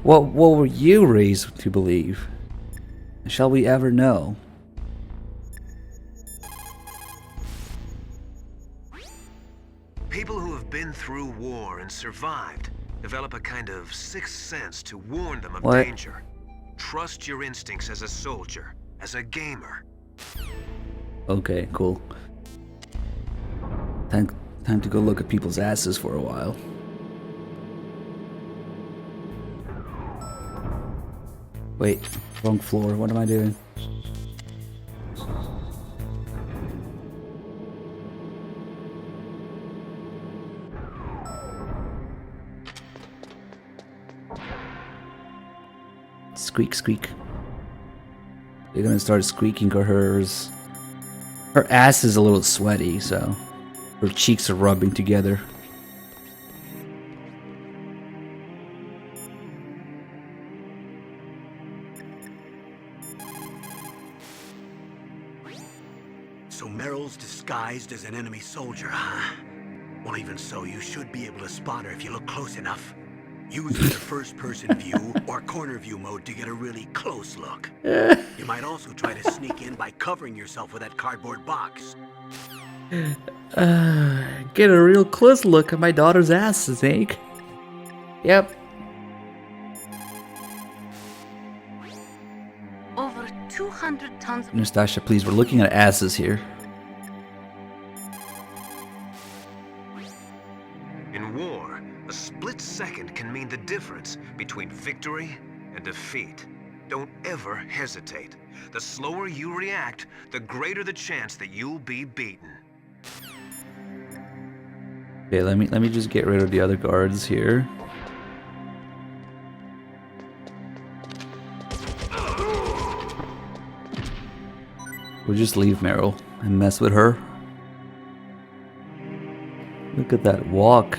What were you raised to believe? Shall we ever know? People who have been through war and survived develop a kind of sixth sense to warn them of What? danger. Trust your instincts as a soldier, as a gamer. Okay, cool. Time to go look at people's asses for a while. Wait, wrong floor. What am I doing? Squeak, squeak. They're gonna start squeaking or hers. Her ass is a little sweaty, so her cheeks are rubbing together. So Meryl's disguised as an enemy soldier, huh? Well, even so, you should be able to spot her if you look close enough. Use either first-person view or corner view mode to get a really close look. You might also try to sneak in by covering yourself with that cardboard box. Get a real close look at my daughter's ass, Snake. Yep. Over 200 tons of Nastasha, please, we're looking at asses here. In war, a split second can mean the difference between victory and defeat. Don't ever hesitate. The slower you react, the greater the chance that you'll be beaten. Okay, let me just get rid of the other guards here. We'll just leave Meryl and mess with her. Look at that walk.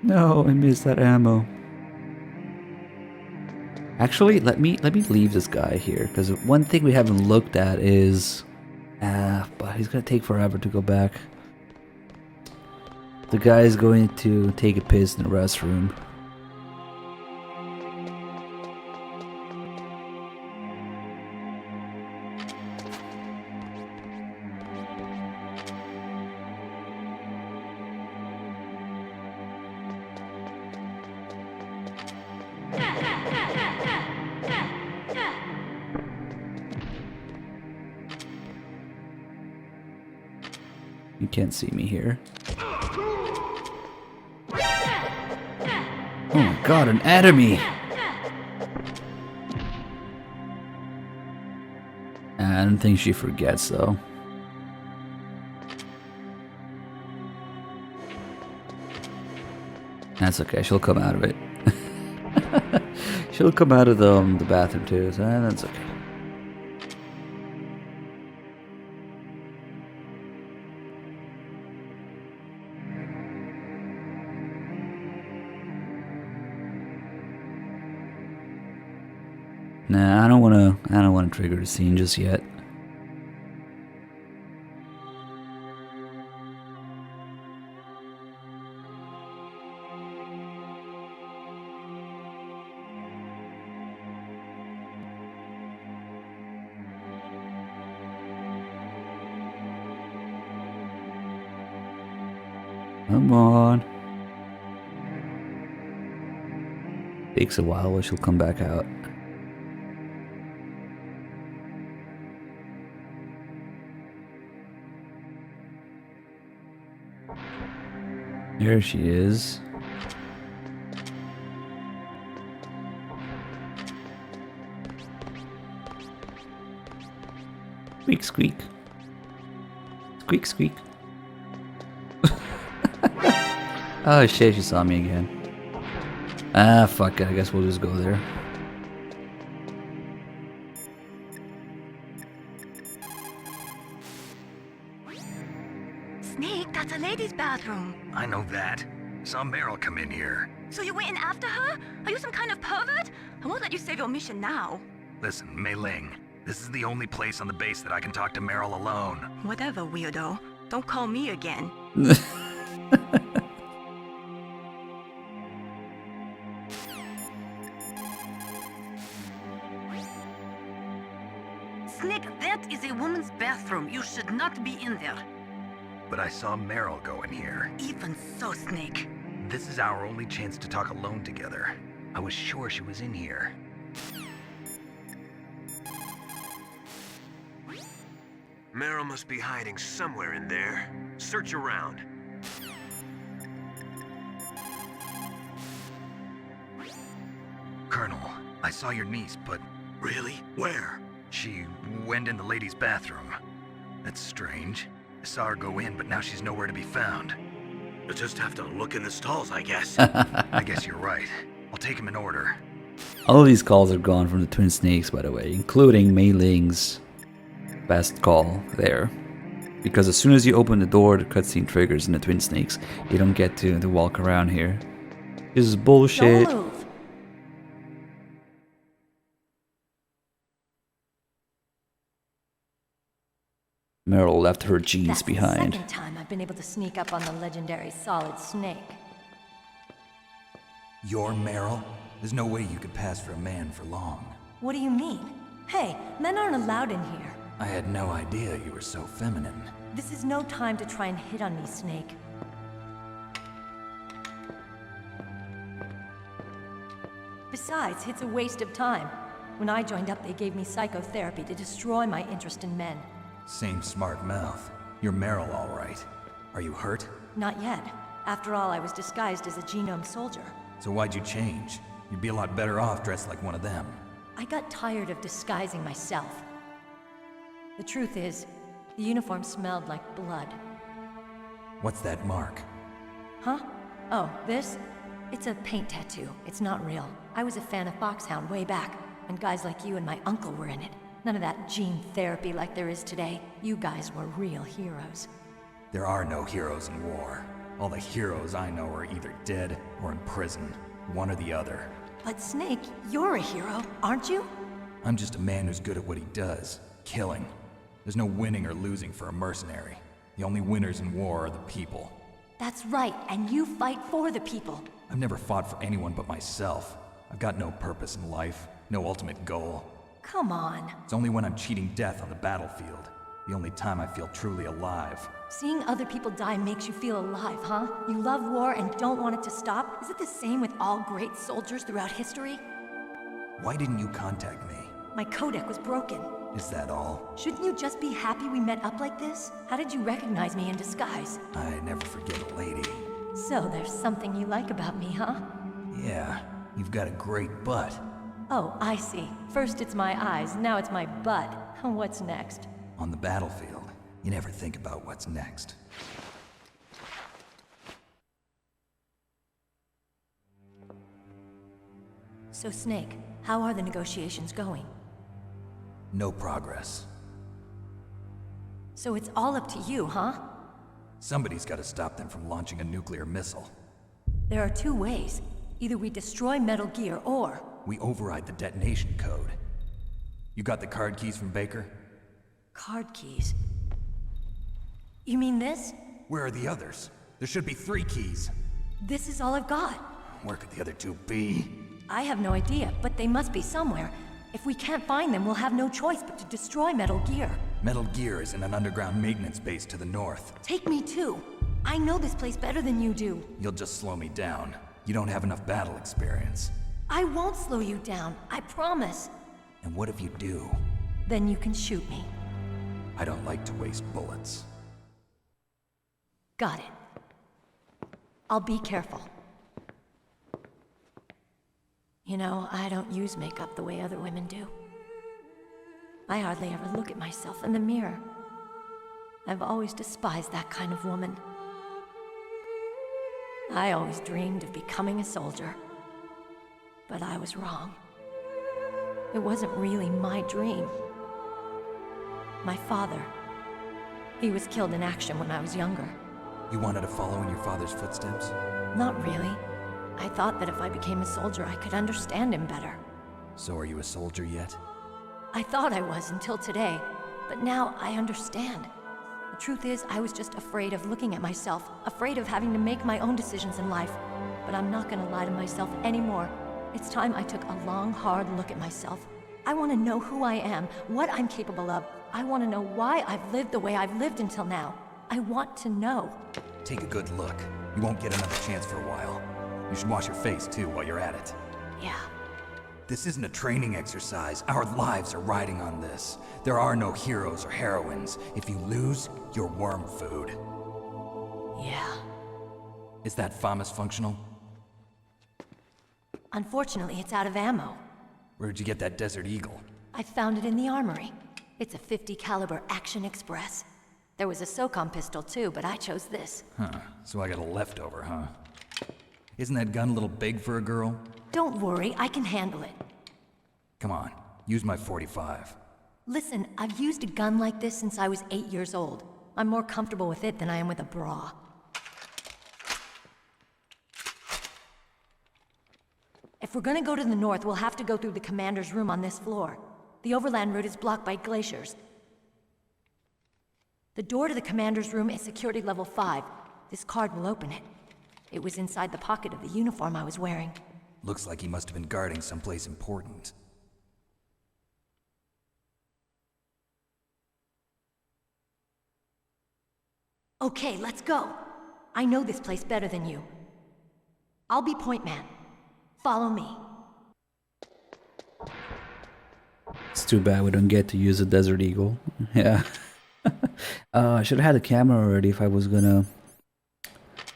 No, I missed that ammo. Actually, let me leave this guy here, because one thing we haven't looked at is but he's gonna take forever to go back. The guy is going to take a piss in the restroom. You can't see me here. Oh my god, an enemy! I don't think she forgets though. That's okay, she'll come out of it. She'll come out of the bathroom too, so that's okay. Nah, I don't wanna trigger the scene just yet. Come on. Takes a while, but she'll come back out. There she is. Squeak, squeak. Squeak, squeak. Oh shit, she saw me again. Ah, fuck it, I guess we'll just go there. Snake, that's a ladies' bathroom. I know that. Saw Meryl come in here. So you went in after her? Are you some kind of pervert? I won't let you save your mission now. Listen, Mei Ling, This is the only place on the base that I can talk to Meryl alone. Whatever, weirdo. Don't call me again. Snake, that is a woman's bathroom. You should not be in there. But I saw Meryl go in here. Even so, Snake. This is our only chance to talk alone together. I was sure she was in here. Meryl must be hiding somewhere in there. Search around. Colonel, I saw your niece, but Really? Where? she went in the ladies' bathroom. That's strange. I saw her go in, but now she's nowhere to be found. You'll just have to look in the stalls, I guess. I guess you're right. I'll take him in order. All of these calls are gone from the Twin Snakes, by the way, including Mei Ling's best call there. Because as soon as you open the door, the cutscene triggers in the Twin Snakes. You don't get to walk around here. This is bullshit. Don't move. Meryl left her jeans That's behind. the second time I've been able to sneak up on the legendary Solid Snake. You're Meryl? There's no way you could pass for a man for long. What do you mean? Hey, men aren't allowed in here. I had no idea you were so feminine. This is no time to try and hit on me, Snake. Besides, it's a waste of time. When I joined up, they gave me psychotherapy to destroy my interest in men. Same smart mouth. You're Meryl, all right. Are you hurt? Not yet. After all, I was disguised as a genome soldier. So why'd you change? You'd be a lot better off dressed like one of them. I got tired of disguising myself. The truth is, the uniform smelled like blood. What's that mark? Huh? Oh, this? It's a paint tattoo. It's not real. I was a fan of Foxhound way back, and guys like you and my uncle were in it. None of that gene therapy like there is today. You guys were real heroes. There are no heroes in war. All the heroes I know are either dead or in prison. One or the other. But Snake, you're a hero, aren't you? I'm just a man who's good at what he does. Killing. There's no winning or losing for a mercenary. The only winners in war are the people. That's right, and you fight for the people. I've never fought for anyone but myself. I've got no purpose in life, no ultimate goal. Come on. It's only when I'm cheating death on the battlefield. The only time I feel truly alive. Seeing other people die makes you feel alive, huh? You love war and don't want it to stop? Is it the same with all great soldiers throughout history? Why didn't you contact me? My codec was broken. Is that all? Shouldn't you just be happy we met up like this? How did you recognize me in disguise? I never forget a lady. So there's something you like about me, huh? Yeah, you've got a great butt. Oh, I see. First it's my eyes, now it's my butt. What's next? On the battlefield, you never think about what's next. So Snake, how are the negotiations going? No progress. So it's all up to you, huh? Somebody's got to stop them from launching a nuclear missile. There are two ways. Either we destroy Metal Gear, or... We override the detonation code. You got the card keys from Baker? Card keys. You mean this? Where are the others? There should be 3 keys. This is all I've got. Where could the other 2 be? I have no idea, but they must be somewhere. If we can't find them, we'll have no choice but to destroy Metal Gear. Metal Gear is in an underground maintenance base to the north. Take me too. I know this place better than you do. You'll just slow me down. You don't have enough battle experience. I won't slow you down, I promise. And what if you do? Then you can shoot me. I don't like to waste bullets. Got it. I'll be careful. You know, I don't use makeup the way other women do. I hardly ever look at myself in the mirror. I've always despised that kind of woman. I always dreamed of becoming a soldier. But I was wrong. It wasn't really my dream. My father, he was killed in action when I was younger. You wanted to follow in your father's footsteps? Not really. I thought that if I became a soldier, I could understand him better. So are you a soldier yet? I thought I was until today, but now I understand. The truth is, I was just afraid of looking at myself, afraid of having to make my own decisions in life. But I'm not gonna lie to myself anymore. It's time I took a long, hard look at myself. I want to know who I am, what I'm capable of. I want to know why I've lived the way I've lived until now. I want to know. Take a good look. You won't get another chance for a while. You should wash your face, too, while you're at it. Yeah. This isn't a training exercise. Our lives are riding on this. There are no heroes or heroines. If you lose, you're worm food. Yeah. Is that FAMAS functional? Unfortunately, it's out of ammo. Where'd you get that Desert Eagle? I found it in the armory. It's a .50 caliber Action Express. There was a SOCOM pistol too, but I chose this. Huh, so I got a leftover, huh? Isn't that gun a little big for a girl? Don't worry, I can handle it. Come on, use my .45. Listen, I've used a gun like this since I was 8 years old. I'm more comfortable with it than I am with a bra. If we're gonna go to the north, we'll have to go through the commander's room on this floor. The overland route is blocked by glaciers. The door to the commander's room is security level 5. This card will open it. It was inside the pocket of the uniform I was wearing. Looks like he must have been guarding someplace important. Okay, let's go. I know this place better than you. I'll be point man. Follow me. It's too bad we don't get to use a Desert Eagle. Yeah. I should have had the camera already if I was gonna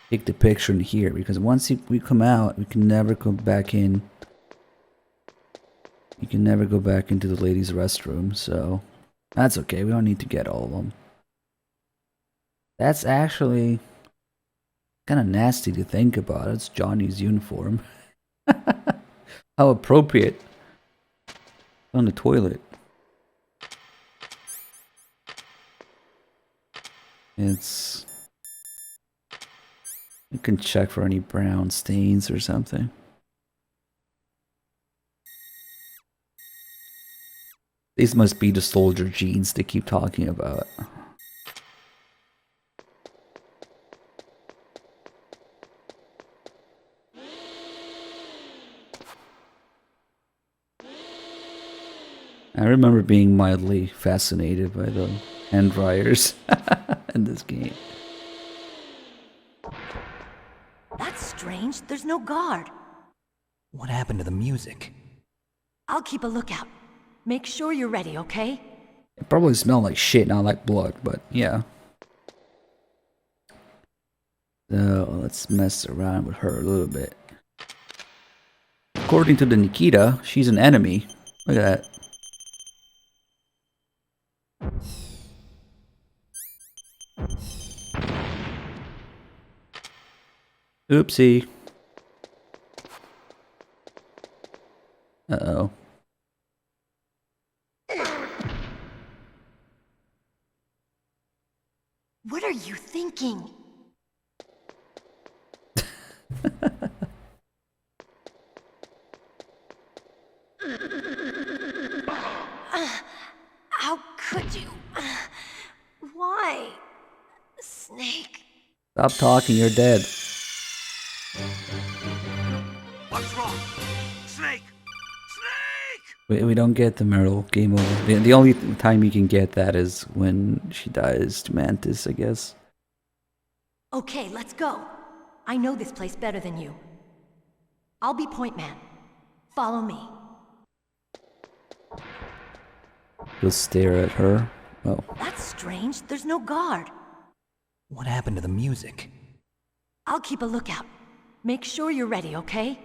take the picture in here, because once we come out, we can never go back in. You can never go back into the ladies' restroom, so that's okay. We don't need to get all of them. That's actually kind of nasty to think about. It's Johnny's uniform. How appropriate. On the toilet. It's... You can check for any brown stains or something. These must be the soldier jeans they keep talking about. I remember being mildly fascinated by the hand dryers in this game. That's strange. There's no guard. What happened to the music? I'll keep a lookout. Make sure you're ready, okay? It probably smelled like shit, not like blood, but yeah. So let's mess around with her a little bit. According to the Nikita, she's an enemy. Look at that. Oopsie. Uh-oh. What are you thinking? How could you? Why? Snake. Stop talking, you're dead. What's wrong? Snake! Snake! We don't get the Meryl game over. The only time you can get that is when she dies to Mantis, I guess. Okay, let's go. I know this place better than you. I'll be point man. Follow me. He'll stare at her. Oh. That's strange. There's no guard. What happened to the music? I'll keep a lookout. Make sure you're ready, okay?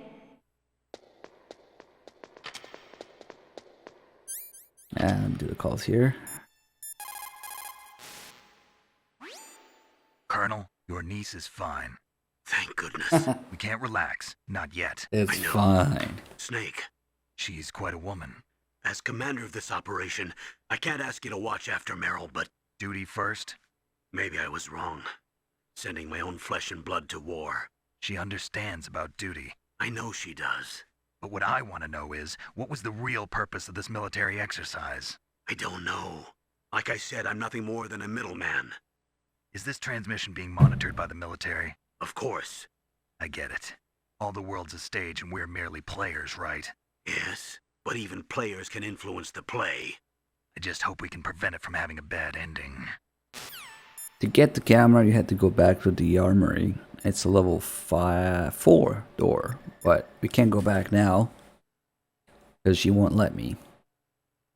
Do the calls here. Colonel, your niece is fine. Thank goodness. We can't relax. Not yet. It's I know. fine. Snake, She's quite a woman. as commander of this operation, I can't ask you to watch after Meryl, but Duty first. maybe I was wrong. Sending my own flesh and blood to war. She understands about duty. I know she does. But what I want to know is, what was the real purpose of this military exercise? I don't know. Like I said, I'm nothing more than a middleman. Is this transmission being monitored by the military? Of course. I get it. All the world's a stage and we're merely players, right? Yes, but even players can influence the play. I just hope we can prevent it from having a bad ending. To get the camera, you had to go back to the armory. It's a level 4 door, but we can't go back now because she won't let me.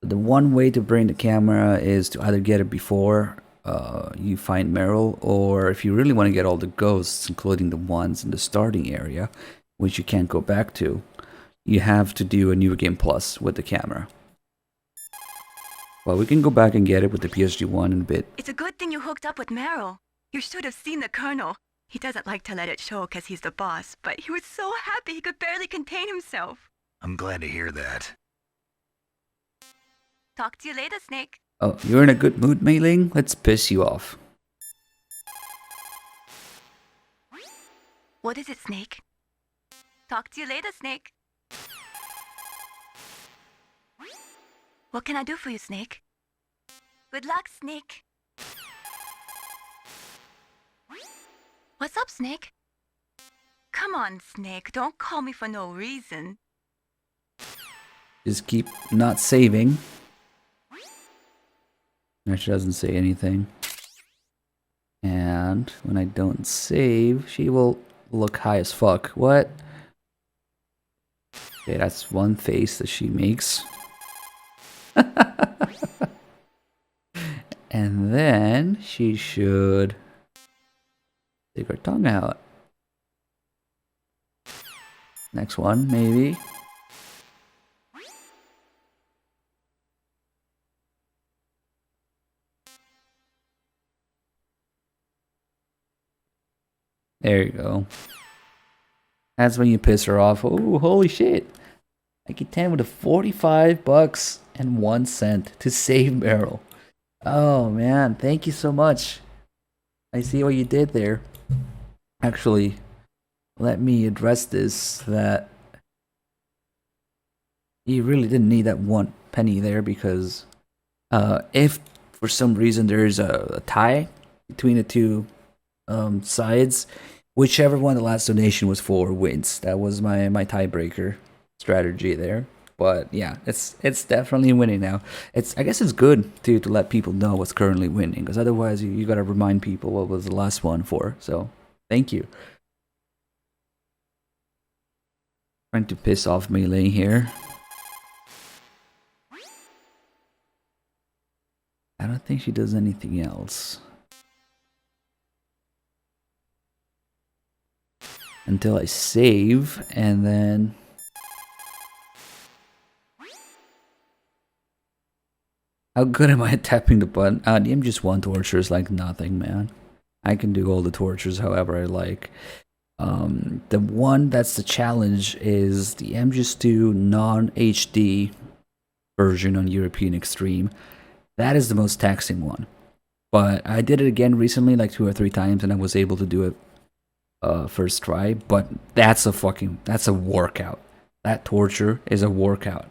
The one way to bring the camera is to either get it before you find Meryl, or if you really want to get all the ghosts, including the ones in the starting area, which you can't go back to, you have to do a New Game Plus with the camera. Well, we can go back and get it with the PSG-1 in a bit. It's a good thing you hooked up with Meryl. You should have seen the Colonel. He doesn't like to let it show because he's the boss, but he was so happy he could barely contain himself. I'm glad to hear that. Talk to you later, Snake. Oh, you're in a good mood, Mei Ling? Let's piss you off. What is it, Snake? Talk to you later, Snake. What can I do for you, Snake? Good luck, Snake. What's up, Snake? Come on, Snake. Don't call me for no reason. Just keep not saving. She doesn't say anything. And when I don't save, she will look high as fuck. What? Okay, that's one face that she makes. And then she should take her tongue out. Next one, maybe. There you go. That's when you piss her off. Oh, holy shit. I get 10 with a 45 bucks and 1 cent to save Meryl. Oh man, thank you so much. I see what you did there. Actually, let me address this, that you really didn't need that 1 penny there, because if for some reason there is a tie between the two sides, whichever one the last donation was for wins. That was my tiebreaker strategy there. But yeah, it's definitely winning now. I guess it's good to let people know what's currently winning, because otherwise you gotta remind people what was the last one for. So thank you. Trying to piss off Melee here. I don't think she does anything else. Until I save, and then how good am I at tapping the button? The M1 torture is like nothing, man. I can do all the tortures however I like. The one that's the challenge is the M2 non-HD version on European Extreme. That is the most taxing one. But I did it again recently, like 2 or 3 times, and I was able to do it first try, but that's a workout. That torture is a workout,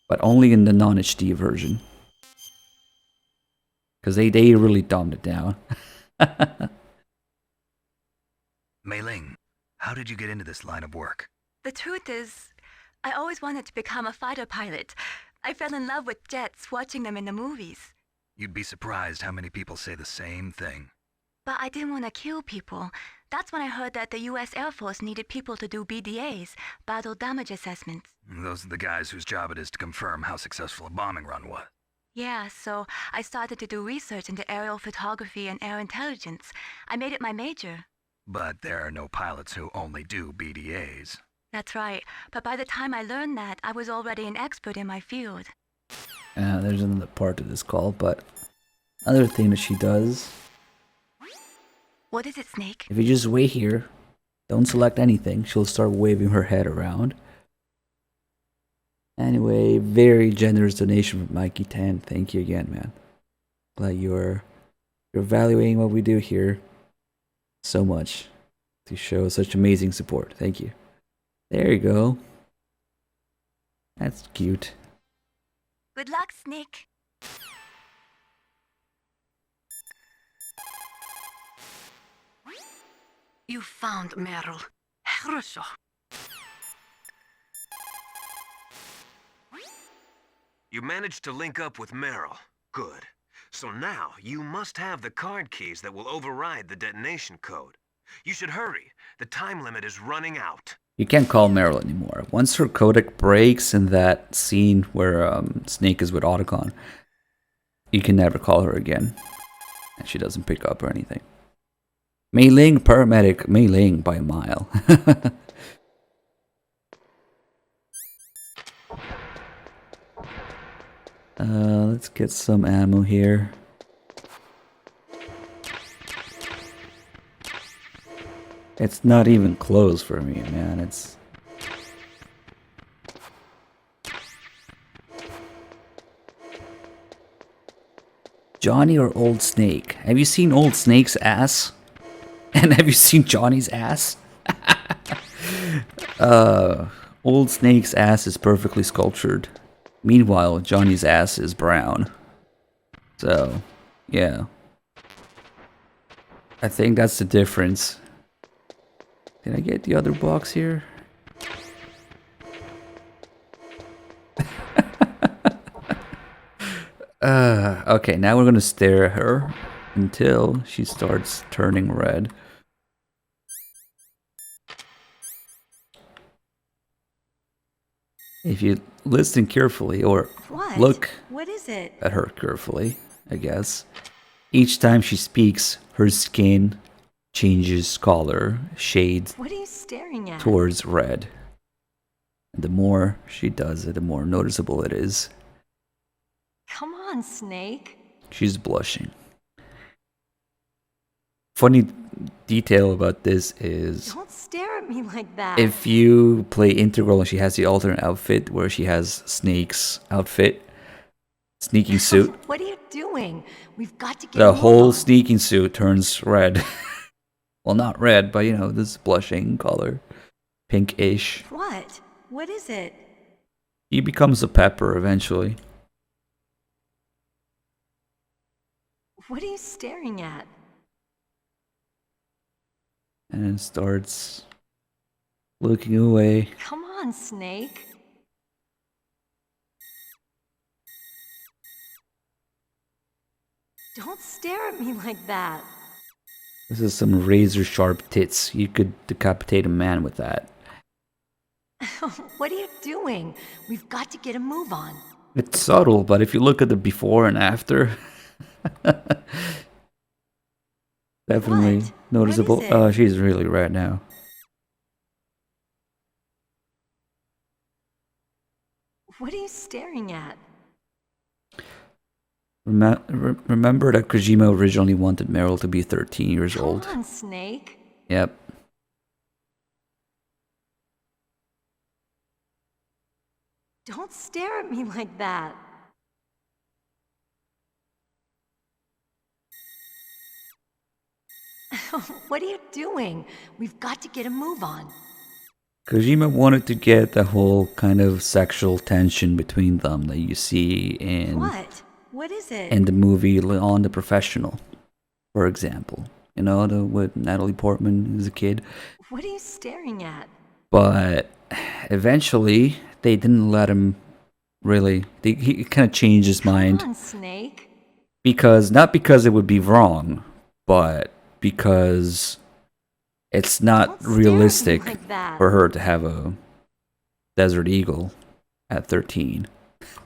but only in the non-HD version, because they really dumbed it down. Mei Ling, how did you get into this line of work? The truth is, I always wanted to become a fighter pilot. I fell in love with jets watching them in the movies. You'd be surprised how many people say the same thing. But I didn't want to kill people. That's when I heard that the US Air Force needed people to do BDAs, battle damage assessments. Those are the guys whose job it is to confirm how successful a bombing run was. Yeah, so I started to do research into aerial photography and air intelligence. I made it my major. But there are no pilots who only do BDAs. That's right, but by the time I learned that, I was already an expert in my field. There's another part to this call, but another thing that she does. What is it, Snake? If you just wait here, don't select anything, she'll start waving her head around. Anyway, very generous donation from Mikey 10. Thank you again, man. Glad you're evaluating what we do here so much to show such amazing support. Thank you. There you go. That's cute. Good luck, Snake. You found Meryl. хорошо. You managed to link up with Meryl. Good. So now, you must have the card keys that will override the detonation code. You should hurry. The time limit is running out. You can't call Meryl anymore. Once her codec breaks in that scene where Snake is with Otacon, you can never call her again. And she doesn't pick up or anything. Mei Ling, paramedic. Mei Ling by a mile. Let's get some ammo here. It's not even close for me, man. It's... Johnny or Old Snake? Have you seen Old Snake's ass? And have you seen Johnny's ass? Old Snake's ass is perfectly sculptured. Meanwhile, Johnny's ass is brown. So, yeah. I think that's the difference. Did I get the other box here? Okay, now we're gonna stare at her until she starts turning red. If you listen carefully, or look What is it? at her carefully, I guess, each time she speaks, her skin changes color, shades What are you staring at? towards red. And the more she does it, the more noticeable it is. Come on, Snake. She's blushing. Funny detail about this is Don't stare at me like that. if you play Integral and she has the alternate outfit where she has Snake's outfit, sneaking suit, What are you doing? We've got to get the a move whole on. sneaking suit turns red. Well, not red, but you know, this blushing color. Pinkish. What? What is it? He becomes a pepper eventually. What are you staring at? And starts looking away. Come on, Snake. Don't stare at me like that. This is some razor sharp tits. You could decapitate a man with that. What are you doing? We've got to get a move on. It's subtle, but if you look at the before and after, definitely What? noticeable. What is it? Oh, she's really red now. What are you staring at? Remember that Kojima originally wanted Meryl to be 13 years Come old? on, Snake. Yep. Don't stare at me like that. What are you doing? We've got to get a move on. Kojima wanted to get the whole kind of sexual tension between them that you see in What? What is it? the movie On the Professional, for example. You know, with Natalie Portman as a kid. What are you staring at? But eventually, they didn't let him really. He kind of changed his mind. Come on, Snake. Not because it would be wrong, but because it's not Don't stare at me realistic like that. for her to have a Desert Eagle at 13.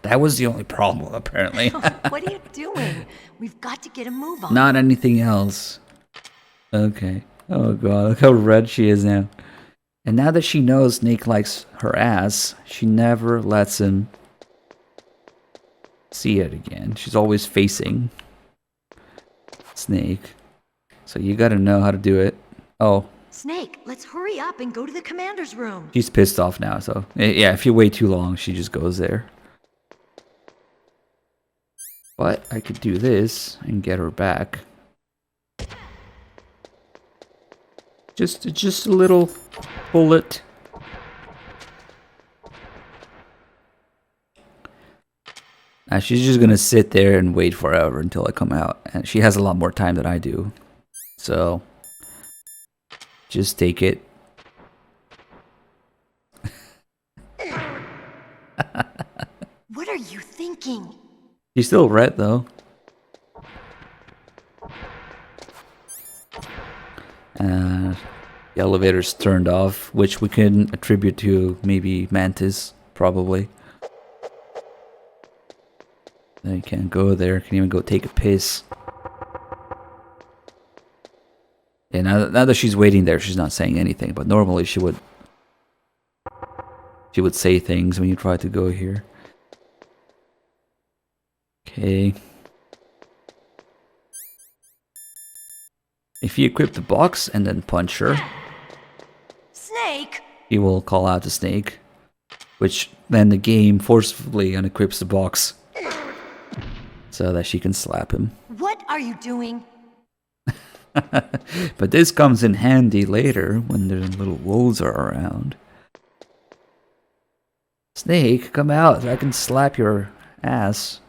That was the only problem, apparently. What are you doing? We've got to get a move on. Not anything else. Okay. Oh god, look how red she is now. And now that she knows Snake likes her ass, she never lets him see it again. She's always facing Snake. So you gotta know how to do it. Oh, Snake, let's hurry up and go to the commander's room. she's pissed off now, so yeah, if you wait too long, she just goes there. But I could do this and get her back. Just a little bullet. She's just gonna sit there and wait forever until I come out. And she has a lot more time than I do. So, just take it. What are you thinking? She's still red though. The elevator's turned off, which we can attribute to maybe Mantis, probably. You can't go there, can't even go take a piss. And now that she's waiting there, she's not saying anything, but normally she would say things when you try to go here. Okay. If you equip the box and then punch her, Snake! he will call out the snake, which then the game forcefully unequips the box so that she can slap him. What are you doing? But this comes in handy later when the little wolves are around. Snake, come out. I can slap your ass.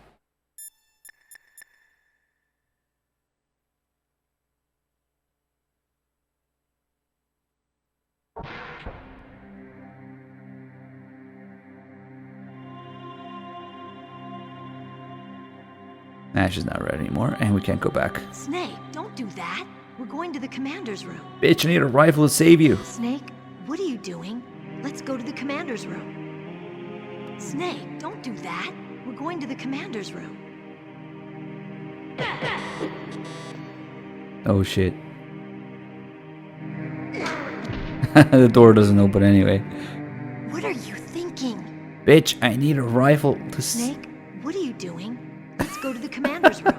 Nah, she's not ready anymore, and we can't go back. Snake, don't do that. We're going to the commander's room. Bitch, I need a rifle to save you. Snake, what are you doing? Let's go to the commander's room. Snake, don't do that. We're going to the commander's room. Oh shit. The door doesn't open anyway. What are you thinking? Bitch, I need a rifle to Snake, what are you doing? Let's go to the commander's room.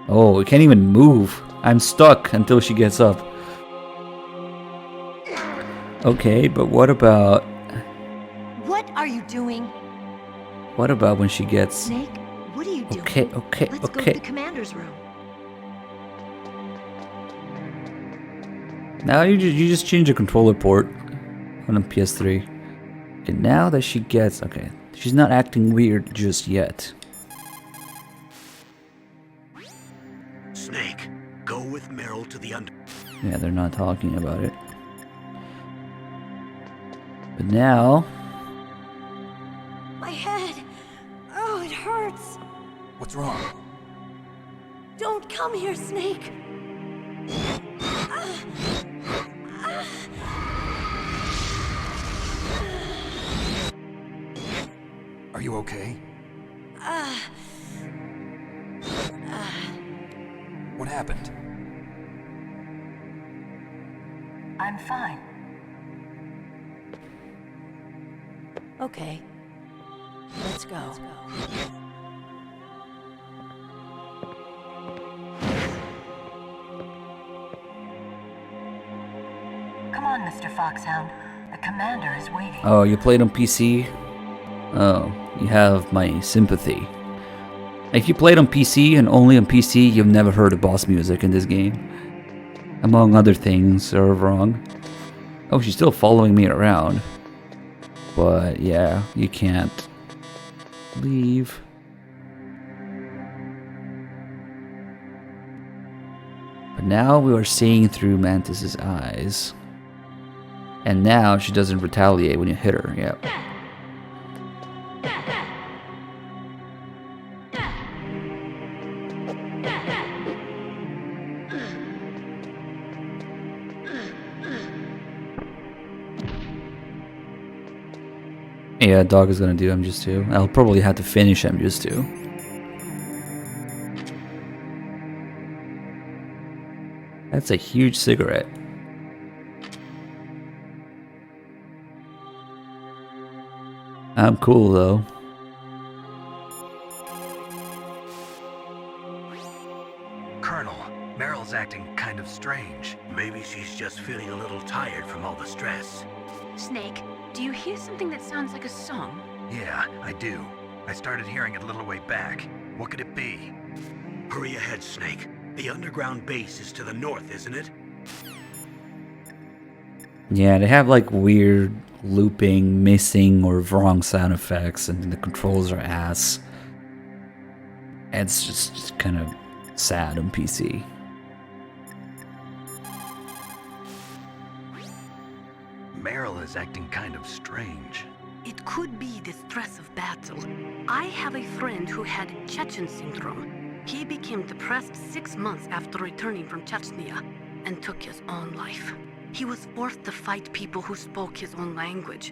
Oh, we can't even move. I'm stuck until she gets up. Okay, but what about... What are you doing? What about when she gets... Snake, what are you doing? Okay. Let's go to the commander's room. Now you just change the controller port on a PS3. Okay, now that she gets... Okay, she's not acting weird just yet. Snake, go with Meryl to the under... Yeah, they're not talking about it. But now... My head. Oh, it hurts. What's wrong? Don't come here, Snake. Are you okay? What happened? I'm fine. Okay. Let's go. Come on, Mr. Foxhound. The commander is waiting. Oh, you played on PC? Oh, you have my sympathy. If you played on PC and only on PC, you've never heard of boss music in this game. Among other things are wrong. Oh, she's still following me around. But yeah, you can't leave. But now we are seeing through Mantis's eyes. And now she doesn't retaliate when you hit her. Yep. Yeah, dog is gonna do MGS2. I'll probably have to finish MGS2. That's a huge cigarette. I'm cool though. Colonel, Meryl's acting kind of strange. Maybe she's just feeling a little tired from all the stress. Snake, do you hear something that sounds like a song? Yeah, I do. I started hearing it a little way back. What could it be? Hurry ahead, Snake. The underground base is to the north, isn't it? Yeah, they have like weird looping, missing, or wrong sound effects, and the controls are ass. It's just kind of sad on PC. Meryl is acting kind of strange. It could be the stress of battle. I have a friend who had Chechen syndrome. He became depressed 6 months after returning from Chechnya and took his own life. He was forced to fight people who spoke his own language,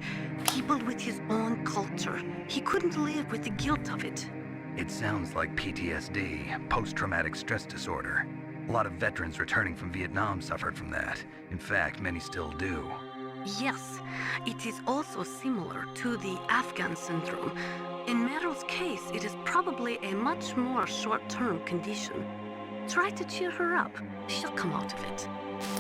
people with his own culture. He couldn't live with the guilt of it. It sounds like PTSD, post-traumatic stress disorder. A lot of veterans returning from Vietnam suffered from that. In fact, many still do. Yes, it is also similar to the Afghan syndrome. In Meryl's case, it is probably a much more short-term condition. Try to cheer her up. She'll come out of it.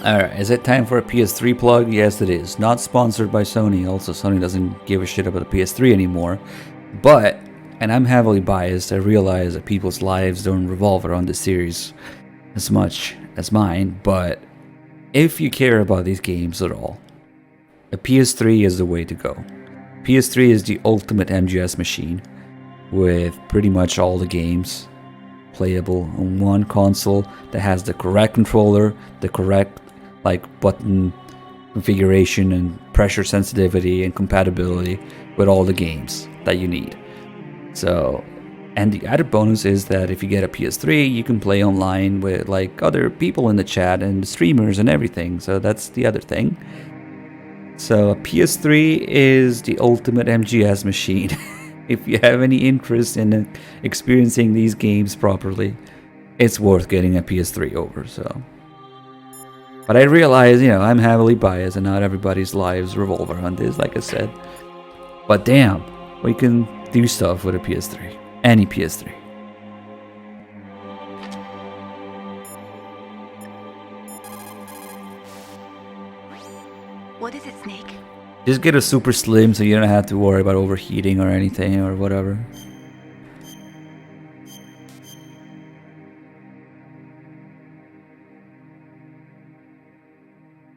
Alright, is it time for a PS3 plug? Yes, it is. Not sponsored by Sony. Also, Sony doesn't give a shit about the PS3 anymore. But, and I'm heavily biased, I realize that people's lives don't revolve around this series as much as mine. But if you care about these games at all, a PS3 is the way to go. PS3 is the ultimate MGS machine with pretty much all the games playable on one console that has the correct controller, the correct button configuration and pressure sensitivity and compatibility with all the games that you need. So, and the added bonus is that if you get a PS3, you can play online with other people in the chat and streamers and everything. So that's the other thing. So a PS3 is the ultimate MGS machine. If you have any interest in experiencing these games properly, it's worth getting a PS3 over. So, but I realize, I'm heavily biased and not everybody's lives revolve around this, like I said. But damn, we can do stuff with a PS3. Any PS3. What is it, Snake? Just get a super slim so you don't have to worry about overheating or anything or whatever.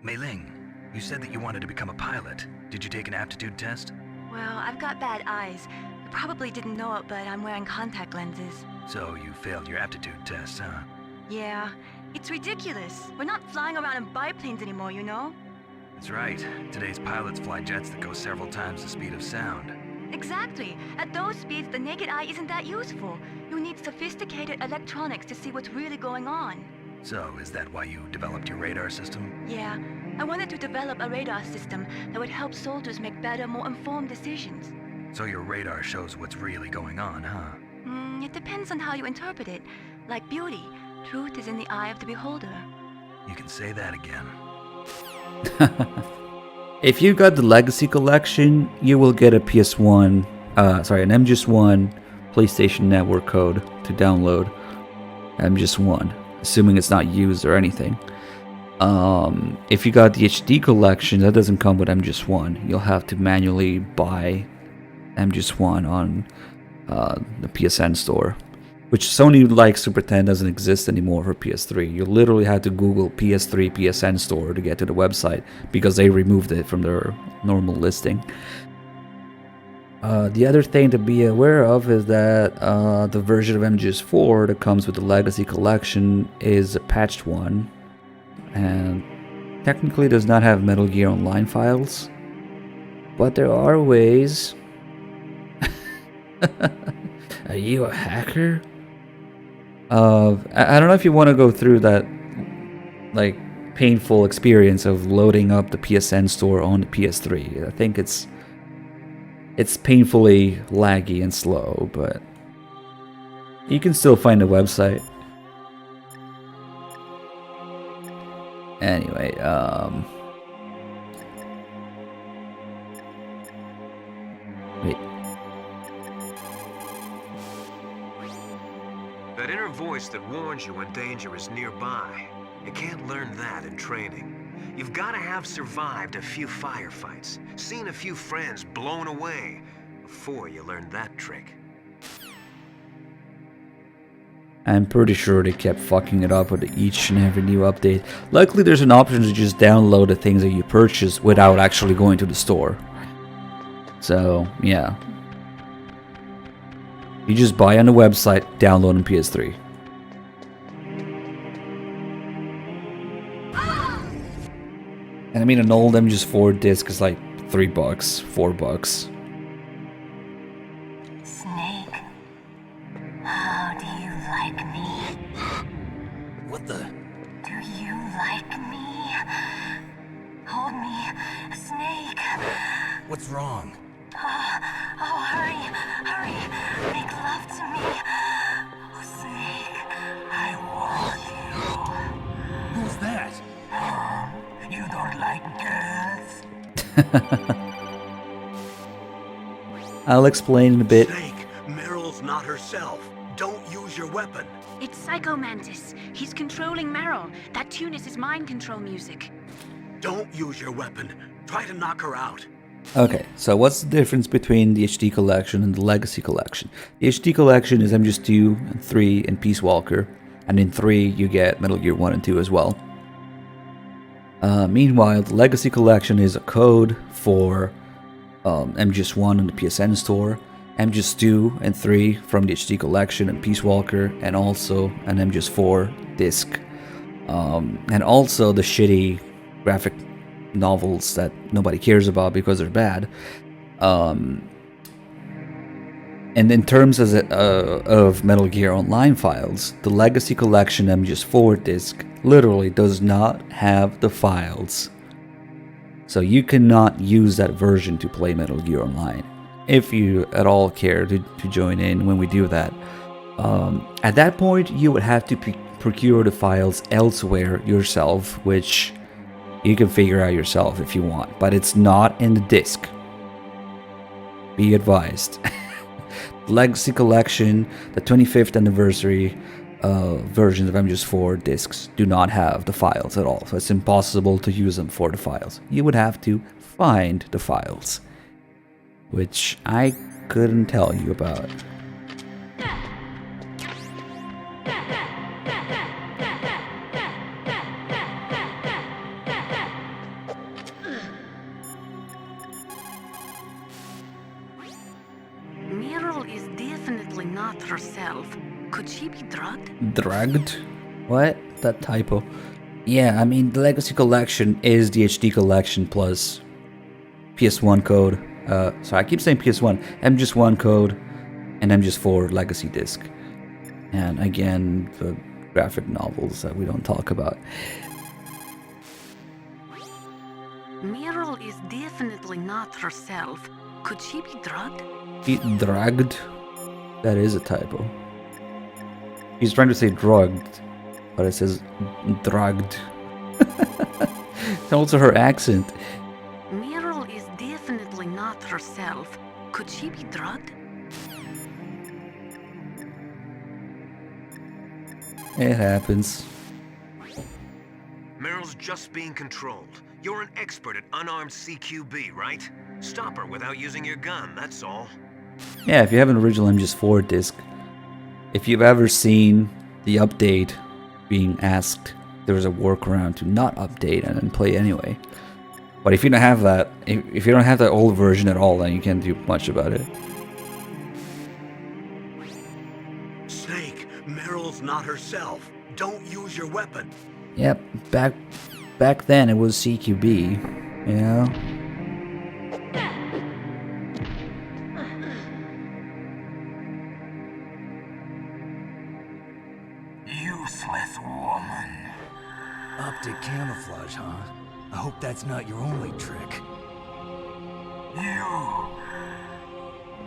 Mei Ling, you said that you wanted to become a pilot. Did you take an aptitude test? Well, I've got bad eyes. You probably didn't know it, but I'm wearing contact lenses. So you failed your aptitude test, huh? Yeah, it's ridiculous. We're not flying around in biplanes anymore, you know? That's right. Today's pilots fly jets that go several times the speed of sound. Exactly. At those speeds, the naked eye isn't that useful. You need sophisticated electronics to see what's really going on. So, is that why you developed your radar system? Yeah, I wanted to develop a radar system that would help soldiers make better, more informed decisions. So your radar shows what's really going on, huh? It depends on how you interpret it. Like beauty, truth is in the eye of the beholder. You can say that again. If you got the Legacy Collection, you will get a an MGS1 PlayStation Network code to download MGS1, assuming it's not used or anything. If you got the HD Collection, that doesn't come with MGS1. You'll have to manually buy MGS1 on the PSN store, which Sony likes to pretend doesn't exist anymore for PS3. You literally had to Google PS3 PSN store to get to the website because they removed it from their normal listing. The other thing to be aware of is that the version of MGS4 that comes with the Legacy Collection is a patched one, and technically does not have Metal Gear Online files, but there are ways. Are you a hacker? I don't know if you want to go through that painful experience of loading up the PSN store on the PS3. I think it's painfully laggy and slow, but you can still find the website. Anyway, wait. That inner voice that warns you when danger is nearby. You can't learn that in training. You've got to have survived a few firefights, seen a few friends blown away, before you learn that trick. I'm pretty sure they kept fucking it up with each and every new update. Luckily, there's an option to just download the things that you purchase without actually going to the store. So, yeah. You just buy on the website, download on PS3. And I mean, an old MGS4 disc is like $3, $4. Snake, how do you like me? What the? Do you like me? Hold me, Snake. What's wrong? Oh, hurry, hurry, make love to me. Oh, Snake, I want you. Who's that? You don't like girls? I'll explain in a bit. Snake, Meryl's not herself. Don't use your weapon. It's Psycho Mantis. He's controlling Meryl. That tune is his mind control music. Don't use your weapon. Try to knock her out. Okay, so what's the difference between the HD collection and the Legacy collection? The HD collection is MGS2 and 3 and Peace Walker, and in 3 you get Metal Gear 1 and 2 as well. Meanwhile, the Legacy collection is a code for MGS1 in the PSN store, MGS2 and 3 from the HD collection and Peace Walker, and also an MGS4 disc. And also the shitty graphic novels that nobody cares about because they're bad. And in terms of Metal Gear Online files, the Legacy Collection MGS4 disc literally does not have the files. So you cannot use that version to play Metal Gear Online. If you at all care to join in when we do that. At that point, you would have to procure the files elsewhere yourself, which you can figure out yourself if you want, but it's not in the disc. Be advised. Legacy Collection, the 25th anniversary versions of MGS4 discs do not have the files at all, so it's impossible to use them for the files. You would have to find the files, which I couldn't tell you about. Herself. Could she be drugged? Drugged? What? That typo. Yeah, I mean, the Legacy Collection is the HD Collection plus PS1 code. Sorry, I keep saying PS1. MGS1 code and MGS4 Legacy disc. And again, the graphic novels that we don't talk about. Meryl is definitely not herself. Could she be drugged? Drugged? That is a typo. He's trying to say drugged, but it says drugged. It's also her accent. Meryl is definitely not herself. Could she be drugged? It happens. Meryl's just being controlled. You're an expert at unarmed CQB, right? Stop her without using your gun, that's all. Yeah, if you have an original MGS4 disc, if you've ever seen the update being asked, there's a workaround to not update and then play anyway. But if you don't have that, if you don't have that old version at all, then you can't do much about it. Snake, Meryl's not herself. Don't use your weapon. Yep, back then it was CQB, you know? Useless woman. Optic camouflage, huh? I hope that's not your only trick.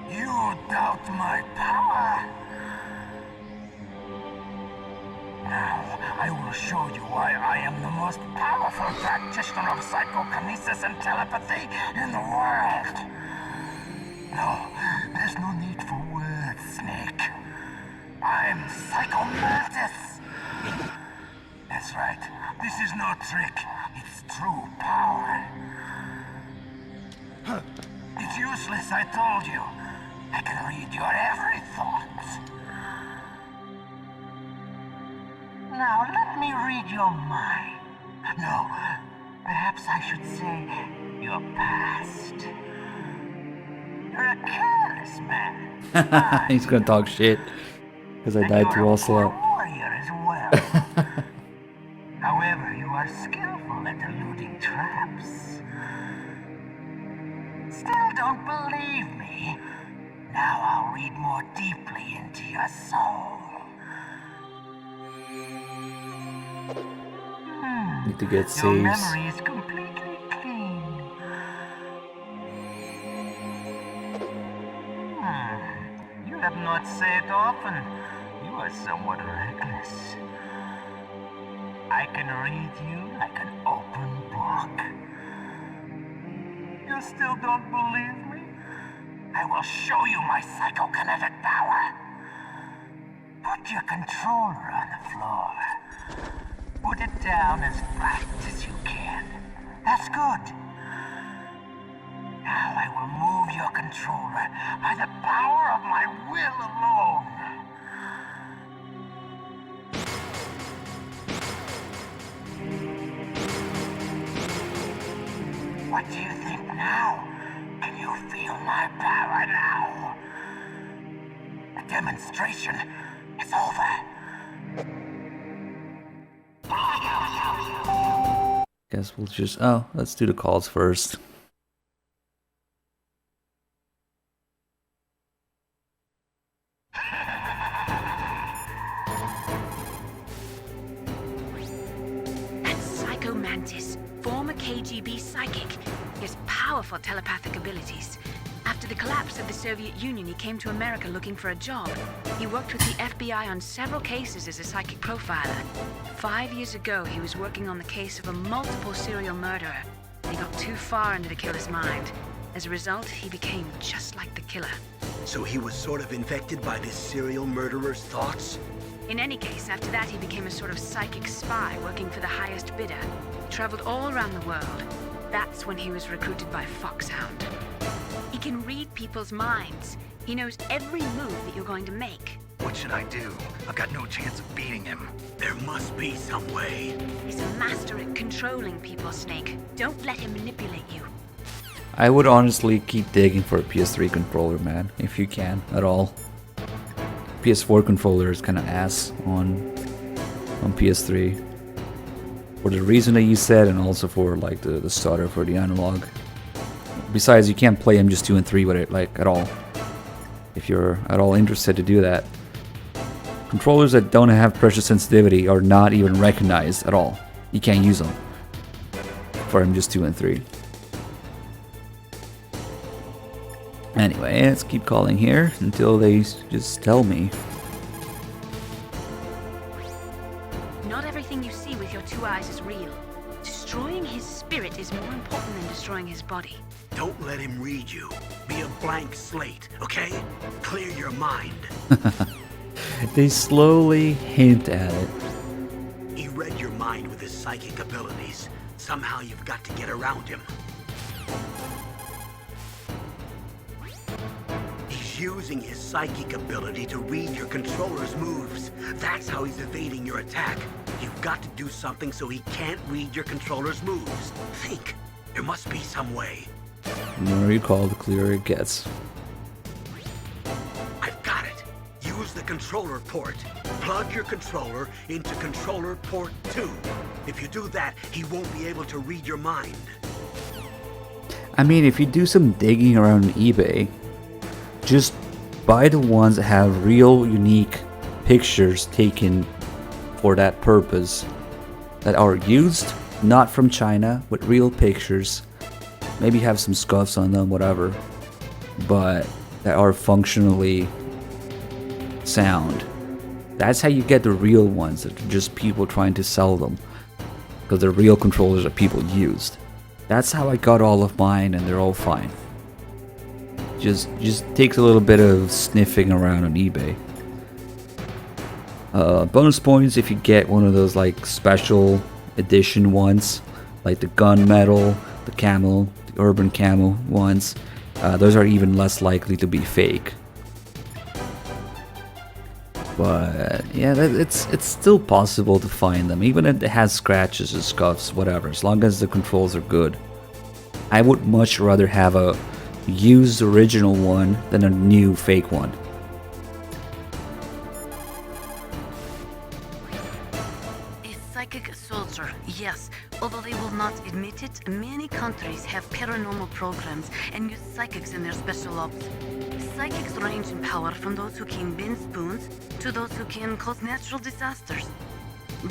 You doubt my power? Now, I will show you why I am the most powerful practitioner of psychokinesis and telepathy in the world. No, there's no need for words, Snake. I'm Psycho Mantis. That's right. This is no trick. It's true power. It's useless, I told you. I can read your every thought. Now let me read your mind. No, perhaps I should say your past. You're a careless man. He's gonna talk shit because I died to Ocelot. Warrior as well. However, you are skillful at eluding traps. Still don't believe me? Now I'll read more deeply into your soul. Need to get Your saves. memory is completely clean. You have not said often. You are somewhat reckless. I can read you like an open book. You still don't believe me? I will show you my psychokinetic power. Put your controller on the floor. Put it down as flat as you can. That's good. Now I will move your controller by the power of my will alone. What do you think now? Can you feel my power now? The demonstration is over. Guess we'll just... Oh, let's do the calls first. That's Psycho Mantis, former KGB psychic. He has powerful telepathic abilities. After the collapse of the Soviet Union, he came to America looking for a job. He worked with the FBI on several cases as a psychic profiler. 5 years ago, he was working on the case of a multiple serial murderer. He got too far into the killer's mind. As a result, he became just like the killer. So he was sort of infected by this serial murderer's thoughts? In any case, after that, he became a sort of psychic spy working for the highest bidder. He traveled all around the world. That's when he was recruited by Foxhound. He can read people's minds. He knows every move that you're going to make. What should I do? I've got no chance of beating him. There must be some way. He's a master at controlling people, Snake. Don't let him manipulate you. I would honestly keep digging for a PS3 controller, man, if you can, at all. PS4 controller is kind of ass on PS3. For the reason that you said, and also for like the starter for the analog. Besides, you can't play MGS2 and 3 with it, like, at all. If you're at all interested to do that. Controllers that don't have pressure sensitivity are not even recognized at all. You can't use them for MGS2 and 3. Anyway, let's keep calling here until they just tell me. Not everything you see with your two eyes is real. Destroying his spirit is more important than destroying his body. Don't let him read you. Be a blank slate, okay? Clear your mind. They slowly hint at it. He read your mind with his psychic abilities. Somehow you've got to get around him. He's using his psychic ability to read your controller's moves. That's how he's evading your attack. You've got to do something so he can't read your controller's moves. Think. There must be some way. The more you call, the clearer it gets. I've got it. Use the controller port. Plug your controller into controller port 2. If you do that, he won't be able to read your mind. I mean, if you do some digging around on eBay, just buy the ones that have real unique pictures taken for that purpose, that are used, not from China, with real pictures. Maybe have some scuffs on them, whatever, but that are functionally sound. That's how you get the real ones, that are just people trying to sell them, because the real controllers are people used. That's how I got all of mine, and they're all fine. Just takes a little bit of sniffing around on eBay. Bonus points if you get one of those like special edition ones, like the gunmetal, the camel, the urban camel ones. Those are even less likely to be fake. But yeah, it's still possible to find them, even if it has scratches and scuffs, whatever, as long as the controls are good. I would much rather have a used original one than a new fake one. A psychic soldier, yes. Although they will not admit it, many countries have paranormal programs and use psychics in their special ops. Psychics range in power from those who can bend spoons to those who can cause natural disasters.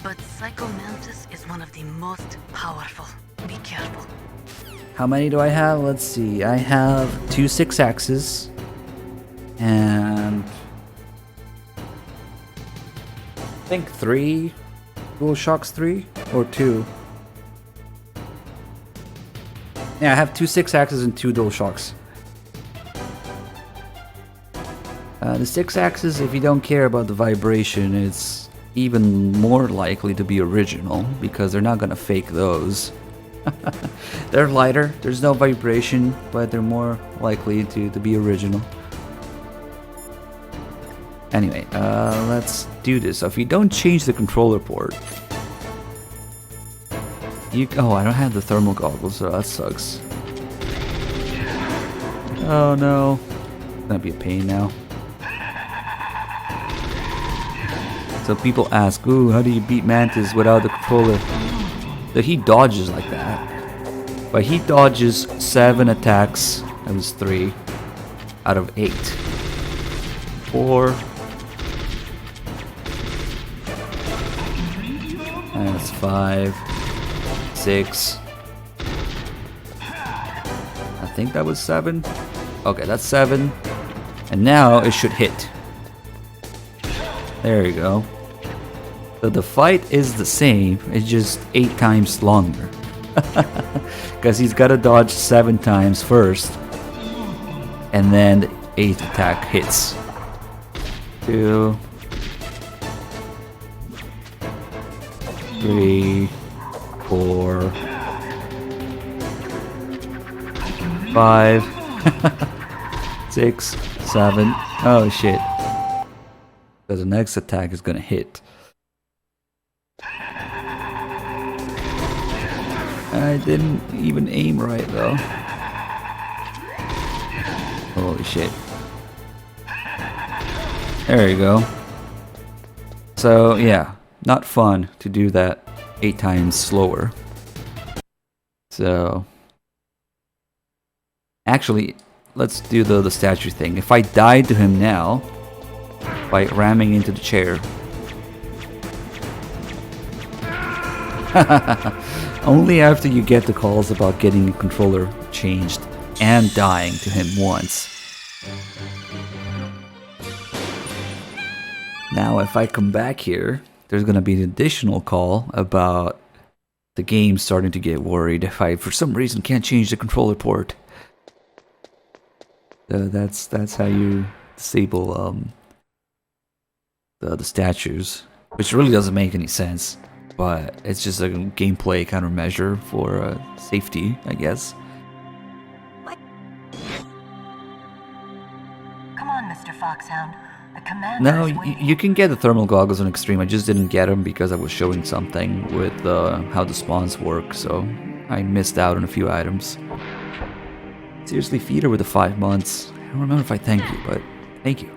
But Psycho Mantis is one of the most powerful. Be careful. How many do I have? Let's see. I have 2 6-axes and I think 3 DualShocks 3 or 2. Yeah, I have 2 6-axes and 2 DualShocks. The 6-axes, if you don't care about the vibration, it's even more likely to be original because they're not gonna fake those. They're lighter, there's no vibration, but they're more likely to be original. Anyway, let's do this. So if you don't change the controller port, oh, I don't have the thermal goggles, so that sucks. Oh no, it's gonna be a pain now. So people ask, ooh, how do you beat Mantis without the controller? So he dodges like that. But he dodges 7 attacks. That was 3 out of 8. 4. That's 5. 6. I think that was 7. Okay, that's 7. And now it should hit. There you go. So the fight is the same, it's just 8 times longer. Because he's got to dodge 7 times first. And then the 8th attack hits. 2. 3. 4. 5. 6. 7. Oh shit. So the next attack is gonna hit. I didn't even aim right though. Holy shit. There you go. So yeah, not fun to do that 8 times slower. So actually, let's do the statue thing. If I died to him now by ramming into the chair, only after you get the calls about getting a controller changed and dying to him once. Now if I come back here, there's gonna be an additional call about the game starting to get worried if I for some reason can't change the controller port. That's how you disable the statues, which really doesn't make any sense. But it's just a gameplay countermeasure for safety, I guess. Come on, Mr. Foxhound. The commander No, is waiting. you can get the thermal goggles on Extreme. I just didn't get them because I was showing something with how the spawns work, so I missed out on a few items. Seriously, feeder with the 5 months. I don't remember if I thanked you, but thank you.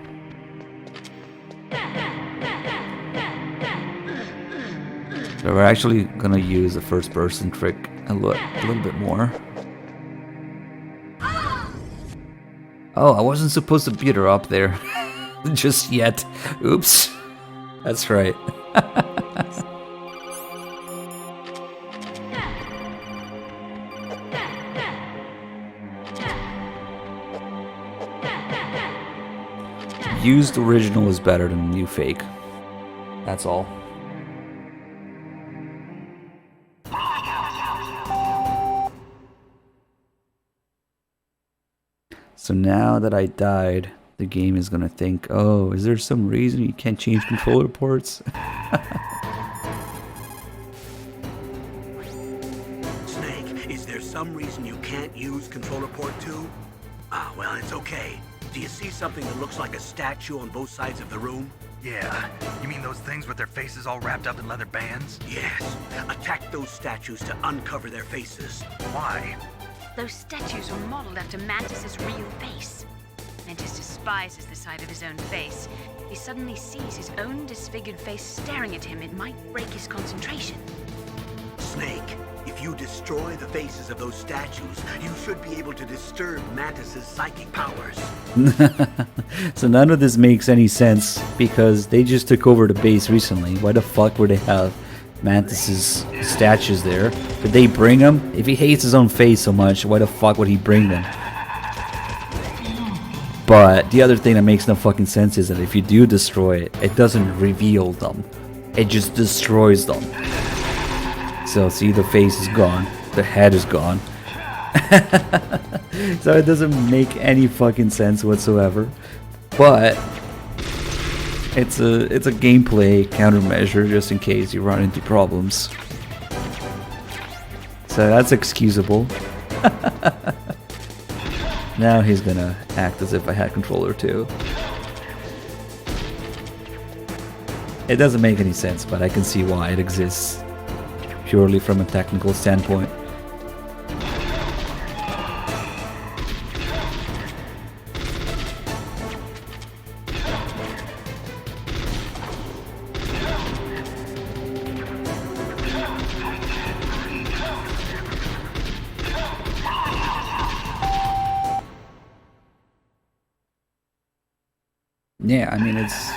So we're actually gonna use the first person trick a little bit more. Oh, I wasn't supposed to beat her up there. Just yet. Oops. That's right. Used original is better than new fake. That's all. So now that I died, the game is gonna think, oh, is there some reason you can't change controller ports? Snake, is there some reason you can't use controller port 2? Ah, well, it's okay. Do you see something that looks like a statue on both sides of the room? Yeah, you mean those things with their faces all wrapped up in leather bands? Yes. Attack those statues to uncover their faces. Why? Those statues were modeled after Mantis's real face. Mantis despises the sight of his own face. If he suddenly sees his own disfigured face staring at him, it might break his concentration. Snake, if you destroy the faces of those statues, you should be able to disturb Mantis's psychic powers. So none of this makes any sense because they just took over the base recently. Why the fuck would they have Mantis's statues there? Did they bring them? If he hates his own face so much, why the fuck would he bring them? But the other thing that makes no fucking sense is that if you do destroy it, it doesn't reveal them. It just destroys them. So see, the face is gone. The head is gone. So it doesn't make any fucking sense whatsoever. But it's a gameplay countermeasure just in case you run into problems. So that's excusable. Now he's gonna act as if I had controller too. It doesn't make any sense, but I can see why it exists. Purely from a technical standpoint. Yeah, I mean, it's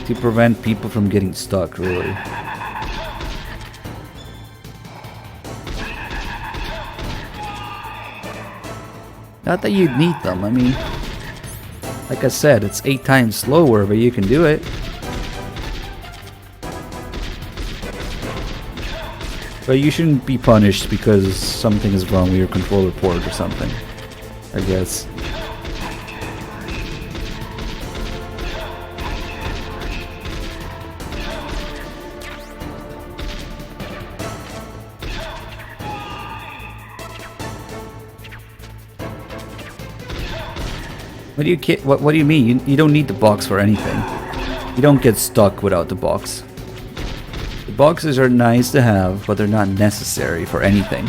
to prevent people from getting stuck, really. Not that you'd need them, I mean, like I said, it's 8 times slower, but you can do it. But you shouldn't be punished because something is wrong with your controller port or something, I guess. What do you mean? You don't need the box for anything. You don't get stuck without the box. The boxes are nice to have, but they're not necessary for anything.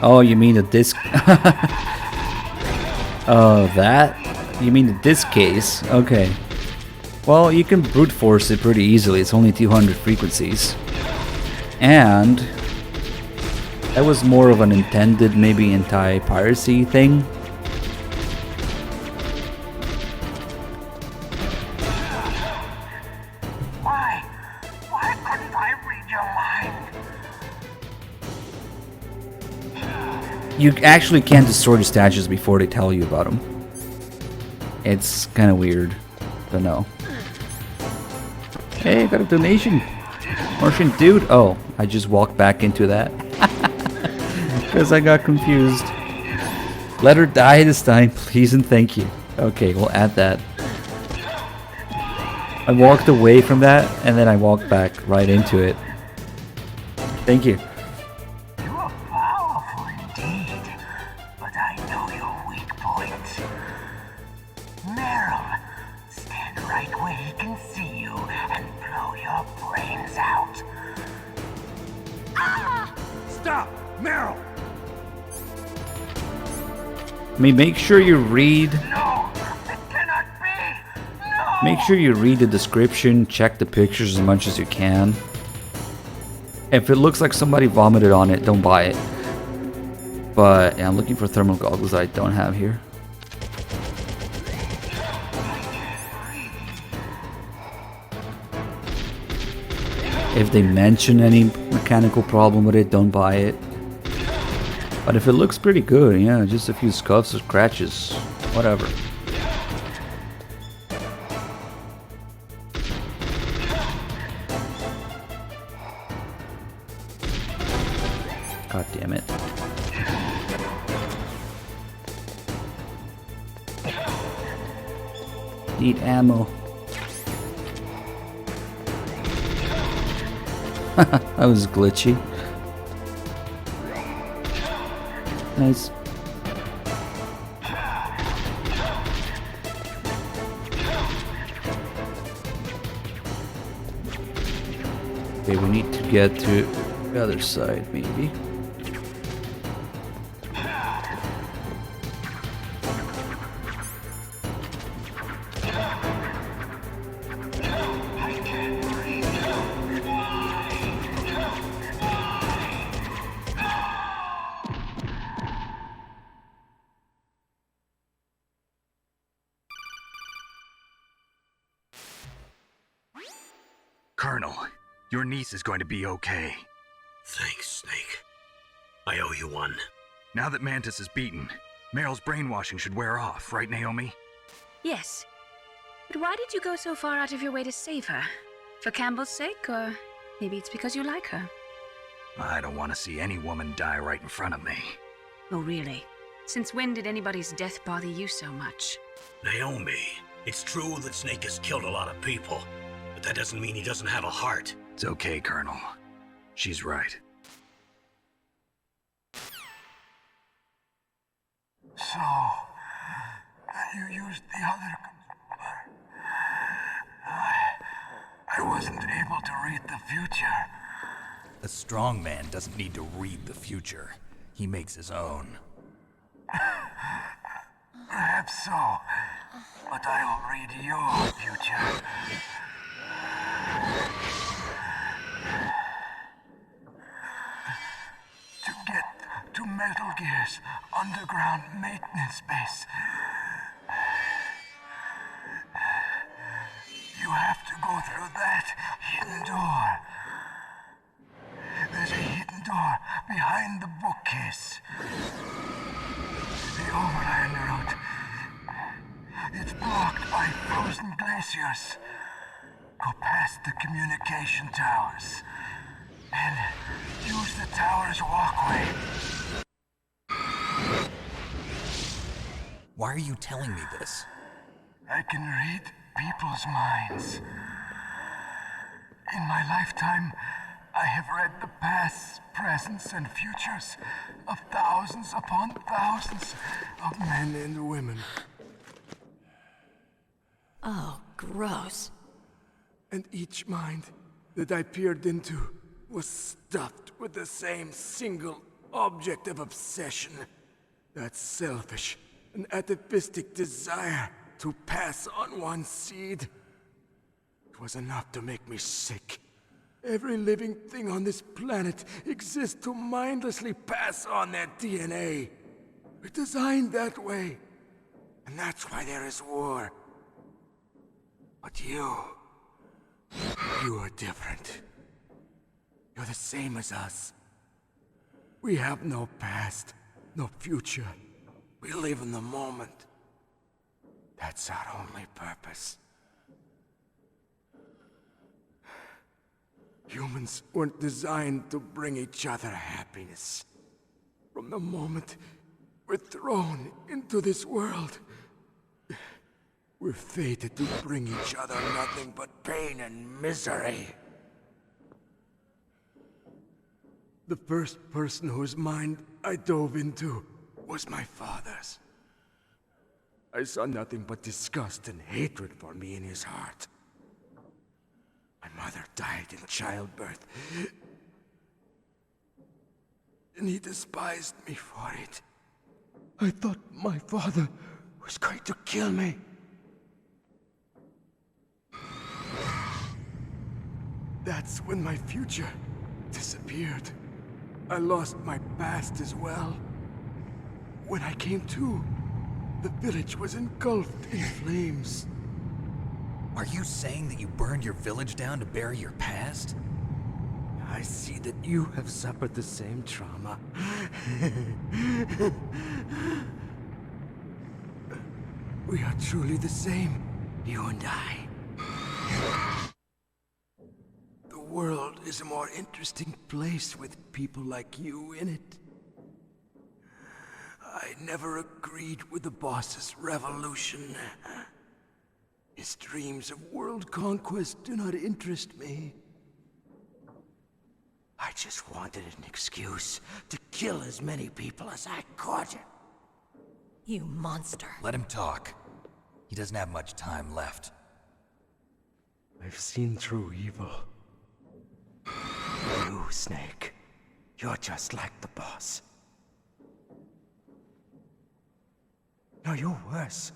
Oh, you mean the disc? Oh, that? You mean the disc case? Okay. Well, you can brute force it pretty easily. It's only 200 frequencies. And that was more of an intended, maybe anti-piracy thing. Why couldn't I read your mind? You actually can't destroy the statues before they tell you about them. It's kind of weird, but no. Hey, got a donation. Martian dude. Oh, I just walked back into that. Because I got confused. Let her die this time, please and thank you. Okay, we'll add that. I walked away from that, and then I walked back right into it. Thank you. You are powerful indeed, but I know your weak point. Meryl, stand right where he can see you and blow your brains out. Ah! Stop! Meryl! I mean, make sure you read. No, it cannot be. No. Make sure you read the description, check the pictures as much as you can. If it looks like somebody vomited on it, don't buy it. But yeah, I'm looking for thermal goggles that I don't have here. If they mention any mechanical problem with it, don't buy it. But if it looks pretty good, yeah, just a few scuffs or scratches, whatever. God damn it. Need ammo. That was glitchy. Nice. Okay, we need to get to the other side, maybe. Colonel, your niece is going to be okay. Thanks, Snake. I owe you one. Now that Mantis is beaten, Meryl's brainwashing should wear off, right, Naomi? Yes. But why did you go so far out of your way to save her? For Campbell's sake, or maybe it's because you like her? I don't want to see any woman die right in front of me. Oh, really? Since when did anybody's death bother you so much? Naomi, it's true that Snake has killed a lot of people, but that doesn't mean he doesn't have a heart. It's okay, Colonel. She's right. So, you used the other... I wasn't able to read the future. A strong man doesn't need to read the future. He makes his own. Perhaps so, but I'll read your future. To get to Metal Gear's underground maintenance base, you have to go through that hidden door. There's a hidden door behind the bookcase. The overland route. It's blocked by frozen glaciers. Go past the communication towers. And use the tower's walkway. Why are you telling me this? I can read people's minds. In my lifetime, I have read the pasts, presents, and futures of thousands upon thousands of men and women. Oh, gross. And each mind that I peered into was stuffed with the same single object of obsession. That selfish and atavistic desire to pass on one seed. It was enough to make me sick. Every living thing on this planet exists to mindlessly pass on their DNA. We're designed that way. And that's why there is war. But you are different. You're the same as us. We have no past, no future. We live in the moment. That's our only purpose. Humans weren't designed to bring each other happiness. From the moment we're thrown into this world, we're fated to bring each other nothing but pain and misery. The first person whose mind I dove into was my father's. I saw nothing but disgust and hatred for me in his heart. My mother died in childbirth, and he despised me for it. I thought my father was going to kill me. That's when my future disappeared. I lost my past as well. When I came to, the village was engulfed in flames. Are you saying that you burned your village down to bury your past? I see that you have suffered the same trauma. We are truly the same, you and I. The world is a more interesting place with people like you in it. I never agreed with the boss's revolution. His dreams of world conquest do not interest me. I just wanted an excuse to kill as many people as I could. You monster. Let him talk. He doesn't have much time left. I've seen through evil. You, Snake. You're just like the boss. No, you're worse.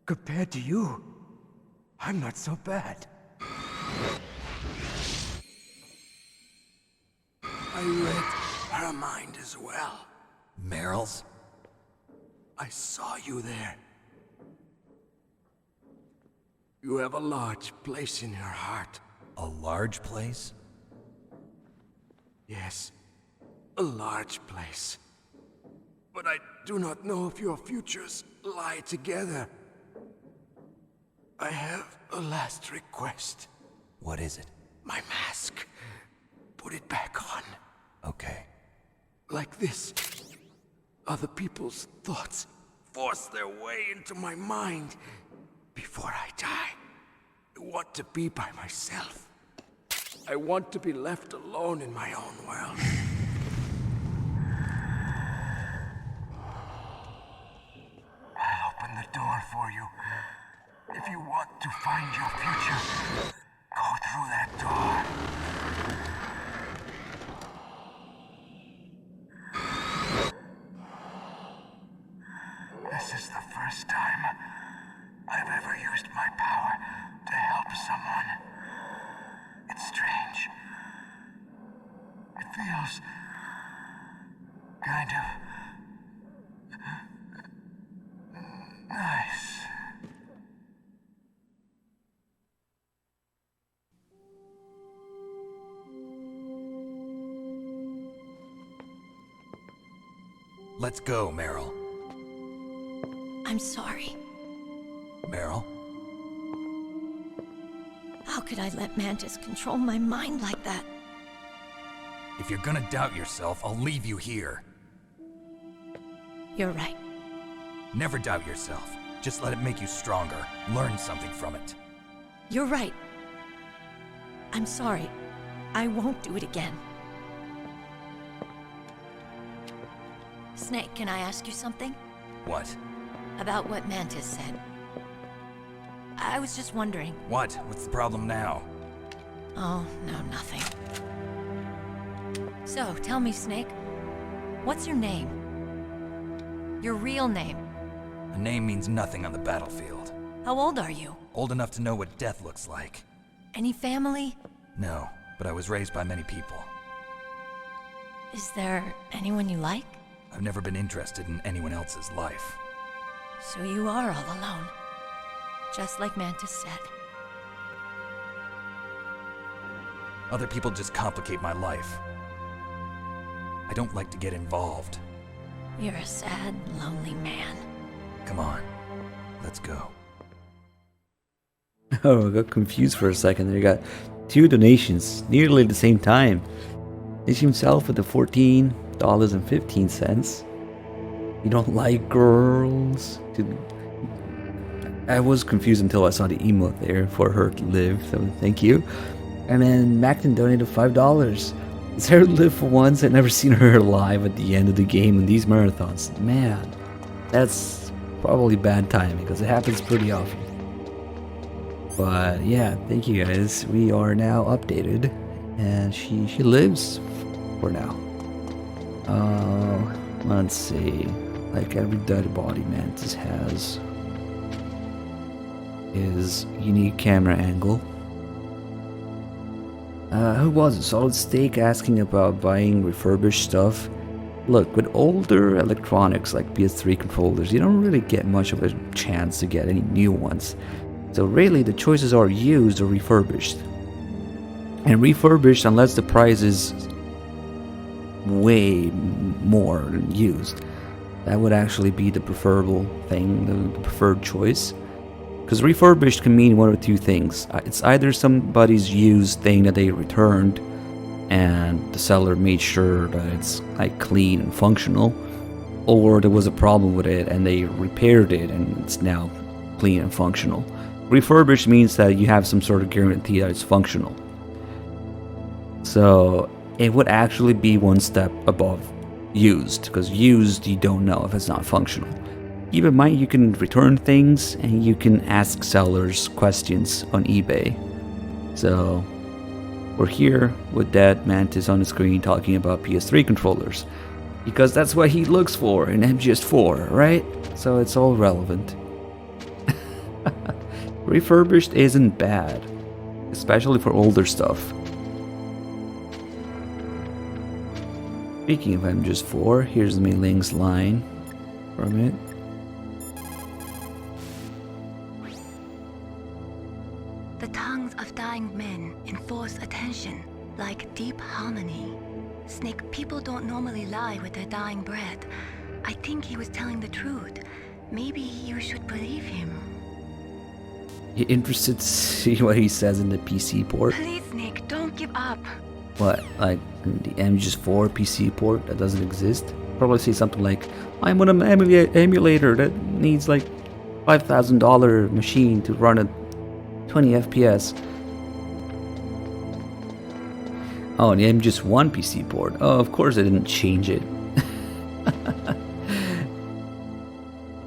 Compared to you, I'm not so bad. I read her mind as well. Meryl's? I saw you there. You have a large place in her heart. A large place? Yes, a large place. But I do not know if your futures lie together. I have a last request. What is it? My mask. Put it back on. Okay. Like this. Other people's thoughts force their way into my mind. Before I die, I want to be by myself. I want to be left alone in my own world. I'll open the door for you. If you want to find your future, go through that door. This is the first time I've ever used my power to help someone. It's strange. It feels kind of nice. Let's go, Meryl. I'm sorry. Meryl? How could I let Mantis control my mind like that? If you're gonna doubt yourself, I'll leave you here. You're right. Never doubt yourself. Just let it make you stronger. Learn something from it. You're right. I'm sorry. I won't do it again. Snake, can I ask you something? What? About what Mantis said. I was just wondering. What? What's the problem now? Oh, no, nothing. So, tell me, Snake. What's your name? Your real name? A name means nothing on the battlefield. How old are you? Old enough to know what death looks like. Any family? No, but I was raised by many people. Is there anyone you like? I've never been interested in anyone else's life. So you are all alone. Just like Mantis said. Other people just complicate my life. I don't like to get involved. You're a sad, lonely man. Come on, let's go. Oh, I got confused for a second. There, got two donations nearly at the same time. Nish himself with the $14.15. You don't like girls? I was confused until I saw the emote there for her to live, so thank you. And then Macton donated $5. Sarah lived for once. I'd never seen her live at the end of the game in these marathons. Man, that's probably bad timing because it happens pretty often. But yeah, thank you guys. We are now updated, and she lives for now. Let's see. Like every dead body Mantis has his unique camera angle. Who was it? Solid Steak asking about buying refurbished stuff. Look, with older electronics like PS3 controllers, you don't really get much of a chance to get any new ones. So really the choices are used or refurbished. And refurbished, unless the price is way more than used, that would actually be the preferable thing, the preferred choice. Because refurbished can mean one of two things. It's either somebody's used thing that they returned and the seller made sure that it's like clean and functional, or there was a problem with it and they repaired it and it's now clean and functional. Refurbished means that you have some sort of guarantee that it's functional. So it would actually be one step above used, because used you don't know if it's not functional. Keep in mind you can return things and you can ask sellers questions on eBay. So we're here with that Mantis on the screen talking about PS3 controllers, because that's what he looks for in MGS4, right? So it's all relevant. Refurbished isn't bad, especially for older stuff. Speaking of MGS4, here's Mei Ling's line from it. The tongues of dying men enforce attention, like deep harmony. Snake, people don't normally lie with their dying breath. I think he was telling the truth. Maybe you should believe him. You interested to see what he says in the PC port? Please, Snake, don't give up. What, like the MGS4 PC port that doesn't exist? Probably say something like, I'm on an emulator that needs like $5,000 machine to run at 20 FPS. Oh, and the MGS1 PC port. Oh, of course I didn't change it.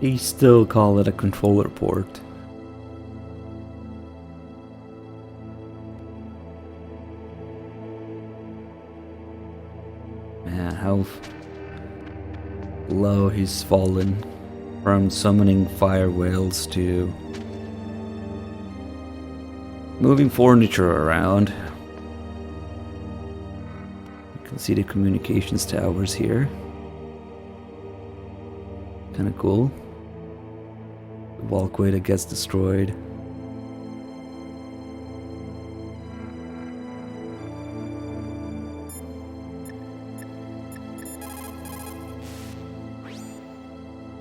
They still call it a controller port. Man, how low he's fallen from summoning fire whales to moving furniture around. You can see the communications towers here. Kinda cool. The walkway that gets destroyed.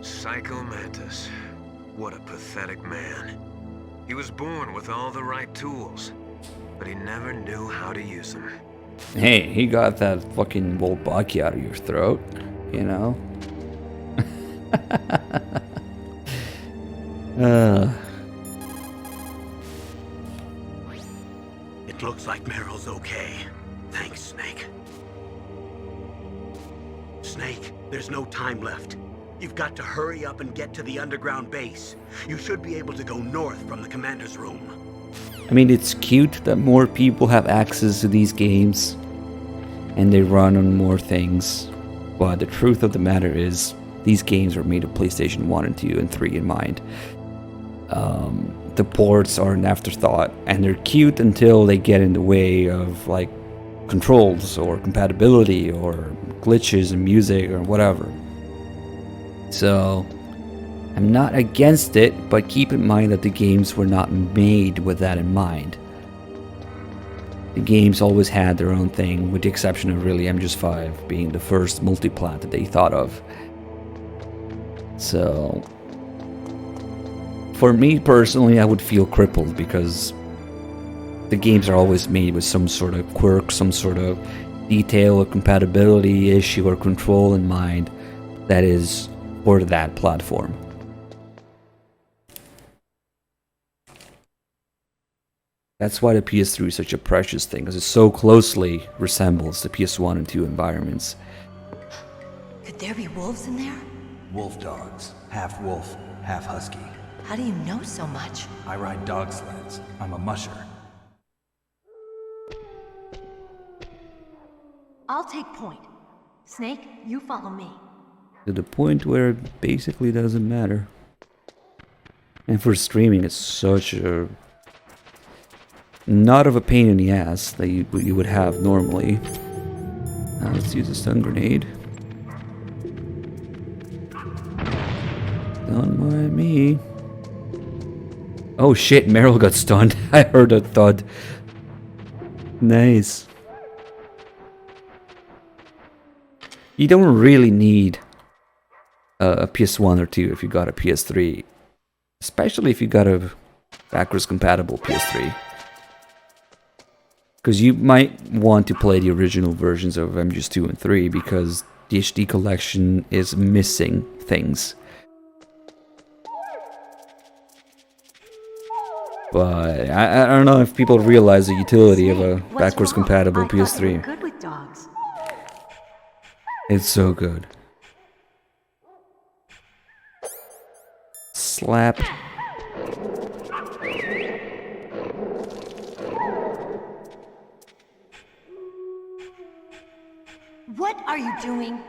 Psycho Mantis. What a pathetic man. He was born with all the right tools, but he never knew how to use them. Hey, he got that fucking Wolbachia out of your throat, you know? It looks like Meryl's okay. Thanks, Snake. Snake, there's no time left. You've got to hurry up and get to the underground base. You should be able to go north from the commander's room. I mean, it's cute that more people have access to these games and they run on more things, but the truth of the matter is these games were made with PlayStation 1 and 2 and 3 in mind. The ports are an afterthought, and they're cute until they get in the way of like controls or compatibility or glitches in music or whatever. So I'm not against it, but keep in mind that the games were not made with that in mind. The games always had their own thing, with the exception of really MGS5 being the first multiplat that they thought of. So for me personally, I would feel crippled because the games are always made with some sort of quirk, some sort of detail or compatibility issue or control in mind that is for that platform. That's why the PS3 is such a precious thing, because it so closely resembles the PS1 and 2 environments. Could there be wolves in there? Wolf dogs. Half wolf, half husky. How do you know so much? I ride dog sleds. I'm a musher. I'll take point. Snake, you follow me. To the point where it basically doesn't matter. And for streaming, it's such a... not of a pain in the ass that you would have normally. Now let's use a stun grenade. Don't mind me. Oh shit, Meryl got stunned. I heard a thud. Nice. You don't really need a PS1 or 2 if you got a PS3. Especially if you got a backwards compatible PS3. Because you might want to play the original versions of MGS2 and 3 because the HD collection is missing things. But I don't know if people realize the utility of a Snake, what's backwards wrong? compatible I thought you were PS3. good with dogs. It's so good. Slap. What are you doing?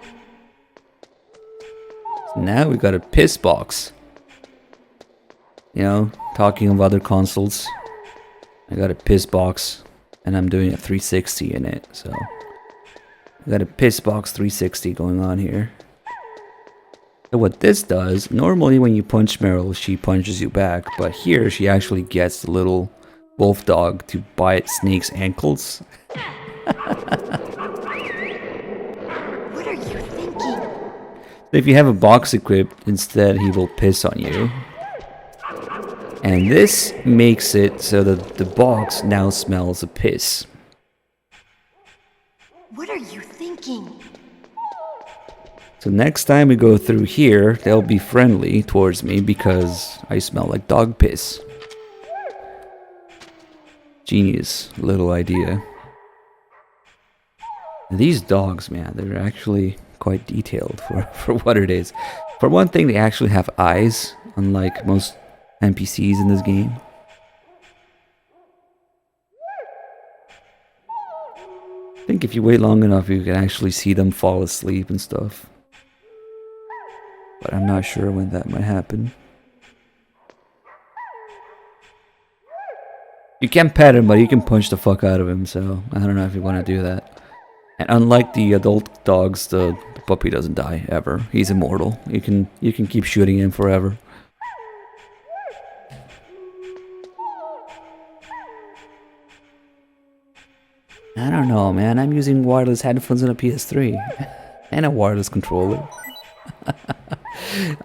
Now we got a piss box. You know, talking of other consoles. I got a piss box and I'm doing a 360 in it, so I got a piss box 360 going on here. So what this does, normally when you punch Meryl, she punches you back, but here she actually gets the little wolf dog to bite Snake's ankles. What are you thinking? If you have a box equipped, instead he will piss on you. And this makes it so that the box now smells of piss. What are you thinking? So next time we go through here, they'll be friendly towards me because I smell like dog piss. Genius little idea. These dogs, man, they're actually quite detailed for what it is. For one thing, they actually have eyes, unlike most NPCs in this game. I think if you wait long enough, you can actually see them fall asleep and stuff. But I'm not sure when that might happen. You can pet him, but you can punch the fuck out of him, so I don't know if you want to do that. And unlike the adult dogs, the puppy doesn't die ever. He's immortal. You can keep shooting him forever. I don't know, man. I'm using wireless headphones on a PS3 and a wireless controller.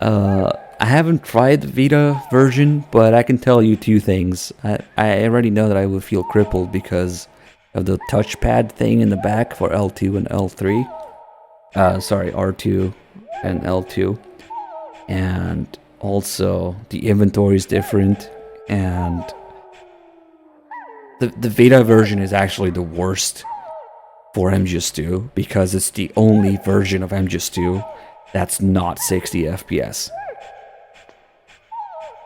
I haven't tried the Vita version, but I can tell you two things. I already know that I would feel crippled because of the touchpad thing in the back for L2 and L3. Sorry, R2 and L2. And also, the inventory is different, and the Vita version is actually the worst for MGS2 because it's the only version of MGS2 that's not 60 FPS.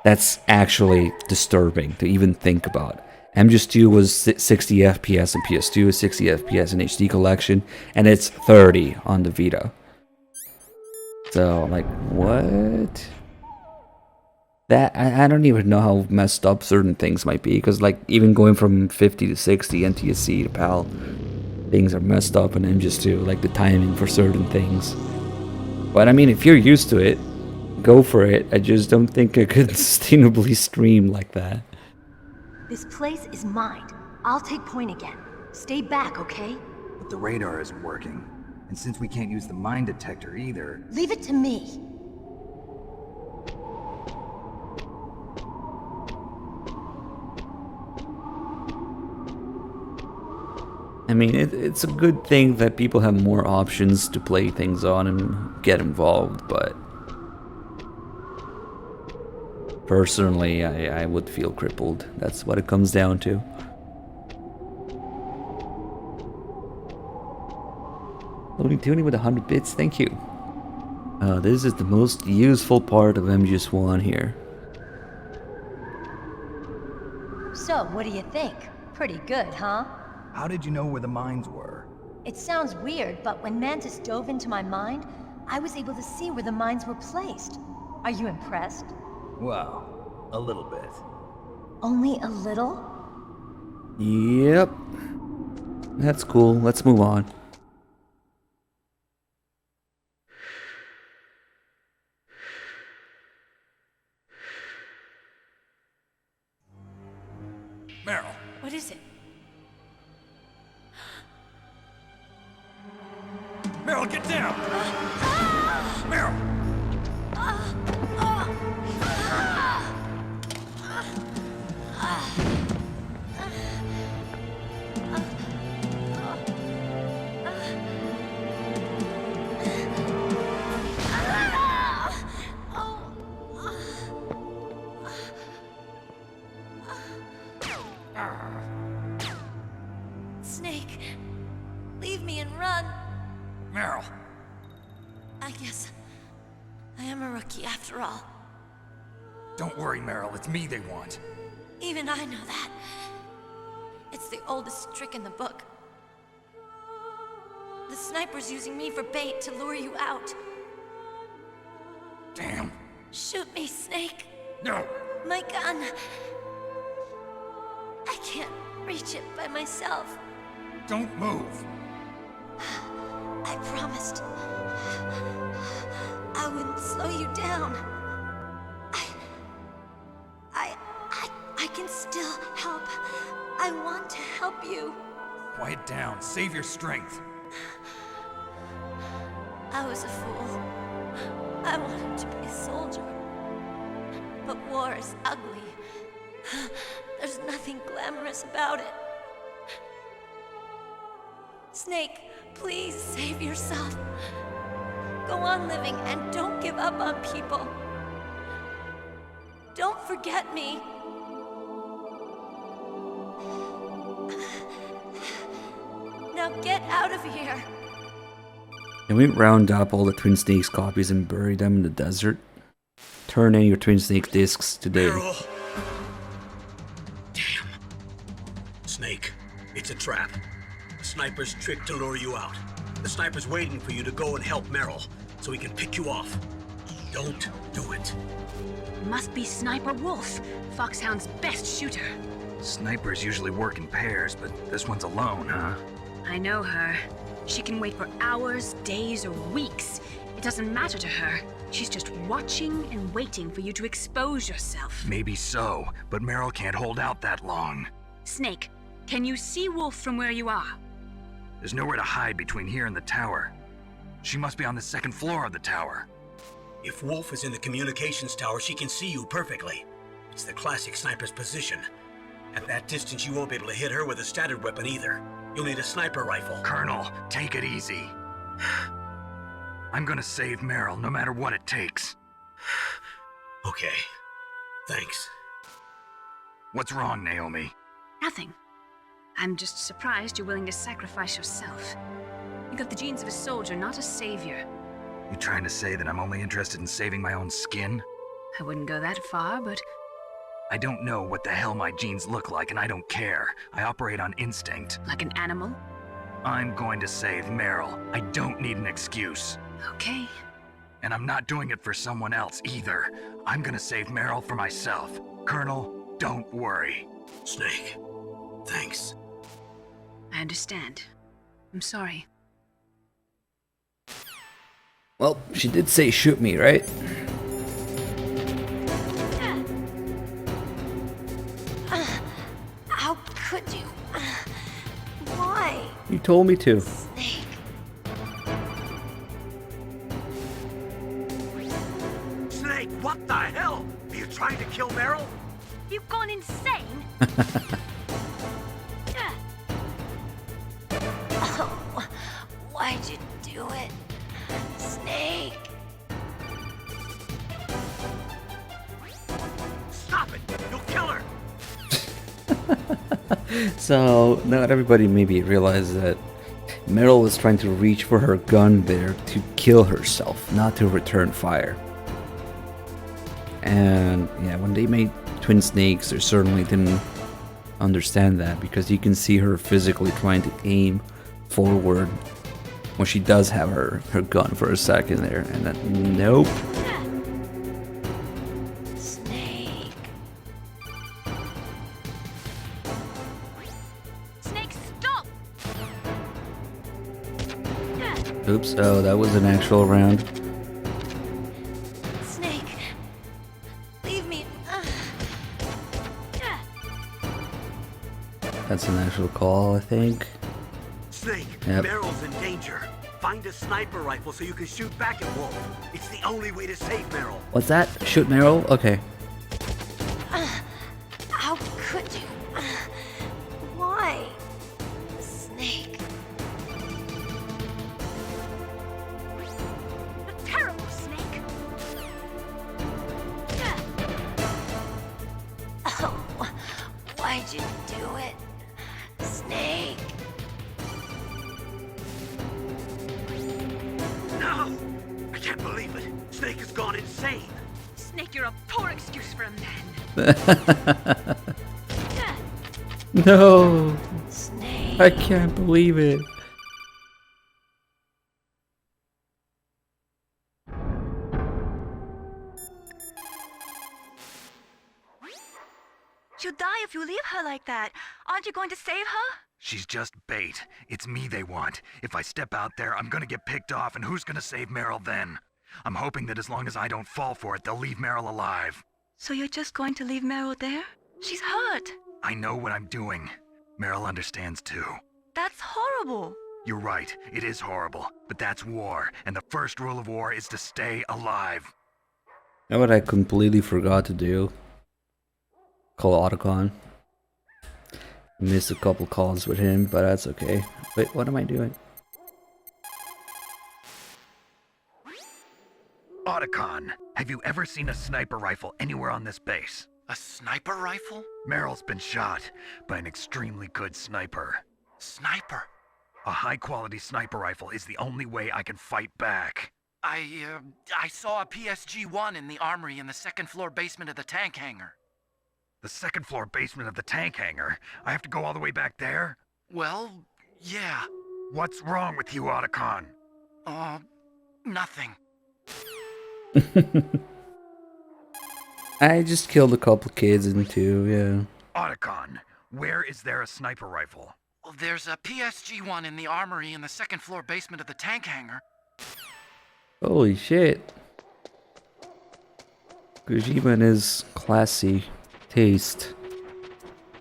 That's actually disturbing to even think about. MGS2 was 60 FPS on PS2, 60 FPS in HD collection, and it's 30 on the Vita. So, like, what? That I don't even know how messed up certain things might be, because like even going from 50 to 60 NTSC to PAL, things are messed up in MGS2, like the timing for certain things. But I mean, if you're used to it, go for it. I just don't think I could sustainably stream like that. This place is mine. I'll take point again. Stay back, okay? But the radar isn't working. And since we can't use the mine detector either... Leave it to me. I mean, it's a good thing that people have more options to play things on and get involved, but... personally, I would feel crippled. That's what it comes down to. Loading tuning with 100 bits, thank you. This is the most useful part of MGS1 here. So, what do you think? Pretty good, huh? How did you know where the mines were? It sounds weird, but when Mantis dove into my mind, I was able to see where the mines were placed. Are you impressed? Well, a little bit. Only a little? Yep. That's cool. Let's move on. Meryl! What is it? Meryl, get down! Meryl! Meryl! I guess I am a rookie after all. Don't worry, Meryl, it's me they want. Even I know that. It's the oldest trick in the book. The sniper's using me for bait to lure you out. Damn. Shoot me, Snake. No! My gun. I can't reach it by myself. Don't move! I promised I wouldn't slow you down. I can still help. I want to help you. Quiet down, save your strength. I was a fool. I wanted to be a soldier. But war is ugly. There's nothing glamorous about it. Snake, please save yourself. Go on living and don't give up on people. Don't forget me. Now get out of here. Can we round up all the Twin Snakes copies and bury them in the desert? Turn in your Twin Snake discs today. Meryl! Damn. Snake, it's a trap. The sniper's trick to lure you out. The sniper's waiting for you to go and help Meryl, so he can pick you off. Don't do it. Must be Sniper Wolf, Foxhound's best shooter. Snipers usually work in pairs, but this one's alone, huh? I know her. She can wait for hours, days, or weeks. It doesn't matter to her. She's just watching and waiting for you to expose yourself. Maybe so, but Meryl can't hold out that long. Snake, can you see Wolf from where you are? There's nowhere to hide between here and the tower. She must be on the second floor of the tower. If Wolf is in the communications tower, she can see you perfectly. It's the classic sniper's position. At that distance, you won't be able to hit her with a standard weapon either. You'll need a sniper rifle. Colonel, take it easy. I'm gonna save Meryl, no matter what it takes. Okay. Thanks. What's wrong, Naomi? Nothing. I'm just surprised you're willing to sacrifice yourself. You got the genes of a soldier, not a savior. You trying to say that I'm only interested in saving my own skin? I wouldn't go that far, but I don't know what the hell my genes look like, and I don't care. I operate on instinct. like an animal? I'm going to save Meryl. I don't need an excuse. Okay. And I'm not doing it for someone else either. I'm gonna save Meryl for myself. Colonel, don't worry. Snake, thanks. I understand. I'm sorry. Well, she did say shoot me, right? How could you? Why? You told me to. Snake. Snake, what the hell? Are you trying to kill Meryl? You've gone insane? Oh, why'd you do it? Snake. Stop it! You'll kill her! So, not everybody maybe realizes that Meryl was trying to reach for her gun there to kill herself, not to return fire. And yeah, when they made Twin Snakes, they certainly didn't understand that, because you can see her physically trying to aim forward when she does have her gun for a second there, and then nope. Snake. Snake, stop! Oops, oh, that was an actual round. Snake. Leave me. That's an actual call, I think. Snake, Yep. Meryl's in danger. Find a sniper rifle so you can shoot back at Wolf. It's the only way to save Meryl. What's that? Shoot Meryl? Okay. How could you? Why? Snake. The terrible Snake! Oh, why'd you do it? Snake. works for a man. No! Snake. I can't believe it. She'll die if you leave her like that. Aren't you going to save her? She's just bait. It's me they want. If I step out there, I'm gonna get picked off, and who's gonna save Meryl then? I'm hoping that as long as I don't fall for it, they'll leave Meryl alive. So you're just going to leave Meryl there? She's hurt. I know what I'm doing. Meryl understands too. That's horrible. You're right, it is horrible, but that's war, and the first rule of war is to stay alive. You know what I completely forgot to do? Call Otacon. Missed a couple calls with him, but that's okay. Wait, what am I doing? Otacon, have you ever seen a sniper rifle anywhere on this base? A sniper rifle? Meryl's been shot by an extremely good sniper. Sniper? A high-quality sniper rifle is the only way I can fight back. I saw a PSG-1 in the armory in the second-floor basement of the tank hangar. The second-floor basement of the tank hangar? I have to go all the way back there? Well, yeah. What's wrong with you, Otacon? Nothing. I just killed a couple kids in 2, yeah. Otacon, where is there a sniper rifle? Well, there's a PSG-1 in the armory in the second-floor basement of the tank hangar. Holy shit. Kojima and his classy taste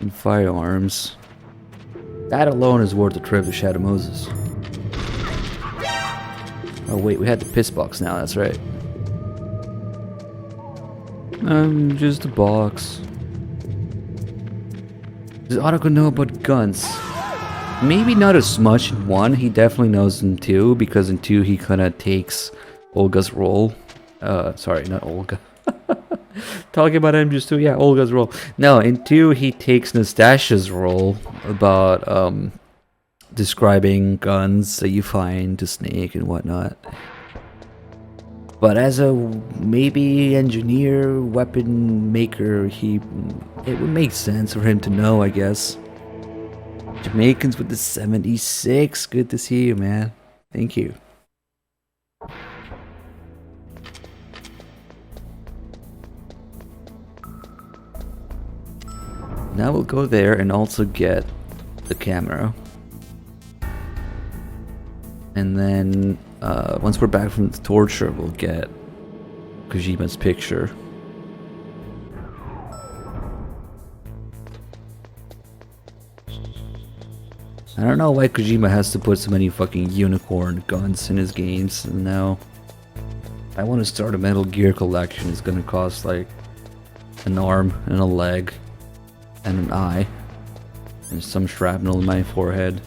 in firearms. That alone is worth the trip to Shadow Moses. Oh wait, we had the piss box now, that's right. Just a box. Does Otacon know about guns? Maybe not as much in 1, he definitely knows in 2, because in 2 he kinda takes Olga's role. Sorry, not Olga. Talking about MGS2, yeah, Olga's role. No, in 2 he takes Nastasia's role about describing guns that you find to Snake and whatnot. But as a maybe engineer, weapon maker, it would make sense for him to know, I guess. Jamaicans with the 76, good to see you, man. Thank you. Now we'll go there and also get the camera. And then once we're back from the torture, we'll get Kojima's picture. I don't know why Kojima has to put so many fucking unicorn guns in his games. And now, if I want to start a Metal Gear collection, it's gonna cost like an arm and a leg and an eye and some shrapnel in my forehead.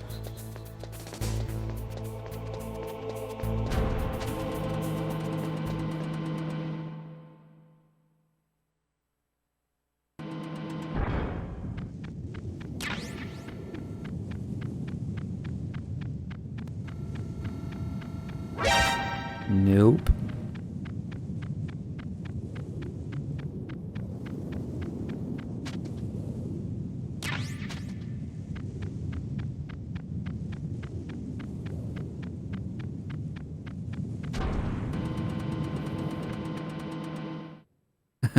Nope.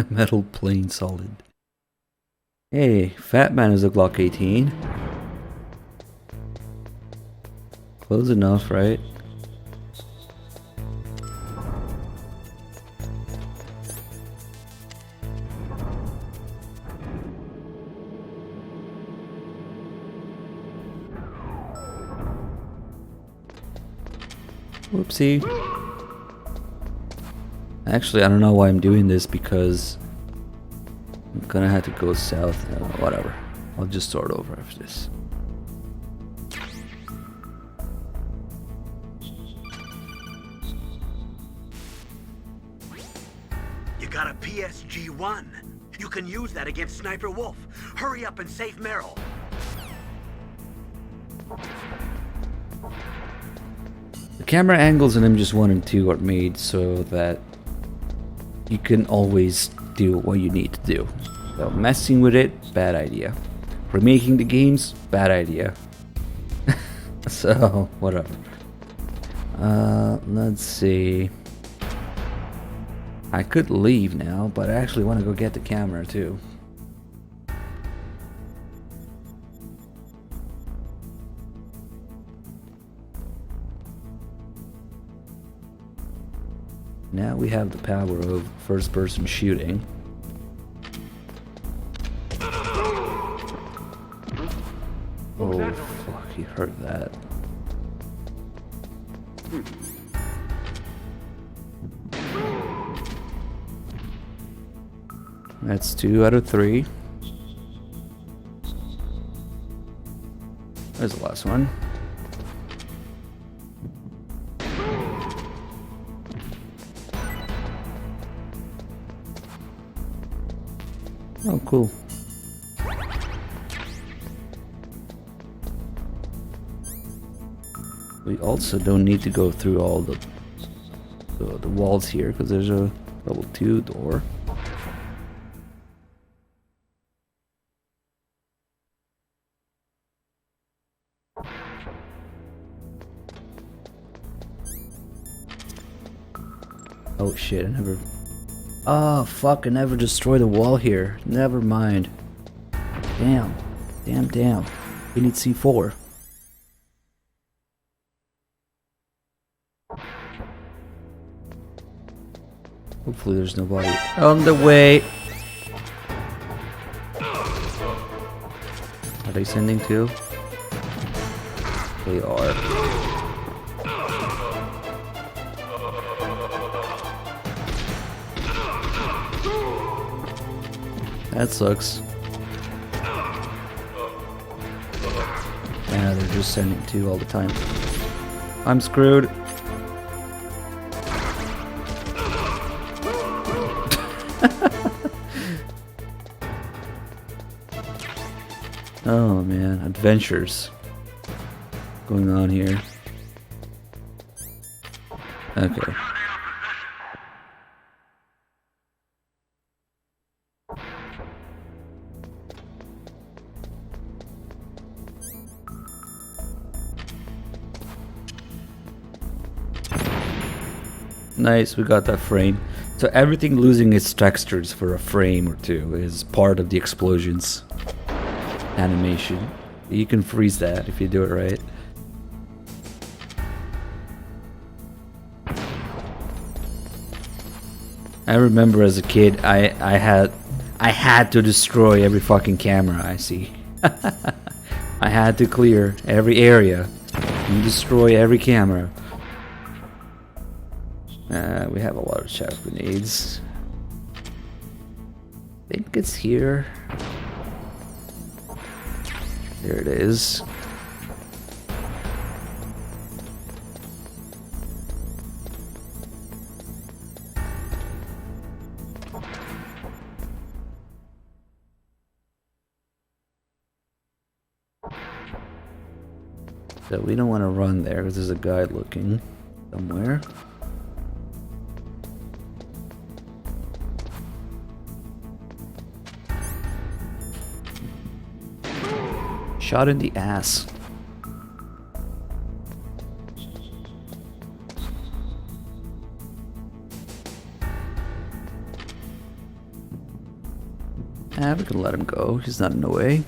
Metal plain solid. Hey, Fat Man is a Glock 18. Close enough, right? Whoopsie. Actually, I don't know why I'm doing this because I'm gonna have to go south. Whatever. I'll just start over after this. You got a PSG-1. You can use that against Sniper Wolf. Hurry up and save Meryl. The camera angles in MGS1 and 2 are made so that you can always do what you need to do. So messing with it, bad idea. Remaking the games, bad idea. So, whatever. Let's see. I could leave now, but I actually want to go get the camera too. Now we have the power of first-person shooting. Oh, fuck, you heard that. That's 2 out of 3. There's the last one. Oh, cool. We also don't need to go through all the walls here because there's a level 2 door. Oh shit, I never... Oh fuck, I never destroyed the wall here. Never mind. Damn. Damn. We need C4. Hopefully there's nobody on the way. Are they sending too? They are. That sucks. Yeah, they're just sending two all the time. I'm screwed. Oh man, adventures going on here. Okay. Nice, we got that frame. So everything losing its textures for a frame or two is part of the explosions animation. You can freeze that if you do it right. I remember as a kid, I had to destroy every fucking camera I see. I had to clear every area and destroy every camera. We have a lot of chaff grenades. I think it's here. There it is. So we don't want to run there because there's a guy looking somewhere. Shot in the ass. We can let him go. He's not in the way.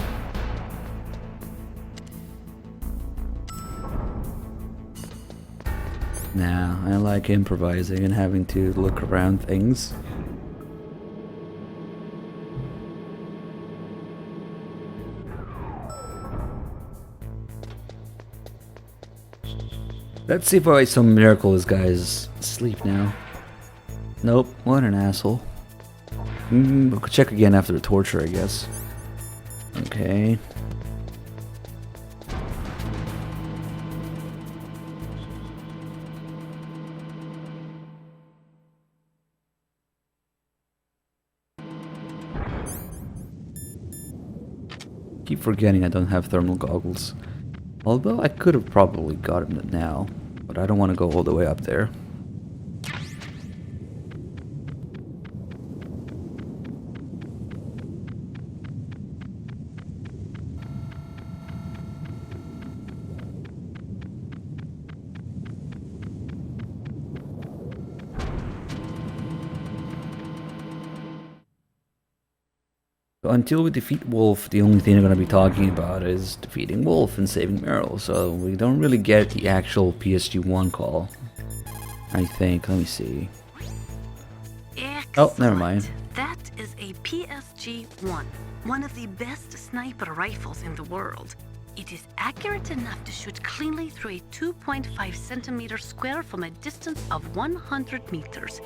Nah, I like improvising and having to look around things. Let's see if by some miracle this guy's asleep now. Nope, what an asshole. We'll check again after the torture, I guess. Okay. Keep forgetting I don't have thermal goggles. Although I could have probably gotten it now, but I don't want to go all the way up there. So until we defeat Wolf, the only thing I'm going to be talking about is defeating Wolf and saving Meryl. So we don't really get the actual PSG-1 call, I think. Let me see. Excellent. Oh, never mind. That is a PSG-1, one of the best sniper rifles in the world. It is accurate enough to shoot cleanly through a 2.5 centimeter square from a distance of 100 meters.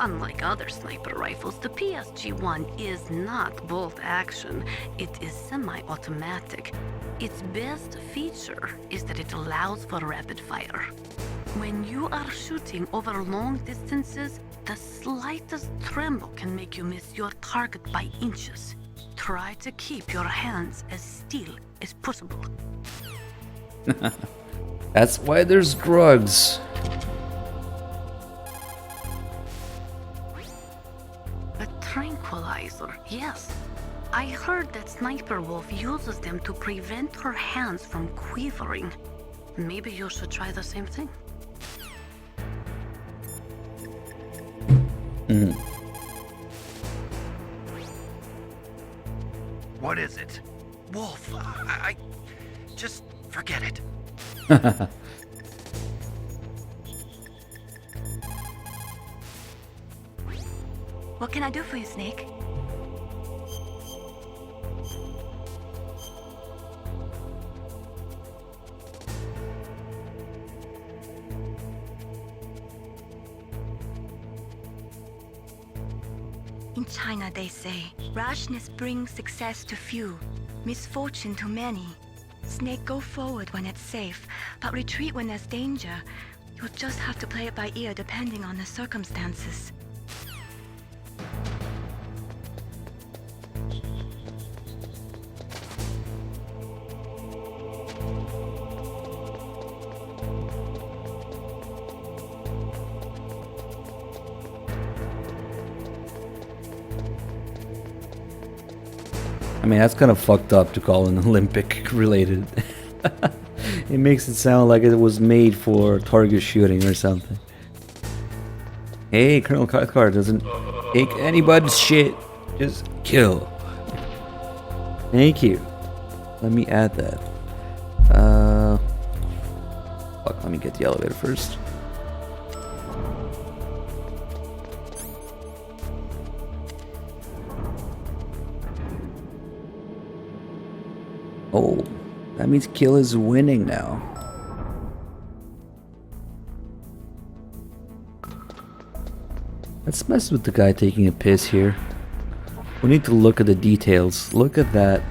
Unlike other sniper rifles, the PSG-1 is not bolt action. It is semi-automatic. Its best feature is that it allows for rapid fire. When you are shooting over long distances, the slightest tremble can make you miss your target by inches. Try to keep your hands as still as possible. That's why there's drugs. A tranquilizer, yes. I heard that Sniper Wolf uses them to prevent her hands from quivering. Maybe you should try the same thing. What is it? Wolf, I just forget it. What can I do for you, Snake? In China, they say, rashness brings success to few, misfortune to many. Snake, go forward when it's safe, but retreat when there's danger. You'll just have to play it by ear depending on the circumstances. I mean, that's kind of fucked up to call an Olympic related. It makes it sound like it was made for target shooting or something. Hey, Colonel Cathcart doesn't take anybody's shit. Just kill. Thank you. Let me add that. Fuck, let me get the elevator first. Oh, that means Kill is winning now. Let's mess with the guy taking a piss here. We need to look at the details. Look at that.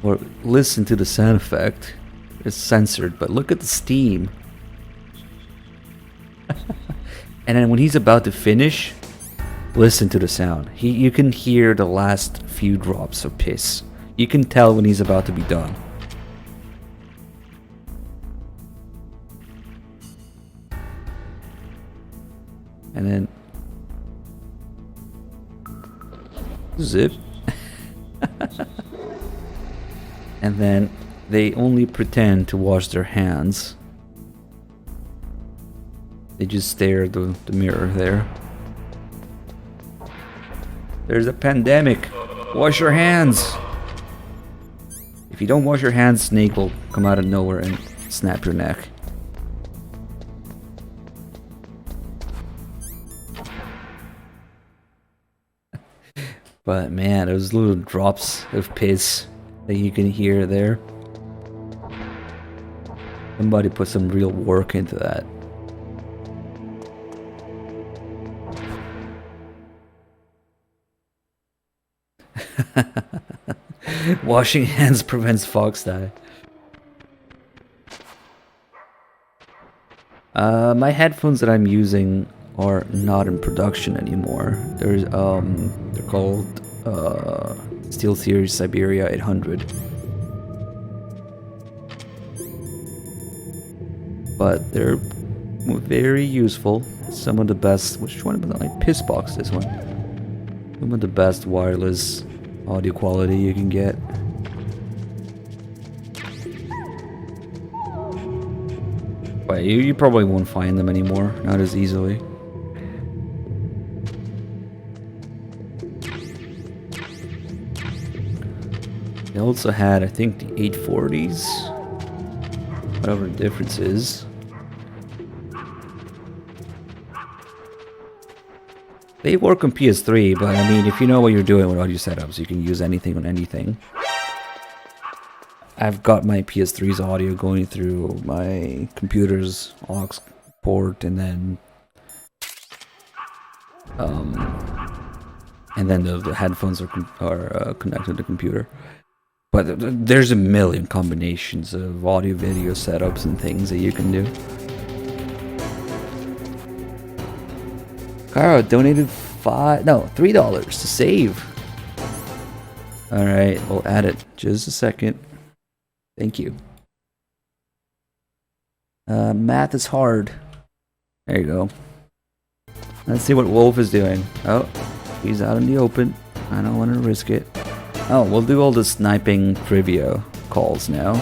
Or listen to the sound effect. It's censored, but look at the steam. And then when he's about to finish, listen to the sound. You can hear the last few drops of piss. You can tell when he's about to be done. And then zip. And then they only pretend to wash their hands. They just stare at the mirror there. There's a pandemic. Wash your hands. If you don't wash your hands, Snake will come out of nowhere and snap your neck. But man, those little drops of piss that you can hear there. Somebody put some real work into that. Washing hands prevents fox die. My headphones that I'm using are not in production anymore. They're called SteelSeries Siberia 800. But they're very useful. Some of the best. Which one was my piss box? This one. Some of the best wireless audio quality you can get. But you probably won't find them anymore, not as They also had, I think, the 840s. Whatever the difference is. They work on PS3, but I mean, if you know what you're doing with audio setups, you can use anything on anything. I've got my PS3's audio going through my computer's aux port, and then the headphones are connected to the computer. But there's a million combinations of audio video setups and things that you can do. Cara donated $3 to save. Alright, we'll add it. Just a second. Thank you. Math is hard. There you go. Let's see what Wolf is doing. Oh, he's out in the open. I don't want to risk it. Oh, we'll do all the sniping trivia calls now.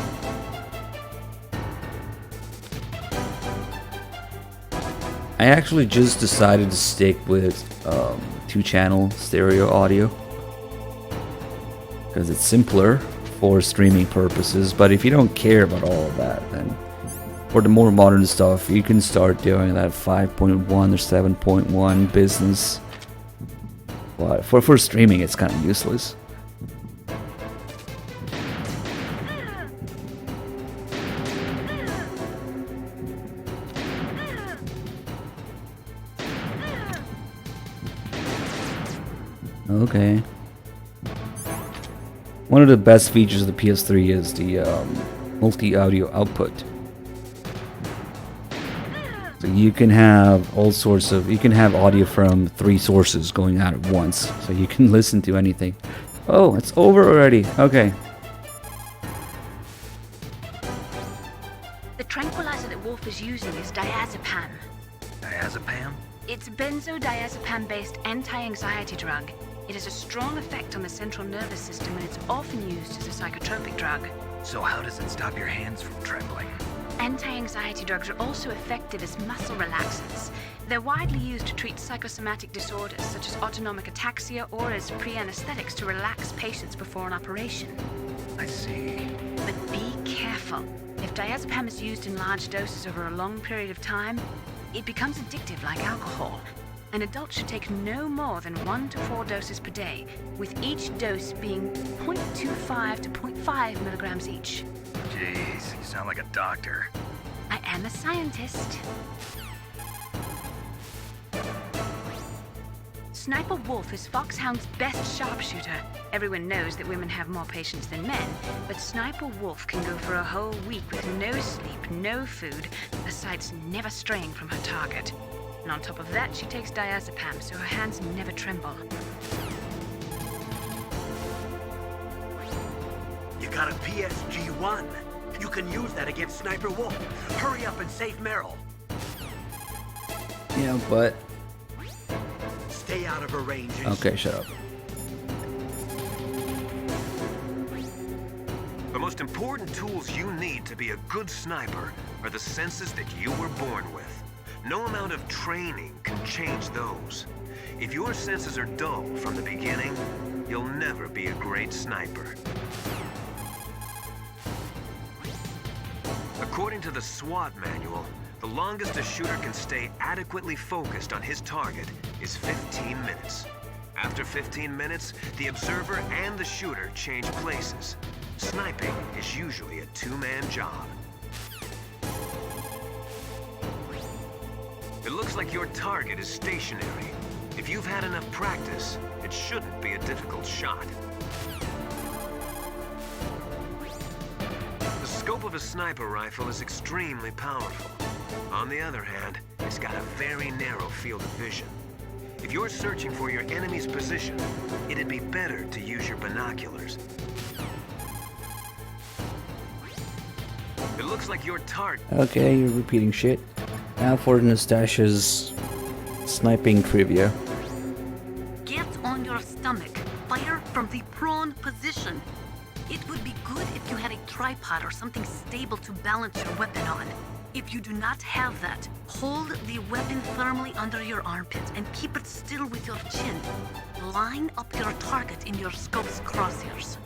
I actually just decided to stick with 2-channel stereo audio because it's simpler for streaming purposes. But if you don't care about all of that, then for the more modern stuff, you can start doing that 5.1 or 7.1 business. But for streaming, it's kind of useless. Okay. One of the best features of the PS3 is the multi-audio output. So you can have all sorts of... You can have audio from 3 sources going out at once. So you can listen to anything. Oh, it's over already. Okay. The tranquilizer that Wolf is using is diazepam. Diazepam? It's a benzodiazepam-based anti-anxiety drug. It has a strong effect on the central nervous system, and it's often used as a psychotropic drug. So how does it stop your hands from trembling? Anti-anxiety drugs are also effective as muscle relaxants. They're widely used to treat psychosomatic disorders such as autonomic ataxia or as pre-anesthetics to relax patients before an operation. I see. But be careful. If diazepam is used in large doses over a long period of time, it becomes addictive like alcohol. An adult should take no more than 1 to 4 doses per day, with each dose being 0.25 to 0.5 milligrams each. Jeez, you sound like a doctor. I am a scientist. Sniper Wolf is Foxhound's best sharpshooter. Everyone knows that women have more patience than men, but Sniper Wolf can go for a whole week with no sleep, no food, her sights never straying from her target. And on top of that, she takes diazepam, so her hands never tremble. You got a PSG-1. You can use that against Sniper Wolf. Hurry up and save Meryl. Yeah, but... Stay out of her range. Okay, shut up. The most important tools you need to be a good sniper are the senses that you were born with. No amount of training can change those. If your senses are dull from the beginning, you'll never be a great sniper. According to the SWAT manual, the longest a shooter can stay adequately focused on his target is 15 minutes. After 15 minutes, the observer and the shooter change places. Sniping is usually a 2-man job. It looks like your target is stationary. If you've had enough practice, it shouldn't be a difficult shot. The scope of a sniper rifle is extremely powerful. On the other hand, it's got a very narrow field of vision. If you're searching for your enemy's position, it'd be better to use your binoculars. It looks like your target... Okay, you're repeating shit. Now for Nastasia's sniping trivia. Get on your stomach. Fire from the prone position. It would be good if you had a tripod or something stable to balance your weapon on. If you do not have that, hold the weapon firmly under your armpit and keep it still with your chin. Line up your target in your scope's crosshairs.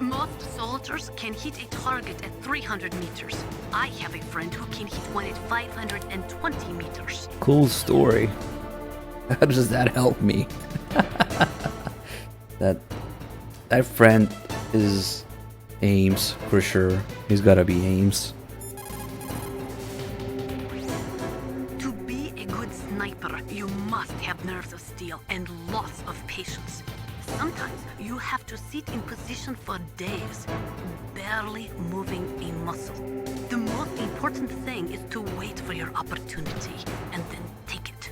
Most soldiers can hit a target at 300 meters. I have a friend who can hit one at 520 meters. Cool story. How does that help me? that friend is Ames for sure. He's gotta be Ames. To be a good sniper, you must have nerves of steel and lots of patience. Sometimes you have to sit in position for days, barely moving a muscle. The most important thing is to wait for your opportunity and then take it.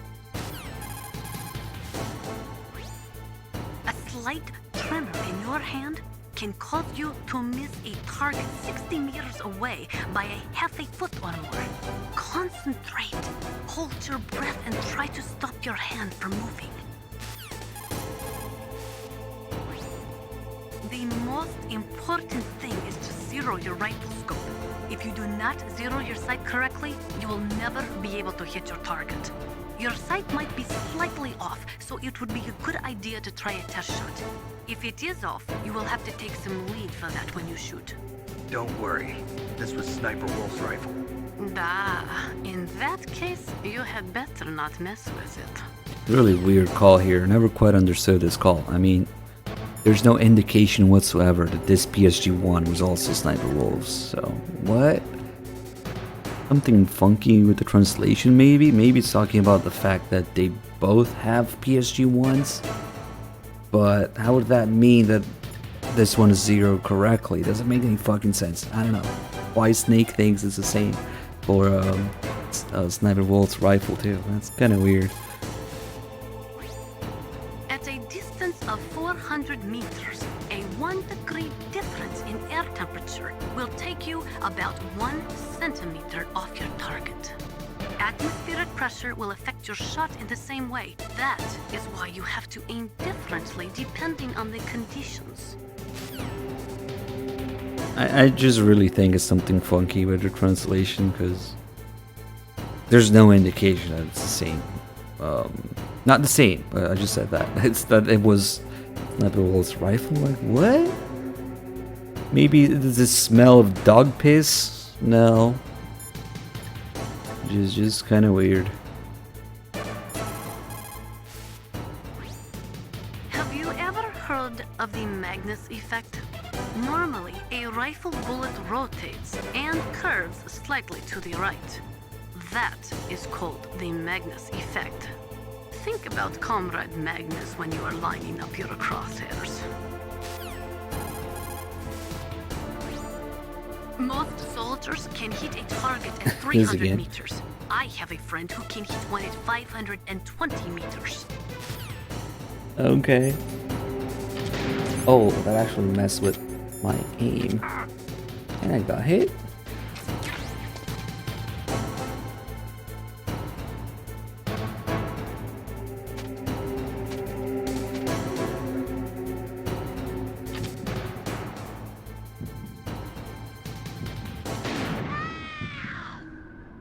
A slight tremor in your hand can cause you to miss a target 60 meters away by a half a foot or more. Concentrate, hold your breath, and try to stop your hand from moving. The most important thing is to zero your rifle scope. If you do not zero your sight correctly, you will never be able to hit your target. Your sight might be slightly off, so it would be a good idea to try a test shot. If it is off, you will have to take some lead for that when you shoot. Don't worry. This was Sniper Wolf's rifle. In that case, you had better not mess with it. Really weird call here. Never quite understood this call. I mean, there's no indication whatsoever that this PSG-1 was also Sniper Wolf's. So, what? Something funky with the translation maybe? Maybe it's talking about the fact that they both have PSG-1s. But how would that mean that this one is zeroed correctly? It doesn't make any fucking sense. I don't know. Why Snake thinks it's the same for Sniper Wolf's rifle too. That's kind of weird. At a distance of 400 meters, a 1 degree difference in air temperature will take you about 1 centimeter off your target. Atmospheric pressure will affect your shot in the same way. That is why you have to aim differently depending on the conditions. I just really think it's something funky with the translation because there's no indication that it's the same. Not the same, but I just said that. It's that it was Sniper Wolf's rifle. Like, what? Maybe does it smell of dog piss? No. Just kind of weird. Have you ever heard of the Magnus effect? Normally, a rifle bullet rotates and curves slightly to the right. That is called the Magnus effect. Think about Comrade Magnus when you are lining up your crosshairs. Most soldiers can hit a target at 300 meters. I have a friend who can hit one at 520 meters. Okay. Oh, that actually messed with my aim. And I got hit.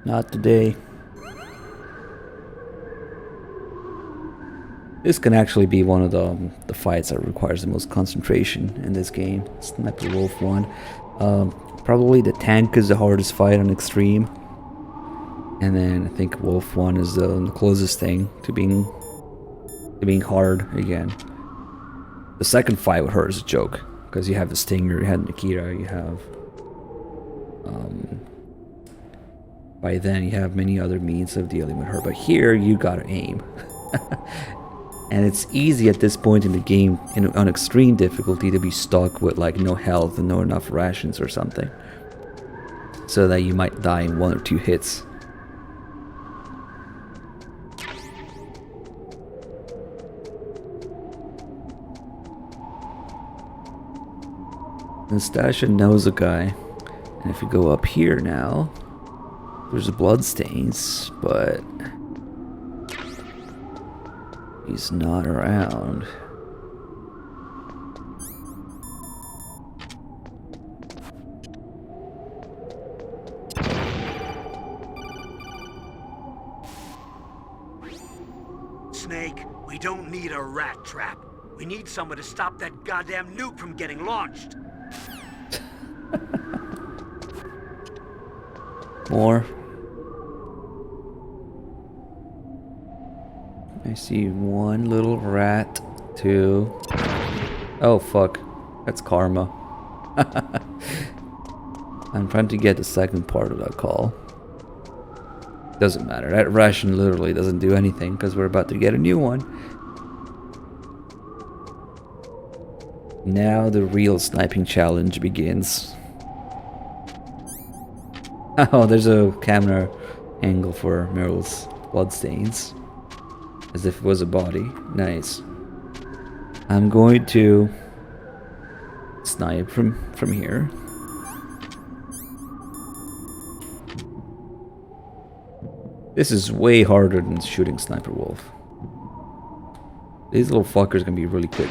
Not today. This can actually be one of the fights that requires the most concentration in this game. Sniper Wolf 1. Probably the tank is the hardest fight on Extreme. And then I think Wolf 1 is the closest thing to being hard again. The second fight with her is a joke. Because you have the Stinger, you have Nikita, you have... by then you have many other means of dealing with her. But here, you gotta aim. And it's easy at this point in the game, on extreme difficulty, to be stuck with like no health and no enough rations or something. So that you might die in 1 or 2 hits. Nastasha knows a guy. And if you go up here now, there's bloodstains, but he's not around. Snake, we don't need a rat trap. We need someone to stop that goddamn nuke from getting launched. More. I see one little rat, two. Oh fuck, that's karma. I'm trying to get the second part of that call. Doesn't matter, that ration literally doesn't do anything because we're about to get a new one. Now the real sniping challenge begins. Oh, there's a camera angle for Meryl's bloodstains. As if it was a body. Nice. I'm going to snipe from here. This is way harder than shooting Sniper Wolf. These little fuckers can be really quick.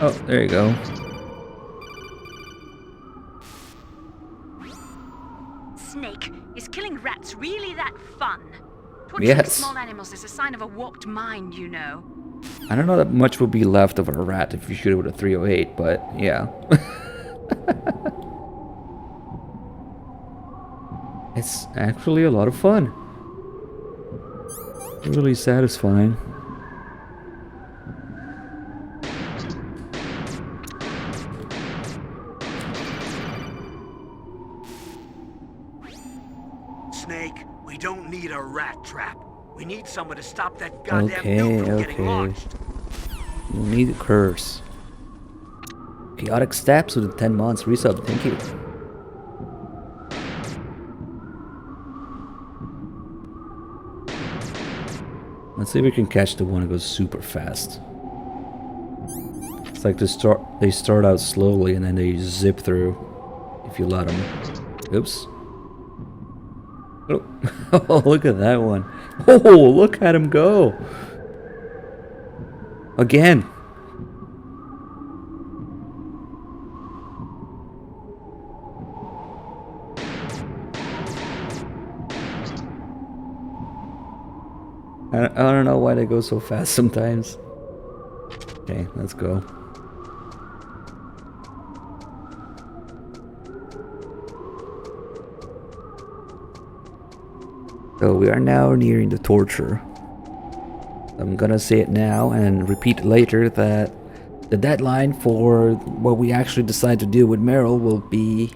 Oh, there you go. Snake, is killing rats really that fun? Torturing Yes. small animals is a sign of a warped mind, you know. I don't know that much will be left of a rat if you shoot it with a 308, but yeah. It's actually a lot of fun. Really satisfying. Snake, we don't need a rat trap. We need someone to stop that goddamn nuke Okay, from getting okay. launched. You need a curse. Chaotic Steps with 10 months resub, thank you. Let's see if we can catch the one that goes super fast. It's like they start out slowly and then they zip through if you let them. Oops. Oh, look at that one. Oh, look at him go. Again. I don't know why they go so fast sometimes. Okay, let's go. So we are now nearing the torture. I'm gonna say it now and repeat later that the deadline for what we actually decide to do with Meryl will be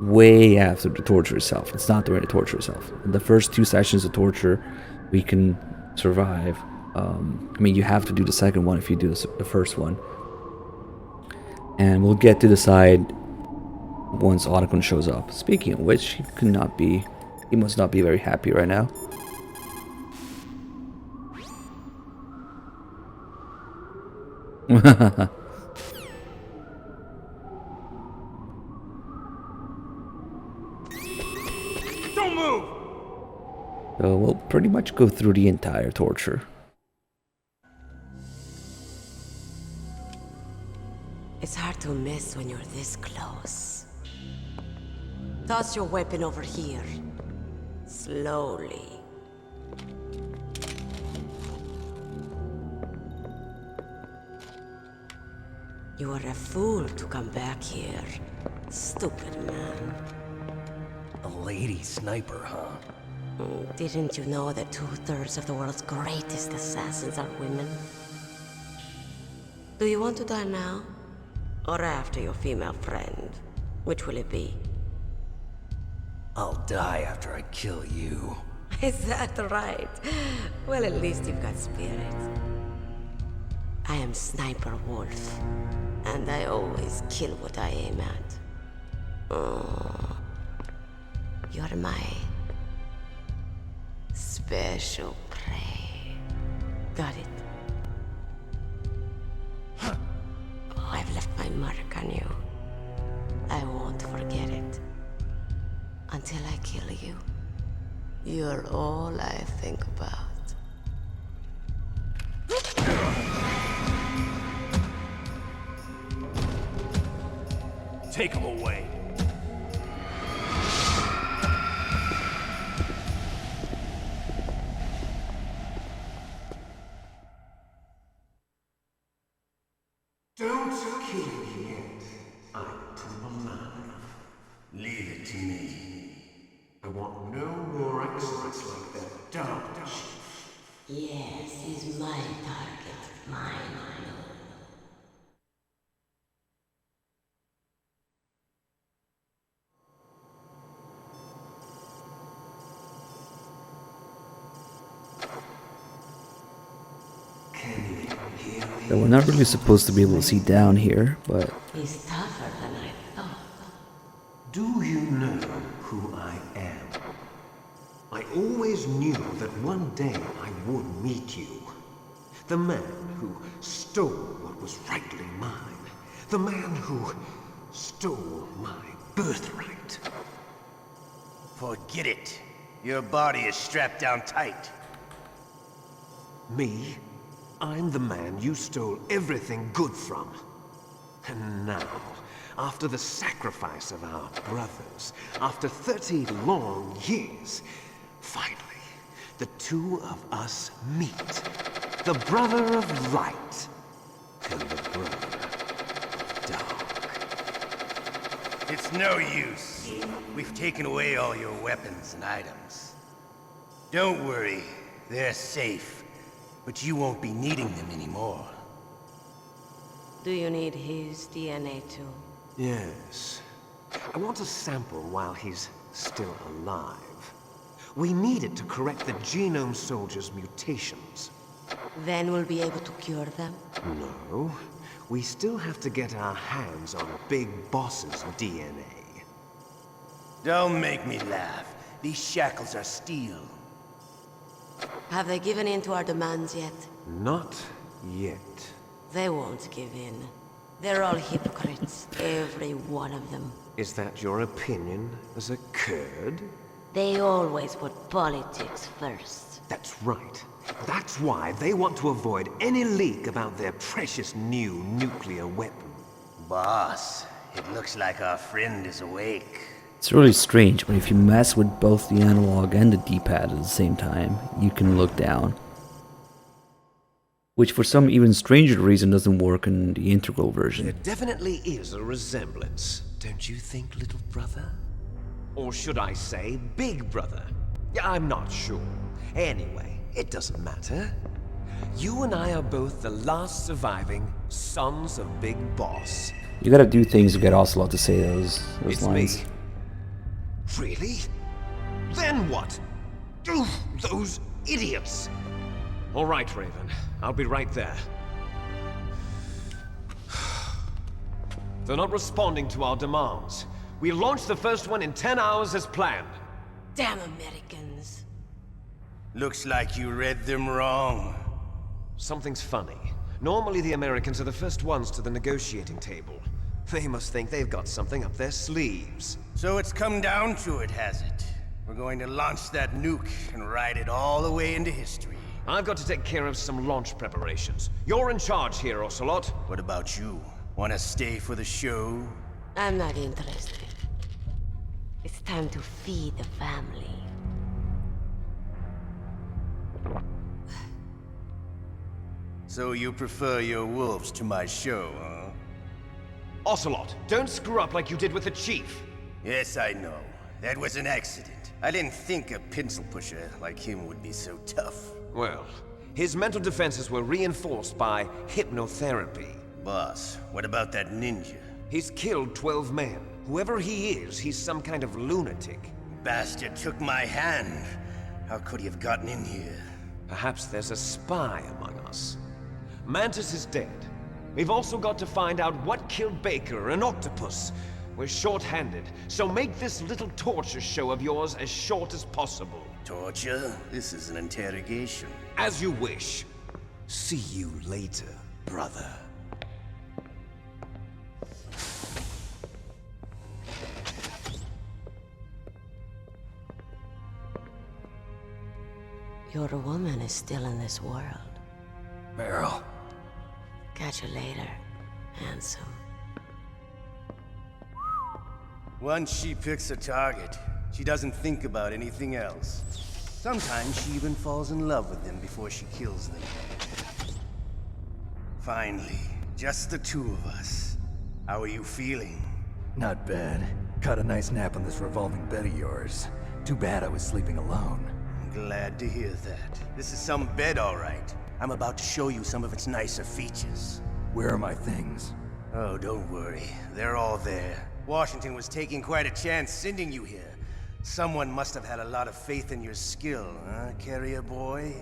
way after the torture itself. It's not during the torture itself. In the first 2 sessions of torture, we can survive. I mean, you have to do the second one if you do the first one. And we'll get to decide once Otacon shows up. Speaking of which, he must not be very happy right now. Don't move! So we'll pretty much go through the entire torture. It's hard to miss when you're this close. Toss your weapon over here. Slowly. You are a fool to come back here. Stupid man. A lady sniper, huh? Didn't you know that 2/3 of the world's greatest assassins are women? Do you want to die now? Or after your female friend? Which will it be? I'll die after I kill you. Is that right? Well, at least you've got spirit. I am Sniper Wolf, and I always kill what I aim at. Oh, you're my special prey. Got it? Oh, I've left my mark on you. I won't forget it. Until I kill you. You're all I think about. Take him away. Don't kill me yet. I'm too alive. it to me. I want no more experts like that, don't you? Yes, he's my target. Mine. So we're not really supposed to be able to see down here, but He's tougher than I thought. Do you know who I am? I always knew that one day I would meet you. The man who stole what was rightly mine. The man who stole my birthright. Forget it. Your body is strapped down tight. Me? I'm the man you stole everything good from. And now, after the sacrifice of our brothers, after 30 long years, finally, the two of us meet. The brother of light and the brother of dark. It's no use. We've taken away all your weapons and items. Don't worry, they're safe. But you won't be needing them anymore. Do you need his DNA too? Yes. I want a sample while he's still alive. We need it to correct the Genome Soldier's mutations. Then we'll be able to cure them? No. We still have to get our hands on Big Boss's DNA. Don't make me laugh. These shackles are steel. Have they given in to our demands yet? Not yet. They won't give in. They're all hypocrites, every one of them. Is that your opinion as a Kurd? They always put politics first. That's right. That's why they want to avoid any leak about their precious new nuclear weapon. Boss, it looks like our friend is awake. it's really strange, but if you mess with both the analog and the D-pad at the same time, you can look down. Which for some even stranger reason doesn't work in the integral version. There definitely is a resemblance, don't you think, little brother? Or should I say, big brother? Yeah, I'm not sure. Anyway, it doesn't matter. You and I are both the last surviving sons of Big Boss. You gotta do things to get Ocelot to say those It's lines. me. Really? Then what? Oof, those idiots! All right, Raven. I'll be right there. They're not responding to our demands. We launched the first one in 10 hours as planned. Damn Americans. Looks like you read them wrong. Something's funny. Normally the Americans are the first ones to the negotiating table. They must think they've got something up their sleeves. So it's come down to it, has it? We're going to launch that nuke and ride it all the way into history. I've got to take care of some launch preparations. You're in charge here, Ocelot. What about you? Want to stay for the show? I'm not interested. It's time to feed the family. So you prefer your wolves to my show, huh? Ocelot, don't screw up like you did with the Chief. Yes, I know. That was an accident. I didn't think a pencil pusher like him would be so tough. Well, his mental defenses were reinforced by hypnotherapy. Boss, what about that ninja? He's killed 12 men. Whoever he is, he's some kind of lunatic. Bastard took my hand. How could he have gotten in here? Perhaps there's a spy among us. Mantis is dead. We've also got to find out what killed Baker and Octopus. We're short-handed, so make this little torture show of yours as short as possible. Torture? This is an interrogation. As you wish. See you later, brother. Your woman is still in this world. Meryl. Catch you later, handsome. Once she picks a target, she doesn't think about anything else. Sometimes she even falls in love with them before she kills them. Finally, just the two of us. How are you feeling? Not bad. Got a nice nap on this revolving bed of yours. Too bad I was sleeping alone. Glad to hear that. This is some bed, all right. I'm about to show you some of its nicer features. Where are my things? Oh, don't worry. They're all there. Washington was taking quite a chance sending you here. Someone must have had a lot of faith in your skill, huh, carrier boy?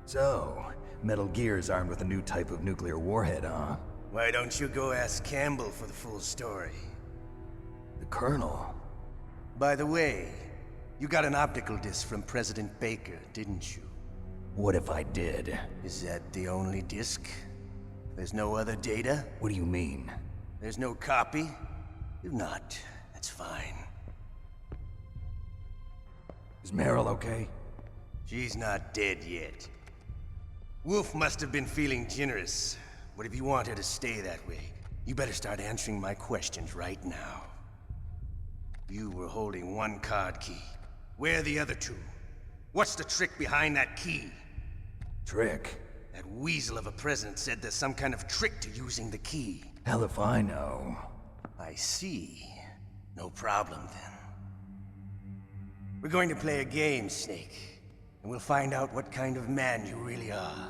So, Metal Gear is armed with a new type of nuclear warhead, huh? Why don't you go ask Campbell for the full story? The Colonel? By the way, you got an optical disc from President Baker, didn't you? What if I did? Is that the only disc? There's no other data? What do you mean? There's no copy? If not, that's fine. Is Meryl okay? She's not dead yet. Wolf must have been feeling generous. But if you want her to stay that way, you better start answering my questions right now. You were holding one card key. Where are the other two? What's the trick behind that key? Trick? That weasel of a president said there's some kind of trick to using the key. Hell if I know. I see. No problem then. We're going to play a game, Snake. And we'll find out what kind of man you really are.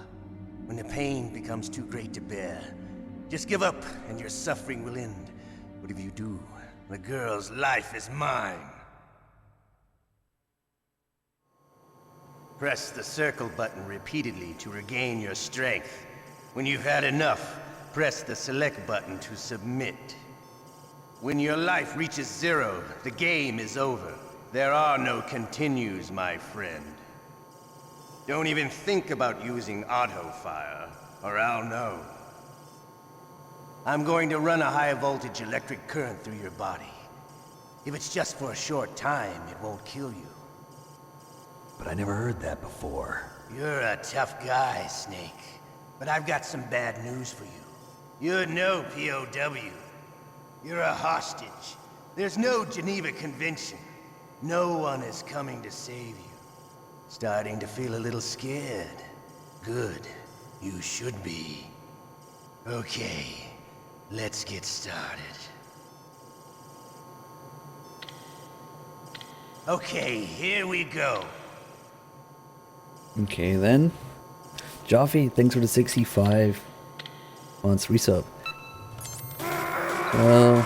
When the pain becomes too great to bear, just give up and your suffering will end. But if you do, the girl's life is mine. Press the circle button repeatedly to regain your strength. When you've had enough, press the select button to submit. When your life reaches 0, the game is over. There are no continues, my friend. Don't even think about using auto-fire, or I'll know. I'm going to run a high-voltage electric current through your body. If it's just for a short time, it won't kill you. But I never heard that before. You're a tough guy, Snake. But I've got some bad news for you. You're no POW. You're a hostage. There's no Geneva Convention. No one is coming to save you. Starting to feel a little scared. Good. You should be. Okay, let's get started. Okay, here we go. Okay then. Jaffe, thanks for the 65 months resub. Well,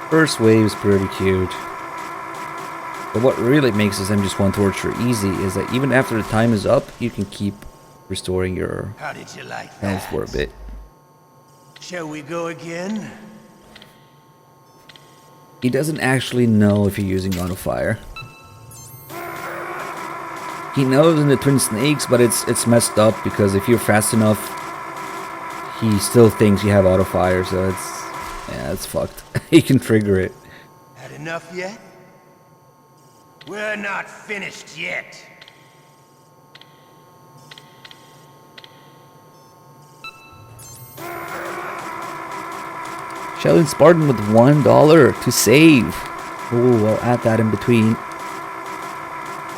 first wave is pretty cute. But what really makes this MG1 torture easy is that even after the time is up, you can keep restoring your How did you like health that? for a bit. Shall we go again? He doesn't actually know if you're using auto-fire. He knows in the Twin Snakes, but it's messed up because if you're fast enough, he still thinks you have auto-fire, so it's fucked. He can trigger it. Had enough yet? We're not finished yet. Sheldon Spartan with $1 to save. Oh, I'll add that in between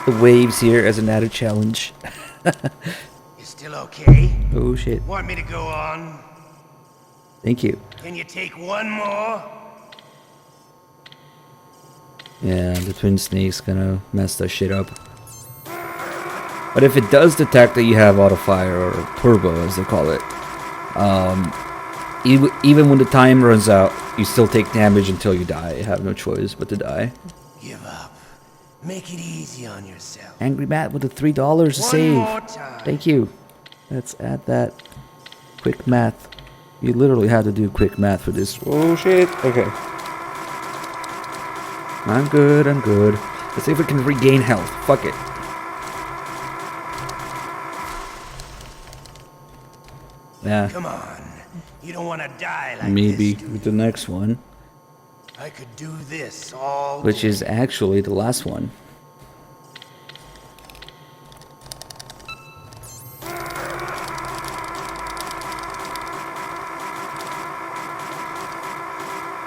the waves here as an added challenge. You still okay? Oh shit. Want me to go on? Thank you. Can you take one more? Yeah, the Twin Snakes gonna mess that shit up. But if it does detect that you have auto-fire, or turbo as they call it, even when the time runs out, you still take damage until you die. You have no choice but to die. Give up. Make it easy on yourself. Angry Matt with the $3 to save. More time. Thank you. Let's add that. Quick math. You literally had to do quick math for this. Oh shit. Okay. I'm good, I'm good. Let's see if we can regain health. Fuck it. Yeah. Come on. You don't want to die like Maybe this, with the next one. I could do this all Which day. is actually the last one.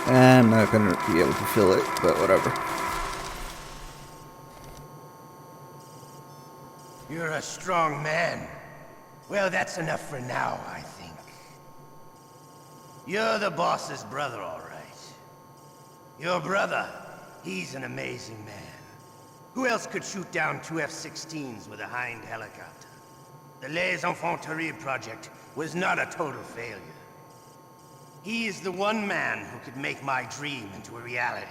I'm not gonna be able to fill it, but whatever. You're a strong man. Well, that's enough for now, I think. You're the boss's brother, all right. Your brother, he's an amazing man. Who else could shoot down 2 F-16s with a Hind helicopter? The Les Infanteries project was not a total failure. He is the one man who could make my dream into a reality.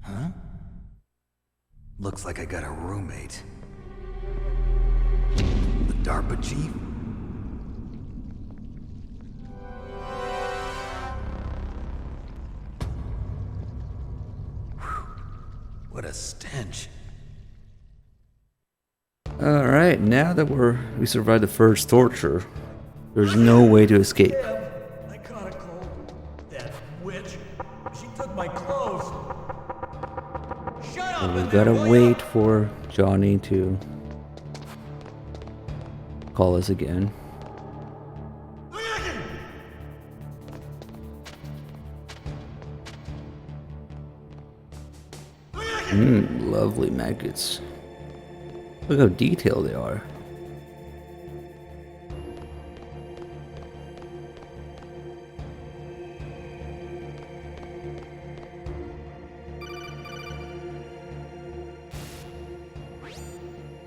Huh? Looks like I got a roommate. The DARPA chief? Whew. What a stench. Alright, now that we survived the first torture, there's no way to escape. I caught a cold. That witch. She took my clothes. Shut So up! we in gotta there, will wait ya? for Johnny to call us again. Lovely maggots. Look how detailed they are.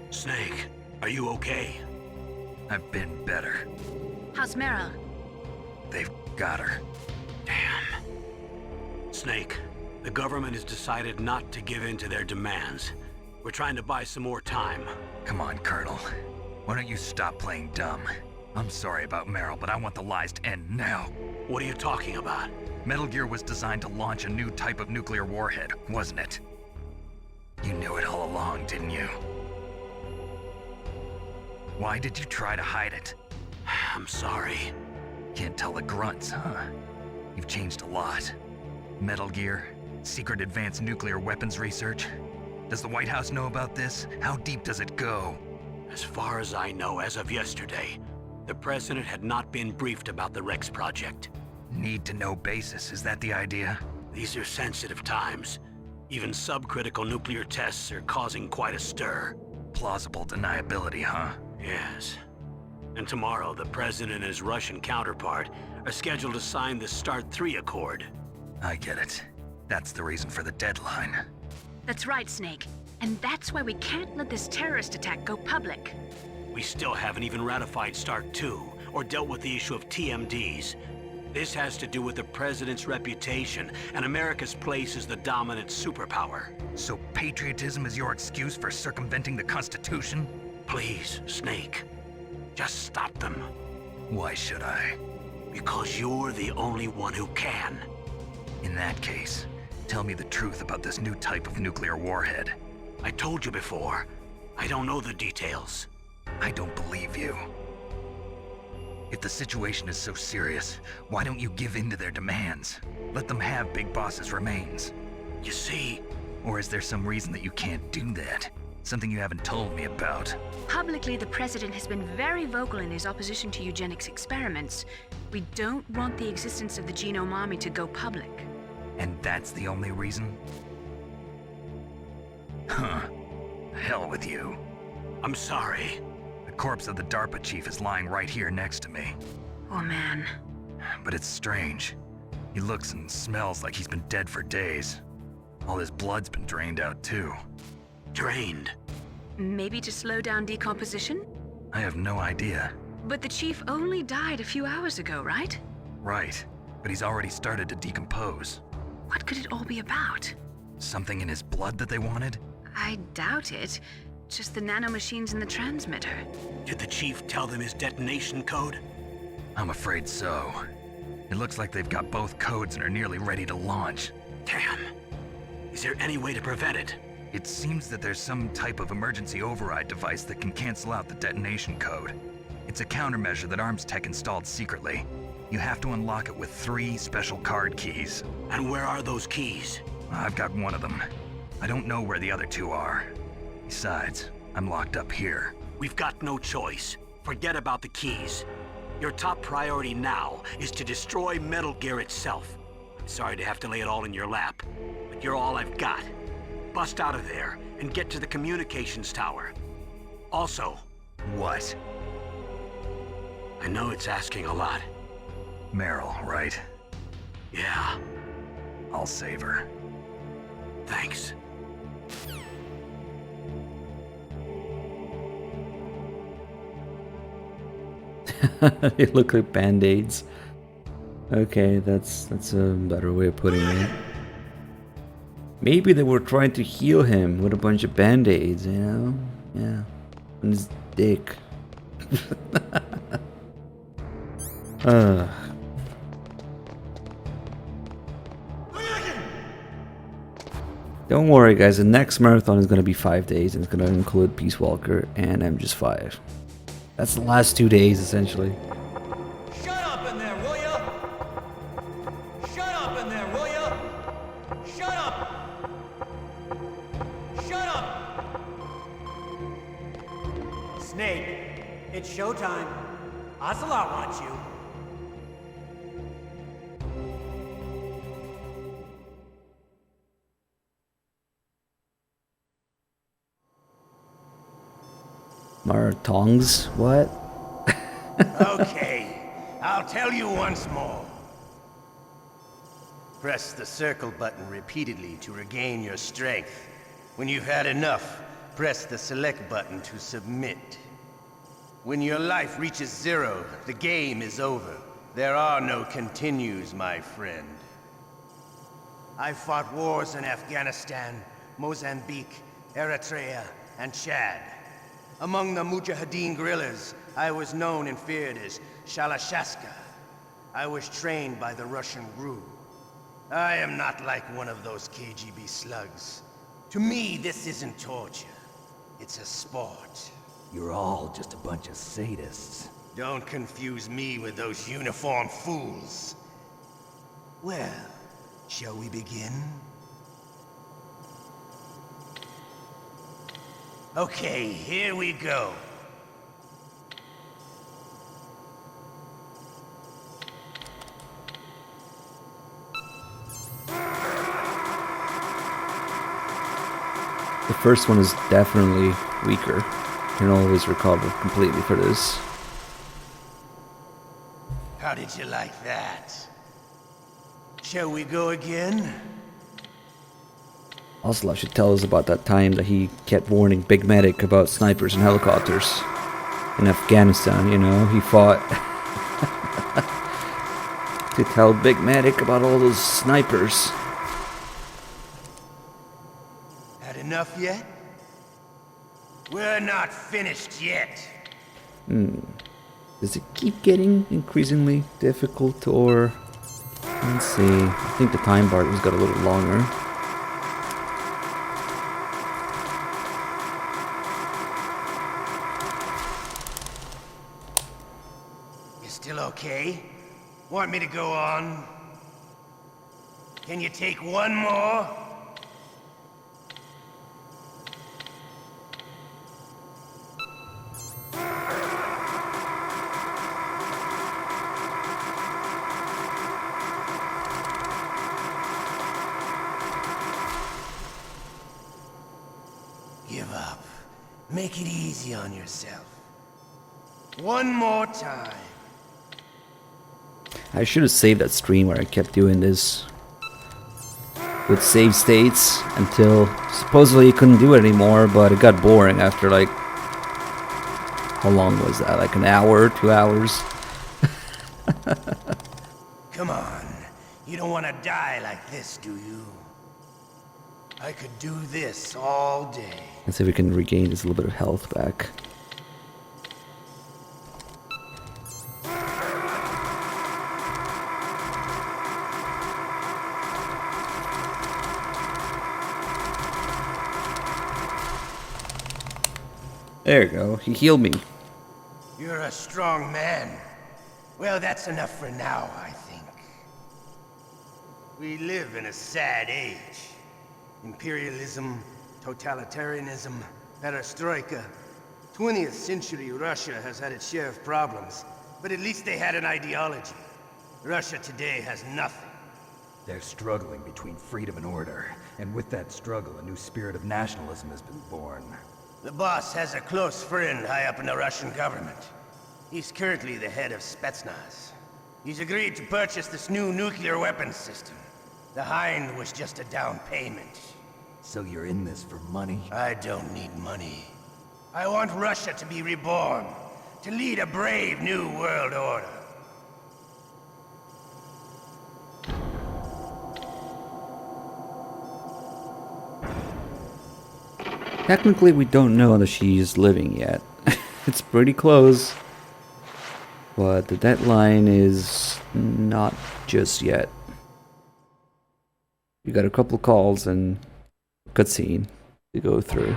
Snake, are you okay? I've been better. How's Meryl? They've got her. Damn. Snake, the government has decided not to give in to their demands. We're trying to buy some more time. Come on, Colonel. Why don't you stop playing dumb? I'm sorry about Meryl, but I want the lies to end now. What are you talking about? Metal Gear was designed to launch a new type of nuclear warhead, wasn't it? You knew it all along, didn't you? Why did you try to hide it? I'm sorry. Can't tell the grunts, huh? You've changed a lot. Metal Gear, secret advanced nuclear weapons research. Does the White House know about this? How deep does it go? As far as I know, as of yesterday, the president had not been briefed about the Rex project. Need to know basis, is that the idea? These are sensitive times. Even subcritical nuclear tests are causing quite a stir. Plausible deniability, huh? Yes. And tomorrow, the president and his Russian counterpart are scheduled to sign the START 3 Accord. I get it. That's the reason for the deadline. That's right, Snake. And that's why we can't let this terrorist attack go public. We still haven't even ratified START 2 or dealt with the issue of TMDs. This has to do with the president's reputation and America's place as the dominant superpower. So patriotism is your excuse for circumventing the Constitution? Please, Snake. Just stop them. Why should I? Because you're the only one who can. In that case, tell me the truth about this new type of nuclear warhead. I told you before. I don't know the details. I don't believe you. If the situation is so serious, why don't you give in to their demands? Let them have Big Boss's remains. You see... Or is there some reason that you can't do that? Something you haven't told me about? Publicly, the president has been very vocal in his opposition to eugenics experiments. We don't want the existence of the Genome Army to go public. And that's the only reason? Huh. Hell with you. I'm sorry. The corpse of the DARPA chief is lying right here next to me. Oh man. But it's strange. He looks and smells like he's been dead for days. All his blood's been drained out too. Drained? Maybe to slow down decomposition? I have no idea. But the chief only died a few hours ago, right? Right, but he's already started to decompose. What could it all be about? Something in his blood that they wanted? I doubt it. Just the nanomachines in the transmitter. Did the chief tell them his detonation code? I'm afraid so. It looks like they've got both codes and are nearly ready to launch. Damn. Is there any way to prevent it? It seems that there's some type of emergency override device that can cancel out the detonation code. It's a countermeasure that Arms Tech installed secretly. You have to unlock it with 3 special card keys. And where are those keys? I've got one of them. I don't know where the other two are. Besides, I'm locked up here. We've got no choice. Forget about the keys. Your top priority now is to destroy Metal Gear itself. I'm sorry to have to lay it all in your lap, but you're all I've got. Bust out of there and get to the communications tower. Also... What? I know it's asking a lot. Meryl, right? Yeah. I'll save her. Thanks. They look like band-aids. Okay, that's a better way of putting it. Maybe they were trying to heal him with a bunch of band-aids, you know? Yeah. On his dick. Don't worry guys, the next marathon is going to be 5 days and it's going to include Peace Walker and MGS5. That's the last 2 days essentially. Shut up in there, will ya? Shut up in there, will ya? Shut up! Shut up! Snake, it's showtime. Ocelot wants you. Marathons? What? Okay, I'll tell you once more. Press the circle button repeatedly to regain your strength. When you've had enough, press the select button to submit. When your life reaches 0, the game is over. There are no continues, my friend. I fought wars in Afghanistan, Mozambique, Eritrea, and Chad. Among the Mujahideen guerrillas, I was known and feared as Shalashaska. I was trained by the Russian GRU. I am not like one of those KGB slugs. To me, this isn't torture. It's a sport. You're all just a bunch of sadists. Don't confuse me with those uniformed fools. Well, shall we begin? Okay, here we go. The first one is definitely weaker. You can always recover completely for this. How did you like that? Shall we go again? Ocelot should tell us about that time that he kept warning Big Medic about snipers and helicopters in Afghanistan, you know, he fought to tell Big Medic about all those snipers. Had enough yet? We're not finished yet. Does it keep getting increasingly difficult, or... Let's see, I think the time bar has got a little longer. Still okay? Want me to go on? Can you take one more? Give up. Make it easy on yourself. One more time. I should have saved that stream where I kept doing this with save states until supposedly you couldn't do it anymore, but it got boring after like, how long was that? Like an hour, 2 hours? Come on. You don't want to die like this, do you? I could do this all day. Let's see if we can regain this little bit of health back. There you go, he healed me. You're a strong man. Well, that's enough for now, I think. We live in a sad age. Imperialism, totalitarianism, perestroika. 20th century Russia has had its share of problems, but at least they had an ideology. Russia today has nothing. They're struggling between freedom and order, and with that struggle, a new spirit of nationalism has been born. The boss has a close friend high up in the Russian government. He's currently the head of Spetsnaz. He's agreed to purchase this new nuclear weapons system. The Hind was just a down payment. So you're in this for money? I don't need money. I want Russia to be reborn, to lead a brave new world order. Technically, we don't know that she's living yet. It's pretty close. But the deadline is not just yet. We got a couple of calls and cutscene to go through.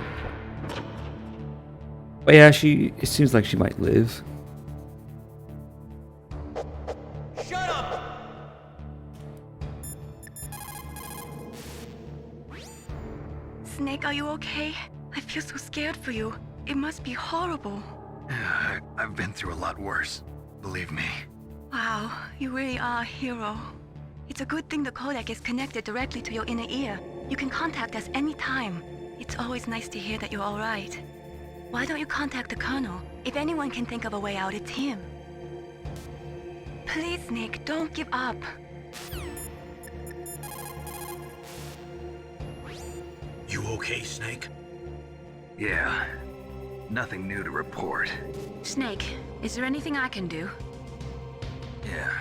But yeah, it seems like she might live. Shut up! Snake, are you okay? I feel so scared for you. It must be horrible. I've been through a lot worse, believe me. Wow, you really are a hero. It's a good thing the codec is connected directly to your inner ear. You can contact us anytime. It's always nice to hear that you're all right. Why don't you contact the Colonel? If anyone can think of a way out, it's him. Please, Snake, don't give up. You okay, Snake? Yeah. Nothing new to report. Snake, is there anything I can do? Yeah.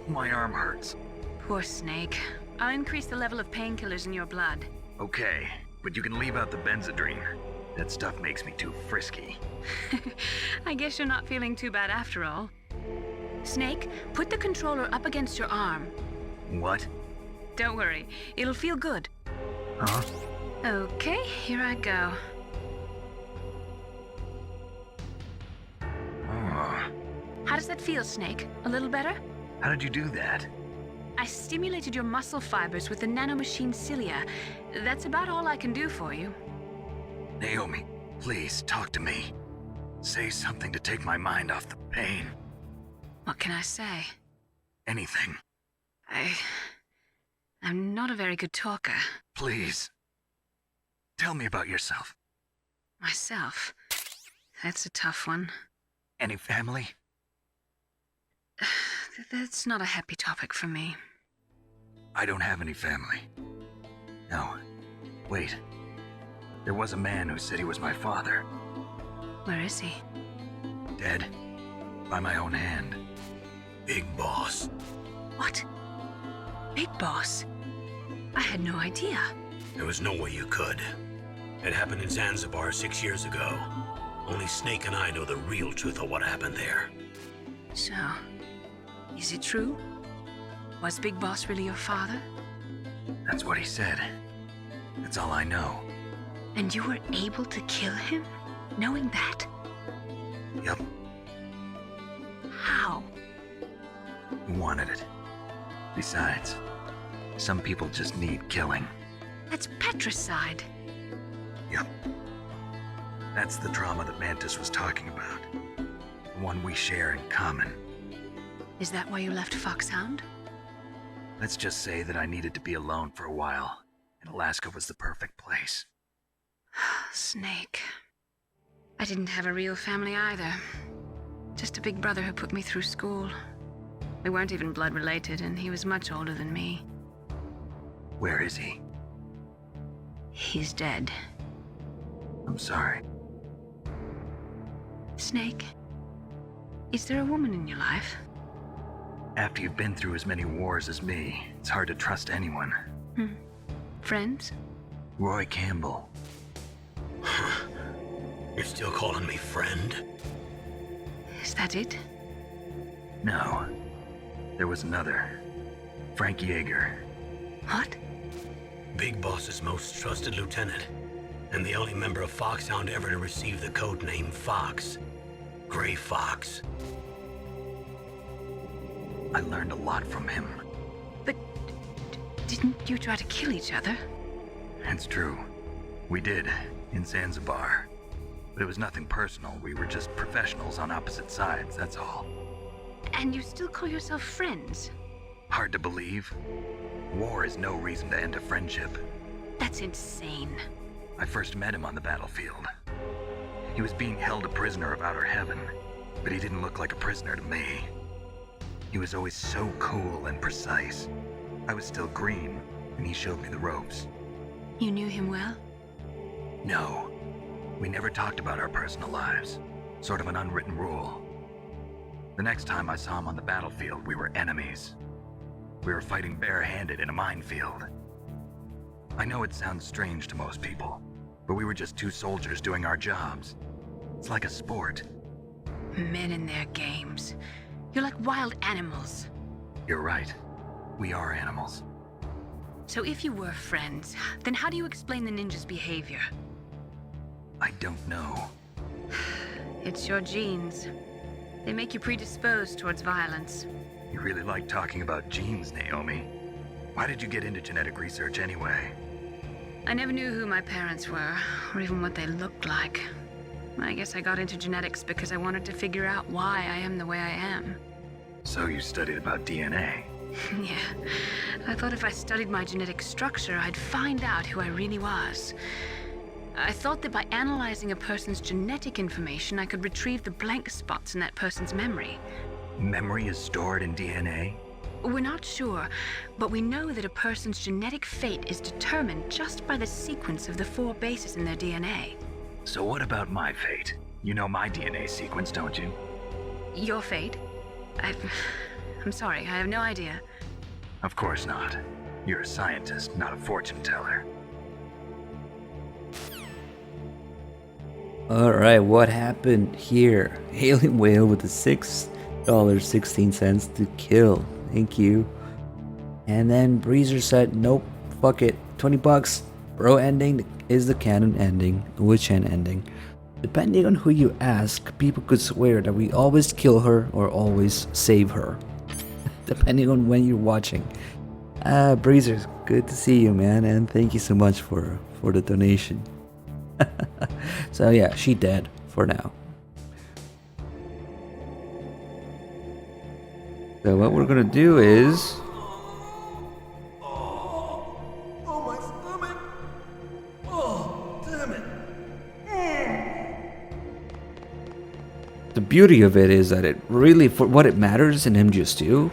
My arm hurts. Poor Snake. I'll increase the level of painkillers in your blood. Okay, but you can leave out the Benzedrine. That stuff makes me too frisky. I guess you're not feeling too bad after all. Snake, put the controller up against your arm. What? Don't worry, it'll feel good. Huh? Okay, here I go. Oh. How does that feel, Snake? A little better? How did you do that? I stimulated your muscle fibers with the nanomachine cilia. That's about all I can do for you. Naomi, please talk to me. Say something to take my mind off the pain. What can I say? Anything. I'm not a very good talker. Please. Tell me about yourself. Myself? That's a tough one. Any family? That's not a happy topic for me. I don't have any family. No. Wait. There was a man who said he was my father. Where is he? Dead. By my own hand. Big Boss. What? Big Boss? I had no idea. There was no way you could. It happened in Zanzibar 6 years ago. Only Snake and I know the real truth of what happened there. So, is it true? Was Big Boss really your father? That's what he said. That's all I know. And you were able to kill him, knowing that? Yup. How? He wanted it. Besides, some people just need killing. That's patricide. Yup. That's the trauma that Mantis was talking about. The one we share in common. Is that why you left Foxhound? Let's just say that I needed to be alone for a while, and Alaska was the perfect place. Snake. I didn't have a real family either. Just a big brother who put me through school. We weren't even blood related, and he was much older than me. Where is he? He's dead. I'm sorry. Snake, is there a woman in your life? After you've been through as many wars as me, it's hard to trust anyone. Friends? Roy Campbell. You're still calling me friend? Is that it? No. There was another. Frank Yeager. What? Big Boss's most trusted lieutenant, and the only member of Foxhound ever to receive the code name Fox. Gray Fox. I learned a lot from him. But didn't you try to kill each other? It's true. We did, in Zanzibar. But it was nothing personal. We were just professionals on opposite sides, that's all. And you still call yourself friends? Hard to believe. War is no reason to end a friendship. That's insane. I first met him on the battlefield. He was being held a prisoner of outer heaven, but he didn't look like a prisoner to me. He was always so cool and precise. I was still green, and he showed me the ropes. You knew him well? No. We never talked about our personal lives. Sort of an unwritten rule. The next time I saw him on the battlefield, we were enemies. We were fighting barehanded in a minefield. I know it sounds strange to most people, but we were just two soldiers doing our jobs. It's like a sport. Men and their games. You're like wild animals. You're right. We are animals. So if you were friends, then how do you explain the ninja's behavior? I don't know. It's your genes. They make you predisposed towards violence. You really like talking about genes, Naomi. Why did you get into genetic research anyway? I never knew who my parents were, or even what they looked like. I guess I got into genetics because I wanted to figure out why I am the way I am. So you studied about DNA? Yeah. I thought if I studied my genetic structure, I'd find out who I really was. I thought that by analyzing a person's genetic information, I could retrieve the blank spots in that person's memory. Memory is stored in DNA? We're not sure, but we know that a person's genetic fate is determined just by the sequence of the 4 bases in their DNA. So what about my fate? You know my DNA sequence, don't you? Your fate? I'm sorry, I have no idea. Of course not. You're a scientist, not a fortune teller. Alright, what happened here? Alien Whale with the $6.16 to kill. Thank you. And then Breezer said, nope, fuck it. $20. Bro ending is the canon ending. Which end ending? Depending on who you ask, people could swear that we always kill her or always save her. Depending on when you're watching. Breezer, good to see you, man, and thank you so much for the donation. So yeah, she dead for now. So what we're gonna do is Oh, my stomach! Oh, damn it! the beauty of it is that it really, for what it matters in MGS2,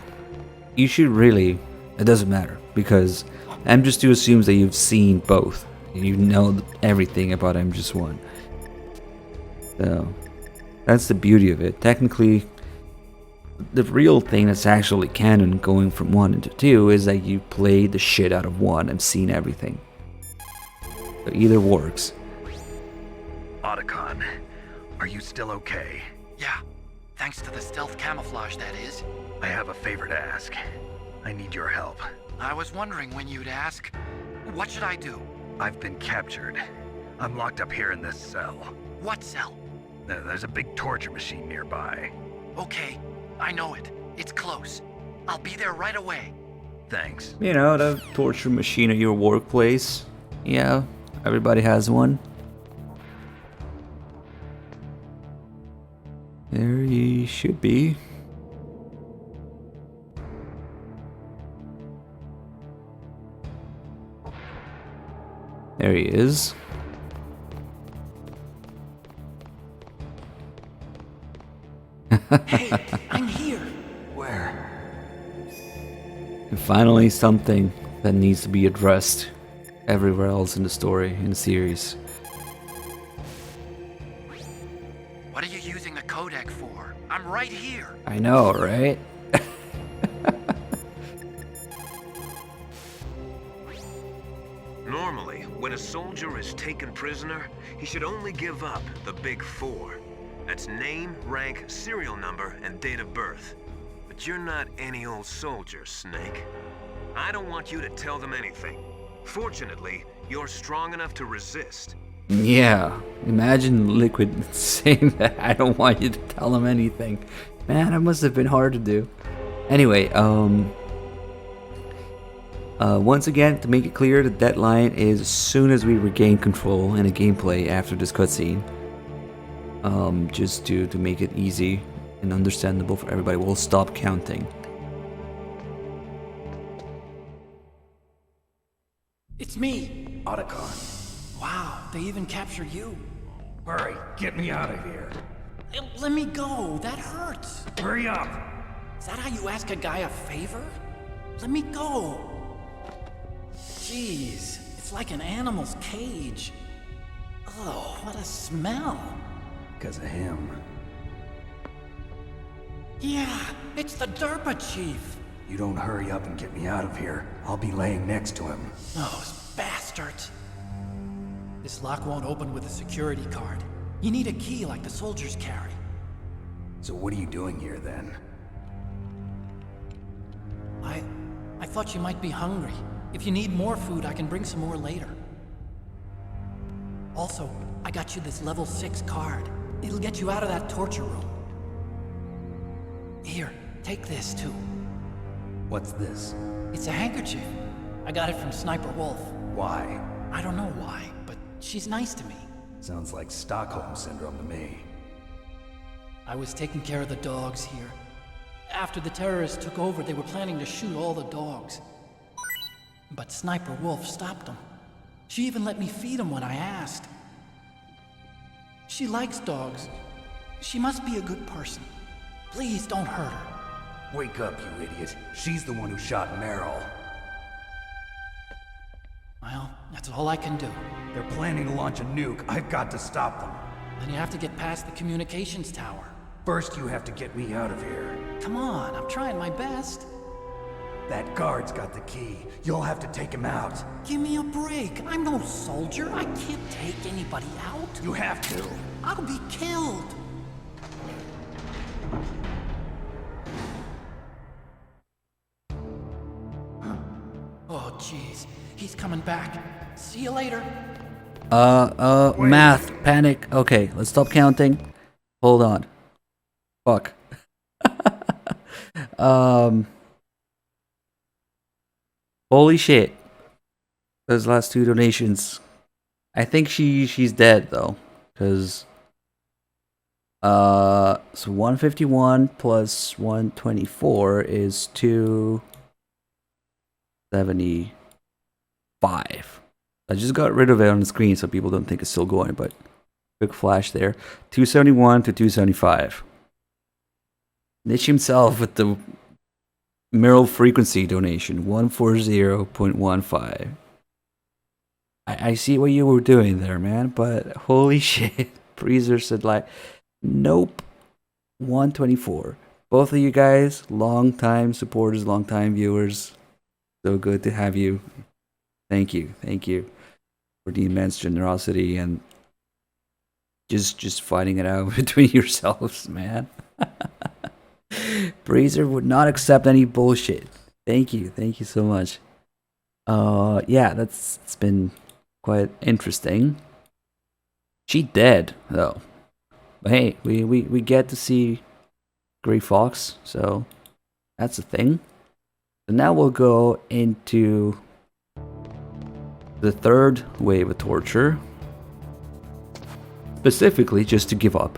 you should really, it doesn't matter because MGS2 assumes that you've seen both. You know everything about MGS1. So that's the beauty of it. Technically, the real thing that's actually canon going from 1 into 2 is that you played the shit out of 1 and seen everything. So either works. Otacon, are you still okay? Yeah, thanks to the stealth camouflage, that is. I have a favor to ask. I need your help. I was wondering when you'd ask. What should I do? I've been captured. I'm locked up here in this cell. What cell? There's a big torture machine nearby. Okay, I know it. It's close. I'll be there right away. Thanks. You know, the torture machine at your workplace. Yeah, everybody has one. There he should be. There he is. Hey, I'm here. Where? And finally, something that needs to be addressed everywhere else in the story, in the series. What are you using the codec for? I'm right here. I know, right? Normally, when a soldier is taken prisoner, he should only give up the big 4. That's name, rank, serial number, and date of birth. But you're not any old soldier, Snake. I don't want you to tell them anything. Fortunately, you're strong enough to resist. Yeah, imagine Liquid saying that I don't want you to tell him anything. Man, that must have been hard to do. Anyway, Once again, to make it clear, the deadline is as soon as we regain control in a gameplay after this cutscene. Just to make it easy and understandable for everybody, we'll stop counting. It's me, Otacon. Wow, they even captured you. Hurry, get me out of here. Let me go, that hurts. Hurry up. Is that how you ask a guy a favor? Let me go. Jeez, it's like an animal's cage. Oh, what a smell. Because of him. Yeah, it's the Derpa Chief. You don't hurry up and get me out of here, I'll be laying next to him. Those bastards. This lock won't open with a security card. You need a key like the soldiers carry. So what are you doing here then? I thought you might be hungry. If you need more food, I can bring some more later. Also, I got you this level 6 card. It'll get you out of that torture room. Here, take this too. What's this? It's a handkerchief. I got it from Sniper Wolf. Why? I don't know why, but she's nice to me. Sounds like Stockholm Syndrome to me. I was taking care of the dogs here. After the terrorists took over, they were planning to shoot all the dogs. But Sniper Wolf stopped them. She even let me feed them when I asked. She likes dogs. She must be a good person. Please don't hurt her. Wake up, you idiot. She's the one who shot Meryl. Well, that's all I can do. They're planning to launch a nuke. I've got to stop them. Then you have to get past the communications tower. First, you have to get me out of here. Come on, I'm trying my best. That guard's got the key. You'll have to take him out. Give me a break. I'm no soldier. I can't take anybody out. You have to. I'll be killed. Oh, jeez. He's coming back. See you later. Math, panic. Okay, let's stop counting. Hold on. Fuck. Holy shit. Those last two donations. I think she's dead though, because so 151 plus 124 is 275. I just got rid of it on the screen so people don't think it's still going, but quick flash there. 271 to 275. Niche himself with the Meryl frequency donation, 140.15. I see what you were doing there, man, but holy shit. Breezer said like, nope, 124. Both of you guys, long time supporters, long time viewers. So good to have you. Thank you for the immense generosity and just fighting it out between yourselves, man. Breezer would not accept any bullshit. Thank you so much. Yeah, it's been quite interesting. She dead though, but hey, we get to see Grey Fox, so that's a thing. So now we'll go into the third wave of torture, specifically just to give up.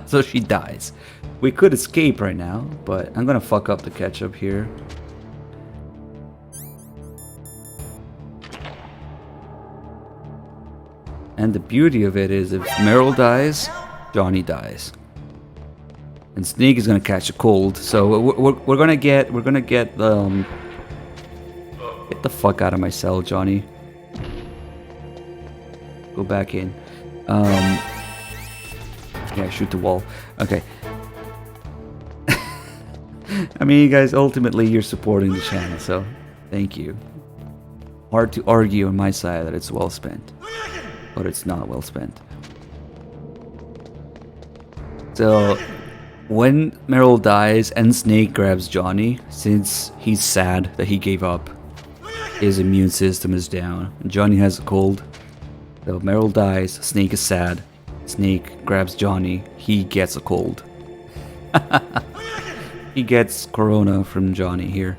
So she dies. We could escape right now, but I'm gonna fuck up the ketchup here. And the beauty of it is, if Meryl dies, Johnny dies, and Snake is gonna catch a cold. So we're gonna get get the fuck out of my cell, Johnny. Go back in. Yeah, shoot the wall. Okay. I mean, you guys, ultimately you're supporting the channel, so thank you. Hard to argue on my side that it's well spent, but it's not well spent. So when Meryl dies and Snake grabs Johnny, since he's sad that he gave up, his immune system is down, and Johnny has a cold. So Meryl dies, Snake is sad, Snake grabs Johnny, he gets a cold. He gets corona from Johnny here.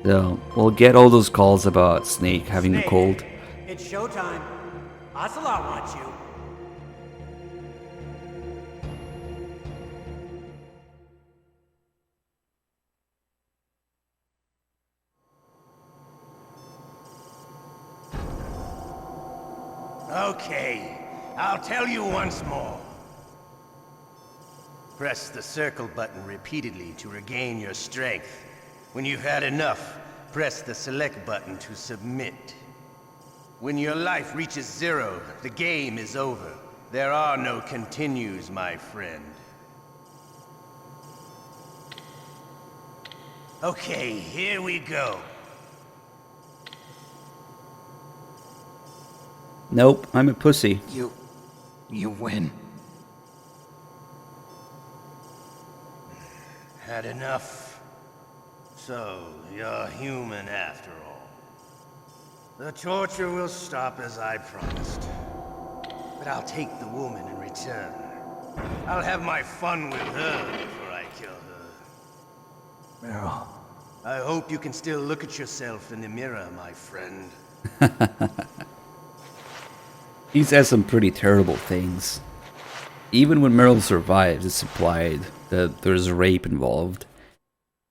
So we'll get all those calls about Snake having a cold. It's showtime. Ocelot wants you. Okay, I'll tell you once more. Press the circle button repeatedly to regain your strength. When you've had enough, press the select button to submit. When your life reaches 0, the game is over. There are no continues, my friend. Okay, here we go. Nope, I'm a pussy. You win. Had enough? So, you're human after all. The torture will stop as I promised. But I'll take the woman in return. I'll have my fun with her before I kill her. Meryl. I hope you can still look at yourself in the mirror, my friend. He says some pretty terrible things. Even when Meryl survives, it's implied that there's rape involved.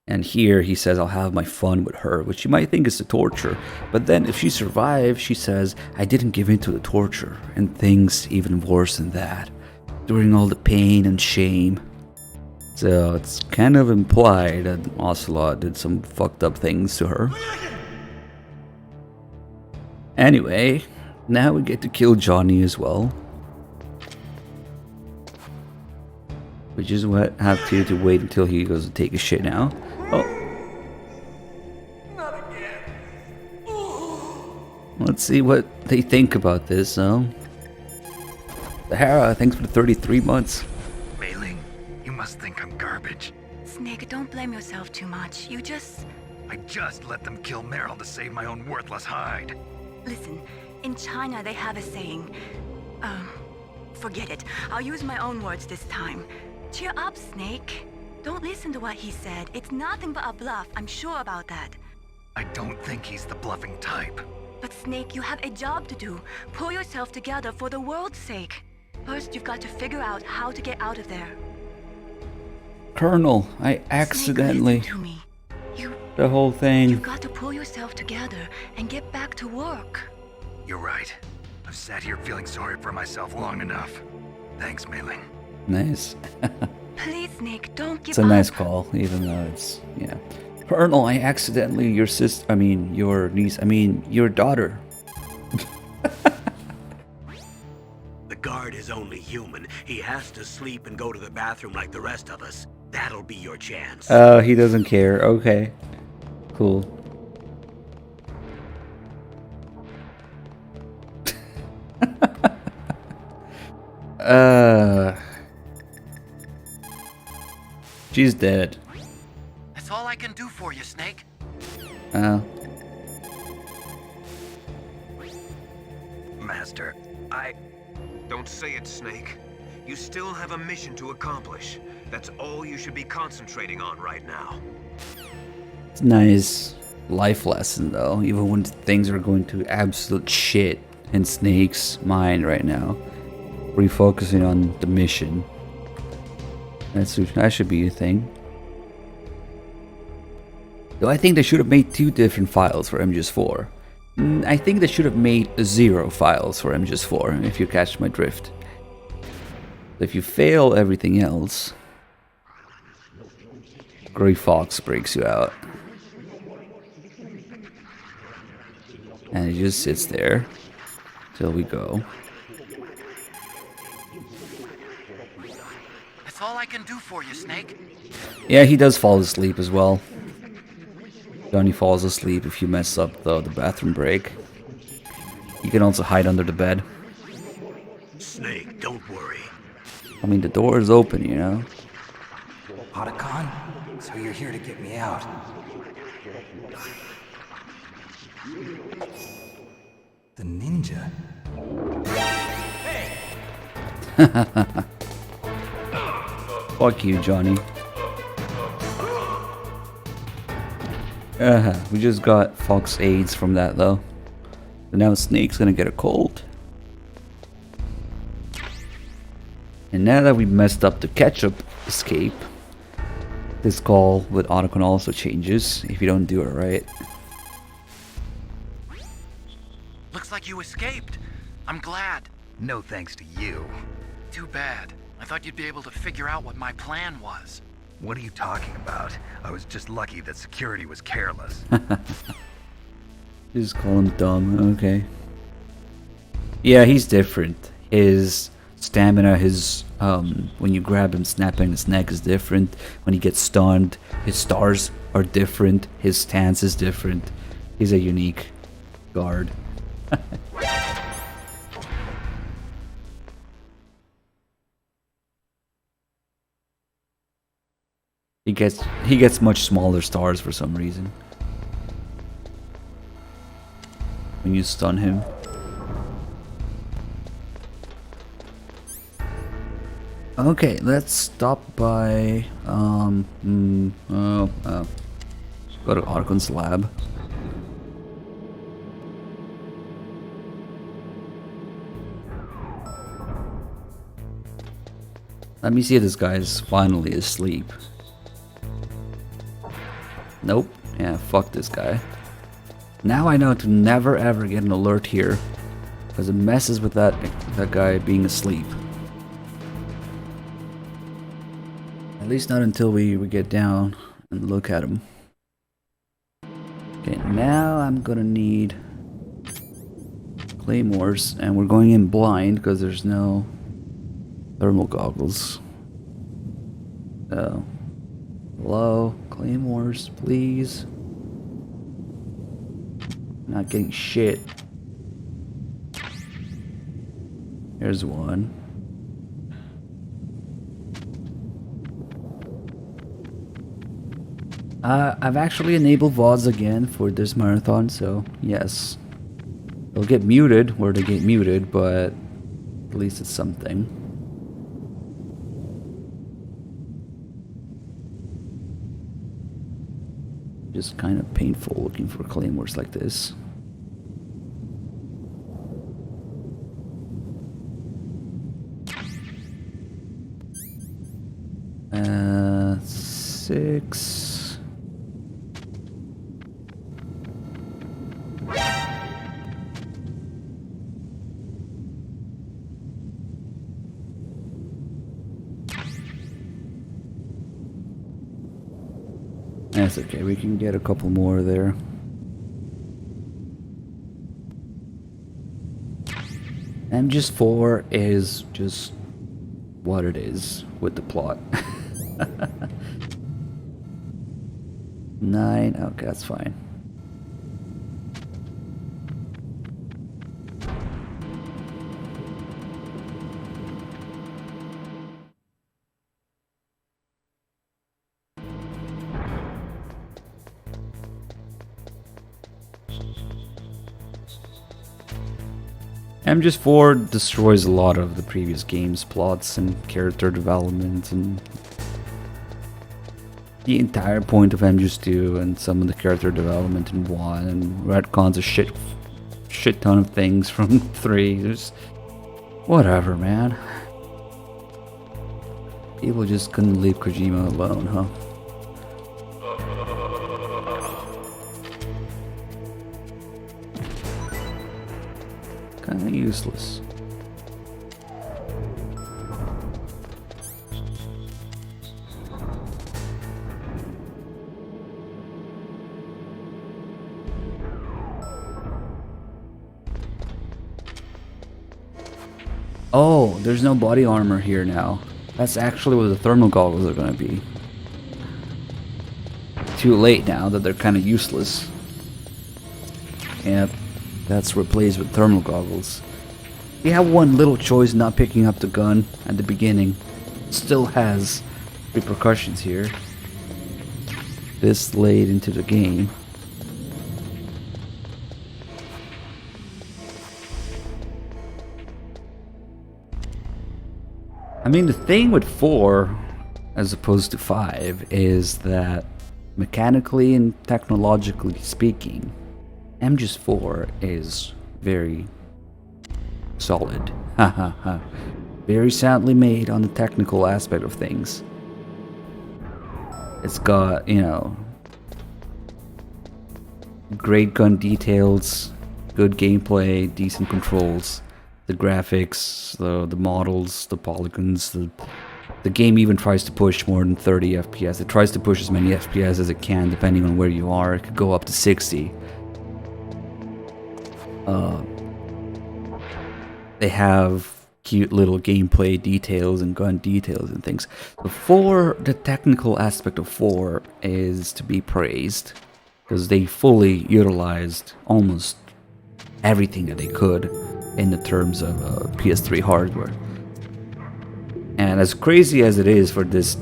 And here he says, I'll have my fun with her, which you might think is the torture. But then if she survives, she says, I didn't give in to the torture. And things even worse than that. During all the pain and shame. So it's kind of implied that Ocelot did some fucked up things to her. Anyway, now we get to kill Johnny as well. We just have to wait until he goes to take a shit now. Oh. Let's see what they think about this, though. Sahara, thanks for the 33 months. Mei Ling, you must think I'm garbage. Snake, don't blame yourself too much. I just let them kill Meryl to save my own worthless hide. Listen, in China they have a saying. Forget it. I'll use my own words this time. Cheer up, Snake. Don't listen to what he said. It's nothing but a bluff. I'm sure about that. I don't think he's the bluffing type. But Snake, you have a job to do. Pull yourself together for the world's sake. First, you've got to figure out how to get out of there. Colonel, I accidentally... Snake, listen to me. The whole thing. You've got to pull yourself together and get back to work. You're right. I've sat here feeling sorry for myself long enough. Thanks, Mei Ling. Nice. Please, Snake, don't give up. It's a nice call, even though it's... yeah. Colonel, I accidentally... your daughter. The guard is only human. He has to sleep and go to the bathroom like the rest of us. That'll be your chance. Oh, he doesn't care. Okay. Cool. She's dead. That's all I can do for you, Snake. Master, Don't say it, Snake. You still have a mission to accomplish. That's all you should be concentrating on right now. It's a nice life lesson, though, even when things are going to absolute shit in Snake's mind right now. Refocusing on the mission. That should be a thing. Though I think they should have made 2 different files for MGS4. I think they should have made 0 files for MGS4, if you catch my drift. If you fail everything else, Grey Fox breaks you out. And he just sits there till we go. That's all I can do for you, Snake. Yeah, he does fall asleep as well. Johnny falls asleep if you mess up the bathroom break. You can also hide under the bed. Snake, don't worry. I mean, the door is open, you know? Otacon? So you're here to get me out. The ninja? Fuck you, Johnny. We just got Fox AIDS from that though. So now Snake's gonna get a cold. And now that we messed up the ketchup escape, this call with Otacon also changes if you don't do it right. Looks like you escaped. I'm glad. No thanks to you. Too bad. I thought you'd be able to figure out what my plan was. What are you talking about? I was just lucky that security was careless. Just call him dumb, okay. Yeah, he's different. His stamina, his when you grab him snapping his neck is different. When he gets stunned, his stars are different. His stance is different. He's a unique guard. He gets much smaller stars for some reason when you stun him. Okay, let's stop by go to Archon's lab. Let me see if this guy is finally asleep. Nope. Yeah, fuck this guy. Now I know to never ever get an alert here, because it messes with that guy being asleep. At least not until we get down and look at him. Okay, now I'm gonna need claymores, and we're going in blind because there's no thermal goggles. So, hello, claymores, please. Not getting shit. Here's one. I've actually enabled VODs again for this marathon, so yes. They'll get muted where they get muted, but at least it's something. Just kind of painful looking for claymores like this. Six. That's okay, we can get a couple more there. MGS4 is just what it is with the plot. 9, okay, that's fine. MGS4 destroys a lot of the previous game's plots and character development and the entire point of MGS2 and some of the character development in 1 and retcons a shit ton of things from 3. There's whatever, man. People just couldn't leave Kojima alone, huh? Kinda useless. Oh, there's no body armor here now. That's actually what the thermal goggles are gonna be. Too late now that they're kinda useless. Yep. That's replaced with thermal goggles. You have one little choice not picking up the gun at the beginning. Still has repercussions here. This late into the game. I mean, the thing with 4 as opposed to 5 is that mechanically and technologically speaking, MGS4 is very solid. Very soundly made on the technical aspect of things. It's got, you know, great gun details, good gameplay, decent controls, the graphics, the models, the polygons. The game even tries to push more than 30 FPS. It tries to push as many FPS as it can, depending on where you are. It could go up to 60. They have cute little gameplay details and gun details and things. But the technical aspect of 4 is to be praised, because they fully utilized almost everything that they could in the terms of PS3 hardware. And as crazy as it is for this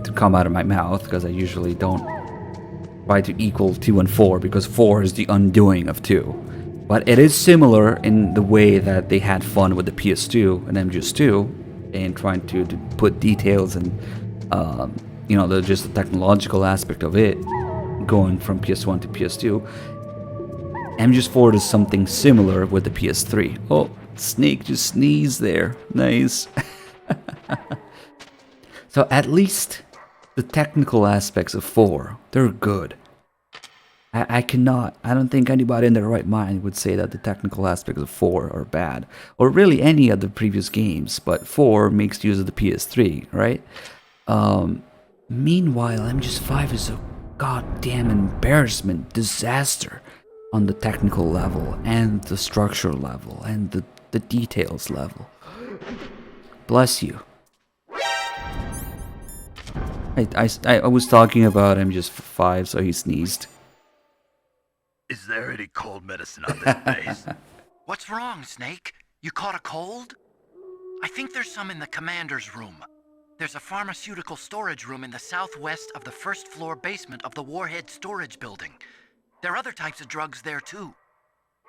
to come out of my mouth, because I usually don't try to equal 2 and 4, because 4 is the undoing of 2. But it is similar in the way that they had fun with the PS2 and MGS2 in trying to put details and, you know, just the technological aspect of it going from PS1 to PS2. MGS4 does something similar with the PS3. Oh, Snake just sneezed there. Nice. So at least the technical aspects of 4, they're good. I don't think anybody in their right mind would say that the technical aspects of 4 are bad. Or really any of the previous games, but 4 makes use of the PS3, right? Meanwhile, MGS5 is a goddamn embarrassment, disaster on the technical level, and the structural level, and the details level. Bless you. I was talking about MGS5, so he sneezed. Is there any cold medicine on this base? What's wrong, Snake? You caught a cold? I think there's some in the commander's room. There's a pharmaceutical storage room in the southwest of the first floor basement of the warhead storage building. There are other types of drugs there too.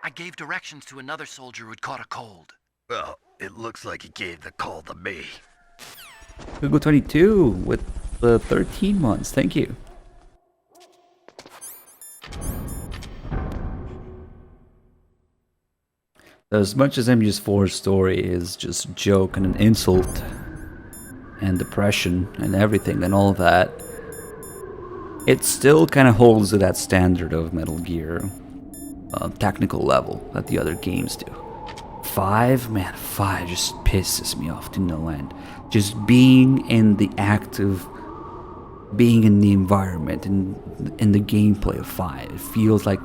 I gave directions to another soldier who'd caught a cold. Well, it looks like he gave the call to me. Google 22 with the 13 months. Thank you. As much as MGS4's story is just joke and an insult and depression and everything and all that, it still kind of holds to that standard of Metal Gear technical level that the other games do. 5, man, 5 just pisses me off to no end. Just being in the act of being in the environment and in the gameplay of 5, it feels like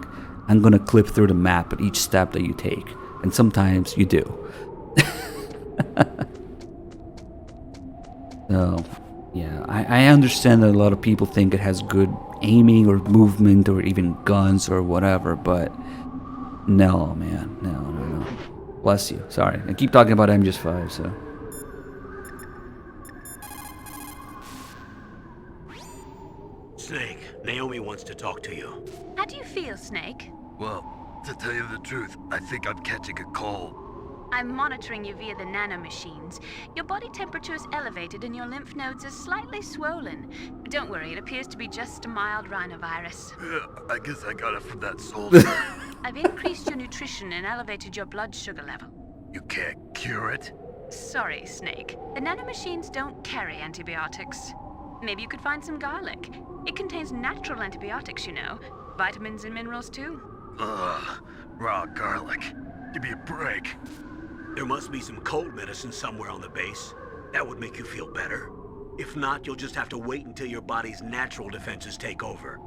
I'm gonna clip through the map at each step that you take. And sometimes you do. So, yeah, I understand that a lot of people think it has good aiming or movement or even guns or whatever, but no, man, no. Bless you. Sorry, I keep talking about MGS5, so. Snake, Naomi wants to talk to you. How do you feel, Snake? Well, to tell you the truth, I think I'm catching a cold. I'm monitoring you via the nanomachines. Your body temperature is elevated and your lymph nodes are slightly swollen. Don't worry, it appears to be just a mild rhinovirus. Yeah, I guess I got it from that soldier. I've increased your nutrition and elevated your blood sugar level. You can't cure it? Sorry, Snake. The nanomachines don't carry antibiotics. Maybe you could find some garlic. It contains natural antibiotics, you know. Vitamins and minerals, too. Ugh, raw garlic. Give me a break. There must be some cold medicine somewhere on the base. That would make you feel better. If not, you'll just have to wait until your body's natural defenses take over.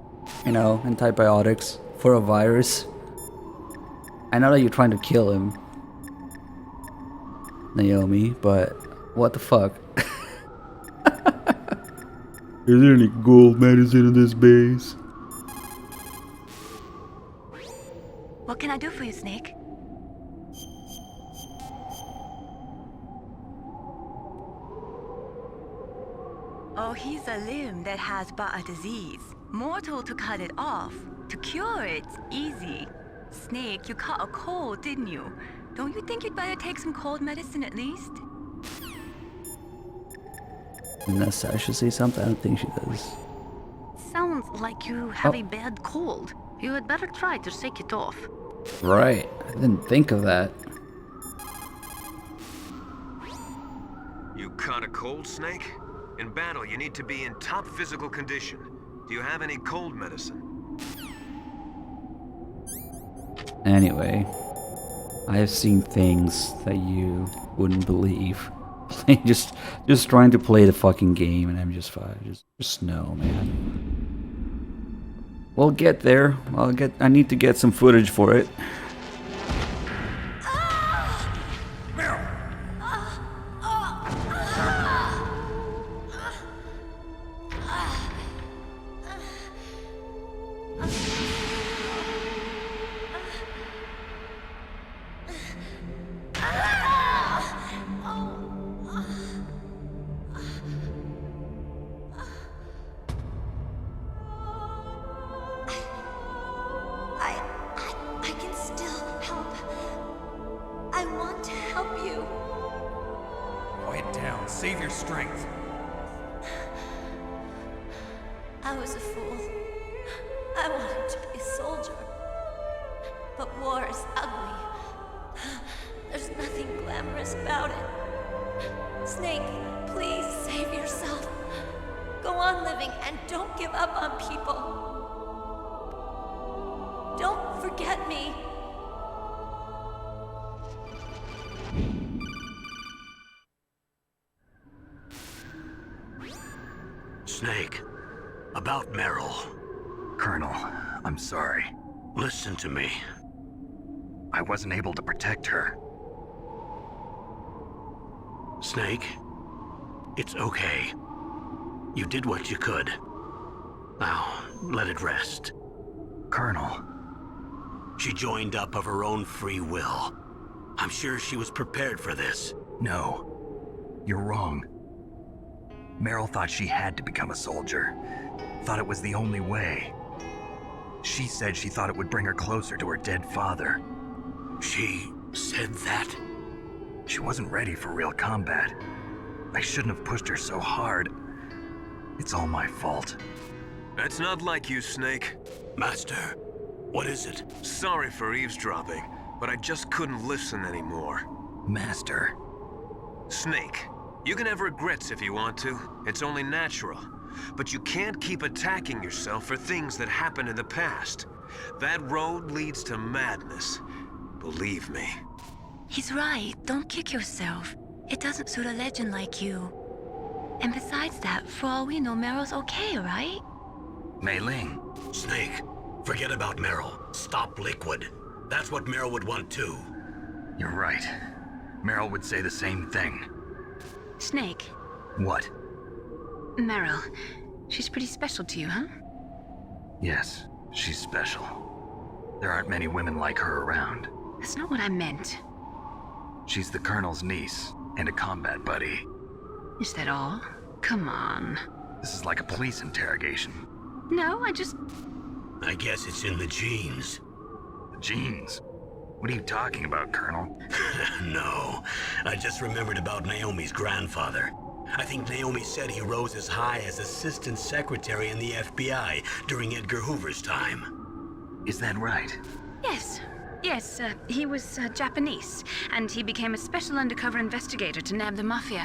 You know, antibiotics for a virus. I know that you're trying to kill him, Naomi, but what the fuck? Is there any gold medicine in this base? What can I do for you, Snake? Oh, he's a limb that has but a disease. Mortal to cut it off. To cure it's easy. Snake, you caught a cold, didn't you? Don't you think you'd better take some cold medicine at least? Unless I should say something, I don't think she does. Someone sounds like you have a bad cold. You had better try to shake it off. Right. I didn't think of that. You caught a cold, Snake? In battle, you need to be in top physical condition. Do you have any cold medicine? Anyway, I have seen things that you wouldn't believe. just trying to play the fucking game, and I'm just fine. Just no, man. We'll get there. I need to get some footage for it. I can still help. I want to help you. Quiet down. Save your strength. I was a fool. I wanted to be a soldier. But war is ugly. There's nothing glamorous about it. Snake, please save yourself. Go on living and don't give up on people. Don't forget me. Snake, about Meryl. Colonel, I'm sorry. Listen to me. I wasn't able to protect her. Snake, it's okay. You did what you could. Now, let it rest. Colonel. She joined up of her own free will. I'm sure she was prepared for this. No. You're wrong. Meryl thought she had to become a soldier. Thought it was the only way. She said she thought it would bring her closer to her dead father. She said that? She wasn't ready for real combat. I shouldn't have pushed her so hard. It's all my fault. That's not like you, Snake. Master, what is it? Sorry for eavesdropping, but I just couldn't listen anymore. Master. Snake, you can have regrets if you want to. It's only natural. But you can't keep attacking yourself for things that happened in the past. That road leads to madness. Believe me. He's right. Don't kick yourself. It doesn't suit a legend like you. And besides that, for all we know, Meryl's okay, right? Mei Ling. Snake, forget about Meryl. Stop Liquid. That's what Meryl would want too. You're right. Meryl would say the same thing. Snake. What? Meryl. She's pretty special to you, huh? Yes, she's special. There aren't many women like her around. That's not what I meant. She's the Colonel's niece and a combat buddy. Is that all? Come on. This is like a police interrogation. No, I guess it's in the genes. The genes? What are you talking about, Colonel? No, I just remembered about Naomi's grandfather. I think Naomi said he rose as high as assistant secretary in the FBI during Edgar Hoover's time. Is that right? Yes. Yes, he was Japanese, and he became a special undercover investigator to nab the mafia.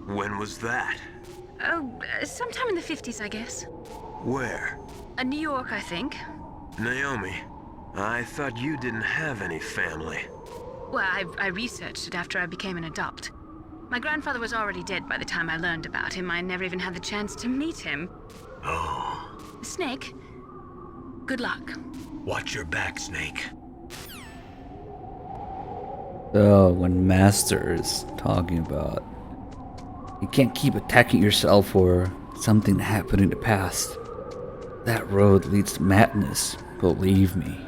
When was that? Oh, sometime in the 50s, I guess. Where? New York, I think. Naomi, I thought you didn't have any family. Well, I researched it after I became an adult. My grandfather was already dead by the time I learned about him. I never even had the chance to meet him. Oh. Snake, good luck. Watch your back, Snake. So, when Master is talking about you can't keep attacking yourself for something that happened in the past. That road leads to madness, believe me.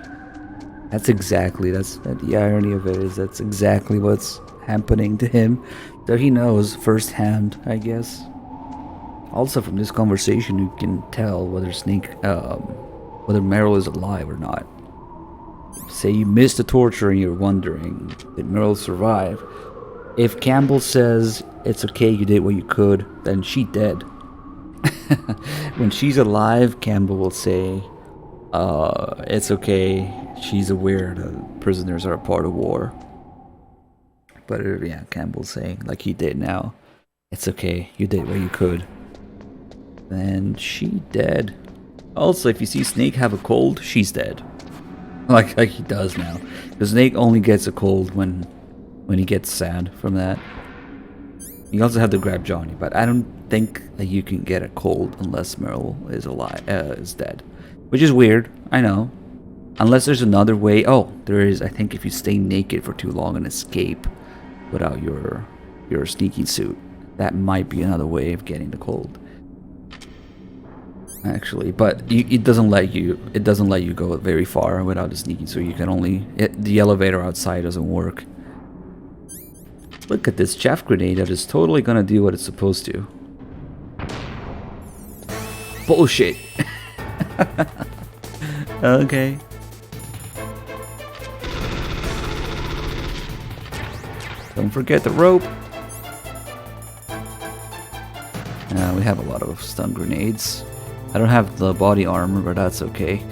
That's the irony of it is that's exactly what's happening to him. So he knows firsthand, I guess. Also from this conversation you can tell whether whether Meryl is alive or not. Say you missed the torture and you're wondering, did Meryl survive? If Campbell says it's okay, you did what you could, then she dead. When she's alive, Campbell will say, it's okay. She's aware that prisoners are a part of war. But yeah, Campbell's saying, like he did now, it's okay. You did what you could. And she dead. Also, if you see Snake have a cold, she's dead. Like he does now. Because Snake only gets a cold when he gets sad from that. You also have to grab Johnny, but I don't think that you can get a cold unless Merle is alive, is dead. Which is weird, I know. Unless there's another way. Oh, there is. I think if you stay naked for too long and escape without your sneaking suit, that might be another way of getting the cold. Actually, but it doesn't let you go very far without the sneaking suit. You can only the elevator outside doesn't work. Look at this chaff grenade that is totally gonna do what it's supposed to. Bullshit. Okay. Don't forget the rope. We have a lot of stun grenades. I don't have the body armor, but that's okay.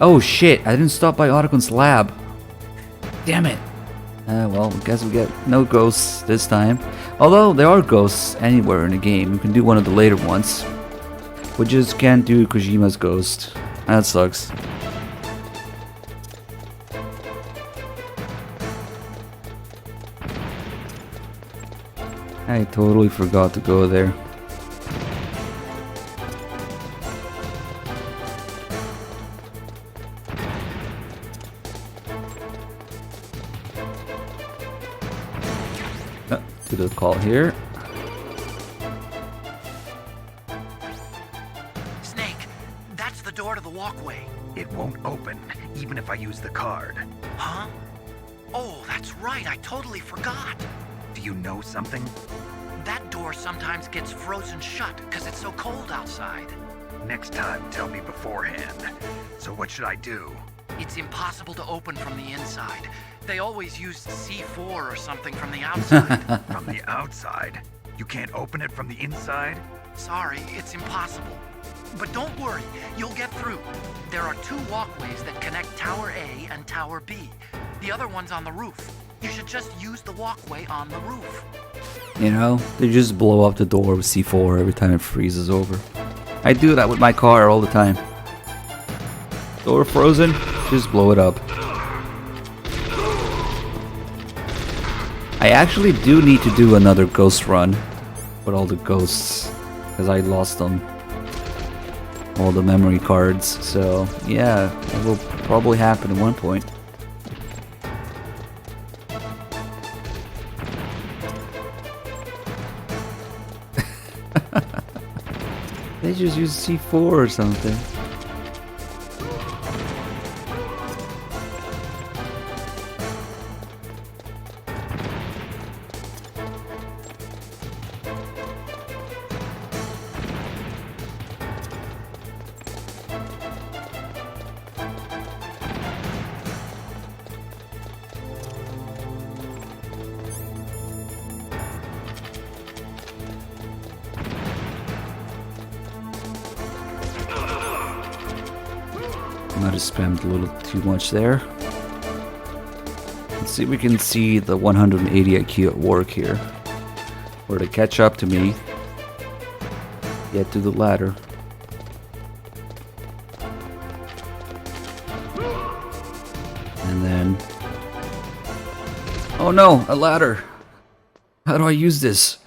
Oh shit, I didn't stop by Otacon's lab. Damn it. Well, I guess we get no ghosts this time. Although there are ghosts anywhere in the game. You can do one of the later ones. We just can't do Kojima's ghost. That sucks. I totally forgot to go there. To the call here. Snake, that's the door to the walkway. It won't open, even if I use the card. Huh? Oh, that's right, I totally forgot. Do you know something? That door sometimes gets frozen shut because it's so cold outside. Next time, tell me beforehand. So what should I do? It's impossible to open from the inside. They always used C4 or something from the outside. From the outside? You can't open it from the inside? Sorry, it's impossible. But don't worry, you'll get through. There are 2 walkways that connect Tower A and Tower B. The other one's on the roof. You should just use the walkway on the roof. You know, they just blow up the door with C4 every time it freezes over. I do that with my car all the time. Door frozen, just blow it up. I actually do need to do another ghost run with all the ghosts, because I lost them. All the memory cards, so yeah, it will probably happen at one point. They just use C4 or something. Might have spammed a little too much there. Let's see if we can see the 180 IQ at work here. Or to catch up to me. Get to the ladder. And then... oh no, a ladder! How do I use this?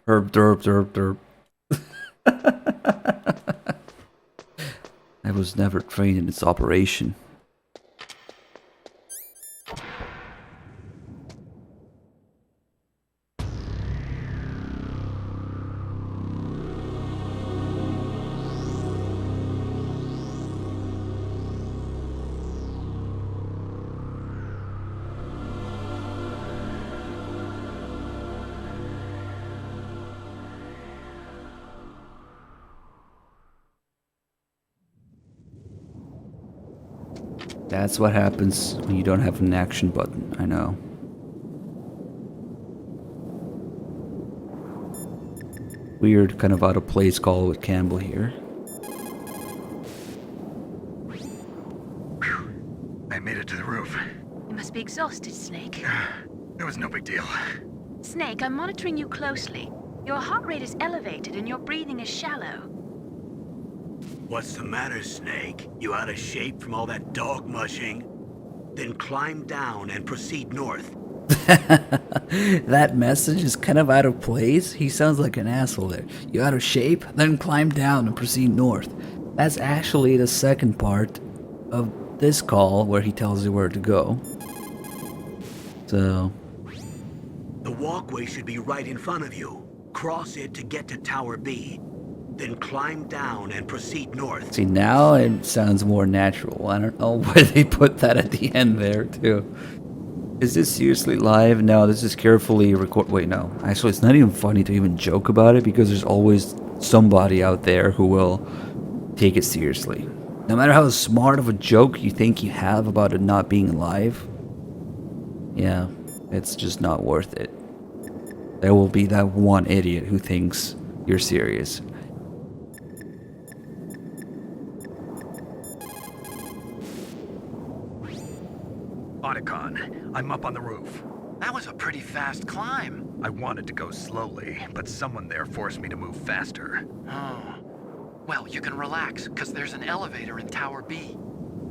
Herb derp derp derp. I was never trained in its operation. That's what happens when you don't have an action button, I know. weird kind of out of place call with Campbell here. I made it to the roof. You must be exhausted, Snake. It was no big deal. Snake, I'm monitoring you closely. Your heart rate is elevated and your breathing is shallow. What's the matter, Snake? You out of shape from all that dog mushing? Then climb down and proceed north. That message is kind of out of place. He sounds like an asshole there. You out of shape? Then climb down and proceed north. That's actually the second part of this call where he tells you where to go. So... The walkway should be right in front of you. Cross it to get to Tower B. Then climb down and proceed north. See, now it sounds more natural. I don't know why they put that at the end there, too. Is this seriously live? No, this is carefully record. Wait, no. Actually, it's not even funny to even joke about it because there's always somebody out there who will take it seriously. No matter how smart of a joke you think you have about it not being live, yeah, it's just not worth it. There will be that one idiot who thinks you're serious. Otacon, I'm up on the roof. That was a pretty fast climb. I wanted to go slowly, but someone there forced me to move faster. Oh. Well, you can relax, because there's an elevator in Tower B.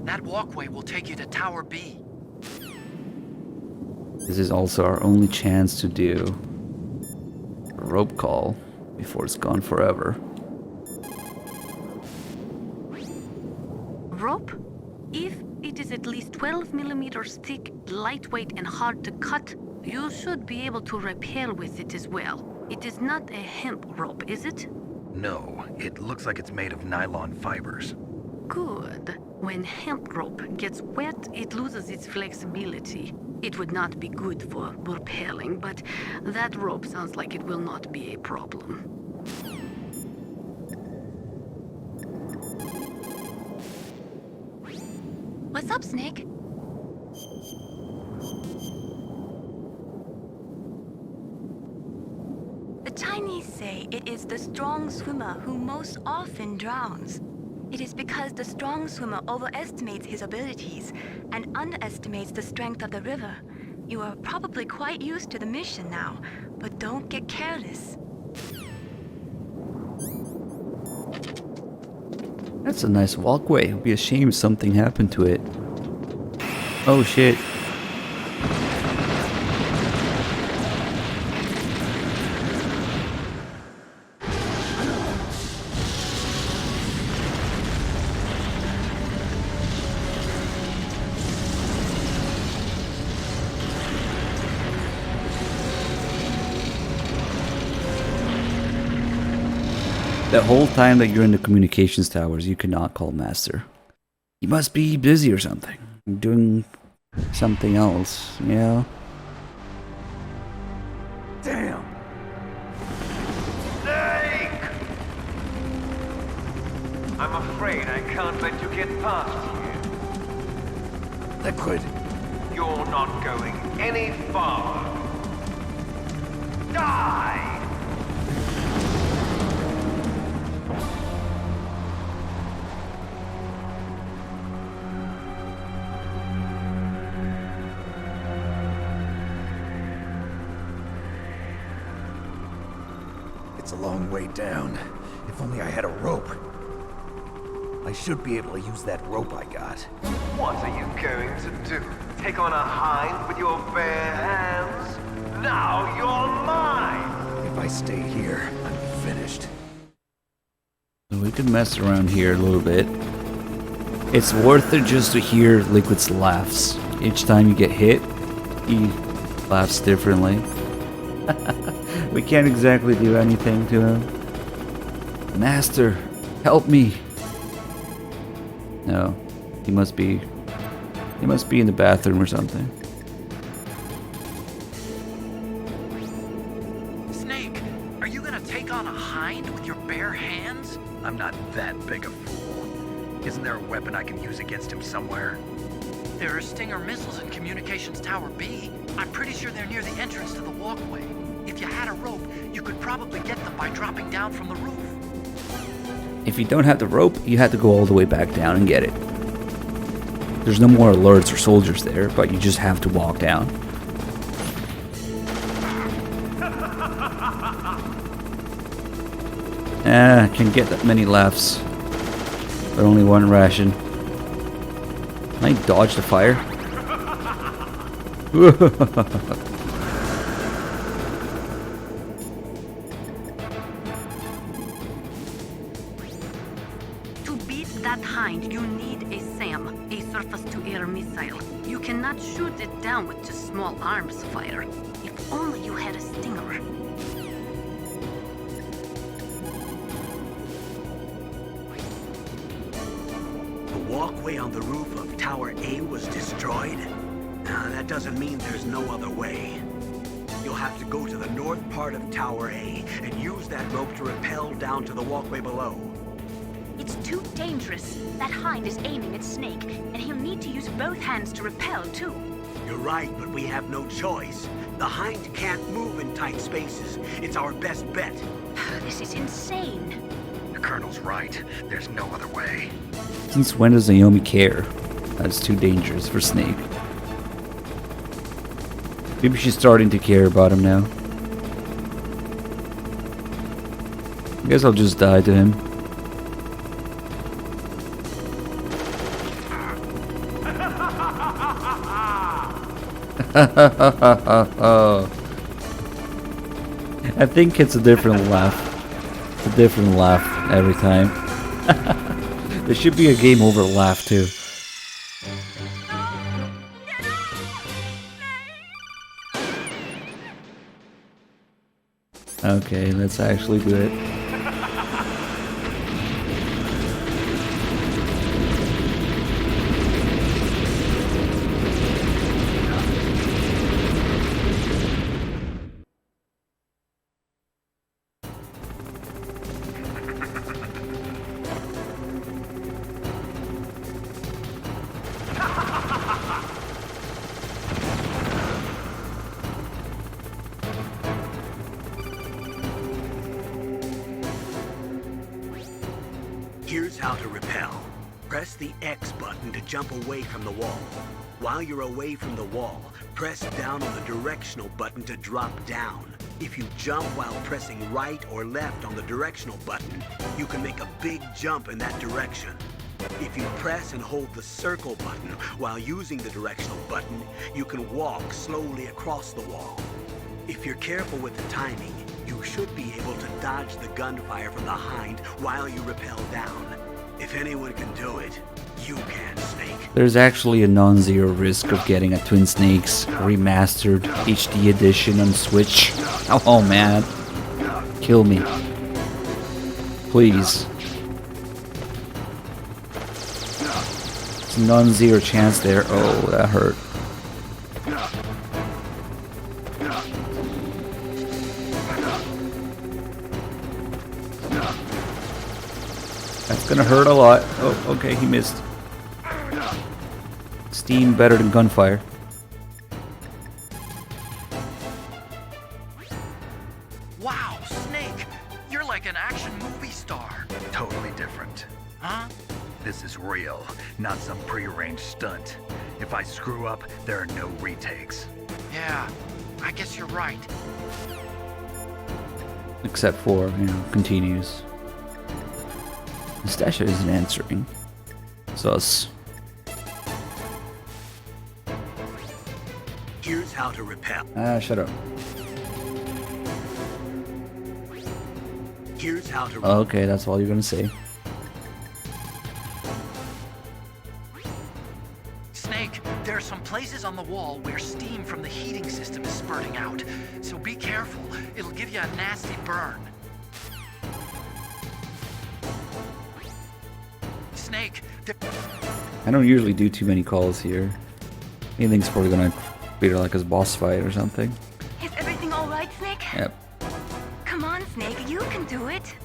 That walkway will take you to Tower B. This is also our only chance to do a rope call before it's gone forever. Rope? If it is at least 12 millimeters thick, lightweight, and hard to cut, you should be able to rappel with it as well. It is not a hemp rope, is it? No, it looks like it's made of nylon fibers. Good. When hemp rope gets wet, it loses its flexibility. It would not be good for rappelling, but that rope sounds like it will not be a problem. What's up, Snake? The Chinese say it is the strong swimmer who most often drowns. It is because the strong swimmer overestimates his abilities and underestimates the strength of the river. You are probably quite used to the mission now, but don't get careless. That's a nice walkway. It'd be a shame if something happened to it. Oh shit. The whole time that you're in the communications towers, you cannot call Master. He must be busy or something. Doing something else, you know? Damn! Snake! I'm afraid I can't let you get past here. Liquid. You're not going any farther. Die! It's a long way down. If only I had a rope. I should be able to use that rope I got. What are you going to do? Take on a hind with your bare hands? Now you're mine! If I stay here, I'm finished. We could mess around here a little bit. It's worth it just to hear Liquid's laughs. Each time you get hit, he laughs differently. We can't exactly do anything to him. Master, help me. No, he must be in the bathroom or something. Snake, are you gonna take on a hind with your bare hands? I'm not that big a fool. Isn't there a weapon I can use against him somewhere? There are Stinger missiles in Communications Tower B. I'm pretty sure they're near the entrance to the walkway. If you had a rope, you could probably get them by dropping down from the roof. If you don't have the rope, you have to go all the way back down and get it. There's no more alerts or soldiers there, but you just have to walk down. I can't get that many laughs. But only one ration. Can I dodge the fire? To beat that hind, you need a SAM, a surface-to-air missile. You cannot shoot it down with just small arms fire. If only you had a Stinger. The walkway on the roof of Tower A was destroyed? That doesn't mean there's no other way. You'll have to go to the north part of Tower A and use that rope to rappel down to the walkway below. It's too dangerous. That hind is aiming at Snake, and he'll need to use both hands to repel, too. You're right, but we have no choice. The hind can't move in tight spaces. It's our best bet. This is insane. The Colonel's right. There's no other way. Since when does Naomi care? That's too dangerous for Snake. Maybe she's starting to care about him now. I guess I'll just die to him. I think it's a different laugh. It's a different laugh every time. There should be a game over laugh too. Okay, let's actually do it. Here's how to rappel. Press the X button to jump away from the wall. While you're away from the wall, press down on the directional button to drop down. If you jump while pressing right or left on the directional button, you can make a big jump in that direction. If you press and hold the circle button while using the directional button, you can walk slowly across the wall. If you're careful with the timing, you should be able to dodge the gunfire from the hind while you rappel down. If anyone can do it, you can, Snake. There's actually a non-zero risk of getting a Twin Snakes remastered HD edition on Switch. Oh man. Kill me. Please. It's a non-zero chance there. Oh, that hurt. That's gonna hurt a lot. Oh, okay, he missed. Steam better than gunfire. Wow, Snake! You're like an action movie star. Totally different. Huh? This is real, not some prearranged stunt. If I screw up, there are no retakes. Yeah, I guess you're right. Except for, continues. Stasha isn't answering. Sus. Here's how to rappel. Shut up. Here's how to Okay, that's all you're gonna say. Snake, there are some places on the wall where steam from the heating system is spurting out. So be careful. It'll give you a nasty burn. Snake, I don't usually do too many calls here. Anything's probably gonna treat her like a boss fight or something. Is everything all right, Snake? Yep. Come on, Snake, you can do it.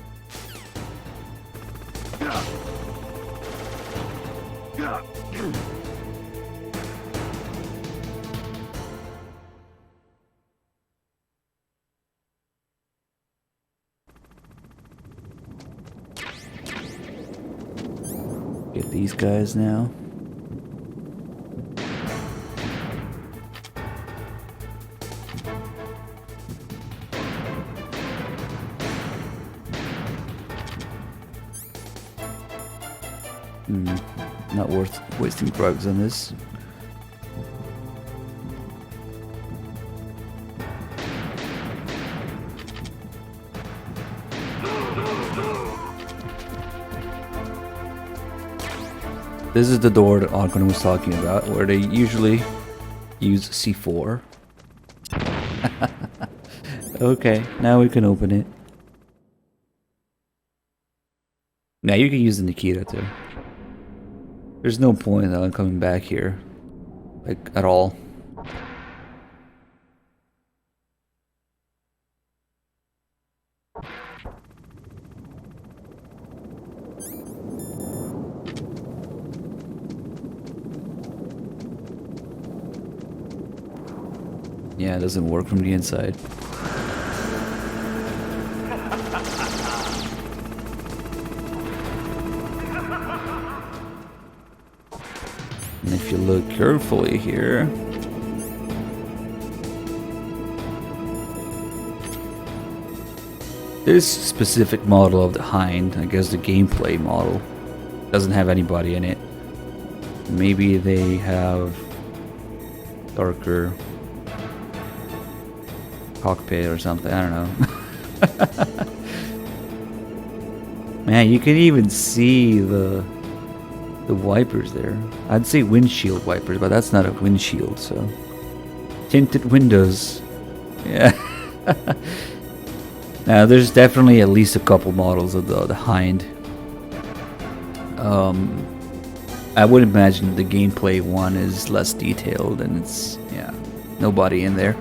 Get these guys now. Not worth wasting drugs on this. This is the door that Arkon was talking about, where they usually use C4. Okay, now we can open it. Now you can use the Nikita too. There's no point in coming back here, like, at all. Yeah, it doesn't work from the inside. And if you look carefully here, this specific model of the Hind, I guess the gameplay model, doesn't have anybody in it. Maybe they have darker cockpit or something, I don't know. Man, you can even see the wipers there. I'd say windshield wipers, but that's not a windshield, so. Tinted windows. Yeah. Now, there's definitely at least a couple models of the Hind. I would imagine the gameplay one is less detailed, and it's, yeah, nobody in there.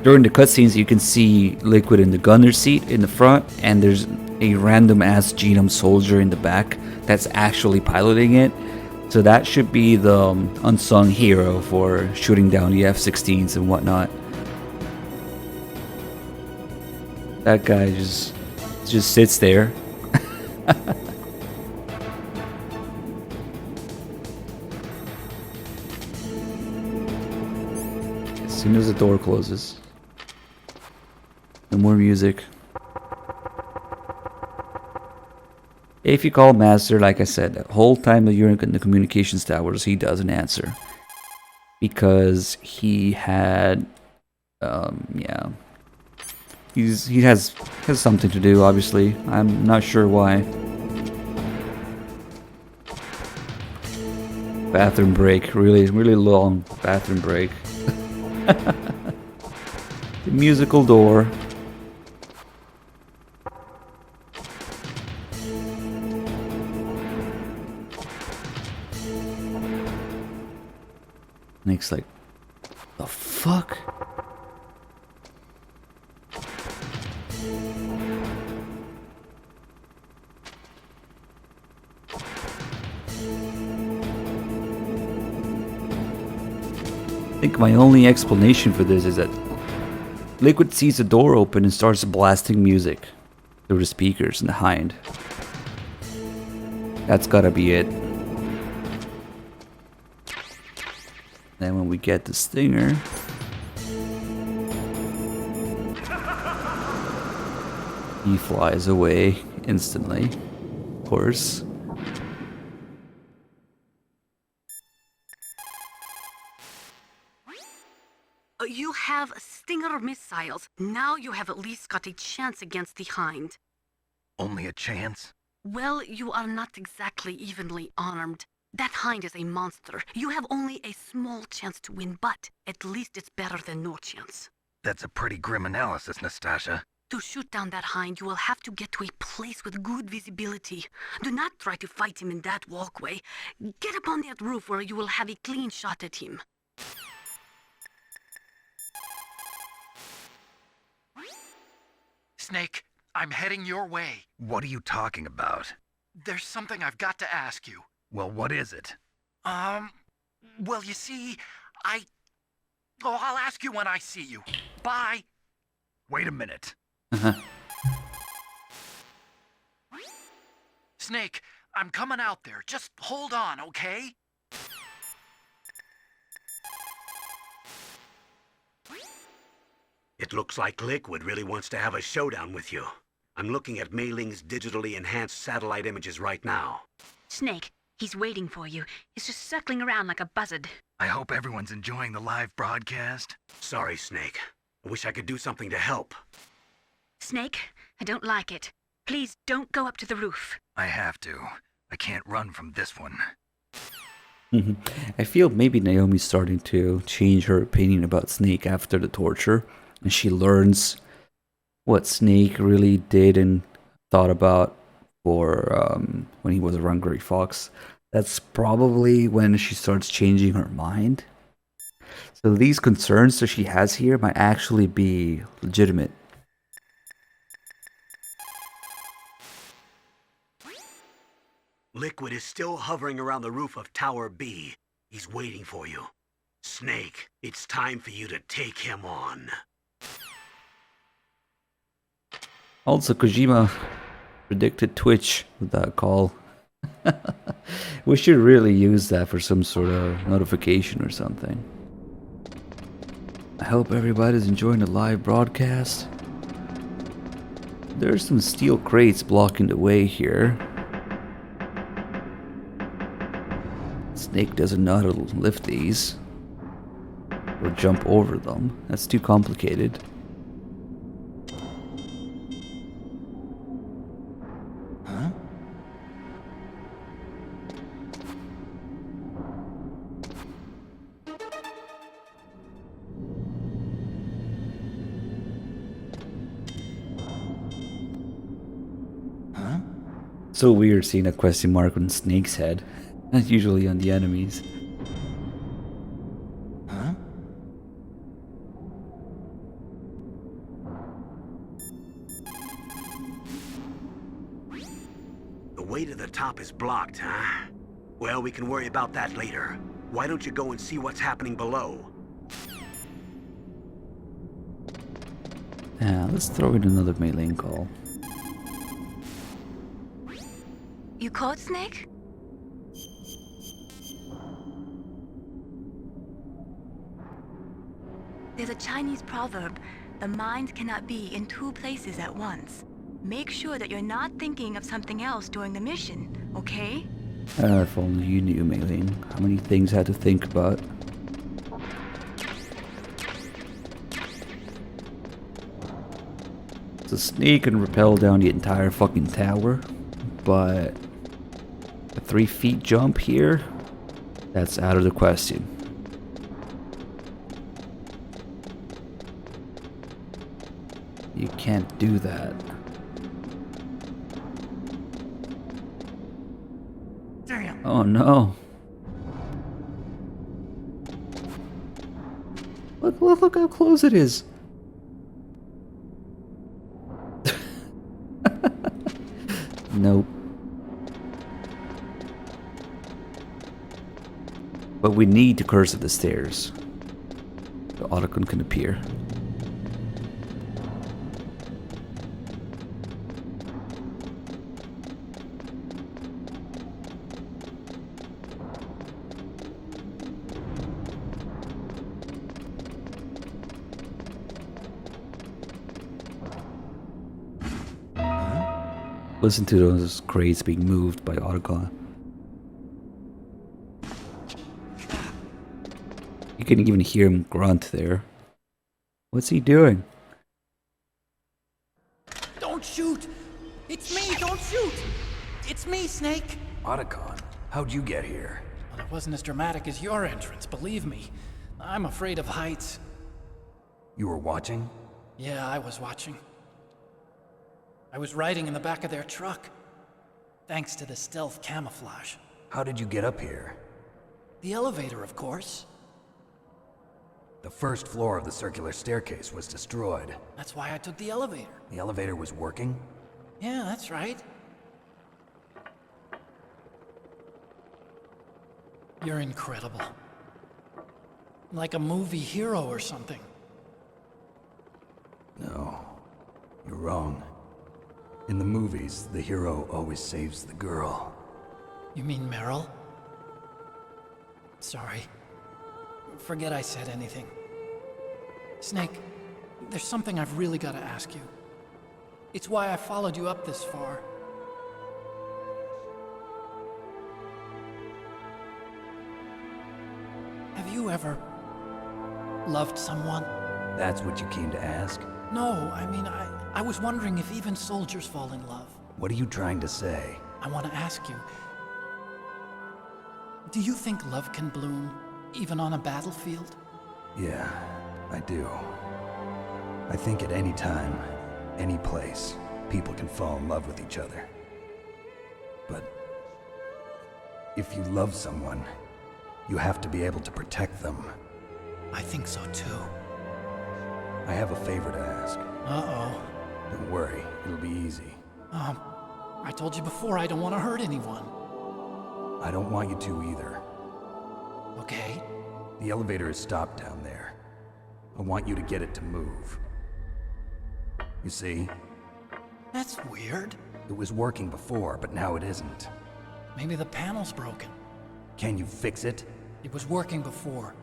During the cutscenes, you can see Liquid in the gunner's seat in the front, and there's a random ass Genome soldier in the back that's actually piloting it. So that should be the unsung hero for shooting down the F-16s and whatnot. That guy just sits there. As soon as the door closes. No more music. If you call Master, like I said, the whole time that you're in the communications towers, he doesn't answer. Because he had, yeah. He has something to do, obviously. I'm not sure why. Bathroom break, really long bathroom break. The musical door. Nick's like, the fuck? I think my only explanation for this is that Liquid sees the door open and starts blasting music through the speakers in the Hind. That's gotta be it. Then when we get the Stinger, he flies away instantly, of course. You have Stinger missiles. Now you have at least got a chance against the Hind. Only a chance? Well, you are not exactly evenly armed. That Hind is a monster. You have only a small chance to win, but at least it's better than no chance. That's a pretty grim analysis, Nastasha. To shoot down that Hind, you will have to get to a place with good visibility. Do not try to fight him in that walkway. Get up on that roof where you will have a clean shot at him. Snake, I'm heading your way. What are you talking about? There's something I've got to ask you. Well, what is it? Well, you see, I'll ask you when I see you. Bye. Wait a minute. Snake, I'm coming out there. Just hold on, okay? It looks like Liquid really wants to have a showdown with you. I'm looking at Mei Ling's digitally enhanced satellite images right now. Snake, he's waiting for you. He's just circling around like a buzzard. I hope everyone's enjoying the live broadcast. Sorry, Snake. I wish I could do something to help. Snake, I don't like it. Please don't go up to the roof. I have to. I can't run from this one. I feel maybe Naomi's starting to change her opinion about Snake after the torture, and she learns what Snake really did and thought about for when he was around Gray Fox. That's probably when she starts changing her mind. So these concerns that she has here might actually be legitimate. Liquid is still hovering around the roof of Tower B. He's waiting for you. Snake, it's time for you to take him on. Also, Kojima predicted Twitch with that call. We should really use that for some sort of notification or something. I hope everybody's enjoying the live broadcast. There's some steel crates blocking the way here. Snake doesn't know how to lift these or jump over them. That's too complicated. Huh? Huh? So weird seeing a question mark on Snake's head. That's usually on the enemies. Huh? The way to the top is blocked, huh? Well, we can worry about that later. Why don't you go and see what's happening below? Yeah, let's throw in another melee call. You caught Snake? There's a Chinese proverb, the mind cannot be in two places at once. Make sure that you're not thinking of something else during the mission, okay? If only you knew, Maylene, how many things I had to think about. So Snake can rappel down the entire fucking tower, but a 3 feet jump here, that's out of the question. You can't do that. Damn. Oh no. Look how close it is. Nope. But we need to curse at the stairs. The Otacon can appear. Listen to those crates being moved by Otacon. You can even hear him grunt there. What's he doing? Don't shoot! It's me, don't shoot! It's me, Snake! Otacon, how'd you get here? Well, it wasn't as dramatic as your entrance, believe me. I'm afraid of heights. You were watching? Yeah, I was watching. I was riding in the back of their truck, thanks to the stealth camouflage. How did you get up here? The elevator, of course. The first floor of the circular staircase was destroyed. That's why I took the elevator. The elevator was working? Yeah, that's right. You're incredible. Like a movie hero or something. No, you're wrong. In the movies, the hero always saves the girl. You mean Meryl? Sorry. Forget I said anything. Snake, there's something I've really got to ask you. It's why I followed you up this far. Have you ever loved someone? That's what you came to ask? No, I mean, I was wondering if even soldiers fall in love. What are you trying to say? I want to ask you, do you think love can bloom, even on a battlefield? Yeah, I do. I think at any time, any place, people can fall in love with each other. But if you love someone, you have to be able to protect them. I think so too. I have a favor to ask. Uh-oh. Don't worry, it'll be easy. I told you before I don't want to hurt anyone. I don't want you to either. Okay. The elevator is stopped down there. I want you to get it to move. You see? That's weird. It was working before, but now it isn't. Maybe the panel's broken. Can you fix it? It was working before.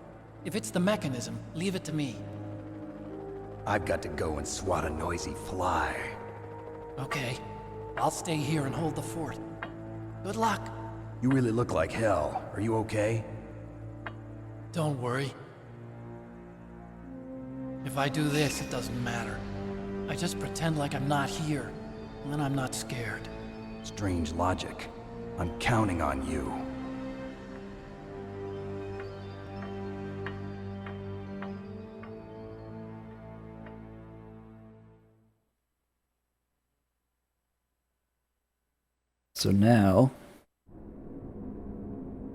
If it's the mechanism, leave it to me. I've got to go and swat a noisy fly. Okay. I'll stay here and hold the fort. Good luck. You really look like hell. Are you okay? Don't worry. If I do this, it doesn't matter. I just pretend like I'm not here, and then I'm not scared. Strange logic. I'm counting on you. So now,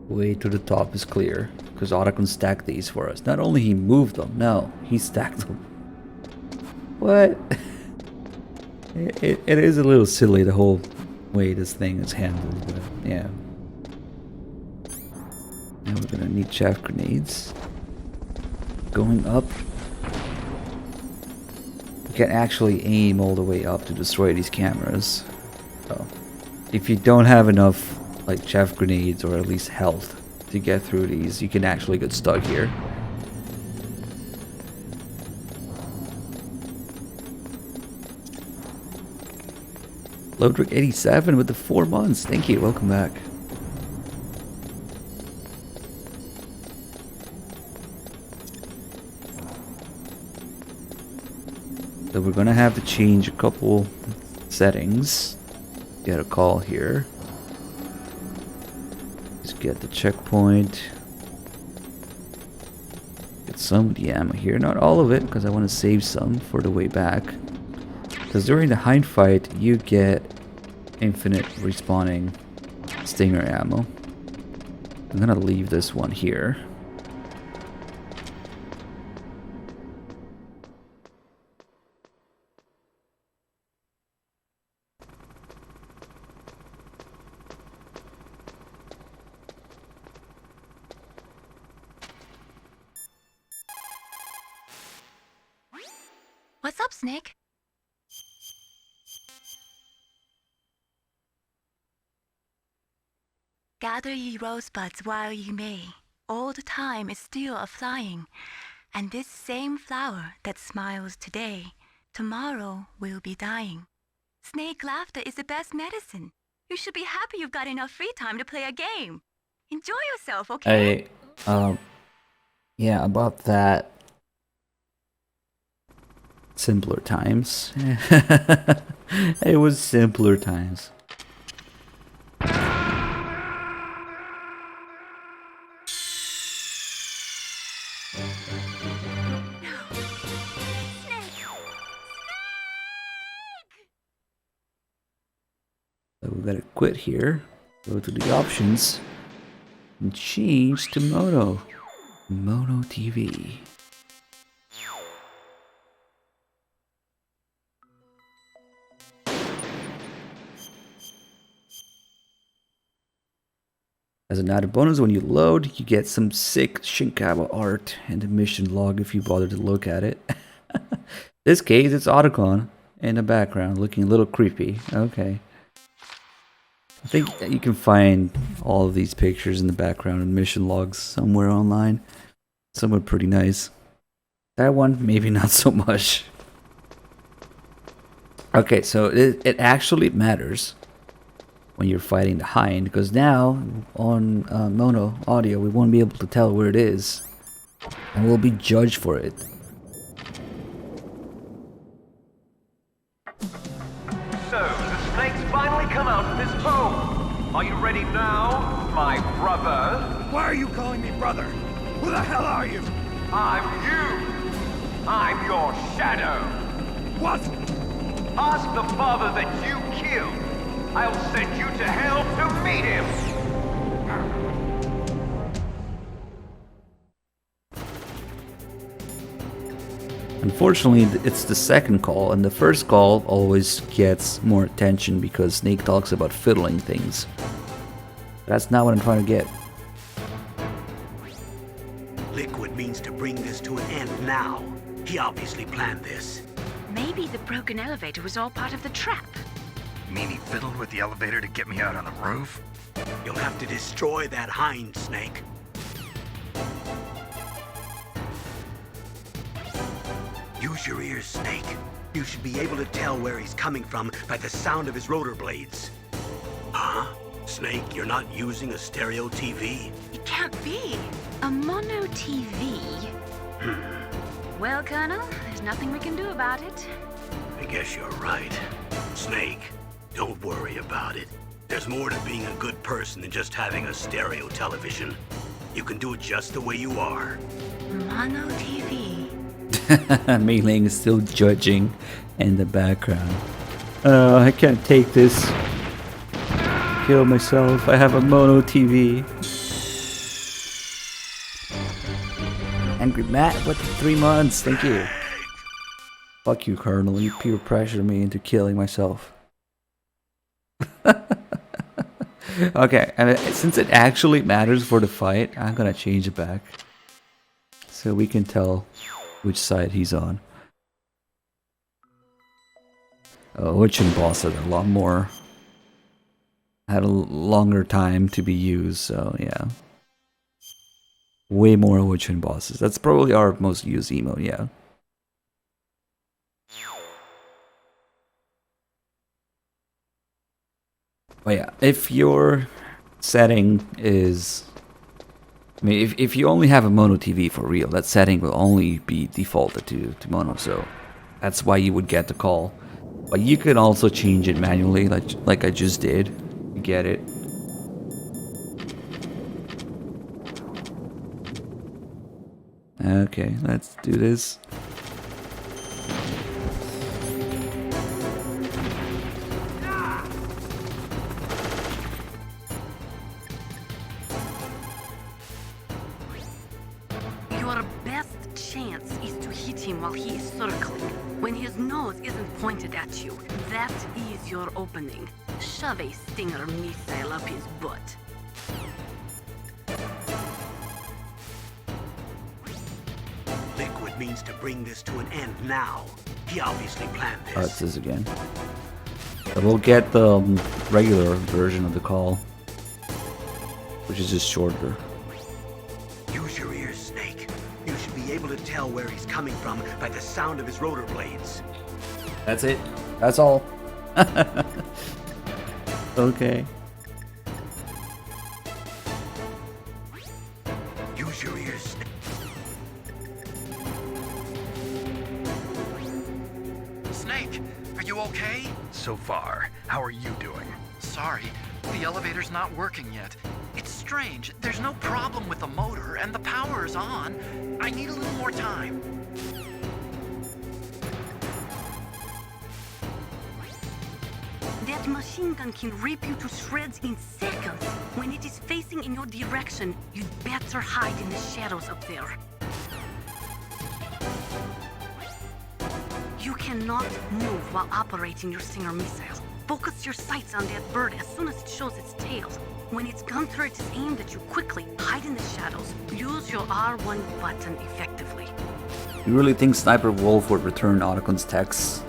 way to the top is clear, because Otto can stack these for us. Not only he moved them, no, he stacked them. What? It is a little silly, the whole way this thing is handled, but yeah. Now we're gonna need chaff grenades. Going up. You can actually aim all the way up to destroy these cameras. So, if you don't have enough like chaff grenades or at least health to get through these, you can actually get stuck here. Lodrick 87 with the 4 months. Thank you. Welcome back. So we're gonna have to change a couple settings. Get a call here. Just get the checkpoint. Get some of the ammo here. Not all of it, because I want to save some for the way back. Because during the hind fight, you get infinite respawning stinger ammo. I'm gonna leave this one here. What's up, Snake? Gather ye rosebuds while ye may. Old time is still a-flying, and this same flower that smiles today, tomorrow will be dying. Snake laughter is the best medicine. You should be happy you've got enough free time to play a game. Enjoy yourself, okay? Yeah, about that. Simpler times. It was simpler times. So we gotta quit here, go to the options, and change to Mono. Mono TV. As an added bonus, when you load, you get some sick Shinkawa art and a mission log if you bother to look at it. This case, it's Otacon in the background, looking a little creepy. Okay. I think you can find all of these pictures in the background and mission logs somewhere online. Some are pretty nice. That one, maybe not so much. Okay, so it actually matters when you're fighting the hind, because now on mono audio we won't be able to tell where it is, and we'll be judged for it. So, the snakes finally come out of this home. Are you ready now, my brother? Why are you calling me brother? Who the hell are you? I'm you. I'm your shadow. What? Ask the father that you killed. I'll send you to hell to meet him. Unfortunately, it's the second call, and the first call always gets more attention because Snake talks about fiddling things. That's not what I'm trying to get. Liquid means to bring this to an end now. He obviously planned this. Maybe the broken elevator was all part of the trap. You mean he fiddled with the elevator to get me out on the roof? You'll have to destroy that hind, Snake. Use your ears, Snake. You should be able to tell where he's coming from by the sound of his rotor blades. Huh? Snake, you're not using a stereo TV? It can't be. A mono TV? Well, Colonel, there's nothing we can do about it. I guess you're right. Snake, don't worry about it. There's more to being a good person than just having a stereo television. You can do it just the way you are. Mono TV. Mei Ling is still judging in the background. I can't take this. Kill myself. I have a mono TV. Angry Matt, what, 3 months? Thank you. Fuck you, Colonel. You peer pressured me into killing myself. Okay, and since it actually matters for the fight, I'm gonna change it back. So we can tell which side he's on. Witchin boss had a lot more. Had a longer time to be used, so yeah. Way more Witchin bosses. That's probably our most used emote, yeah. But yeah, if your setting is... I mean, if you only have a mono TV for real, that setting will only be defaulted to mono, so that's why you would get the call. But you can also change it manually, like I just did. You get it. Okay, let's do this. Your best chance is to hit him while he is circling. When his nose isn't pointed at you, that is your opening. Shove a Stinger missile up his butt. Liquid means to bring this to an end now. He obviously planned this. Oh, it's this again. So we'll get the regular version of the call, which is just shorter. Use your ears, Snake. You should be able to tell where he's coming from by the sound of his rotor blades. That's it. That's all. Okay. Use your ears, Snake. Snake, are you okay? So far, how are you doing? Sorry, the elevator's not working yet. It's strange. There's no problem with the motor, and the power is on. I need a little more time. That machine gun can rip you to shreds in seconds. When it is facing in your direction, you'd better hide in the shadows up there. You cannot move while operating your Stinger missile. Focus your sights on that bird as soon as it shows its tail. When its gun turret is aimed at you, quickly hide in the shadows. Use your R1 button effectively. You really think Sniper Wolf would return Otacon's texts?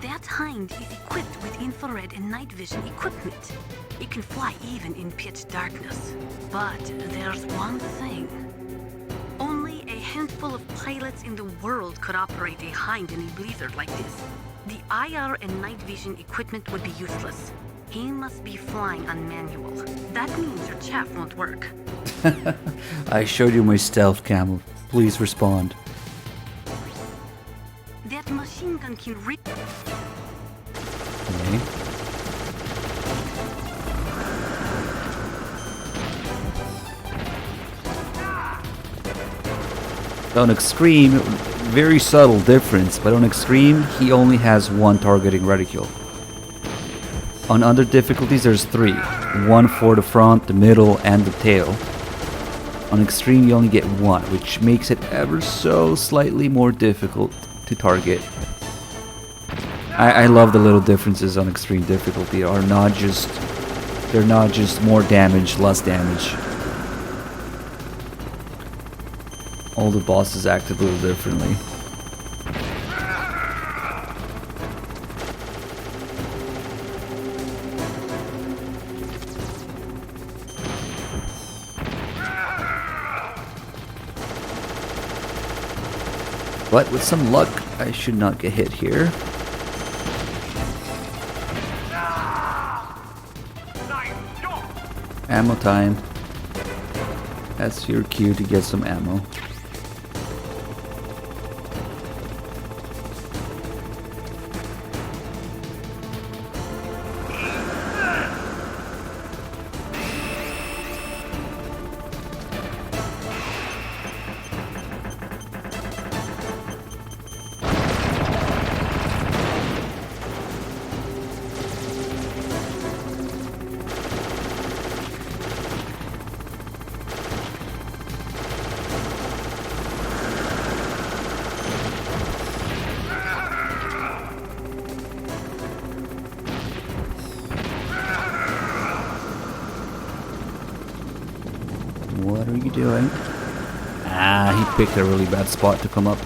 That hind is equipped with vision equipment. It can fly even in pitch darkness. But there's one thing. Only a handful of pilots in the world could operate a hind in a blizzard like this. The IR and night vision equipment would be useless. He must be flying on manual. That means your chaff won't work. I showed you my stealth camo. Please respond. That machine gun can reach. Okay. On Extreme, very subtle difference, but on Extreme, he only has one targeting reticule. On other difficulties, there's 3. One for the front, the middle, and the tail. On Extreme, you only get 1, which makes it ever so slightly more difficult to target. I love the little differences on Extreme difficulty. They're not just more damage, less damage. All the bosses act a little differently. But with some luck, I should not get hit here. Ammo time. That's your cue to get some ammo. What are you doing? Ah, he picked a really bad spot to come up.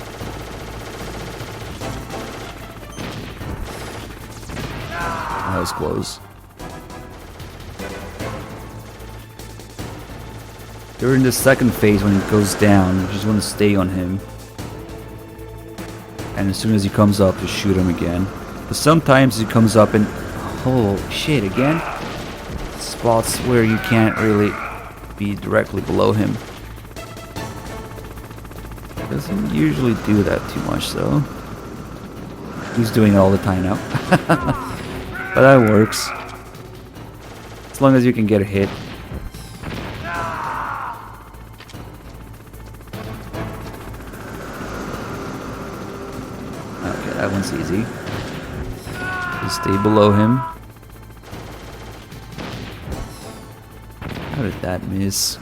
That was close. During the second phase, when he goes down, you just want to stay on him. And as soon as he comes up, just shoot him again. But sometimes he comes up and... oh, shit, again? Spots where you can't really be directly below him. Doesn't usually do that too much though. He's doing it all the time now. But that works. As long as you can get a hit. Okay, that one's easy. Just stay below him. How did that miss?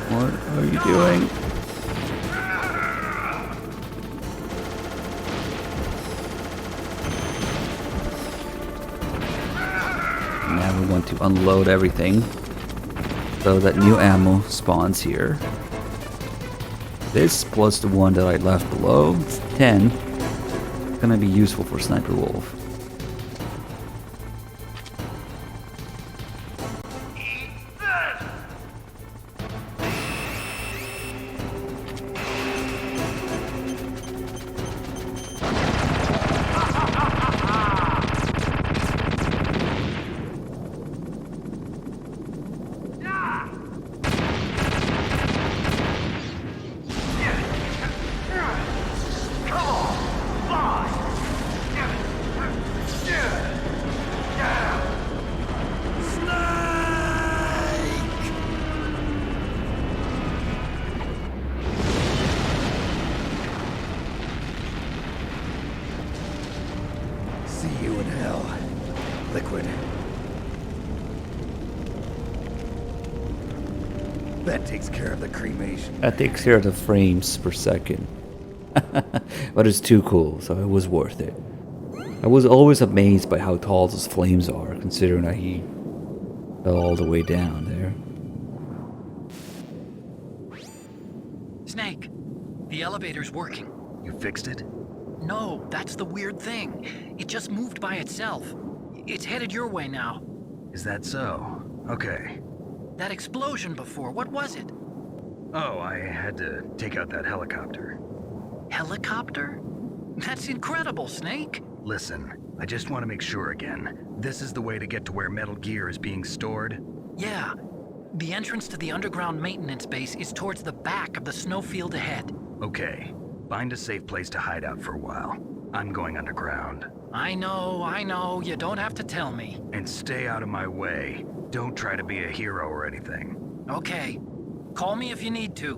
What are you doing? Now we want to unload everything so that new ammo spawns here. This plus the one that I left below, it's 10. It's gonna be useful for Sniper Wolf. See you in hell, Liquid. That takes care of the cremation. That takes care of the frames per second. But it's too cool, so it was worth it. I was always amazed by how tall those flames are, considering that he fell all the way down there. Snake, the elevator's working. You fixed it? No, that's the weird thing. It just moved by itself. It's headed your way now. Is that so? Okay. That explosion before, what was it? Oh, I had to take out that helicopter. Helicopter? That's incredible, Snake. Listen, I just want to make sure again. This is the way to get to where Metal Gear is being stored? Yeah. The entrance to the underground maintenance base is towards the back of the snowfield ahead. Okay. Find a safe place to hide out for a while. I'm going underground. I know. You don't have to tell me. And stay out of my way. Don't try to be a hero or anything. Okay. Call me if you need to.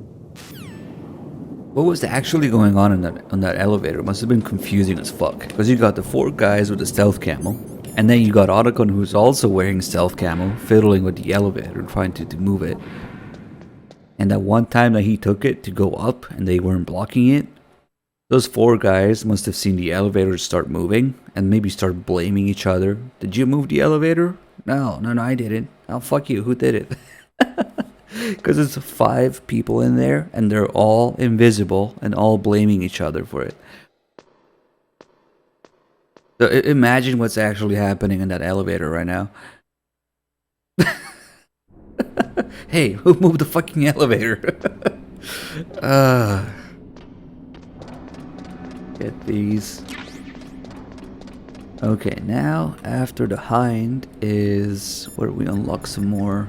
What was actually going on in that elevator? It must have been confusing as fuck. Because you got the 4 guys with the stealth camo, and then you got Otacon, who's also wearing stealth camo, fiddling with the elevator, trying to move it. And that one time that he took it to go up and they weren't blocking it, those 4 guys must have seen the elevator start moving and maybe start blaming each other. Did you move the elevator? No, I didn't. Oh, fuck you. Who did it? Because it's 5 people in there and they're all invisible and all blaming each other for it. So imagine what's actually happening in that elevator right now. Hey, who moved the fucking elevator? Get these. Okay, now after the hind is where we unlock some more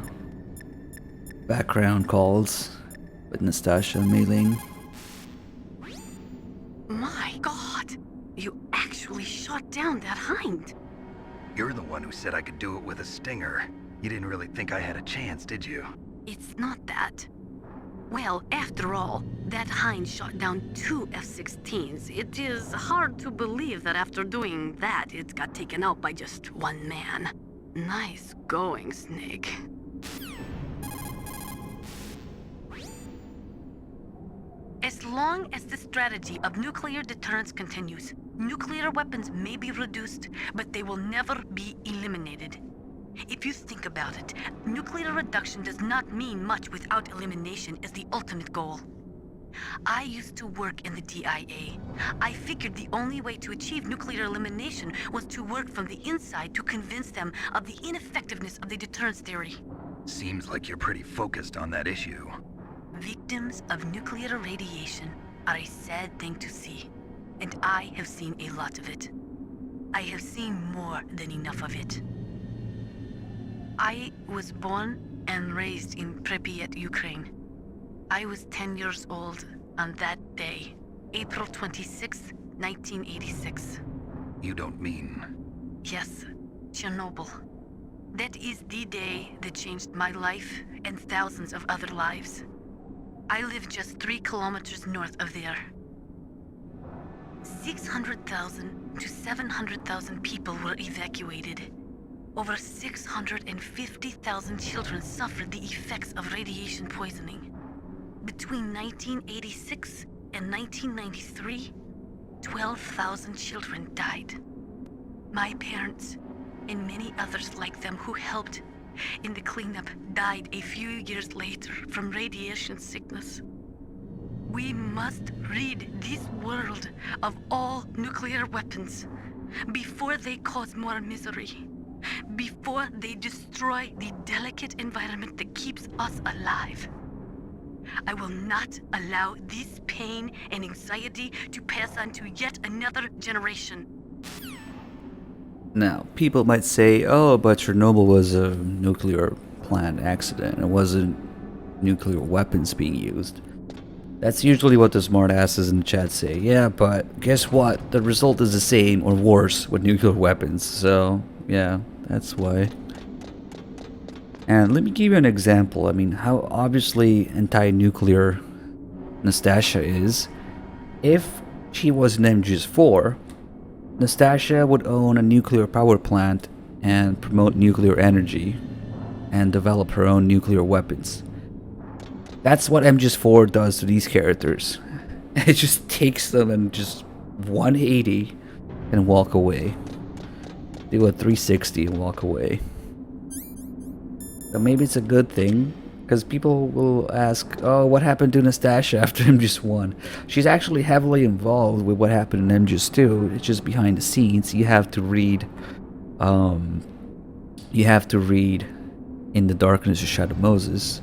background calls with Nastasha and Mei Ling. My God! You actually shot down that hind! You're the one who said I could do it with a stinger. You didn't really think I had a chance, did you? It's not that. Well, after all, that hind shot down 2 F-16s. It is hard to believe that after doing that, it got taken out by just 1 man. Nice going, Snake. As long as the strategy of nuclear deterrence continues, nuclear weapons may be reduced, but they will never be eliminated. If you think about it, nuclear reduction does not mean much without elimination as the ultimate goal. I used to work in the DIA. I figured the only way to achieve nuclear elimination was to work from the inside to convince them of the ineffectiveness of the deterrence theory. Seems like you're pretty focused on that issue. Victims of nuclear radiation are a sad thing to see, and I have seen a lot of it. I have seen more than enough of it. I was born and raised in Pripyat, Ukraine. I was 10 years old on that day, April 26, 1986. You don't mean... Yes, Chernobyl. That is the day that changed my life and thousands of other lives. I live just 3 kilometers north of there. 600,000 to 700,000 people were evacuated. Over 650,000 children suffered the effects of radiation poisoning. Between 1986 and 1993, 12,000 children died. My parents, and many others like them who helped in the cleanup, died a few years later from radiation sickness. We must rid this world of all nuclear weapons before they cause more misery. Before they destroy the delicate environment that keeps us alive. I will not allow this pain and anxiety to pass on to yet another generation. Now, people might say, oh, but Chernobyl was a nuclear plant accident. It wasn't nuclear weapons being used. That's usually what the smartasses in the chat say. Yeah, but guess what? The result is the same or worse with nuclear weapons. So, yeah, that's why. And let me give you an example. I mean, how obviously anti-nuclear Nastasha is. If she was in MGS4, Nastasha would own a nuclear power plant and promote nuclear energy and develop her own nuclear weapons. That's what MGS4 does to these characters. It just takes them and just 180 and walk away. do a 360 and walk away. So maybe it's a good thing, because people will ask, oh, what happened to Nastasia after MGS 1? She's actually heavily involved with what happened in MGS 2. It's just behind the scenes. You have to read In the Darkness of Shadow Moses,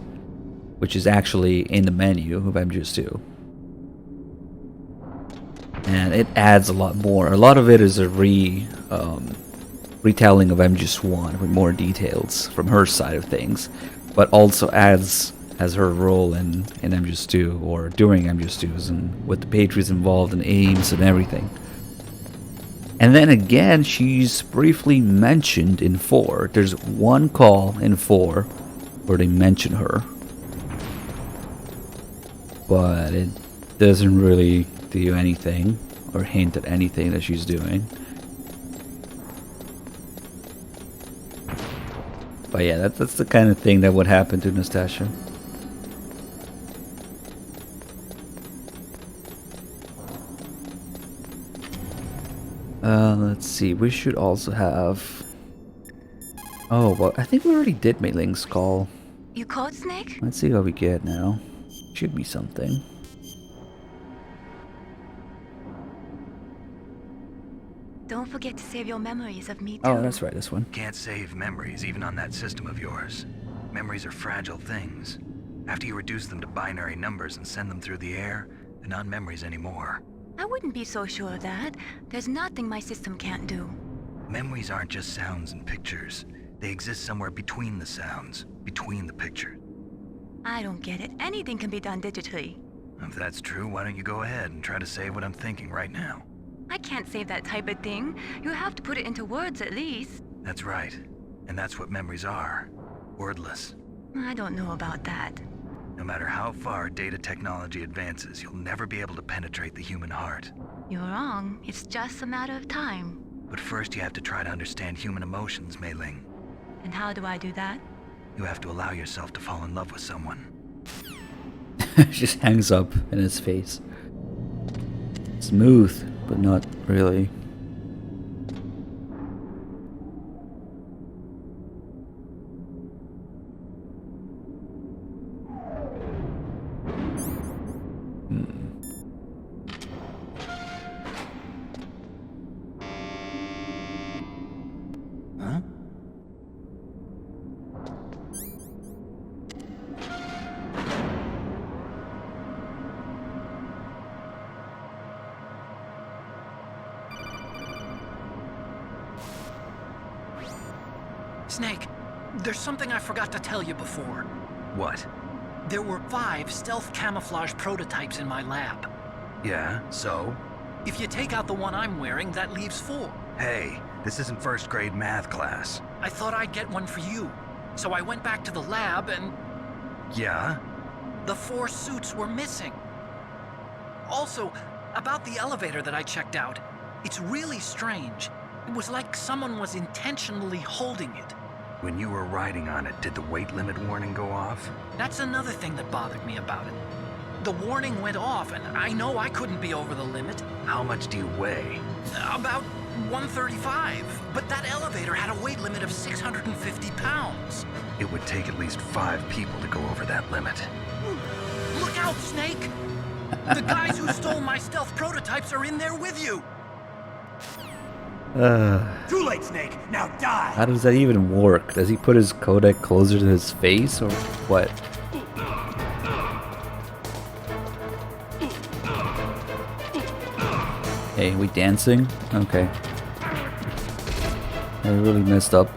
which is actually in the menu of MGS 2. And it adds a lot more. A lot of it is a retelling of MGS 1 with more details from her side of things, but also adds as her role in MGS 2 or during MGS 2s and with the Patriots involved and aims and everything. And then again, she's briefly mentioned in 4. There's one call in 4 where they mention her, but it doesn't really do anything or hint at anything that she's doing. But yeah, that's the kind of thing that would happen to Nastasia. Let's see. We should also have. Oh, well, I think we already did Mei Ling's call. You called, Snake? Let's see what we get now. Should be something. Don't forget to save your memories of me too. Oh, that's right, this one. Can't save memories even on that system of yours. Memories are fragile things. After you reduce them to binary numbers and send them through the air, they're not memories anymore. I wouldn't be so sure of that. There's nothing my system can't do. Memories aren't just sounds and pictures. They exist somewhere between the sounds, between the pictures. I don't get it. Anything can be done digitally. If that's true, why don't you go ahead and try to say what I'm thinking right now? I can't save that type of thing. You have to put it into words at least. That's right. And that's what memories are. Wordless. I don't know about that. No matter how far data technology advances, you'll never be able to penetrate the human heart. You're wrong. It's just a matter of time. But first you have to try to understand human emotions, Mei Ling. And how do I do that? You have to allow yourself to fall in love with someone. Just hangs up in his face. Smooth, but not really. Huh? Snake, there's something I forgot to tell you before. What? There were 5 stealth camouflage prototypes in my lab. Yeah, so? If you take out the one I'm wearing, that leaves 4. Hey, this isn't first grade math class. I thought I'd get one for you. So I went back to the lab and Yeah? the 4 suits were missing. Also, about the elevator that I checked out, it's really strange. It was like someone was intentionally holding it. When you were riding on it, did the weight limit warning go off? That's another thing that bothered me about it. The warning went off, and I know I couldn't be over the limit. How much do you weigh? About 135, but that elevator had a weight limit of 650 pounds. It would take at least 5 people to go over that limit. Look out, Snake! The guys who stole my stealth prototypes are in there with you! Too late, Snake! Now die! How does that even work? Does he put his codec closer to his face or what? Hey, we dancing? Okay. I really messed up.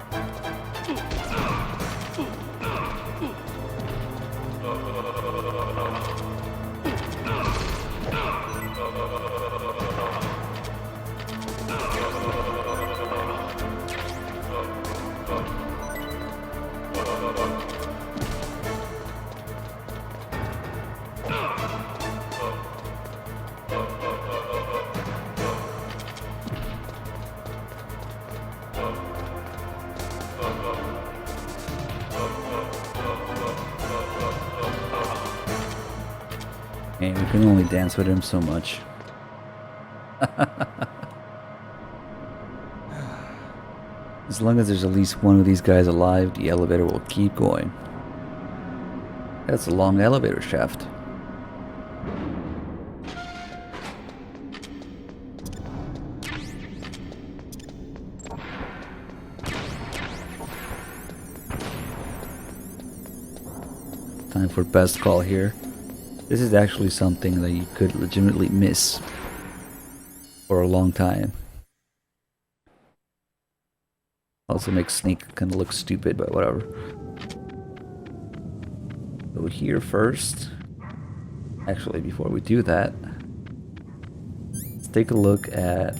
Okay, we can only dance with him so much. As long as there's at least one of these guys alive, the elevator will keep going. That's a long elevator shaft. Time for best call here. This is actually something that you could legitimately miss for a long time. Also makes Snake kind of look stupid, but whatever. Go here first. Actually, before we do that, let's take a look at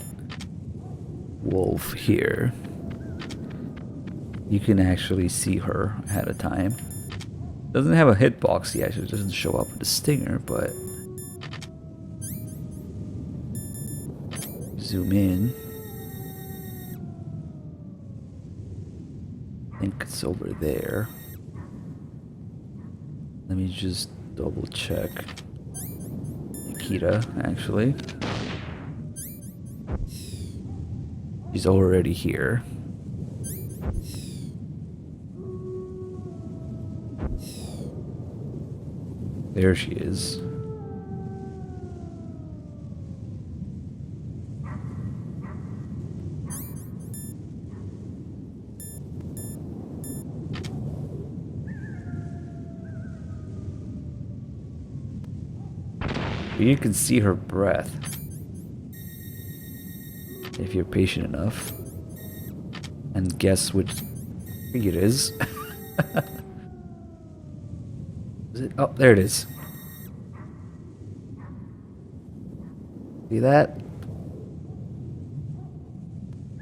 Wolf here. You can actually see her ahead of time. Doesn't have a hitbox yet, so it doesn't show up with the stinger, but zoom in. I think it's over there. Let me just double check. Nikita, actually. She's already here. There she is. You can see her breath if you're patient enough. And guess which thing it is. Is it? Oh, there it is. See that?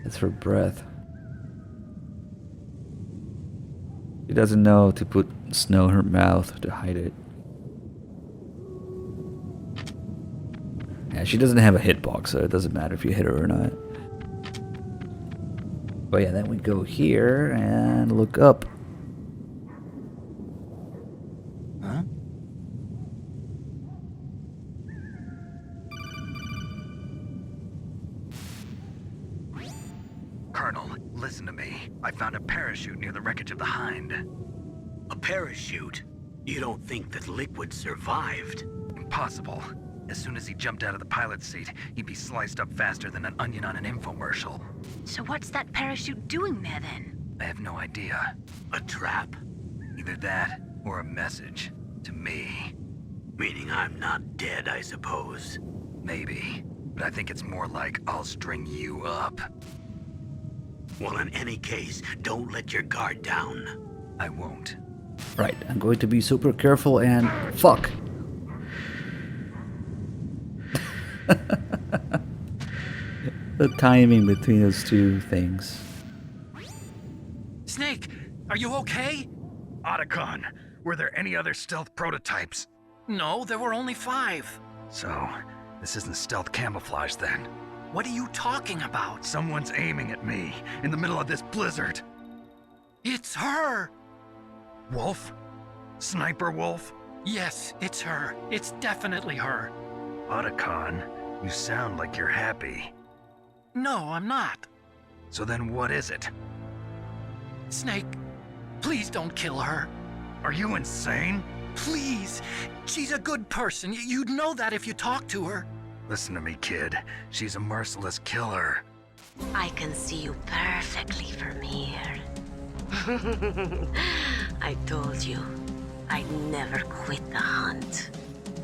That's her breath. She doesn't know to put snow in her mouth to hide it. Yeah, she doesn't have a hitbox, so it doesn't matter if you hit her or not. But yeah, then we go here and look up. Huh? Colonel, listen to me. I found a parachute near the wreckage of the Hind. A parachute? You don't think that Liquid survived? Impossible. As soon as he jumped out of the pilot's seat, he'd be sliced up faster than an onion on an infomercial. So what's that parachute doing there then? I have no idea. A trap? Either that, or a message. To me. Meaning I'm not dead, I suppose. Maybe. But I think it's more like I'll string you up. Well, in any case, don't let your guard down. I won't. Right, I'm going to be super careful and... Fuck! The timing between those two things. Snake, are you okay? Otacon, were there any other stealth prototypes? No, there were only 5. So, this isn't stealth camouflage then? What are you talking about? Someone's aiming at me in the middle of this blizzard. It's her! Wolf? Sniper Wolf? Yes, it's her. It's definitely her. Otacon, you sound like you're happy. No, I'm not. So then what is it? Snake, please don't kill her. Are you insane? Please. She's a good person. You'd know that if you talked to her. Listen to me, kid. She's a merciless killer. I can see you perfectly from here. I told you, I'd never quit the hunt.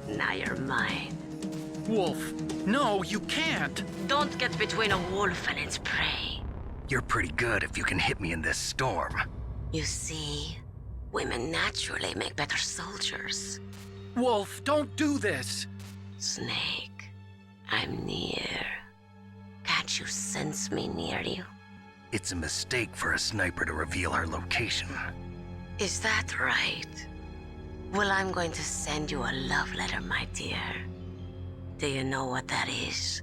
Now you're mine. Wolf, no, you can't. Don't get between a wolf and its prey. You're pretty good if you can hit me in this storm. You see, women naturally make better soldiers. Wolf, don't do this. Snake, I'm near. Can't you sense me near you? It's a mistake for a sniper to reveal her location. Is that right? Well, I'm going to send you a love letter, my dear. Do you know what that is?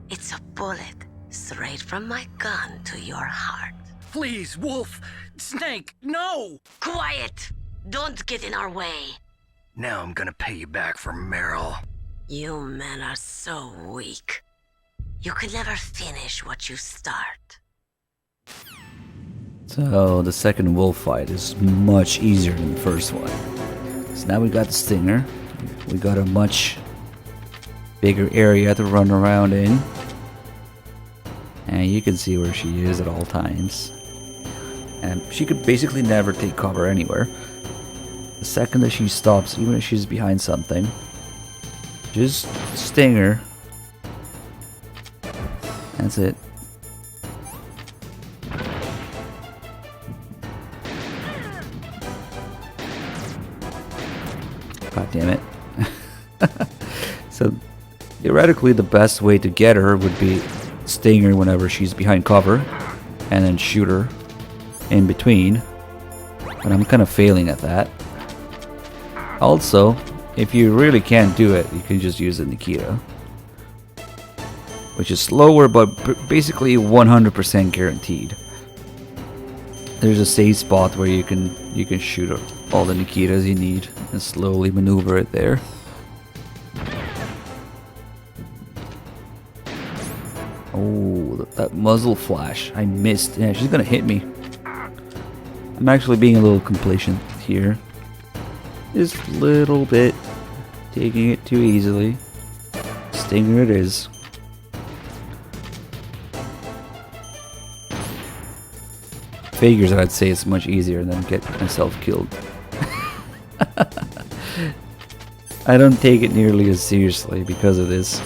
It's a bullet straight from my gun to your heart. Please, Wolf! Snake, no! Quiet! Don't get in our way. Now I'm gonna pay you back for Meryl. You men are so weak. You can never finish what you start. So the second wolf fight is much easier than the first one. So now we got the stinger. We got a much bigger area to run around in. And you can see where she is at all times. And she could basically never take cover anywhere. The second that she stops, even if she's behind something, just sting her. That's it. God damn it. So, theoretically, the best way to get her would be sting her whenever she's behind cover, and then shoot her in between. But I'm kind of failing at that. Also, if you really can't do it, you can just use the Nikita, which is slower, but basically 100% guaranteed. There's a safe spot where you can shoot all the Nikitas you need and slowly maneuver it there. Oh, that muzzle flash! I missed. Yeah, she's gonna hit me. I'm actually being a little complacent here. Just a little bit, taking it too easily. Stinger it is. Figures I'd say it's much easier than get myself killed. I don't take it nearly as seriously because of this.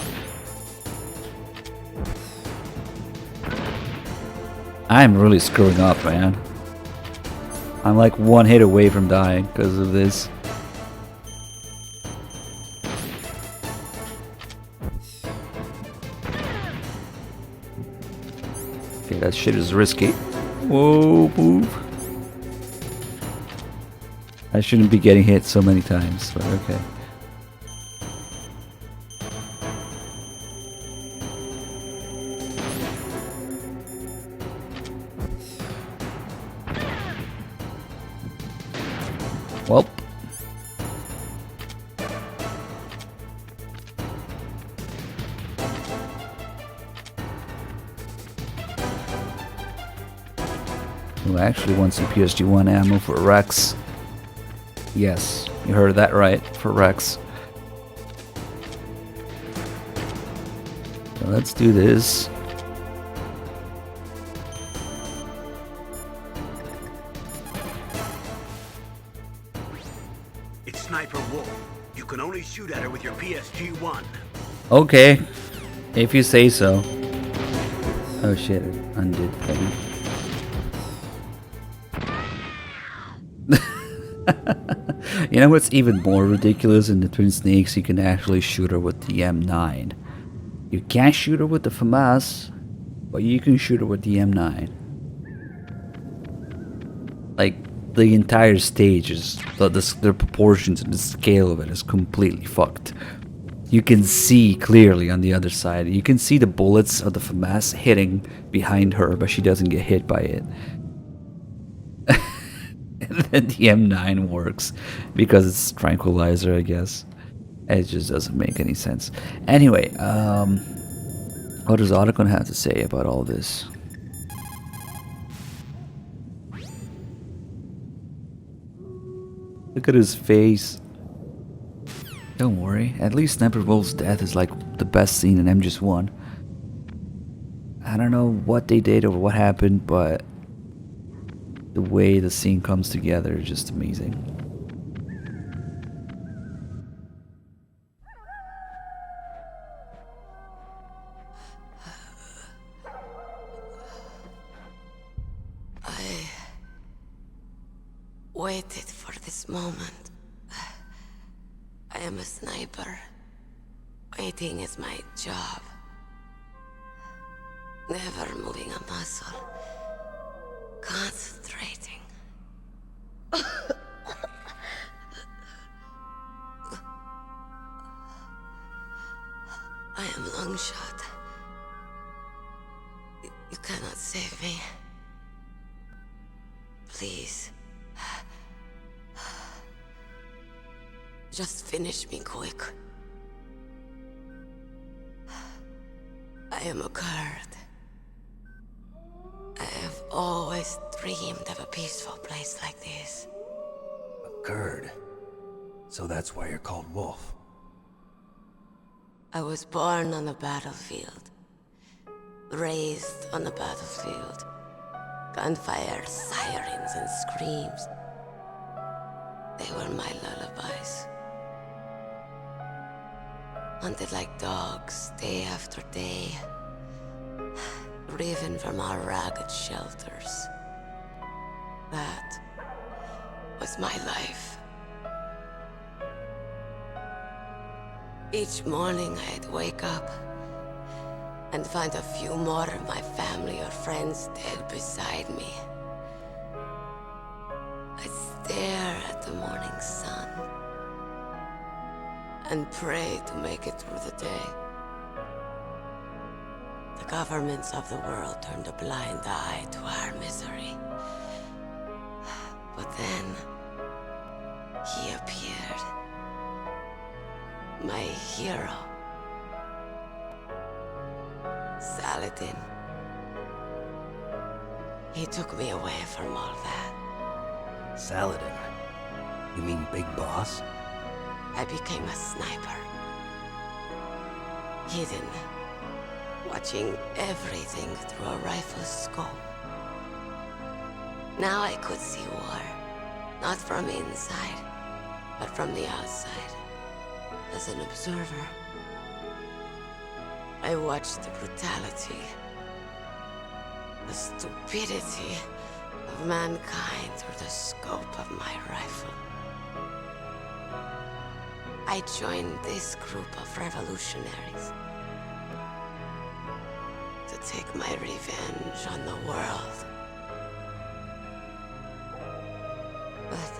I'm really screwing up, man. I'm like one hit away from dying because of this. Okay, that shit is risky. Whoa, move. I shouldn't be getting hit so many times, but okay. Well. I actually want some PSG-1 ammo for Rex. Yes, you heard that right, for Rex. So let's do this. It's Sniper Wolf. You can only shoot at her with your PSG-1. Okay, if you say so. Oh shit, it undid thing. You know what's even more ridiculous? In the Twin Snakes, you can actually shoot her with the M9. You can't shoot her with the FAMAS, but you can shoot her with the M9. Like, the entire stage is, the proportions and the scale of it is completely fucked. You can see clearly on the other side. You can see the bullets of the FAMAS hitting behind her, but she doesn't get hit by it. And then the M9 works because it's tranquilizer, I guess. It just doesn't make any sense. Anyway, what does Otacon have to say about all this? Look at his face. Don't worry, at least Sniper Wolf's death is like the best scene in MGS1. I don't know what they did or what happened, but the way the scene comes together is just amazing. I waited for this moment. I am a sniper. Waiting is my job. Never moving a muscle. Concentrating. I am long shot. You cannot save me. Please. Just finish me quick. I am a coward. I have always dreamed of a peaceful place like this. A Kurd. So that's why you're called Wolf. I was born on the battlefield. Raised on the battlefield. Gunfire, sirens, and screams. They were my lullabies. Hunted like dogs, day after day. Driven from our ragged shelters. That was my life. Each morning I'd wake up and find a few more of my family or friends dead beside me. I'd stare at the morning sun and pray to make it through the day. The governments of the world turned a blind eye to our misery. But then, he appeared. My hero. Saladin. He took me away from all that. Saladin? You mean Big Boss? I became a sniper. Hidden. Watching everything through a rifle's scope. Now I could see war. Not from inside, but from the outside. As an observer. I watched the brutality, the stupidity of mankind through the scope of my rifle. I joined this group of revolutionaries to take my revenge on the world. But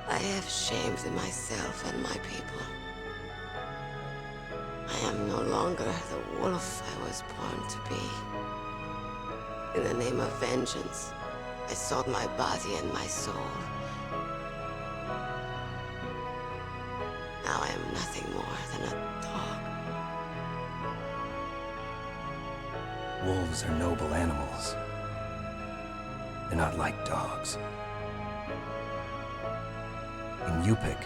I have shamed myself and my people. I am no longer the wolf I was born to be. In the name of vengeance, I sold my body and my soul. Now I am nothing more than a dog. Wolves are noble animals. They're not like dogs. In Yupik,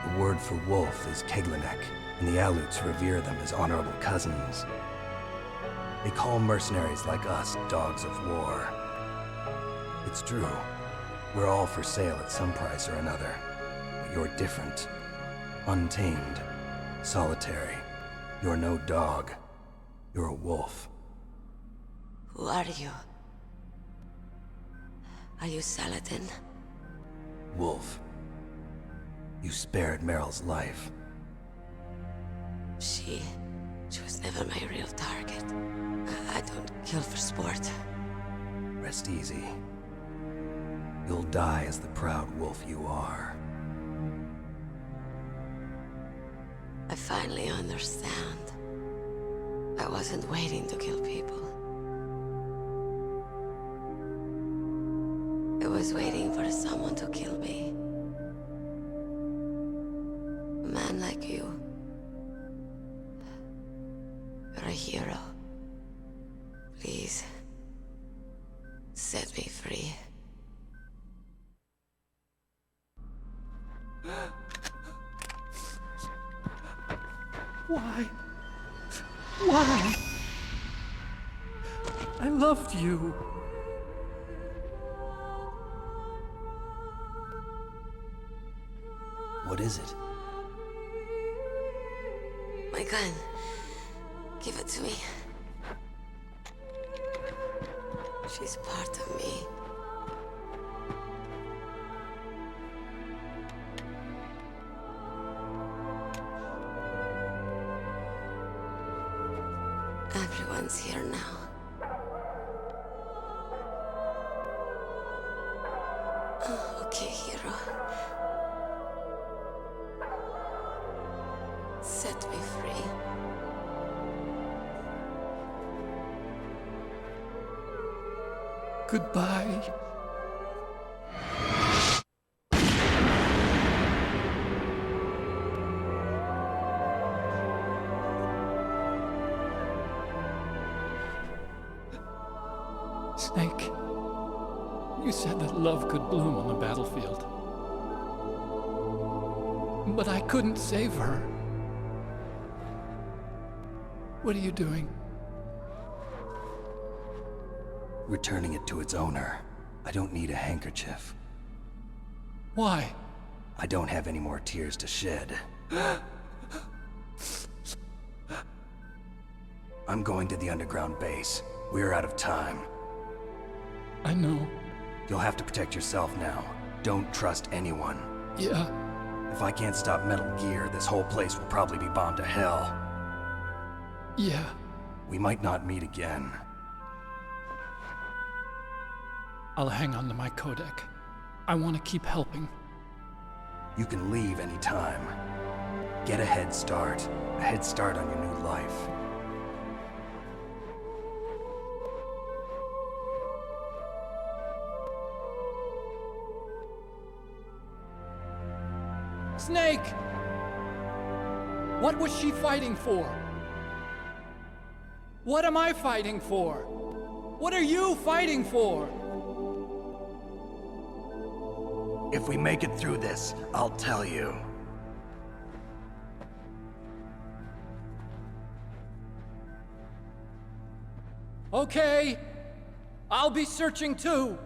the word for wolf is Keglanek, and the Aleuts revere them as honorable cousins. They call mercenaries like us dogs of war. It's true. We're all for sale at some price or another. But you're different. Untamed. Solitary. You're no dog. You're a wolf. Who are you? Are you Saladin? Wolf. You spared Meryl's life. She was never my real target. I don't kill for sport. Rest easy. You'll die as the proud wolf you are. I finally understand. I wasn't waiting to kill people. I was waiting for someone to kill me. A man like you. You're a hero. Please, set me free. Why? Why? I loved you. What is it? My gun. Give it to me. She's part of me. Everyone's here now. Oh, okay, hero. Set me free. Goodbye. Snake, you said that love could bloom on the battlefield. But I couldn't save her. What are you doing? Returning it to its owner. I don't need a handkerchief. Why? I don't have any more tears to shed. I'm going to the underground base. We're out of time. I know. You'll have to protect yourself now. Don't trust anyone. Yeah. If I can't stop Metal Gear, this whole place will probably be bombed to hell. Yeah. We might not meet again. I'll hang on to my codec. I want to keep helping. You can leave anytime. Get a head start. A head start on your new life. Snake! What was she fighting for? What am I fighting for? What are you fighting for? If we make it through this, I'll tell you. Okay. I'll be searching too.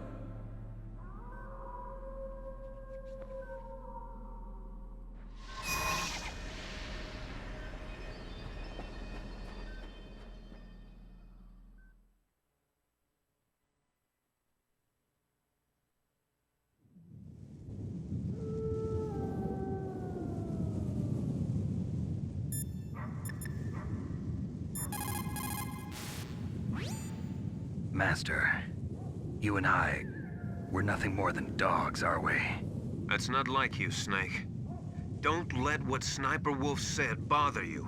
Master, you and I, we're nothing more than dogs, are we? That's not like you, Snake. Don't let what Sniper Wolf said bother you.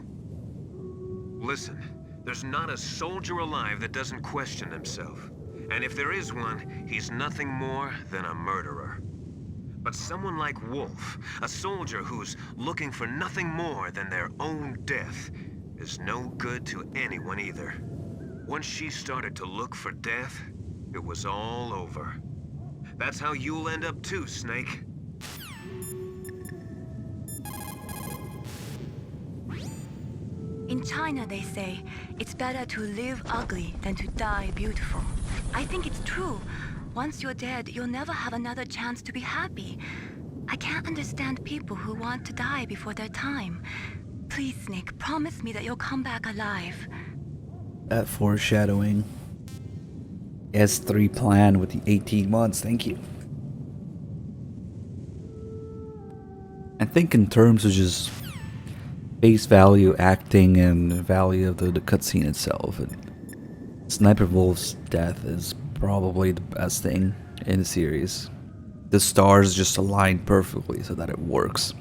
Listen, there's not a soldier alive that doesn't question himself. And if there is one, he's nothing more than a murderer. But someone like Wolf, a soldier who's looking for nothing more than their own death, is no good to anyone either. Once she started to look for death, it was all over. That's how you'll end up too, Snake. In China, they say, it's better to live ugly than to die beautiful. I think it's true. Once you're dead, you'll never have another chance to be happy. I can't understand people who want to die before their time. Please, Snake, promise me that you'll come back alive. That foreshadowing. S3 plan with the 18 months, thank you. I think in terms of just face value, acting, and value of the cutscene itself, and Sniper Wolf's death is probably the best thing in the series. The stars just align perfectly so that it works.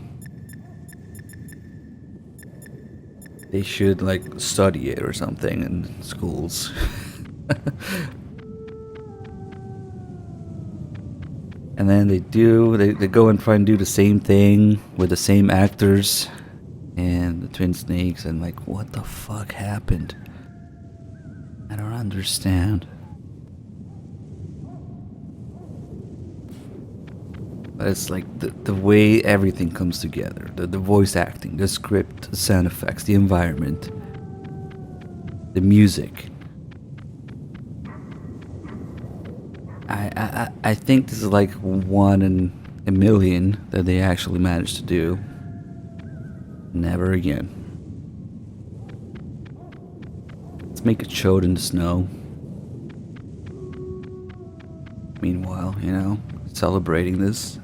They should like study it or something in schools. And then they go and try and do the same thing with the same actors and the Twin Snakes, and like, what the fuck happened? I don't understand. But it's like the way everything comes together, the voice acting, the script, the sound effects, the environment, the music. I think this is like 1 in a million that they actually managed to do. Never again. Let's make it chode in the snow. Meanwhile, you know, celebrating this.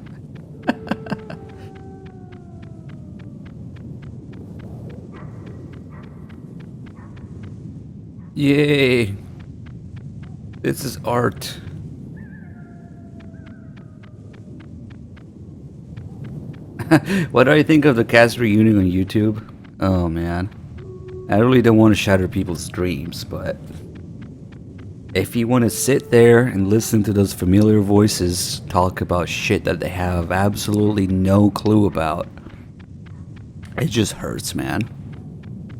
Yay! This is art. What do I think of the cast reunion on YouTube? Oh man. I really don't want to shatter people's dreams, but if you want to sit there and listen to those familiar voices talk about shit that they have absolutely no clue about, it just hurts, man.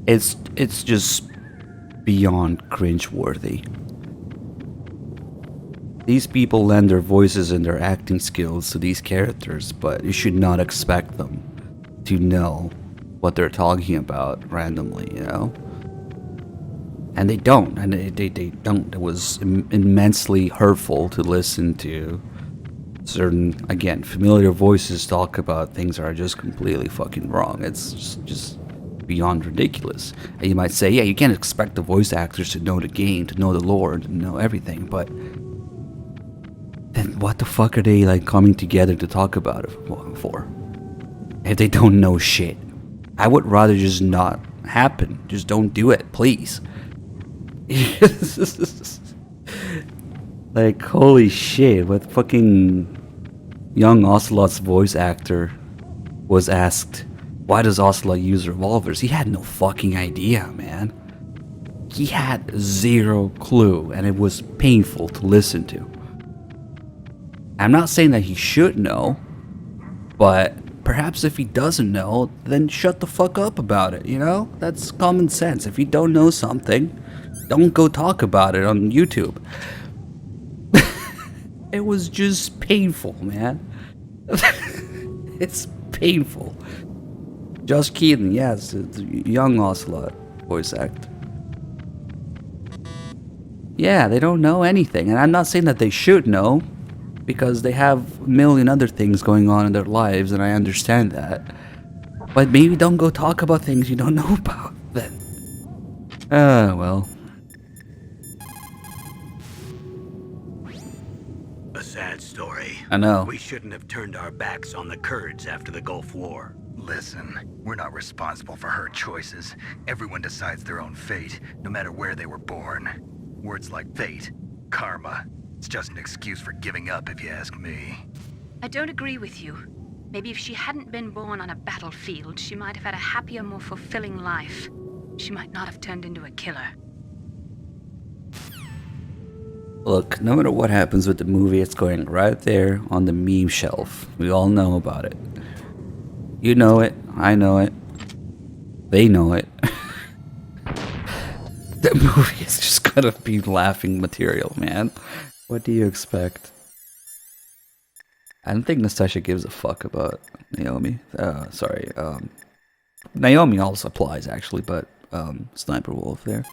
It's just beyond cringe-worthy. these people lend their voices and their acting skills to these characters, but you should not expect them to know what they're talking about randomly, you know? And they don't, and they don't. It was immensely hurtful to listen to certain, again, familiar voices talk about things that are just completely fucking wrong. It's just beyond ridiculous. And you might say, yeah, you can't expect the voice actors to know the game, to know the lore, to know everything, but then what the fuck are they like coming together to talk about it for? If they don't know shit. I would rather just not happen. Just don't do it, please. Like, holy shit, what fucking young Ocelot's voice actor was asked, why does Ocelot use revolvers? He had no fucking idea, man. He had zero clue, and it was painful to listen to. I'm not saying that he should know, but perhaps if he doesn't know, then shut the fuck up about it, you know? That's common sense. If you don't know something, don't go talk about it on YouTube. It was just painful, man. It's painful. Josh Keaton, yes, it's young Ocelot voice act. Yeah, they don't know anything, and I'm not saying that they should know, because they have a million other things going on in their lives, and I understand that. But maybe don't go talk about things you don't know about, then. Well. A sad story. I know. We shouldn't have turned our backs on the Kurds after the Gulf War. Listen, we're not responsible for her choices. Everyone decides their own fate, no matter where they were born. Words like fate, karma, it's just an excuse for giving up, if you ask me. I don't agree with you. Maybe if she hadn't been born on a battlefield, she might have had a happier, more fulfilling life. She might not have turned into a killer. Look, no matter what happens with the movie, it's going right there on the meme shelf. We all know about it. You know it, I know it, they know it. The movie is just gonna be laughing material, man. What do you expect? I don't think Nastasha gives a fuck about Naomi. Sorry. Naomi also applies, actually, but Sniper Wolf there.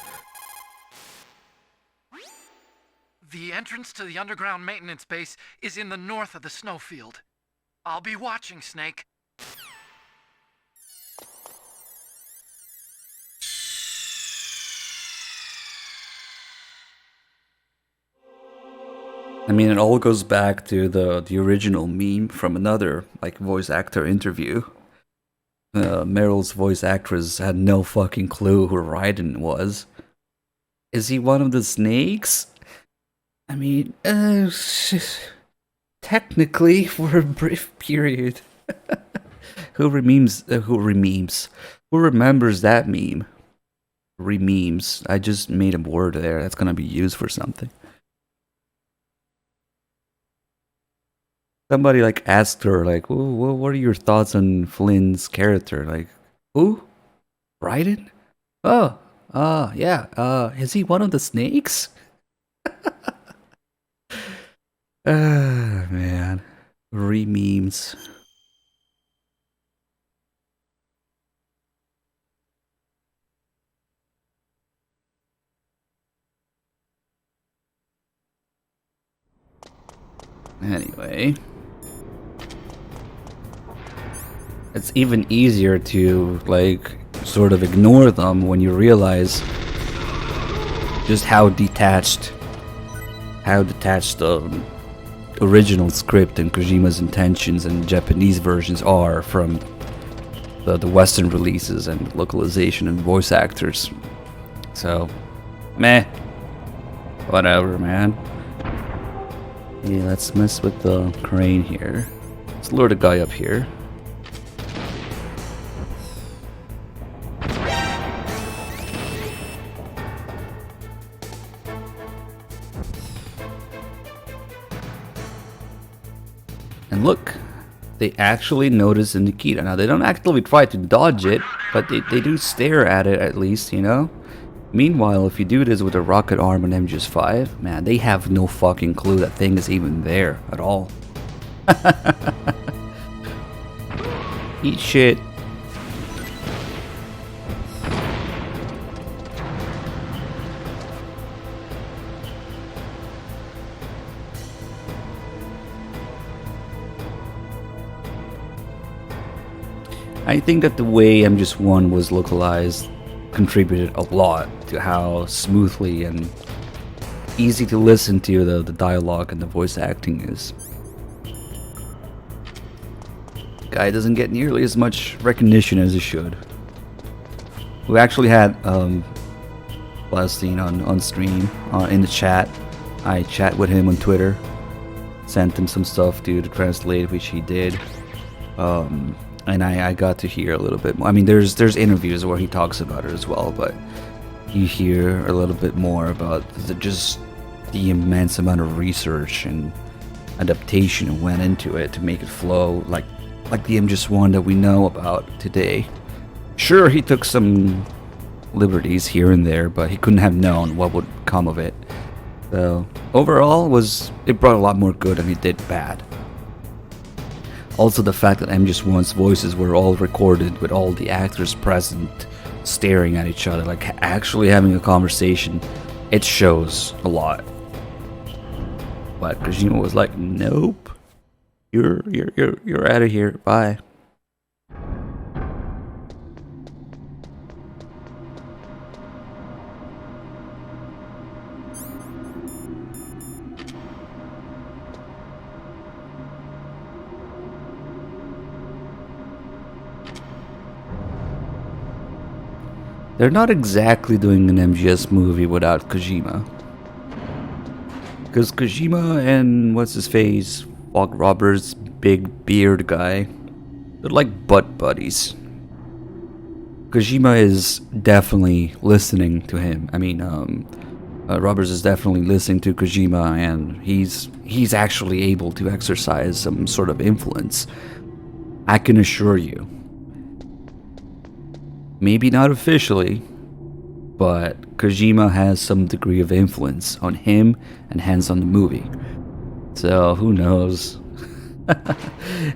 The entrance to the underground maintenance base is in the north of the snowfield. I'll be watching, Snake. I mean, it all goes back to the original meme from another like voice actor interview. Meryl's voice actress had no fucking clue who Raiden was. Is he one of the snakes? I mean, technically for a brief period. Who remembers that meme? Rememes. I just made a word there that's gonna be used for something. Somebody like asked her, like, what are your thoughts on Flynn's character? Like, who? Raiden? Oh, yeah. Is he one of the snakes? Man. Re-memes. Anyway. It's even easier to, like, sort of ignore them when you realize just how detached the original script and Kojima's intentions and Japanese versions are from the Western releases and localization and voice actors. So, meh. Whatever, man. Yeah, let's mess with the crane here. Let's lure the guy up here. And look, they actually notice Nikita. Now, they don't actively try to dodge it, but they do stare at it at least, you know? Meanwhile, if you do this with a rocket arm and MGS5, man, they have no fucking clue that thing is even there at all. Eat shit. I think that the way MGS1 was localized contributed a lot to how smoothly and easy to listen to the dialogue and the voice acting is. Guy doesn't get nearly as much recognition as he should. We actually had Blastine on stream in the chat. I chat with him on Twitter, sent him some stuff to translate, which he did. And I got to hear a little bit more. I mean, there's interviews where he talks about it as well, but you hear a little bit more about just the immense amount of research and adaptation went into it to make it flow like the MGS1 that we know about today. Sure, he took some liberties here and there, but he couldn't have known what would come of it. So overall, it brought a lot more good than it did bad. Also, the fact that MGS1's voices were all recorded with all the actors present staring at each other, like actually having a conversation, it shows a lot. But Kojima was like, "Nope, you're out of here. Bye." They're not exactly doing an MGS movie without Kojima. Because Kojima and what's-his-face, Fog Roberts, big beard guy, they're like butt buddies. Kojima is definitely listening to him. I mean, Roberts is definitely listening to Kojima, and he's actually able to exercise some sort of influence. I can assure you. Maybe not officially, but Kojima has some degree of influence on him and hence on the movie. So who knows?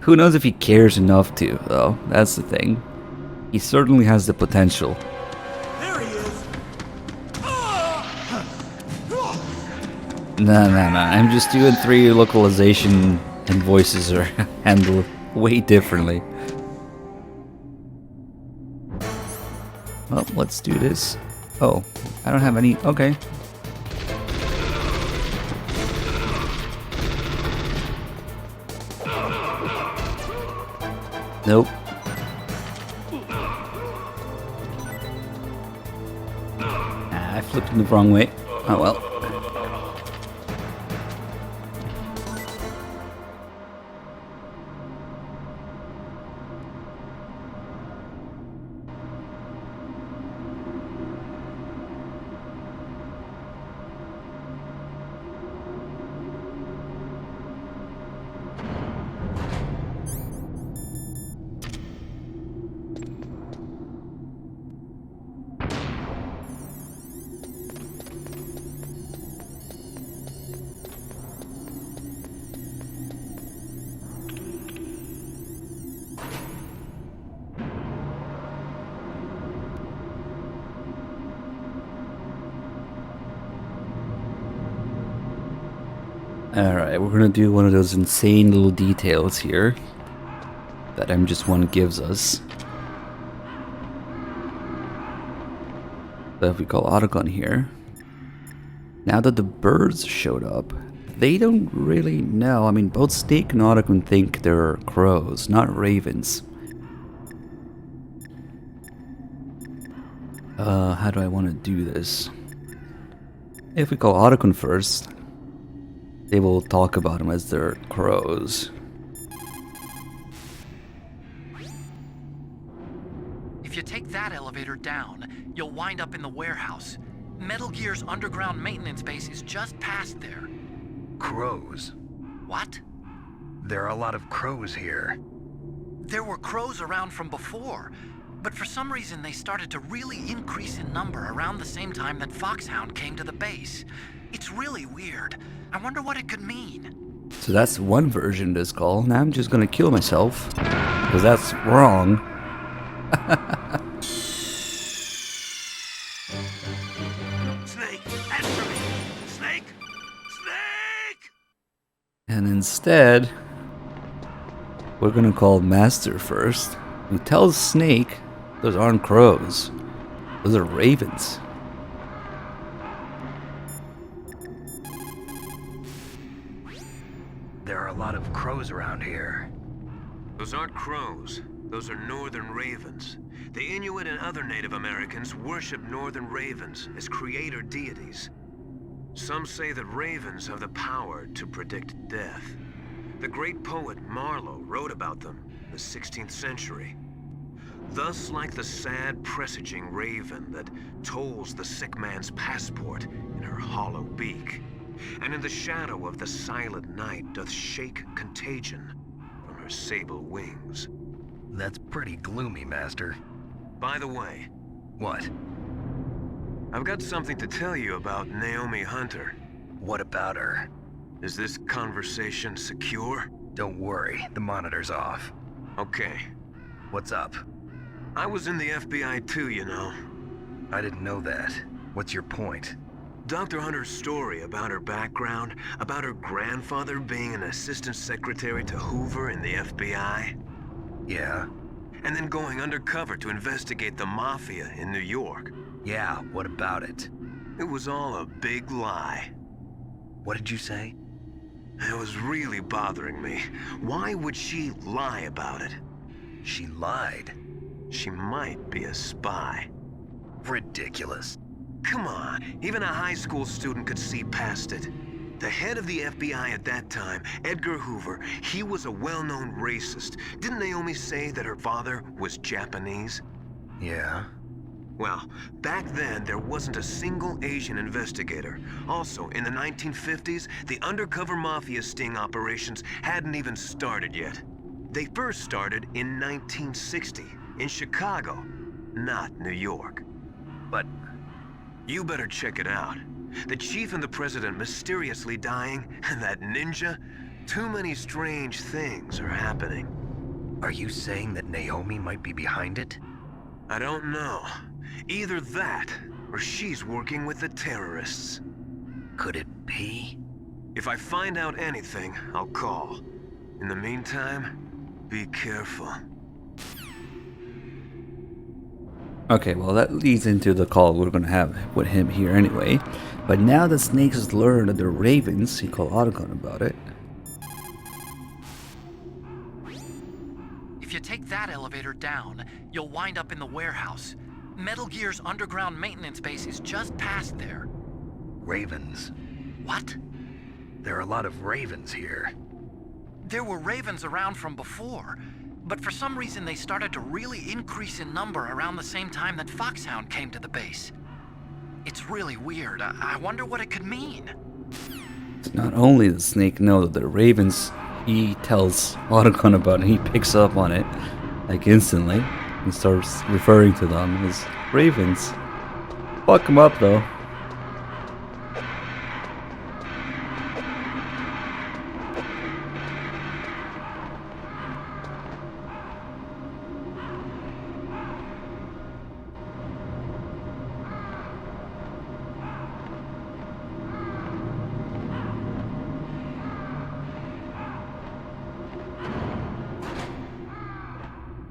Who knows if he cares enough to, though? That's the thing. He certainly has the potential. There he is. No. MGS2 and 3 localization and voices are handled way differently. Well, let's do this. Oh, I don't have any. Okay. Nope. I flipped him the wrong way. Oh well. Alright, we're gonna do one of those insane little details here that MGS1 gives us. So if we call Autogun here, now that the birds showed up, they don't really know. I mean, both Snake and Autogun think they're crows, not ravens. How do I want to do this? If we call Autogun first, they will talk about them as their crows. If you take that elevator down, you'll wind up in the warehouse. Metal Gear's underground maintenance base is just past there. Crows? What? There are a lot of crows here. There were crows around from before, but for some reason they started to really increase in number around the same time that Foxhound came to the base. It's really weird. I wonder what it could mean. So that's one version of this call. Now I'm just gonna kill myself, because that's wrong. Snake, answer me! Snake! Snake! And instead, we're gonna call Master first, who tells Snake those aren't crows. Those are ravens. There are a lot of crows around here. Those aren't crows. Those are northern ravens. The Inuit and other Native Americans worship northern ravens as creator deities. Some say that ravens have the power to predict death. The great poet Marlowe wrote about them in the 16th century. Thus, like the sad presaging raven that tolls the sick man's passport in her hollow beak, and in the shadow of the silent night doth shake contagion from her sable wings. That's pretty gloomy, Master. By the way... What? I've got something to tell you about Naomi Hunter. What about her? Is this conversation secure? Don't worry, the monitor's off. Okay. What's up? I was in the FBI too, you know. I didn't know that. What's your point? Dr. Hunter's story about her background, about her grandfather being an assistant secretary to Hoover in the FBI. Yeah? And then going undercover to investigate the mafia in New York. Yeah, what about it? It was all a big lie. What did you say? It was really bothering me. Why would she lie about it? She lied? She might be a spy. Ridiculous. Come on, even a high school student could see past it. The head of the FBI at that time, Edgar Hoover, he was a well-known racist. Didn't Naomi say that her father was Japanese? Yeah. Well, back then, there wasn't a single Asian investigator. Also, in the 1950s, the undercover mafia sting operations hadn't even started yet. They first started in 1960, in Chicago, not New York. But... You better check it out. The chief and the president mysteriously dying, and that ninja? Too many strange things are happening. Are you saying that Naomi might be behind it? I don't know. Either that, or she's working with the terrorists. Could it be? If I find out anything, I'll call. In the meantime, be careful. Okay, well that leads into the call we're gonna have with him here anyway. But now that Snake has learned that they're ravens, he called Otacon about it. If you take that elevator down, you'll wind up in the warehouse. Metal Gear's underground maintenance base is just past there. Ravens? What? There are a lot of ravens here. There were ravens around from before, but for some reason they started to really increase in number around the same time that Foxhound came to the base. It's really weird. I wonder what it could mean. Not only does Snake know that they're ravens, he tells Otacon about it, and he picks up on it, like instantly, and starts referring to them as ravens. Fuck him up though.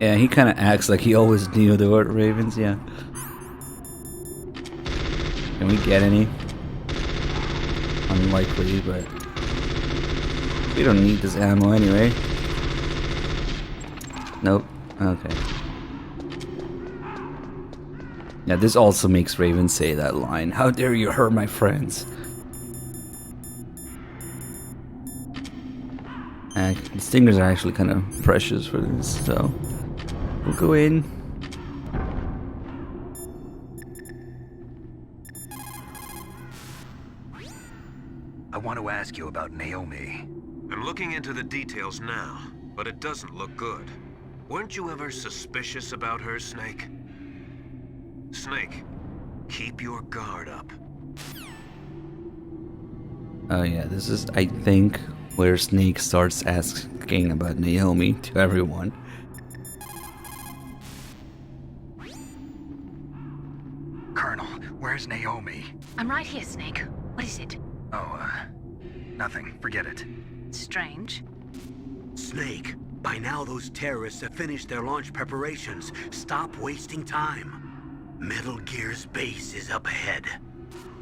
Yeah, he kind of acts like he always knew the word ravens, yeah. Can we get any? Unlikely, but we don't need this ammo anyway. Nope. Okay. Yeah, this also makes Raven say that line. How dare you hurt my friends? The stingers are actually kind of precious for this, so we'll go in. I want to ask you about Naomi. I'm looking into the details now, but it doesn't look good. Weren't you ever suspicious about her, Snake? Snake, keep your guard up. Oh yeah, this is, I think, where Snake starts asking about Naomi to everyone. Colonel, where's Naomi? I'm right here, Snake. What is it? Oh, nothing. Forget it. Strange. Snake, by now those terrorists have finished their launch preparations. Stop wasting time. Metal Gear's base is up ahead.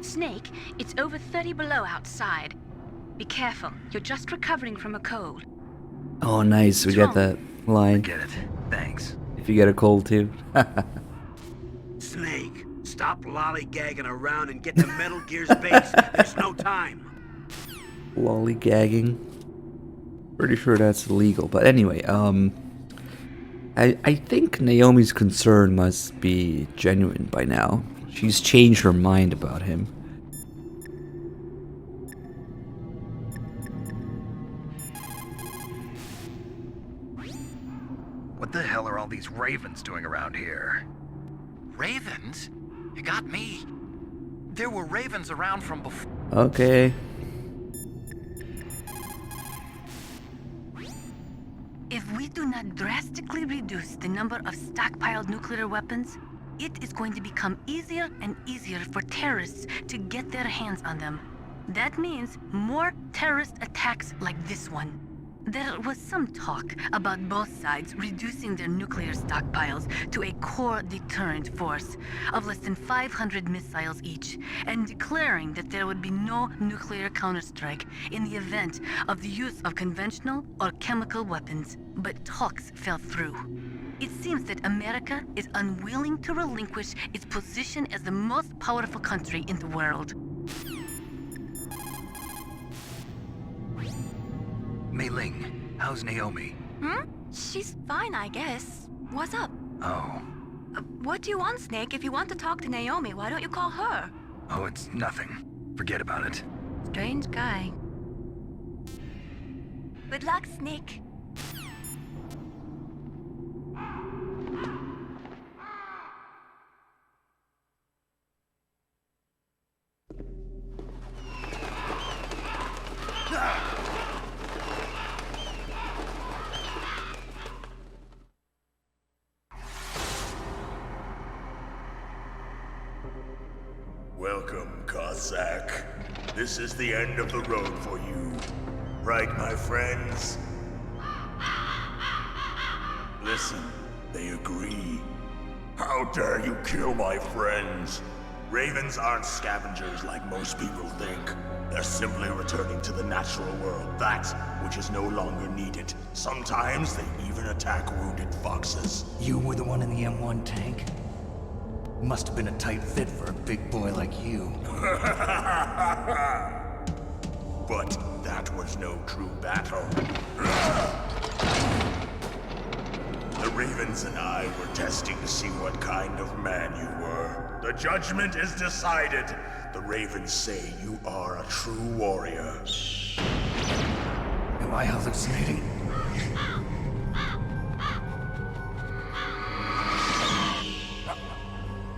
Snake, it's over 30 below outside. Be careful. You're just recovering from a cold. Oh nice, we got that line. Get it. Thanks. If you get a cold too. Snake, stop lollygagging around and get to Metal Gear's base. There's no time. Lollygagging. Pretty sure that's illegal, but anyway, I think Naomi's concern must be genuine by now. She's changed her mind about him. What the hell are all these ravens doing around here? Ravens? You got me. There were ravens around from before. Okay. If we do not drastically reduce the number of stockpiled nuclear weapons, it is going to become easier and easier for terrorists to get their hands on them. That means more terrorist attacks like this one. There was some talk about both sides reducing their nuclear stockpiles to a core deterrent force of less than 500 missiles each, and declaring that there would be no nuclear counterstrike in the event of the use of conventional or chemical weapons. But talks fell through. It seems that America is unwilling to relinquish its position as the most powerful country in the world. Mei Ling, how's Naomi? She's fine, I guess. What's up? Oh. What do you want, Snake? If you want to talk to Naomi, why don't you call her? Oh, it's nothing. Forget about it. Strange guy. Good luck, Snake. Welcome, Cossack. This is the end of the road for you. Right, my friends? Listen, they agree. How dare you kill my friends? Ravens aren't scavengers like most people think. They're simply returning to the natural world, that which is no longer needed. Sometimes they even attack wounded foxes. You were the one in the M1 tank? Must have been a tight fit for a big boy like you. But that was no true battle. The Ravens and I were testing to see what kind of man you were. The judgment is decided. The Ravens say you are a true warrior. Am I hallucinating?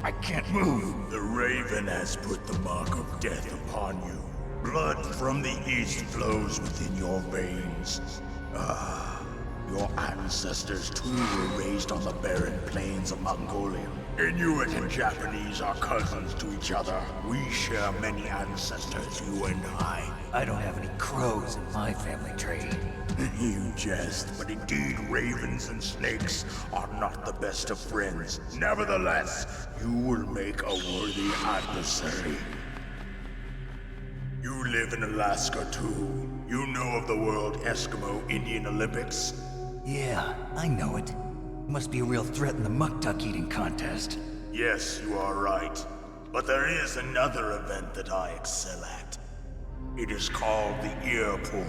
I can't move. The Raven has put the mark of death upon you. Blood from the east flows within your veins. Your ancestors too were raised on the barren plains of Mongolia. Inuit and Japanese are cousins to each other. We share many ancestors, you and I. I don't have any crows in my family tree. You jest, but indeed ravens and snakes are not the best of friends. Nevertheless, you will make a worthy adversary. You live in Alaska too. You know of the World Eskimo Indian Olympics? Yeah, I know it. Must be a real threat in the muck-duck eating contest. Yes, you are right. But there is another event that I excel at. It is called the ear pull.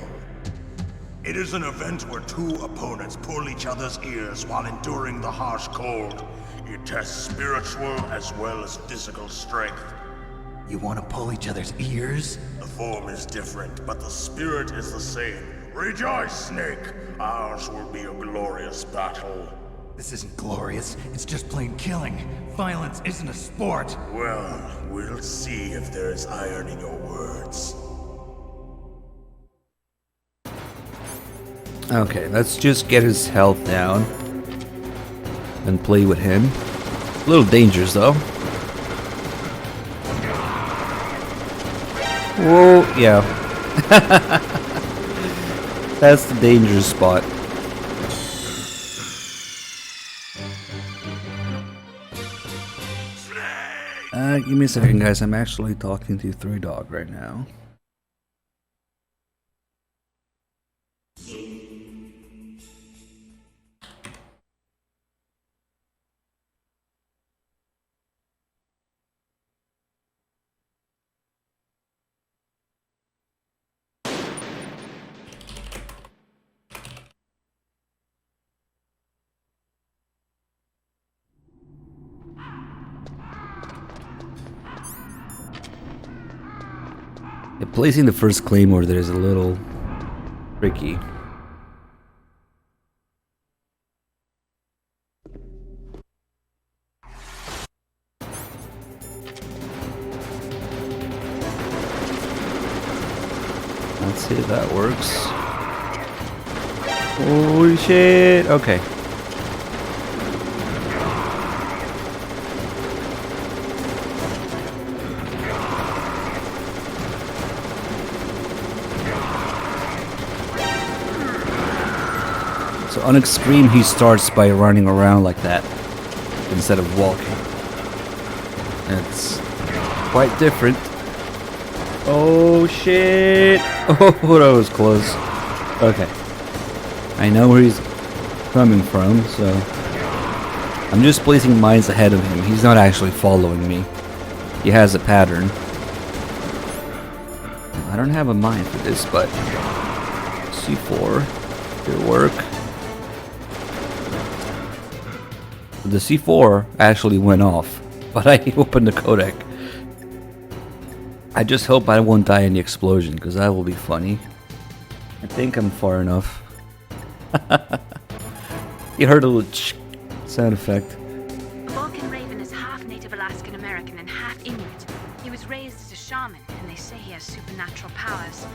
It is an event where two opponents pull each other's ears while enduring the harsh cold. It tests spiritual as well as physical strength. You want to pull each other's ears? The form is different, but the spirit is the same. Rejoice, Snake! Ours will be a glorious battle. This isn't glorious. It's just plain killing. Violence isn't a sport. Well, we'll see if there's iron in your words. Okay, let's just get his health down and play with him. A little dangerous though. Whoa, yeah. That's the dangerous spot. Give me a second, guys. I'm actually talking to 3Dog right now. Placing the first claymore there is a little tricky. Let's see if that works. Holy shit! Okay. So on Extreme he starts by running around like that instead of walking. It's quite different. Oh shit! Oh, that was close. Okay. I know where he's coming from, so I'm just placing mines ahead of him. He's not actually following me. He has a pattern. I don't have a mine for this, but C4 could work. The C4 actually went off, but I opened the codec. I just hope I won't die in the explosion, because that will be funny. I think I'm far enough. You heard a little sound effect. Vulcan Raven is half Native Alaskan American and half Inuit. He was raised as a shaman, and they say he has supernatural powers.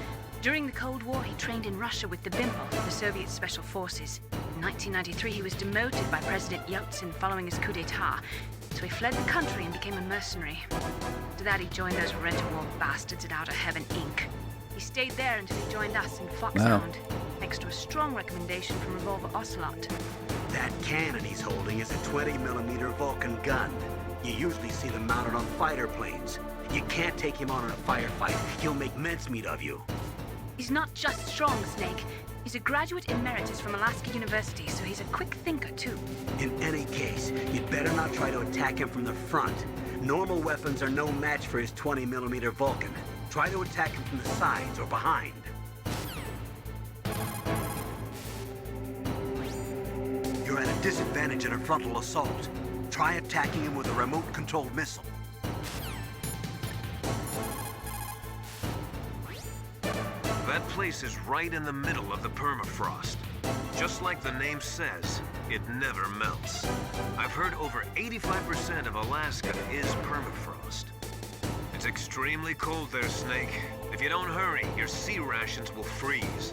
During the Cold War, he trained in Russia with the Bimple, the Soviet Special Forces. In 1993, he was demoted by President Yeltsin following his coup d'etat, so he fled the country and became a mercenary. After that, he joined those rent-a-war bastards at Outer Heaven, Inc. He stayed there until he joined us in Foxhound, next to a strong recommendation from Revolver Ocelot. That cannon he's holding is a 20mm Vulcan gun. You usually see them mounted on fighter planes. You can't take him on in a firefight. He'll make mincemeat of you. He's not just strong, Snake. He's a graduate emeritus from Alaska University, so he's a quick thinker, too. In any case, you'd better not try to attack him from the front. Normal weapons are no match for his 20mm Vulcan. Try to attack him from the sides or behind. You're at a disadvantage in a frontal assault. Try attacking him with a remote-controlled missile. That place is right in the middle of the permafrost. Just like the name says, it never melts. I've heard over 85% of Alaska is permafrost. It's extremely cold there, Snake. If you don't hurry, your sea rations will freeze.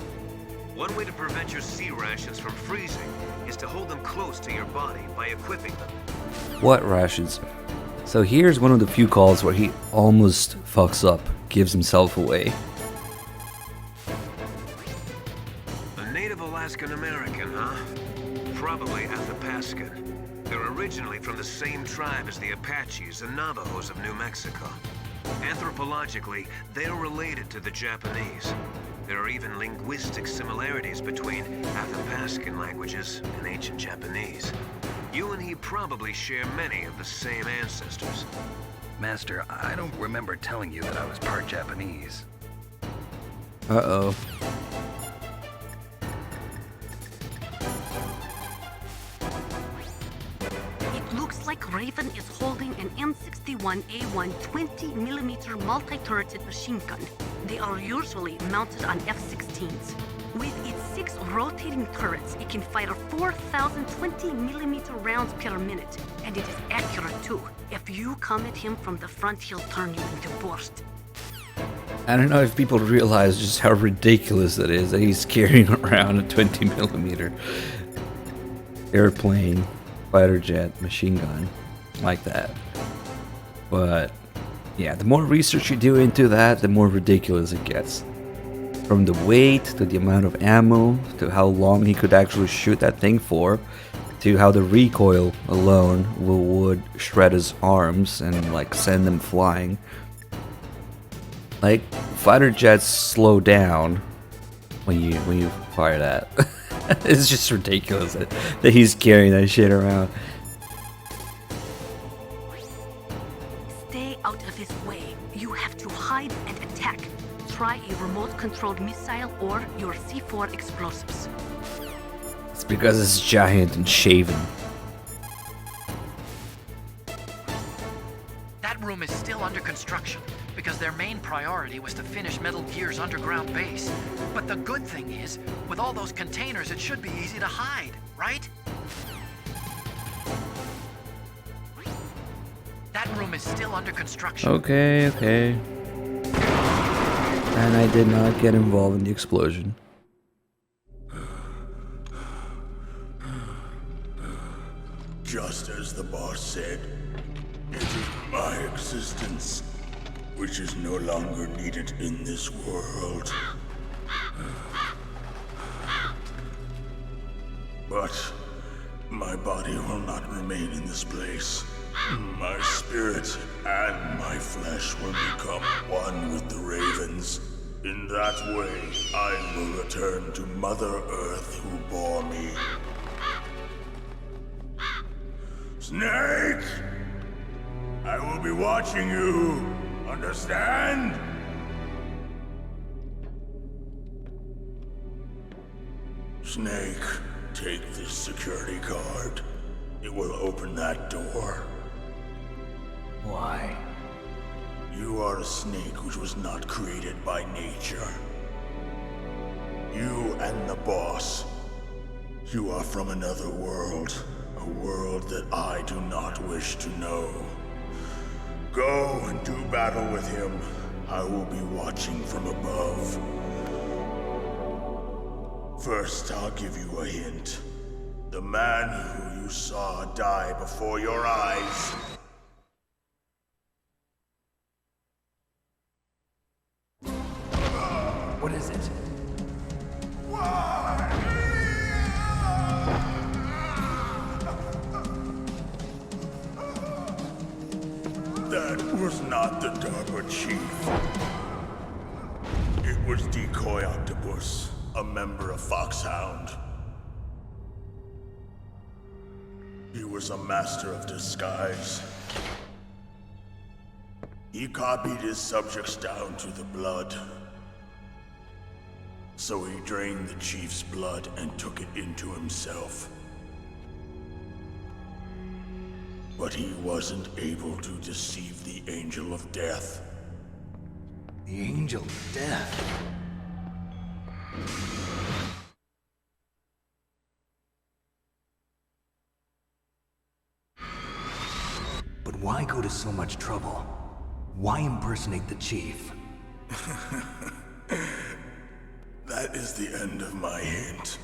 One way to prevent your sea rations from freezing is to hold them close to your body by equipping them. What rations? So here's one of the few calls where he almost fucks up, gives himself away. A Native Alaskan American, huh? Probably Athapascan. They're originally from the same tribe as the Apaches and Navajos of New Mexico. Anthropologically, they're related to the Japanese. There are even linguistic similarities between Athapascan languages and ancient Japanese. You and he probably share many of the same ancestors. Master, I don't remember telling you that I was part Japanese. Uh-oh. It looks like Raven is holding an M61A1 20mm multi-turreted machine gun. They are usually mounted on F-16s. With its 6 rotating turrets, it can fire 4,020mm rounds per minute. And it is accurate too. If you come at him from the front, he'll turn you into burst. I don't know if people realize just how ridiculous it is that he's carrying around a 20mm airplane, fighter jet, machine gun like that. But yeah, the more research you do into that, the more ridiculous it gets. From the weight, to the amount of ammo, to how long he could actually shoot that thing for, to how the recoil alone would shred his arms and like send them flying. Like, fighter jets slow down when you fire that. It's just ridiculous that he's carrying that shit around. Stay out of his way. You have to hide and attack. Try a remote-controlled missile or your C4 explosives. It's because it's giant and shaven. That room is still under construction, because their main priority was to finish Metal Gear's underground base. But the good thing is, with all those containers, it should be easy to hide, right? That room is still under construction. Okay. And I did not get involved in the explosion. Just as the boss said, it is my existence which is no longer needed in this world. But my body will not remain in this place. My spirit and my flesh will become one with the ravens. In that way, I will return to Mother Earth who bore me. Snake! I will be watching you. Understand? Snake, take this security card. It will open that door. Why? You are a snake which was not created by nature. You and the boss. You are from another world. A world that I do not wish to know. Go and do battle with him. I will be watching from above. First, I'll give you a hint. The man who you saw die before your eyes. What is it? That was not the DARPA chief. It was Decoy Octopus, a member of Foxhound. He was a master of disguise. He copied his subjects down to the blood. So he drained the chief's blood and took it into himself. But he wasn't able to deceive the Angel of Death. The Angel of Death? But why go to so much trouble? Why impersonate the chief? That is the end of my hint.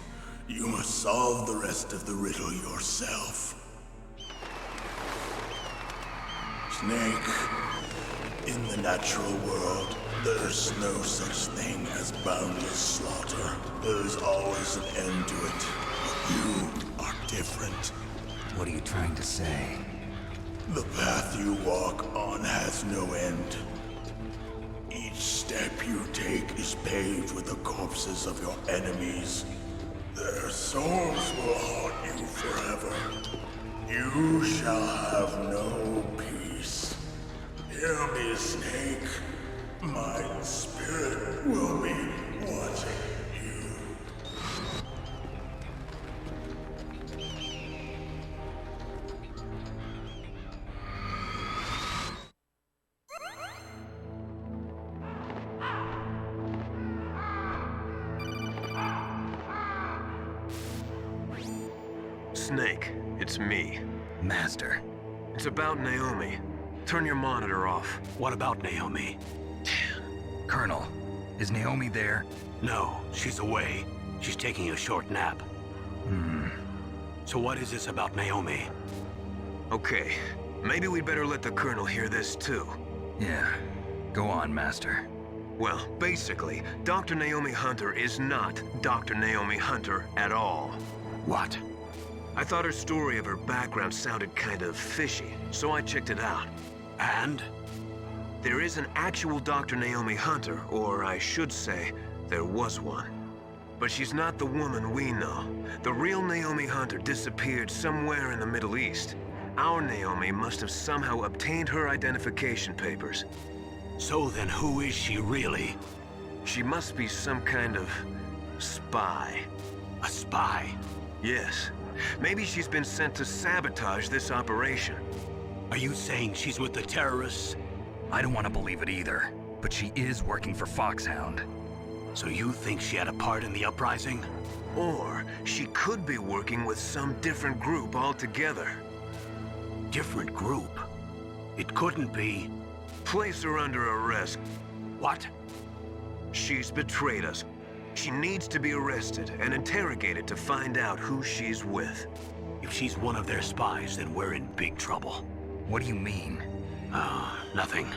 You must solve the rest of the riddle yourself. Snake, in the natural world, there's no such thing as boundless slaughter. There is always an end to it. But you are different. What are you trying to say? The path you walk on has no end. Each step you take is paved with the corpses of your enemies. Their souls will haunt you forever. You shall have no peace. Hear me, Snake. My spirit will be watching you. Snake, it's me. Master. It's about Naomi. Turn your monitor off. What about Naomi? Colonel, is Naomi there? No, she's away. She's taking a short nap. So what is this about Naomi? Okay, maybe we'd better let the Colonel hear this too. Yeah, go on, Master. Well, basically, Dr. Naomi Hunter is not Dr. Naomi Hunter at all. What? I thought her story of her background sounded kind of fishy, so I checked it out. And? There is an actual Dr. Naomi Hunter, or I should say, there was one. But she's not the woman we know. The real Naomi Hunter disappeared somewhere in the Middle East. Our Naomi must have somehow obtained her identification papers. So then who is she really? She must be some kind of spy. A spy? Yes. Maybe she's been sent to sabotage this operation. Are you saying she's with the terrorists? I don't want to believe it either, but she is working for Foxhound. So you think she had a part in the uprising? Or she could be working with some different group altogether. Different group? It couldn't be... Place her under arrest. What? She's betrayed us. She needs to be arrested and interrogated to find out who she's with. If she's one of their spies, then we're in big trouble. What do you mean? Nothing.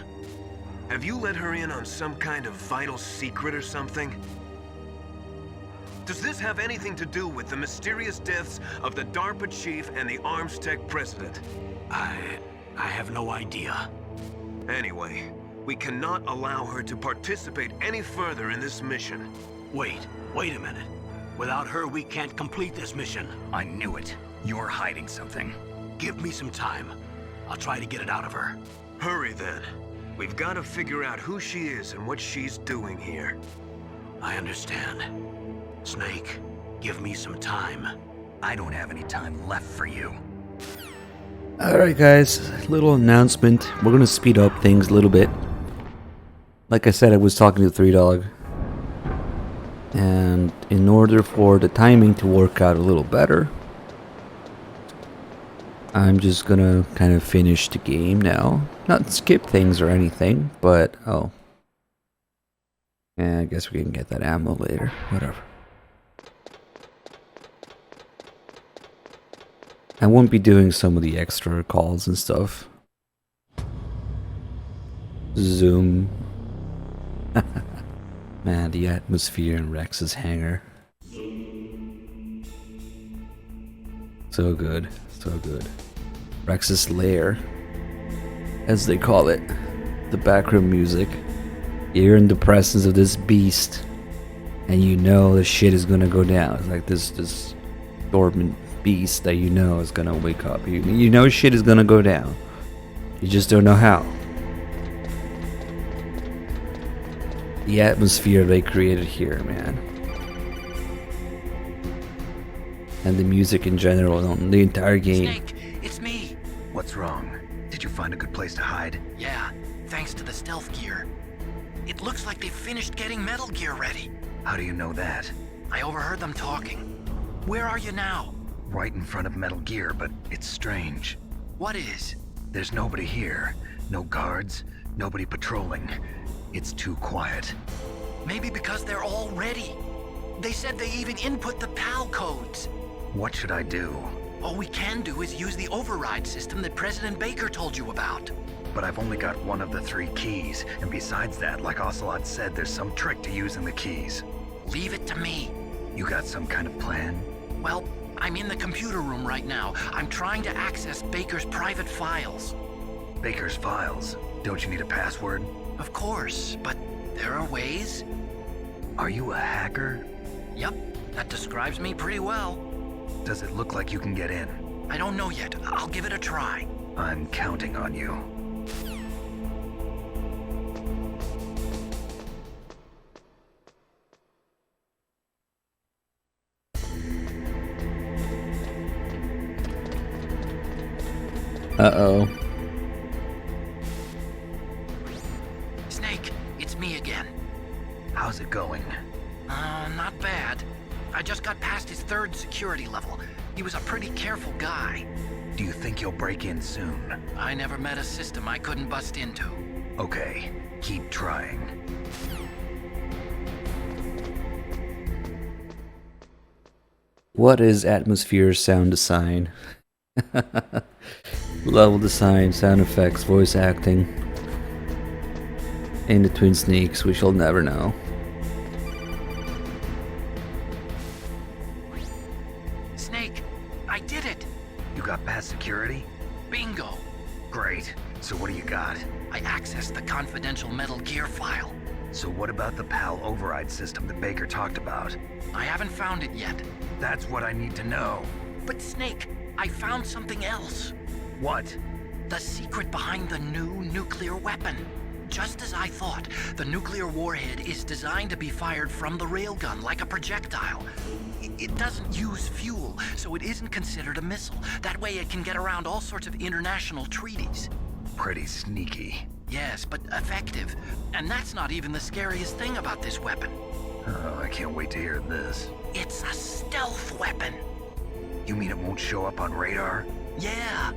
Have you let her in on some kind of vital secret or something? Does this have anything to do with the mysterious deaths of the DARPA chief and the Arms Tech president? I have no idea. Anyway, we cannot allow her to participate any further in this mission. Wait a minute. Without her, we can't complete this mission. I knew it. You're hiding something. Give me some time. I'll try to get it out of her. Hurry then. We've got to figure out who she is and what she's doing here. I understand. Snake, give me some time. I don't have any time left for you. Alright guys, little announcement. We're gonna speed up things a little bit. Like I said, I was talking to 3Dog. And in order for the timing to work out a little better, I'm just gonna kind of finish the game now. Not skip things or anything, but oh. Yeah, I guess we can get that ammo later. Whatever. I won't be doing some of the extra calls and stuff. Zoom. Man, the atmosphere in Rex's hangar. So good, so good. Rex's lair, as they call it. The background music. You're in the presence of this beast, and you know the shit is gonna go down. It's like this dormant beast that you know is gonna wake up. You know shit is gonna go down. You just don't know how. The atmosphere they created here, man. And the music in general on the entire game. Snake, it's me. What's wrong? Did you find a good place to hide? Yeah, thanks to the stealth gear. It looks like they've finished getting Metal Gear ready. How do you know that? I overheard them talking. Where are you now? Right in front of Metal Gear, but it's strange. What is? There's nobody here. No guards, nobody patrolling. It's too quiet. Maybe because they're all ready. They said they even input the PAL codes. What should I do? All we can do is use the override system that President Baker told you about. But I've only got one of the 3 keys, and besides that, like Ocelot said, there's some trick to using the keys. Leave it to me. You got some kind of plan? Well, I'm in the computer room right now. I'm trying to access Baker's private files. Baker's files? Don't you need a password? Of course, but there are ways. Are you a hacker? Yep, that describes me pretty well. Does it look like you can get in? I don't know yet. I'll give it a try. I'm counting on you. Uh-oh. Snake, it's me again. How's it going? Not bad. I just got past his 3rd security level. He was a pretty careful guy. Do you think you'll break in soon? I never met a system I couldn't bust into. Okay, keep trying. What is atmosphere sound design? Level design, sound effects, voice acting. In the Twin Snakes, we shall never know. Snake, I did it! You got past security? Bingo! Great. So what do you got? I accessed the confidential Metal Gear file. So what about the PAL override system that Baker talked about? I haven't found it yet. That's what I need to know. But Snake, I found something else. What? The secret behind the new nuclear weapon. Just as I thought, the nuclear warhead is designed to be fired from the railgun like a projectile. It doesn't use fuel, so it isn't considered a missile. That way it can get around all sorts of international treaties. Pretty sneaky. Yes, but effective. And that's not even the scariest thing about this weapon. Oh, I can't wait to hear this. It's a stealth weapon. You mean it won't show up on radar? Yeah.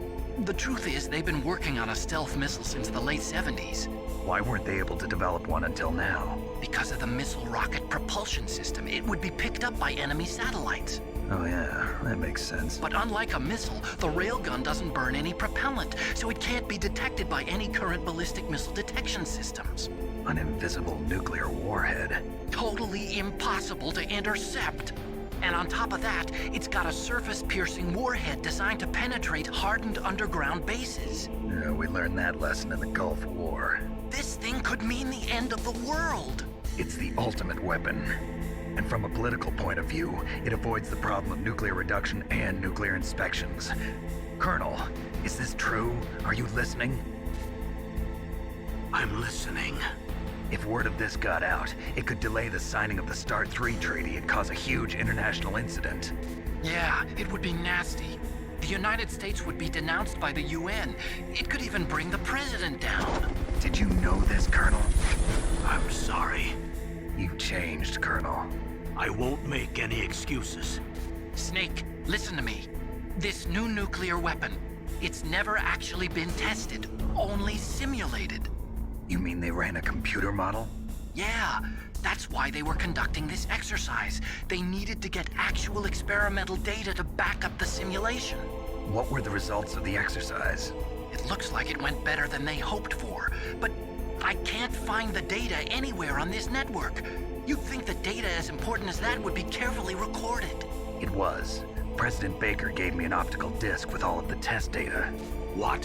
The truth is, they've been working on a stealth missile since the late 70s. Why weren't they able to develop one until now? Because of the missile rocket propulsion system. It would be picked up by enemy satellites. Oh yeah, that makes sense. But unlike a missile, the railgun doesn't burn any propellant, so it can't be detected by any current ballistic missile detection systems. An invisible nuclear warhead. Totally impossible to intercept. And on top of that, it's got a surface-piercing warhead designed to penetrate hardened underground bases. Yeah, we learned that lesson in the Gulf War. This thing could mean the end of the world. It's the ultimate weapon. And from a political point of view, it avoids the problem of nuclear reduction and nuclear inspections. Colonel, is this true? Are you listening? I'm listening. If word of this got out, it could delay the signing of the START 3 treaty and cause a huge international incident. Yeah, it would be nasty. The United States would be denounced by the UN. It could even bring the president down. Did you know this, Colonel? I'm sorry. You've changed, Colonel. I won't make any excuses. Snake, listen to me. This new nuclear weapon, it's never actually been tested, only simulated. You mean they ran a computer model? Yeah, that's why they were conducting this exercise. They needed to get actual experimental data to back up the simulation. What were the results of the exercise? It looks like it went better than they hoped for, but I can't find the data anywhere on this network. You'd think the data as important as that would be carefully recorded. It was. President Baker gave me an optical disc with all of the test data. What?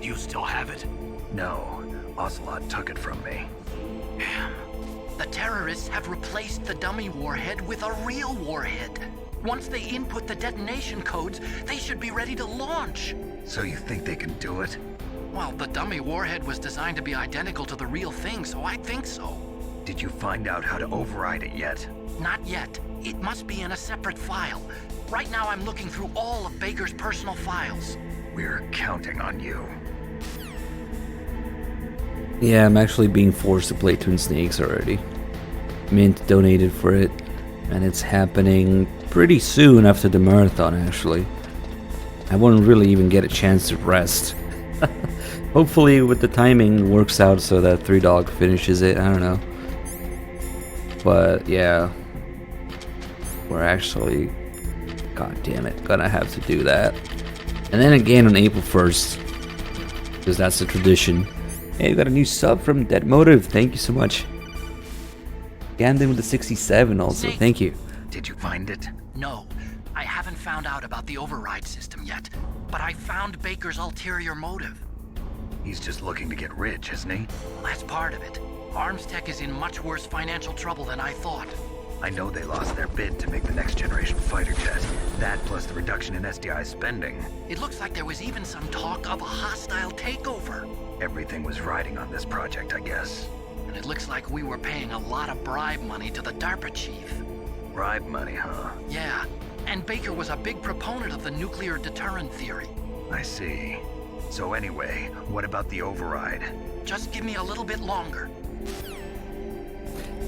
Do you still have it? No. Ocelot took it from me. Damn. The terrorists have replaced the dummy warhead with a real warhead. Once they input the detonation codes, they should be ready to launch. So you think they can do it? Well, the dummy warhead was designed to be identical to the real thing, so I think so. Did you find out how to override it yet? Not yet. It must be in a separate file. Right now I'm looking through all of Baker's personal files. We're counting on you. Yeah, I'm actually being forced to play Twin Snakes already. Mint donated for it, and it's happening pretty soon after the marathon, actually. I won't really even get a chance to rest. Hopefully with the timing works out so that 3Dog finishes it, I don't know. But yeah, we're actually, god damn it, gonna have to do that. And then again on April 1st, because that's the tradition. Hey, we got a new sub from Dead Motive, thank you so much. Gandon with the 67 also, Snake. thank you. Did you find it? No, I haven't found out about the override system yet, but I found Baker's ulterior motive. He's just looking to get rich, isn't he? Well, that's part of it. Arms Tech is in much worse financial trouble than I thought. I know they lost their bid to make the next generation fighter jet. That plus the reduction in SDI spending. It looks like there was even some talk of a hostile takeover. Everything was riding on this project, I guess. And it looks like we were paying a lot of bribe money to the DARPA chief. Bribe money, huh? Yeah, and Baker was a big proponent of the nuclear deterrent theory. I see. So anyway, what about the override? Just give me a little bit longer.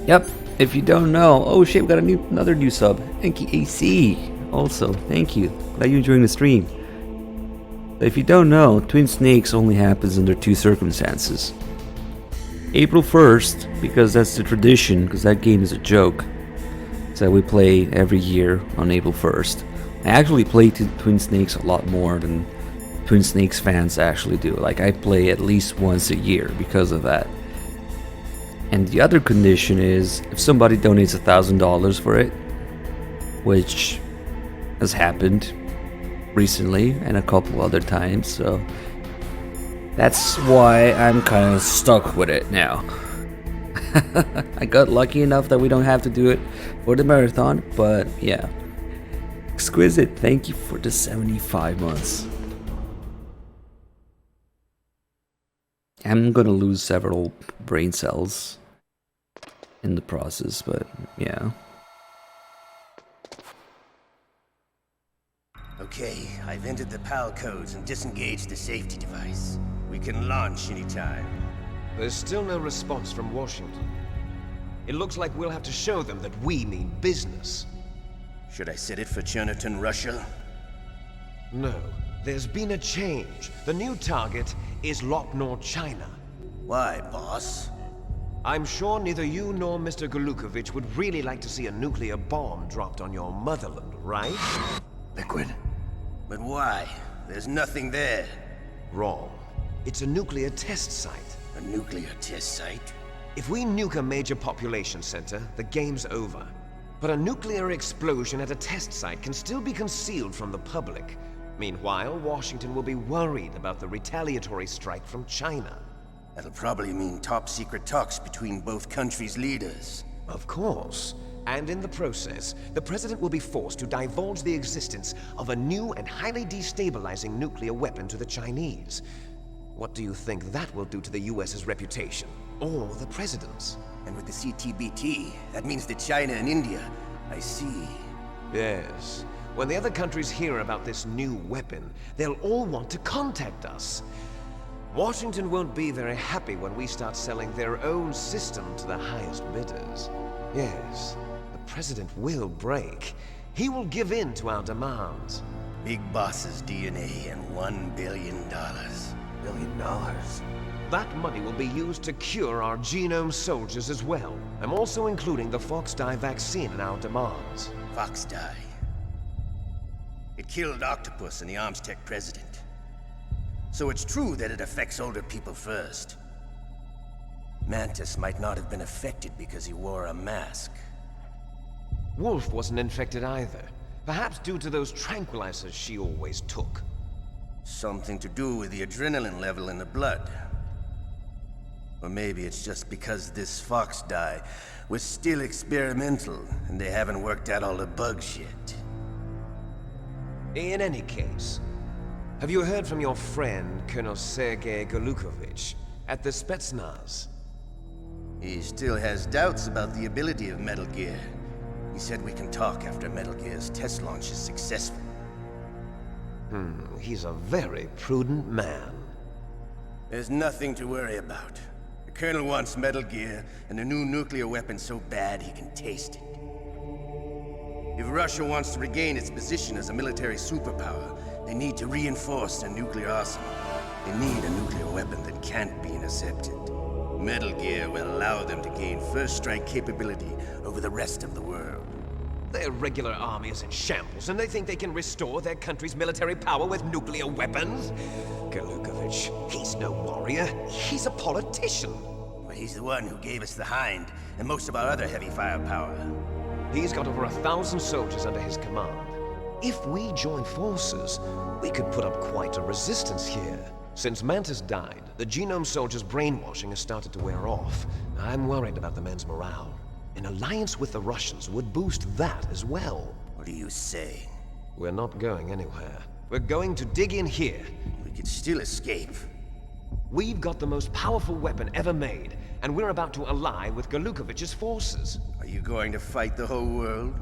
Yep, if you don't know, oh shit, we got another new sub, Enki AC. also. Thank you. Glad you're enjoying the stream. If you don't know, Twin Snakes only happens under two circumstances. April 1st, because that's the tradition, because that game is a joke. So we play every year on April 1st. I actually play Twin Snakes a lot more than Twin Snakes fans actually do. Like, I play at least once a year because of that. And the other condition is if somebody donates $1,000 for it, which has happened recently and a couple other times, so that's why I'm kind of stuck with it now. I got lucky enough that we don't have to do it for the marathon, but yeah. Exquisite, thank you for the 75 months. I'm gonna lose several brain cells in the process, but yeah. Okay, I've entered the PAL codes and disengaged the safety device. We can launch anytime. There's still no response from Washington. It looks like we'll have to show them that we mean business. Should I set it for Cherniton, Russia? No. There's been a change. The new target is Lopnor, China. Why, boss? I'm sure neither you nor Mr. Golukovich would really like to see a nuclear bomb dropped on your motherland, right? Liquid. But why? There's nothing there. Wrong. It's a nuclear test site. A nuclear test site? If we nuke a major population center, the game's over. But a nuclear explosion at a test site can still be concealed from the public. Meanwhile, Washington will be worried about the retaliatory strike from China. That'll probably mean top-secret talks between both countries' leaders. Of course. And in the process, the president will be forced to divulge the existence of a new and highly destabilizing nuclear weapon to the Chinese. What do you think that will do to the US's reputation? Or the president's? And with the CTBT, that means that China and India. I see. Yes. When the other countries hear about this new weapon, they'll all want to contact us. Washington won't be very happy when we start selling their own system to the highest bidders. Yes, the president will break. He will give in to our demands. Big Boss's DNA and $1 billion. $1 billion? That money will be used to cure our genome soldiers as well. I'm also including the Foxdie vaccine in our demands. Foxdie? It killed Octopus and the Armstech president. So it's true that it affects older people first. Mantis might not have been affected because he wore a mask. Wolf wasn't infected either. Perhaps due to those tranquilizers she always took. Something to do with the adrenaline level in the blood. Or maybe it's just because this Foxdie was still experimental and they haven't worked out all the bugs yet. In any case, have you heard from your friend, Colonel Sergei Golukovich, at the Spetsnaz? He still has doubts about the ability of Metal Gear. He said we can talk after Metal Gear's test launch is successful. He's a very prudent man. There's nothing to worry about. The Colonel wants Metal Gear and a new nuclear weapon so bad he can taste it. If Russia wants to regain its position as a military superpower, they need to reinforce their nuclear arsenal. They need a nuclear weapon that can't be intercepted. Metal Gear will allow them to gain first strike capability over the rest of the world. Their regular army is in shambles, and they think they can restore their country's military power with nuclear weapons? Golukovich, he's no warrior. He's a politician. But he's the one who gave us the Hind and most of our other heavy firepower. He's got over 1,000 soldiers under his command. If we join forces, we could put up quite a resistance here. Since Mantis died, the genome soldiers' brainwashing has started to wear off. I'm worried about the man's morale. An alliance with the Russians would boost that as well. What are you saying? We're not going anywhere. We're going to dig in here. We could still escape. We've got the most powerful weapon ever made, and we're about to ally with Golukovich's forces. Are you going to fight the whole world?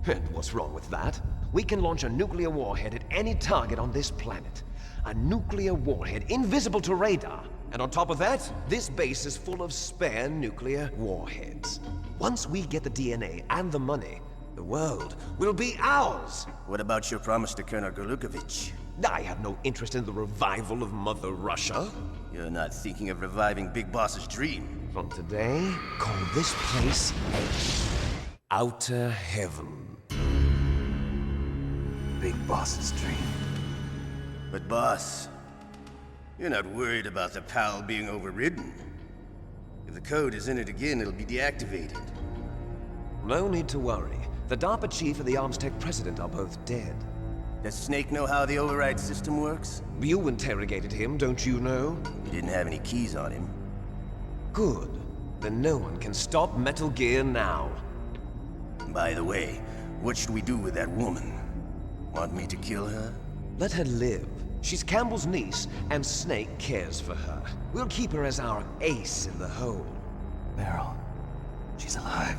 And what's wrong with that? We can launch a nuclear warhead at any target on this planet. A nuclear warhead invisible to radar. And on top of that, this base is full of spare nuclear warheads. Once we get the DNA and the money, The world will be ours. What about your promise to Colonel Gorlukovich? I have no interest in the revival of Mother Russia. You're not thinking of reviving Big Boss's dream. From today, call this place Outer Heaven. Big Boss's dream. But boss, you're not worried about the PAL being overridden. If the code is in it again, it'll be deactivated. No need to worry. The DARPA chief and the Arms Tech president are both dead. Does Snake know how the override system works? You interrogated him, don't you know? He didn't have any keys on him. Good. Then no one can stop Metal Gear now. By the way, what should we do with that woman? Want me to kill her? Let her live. She's Campbell's niece, and Snake cares for her. We'll keep her as our ace in the hole. Meryl, she's alive.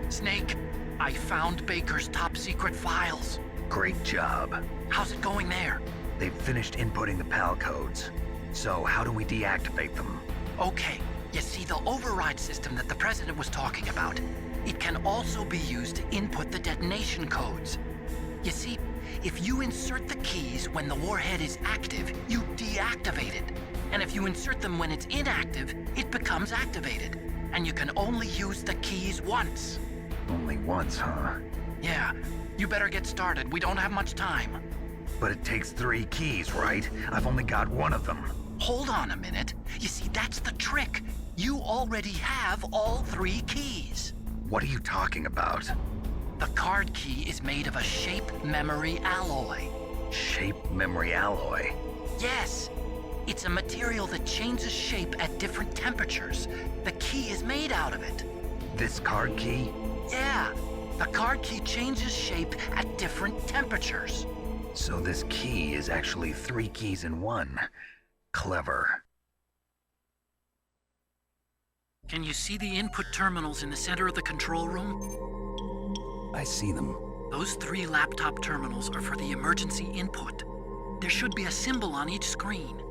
Snake, I found Baker's top-secret files. Great job. How's it going there? They've finished inputting the PAL codes. So how do we deactivate them? Okay, you see the override system that the President was talking about. It can also be used to input the detonation codes. You see, if you insert the keys when the warhead is active, you deactivate it. And if you insert them when it's inactive, it becomes activated. And you can only use the keys once. Only once, huh? Yeah, you better get started. We don't have much time. But it takes 3 keys, right? I've only got 1 of them. Hold on a minute. You see, that's the trick. You already have all 3 keys. What are you talking about? The card key is made of a shape memory alloy. Shape memory alloy? Yes. It's a material that changes shape at different temperatures. The key is made out of it. This card key? Yeah. The card key changes shape at different temperatures. So this key is actually 3 keys in 1. Clever. Can you see the input terminals in the center of the control room? I see them. Those 3 laptop terminals are for the emergency input. There should be a symbol on each screen.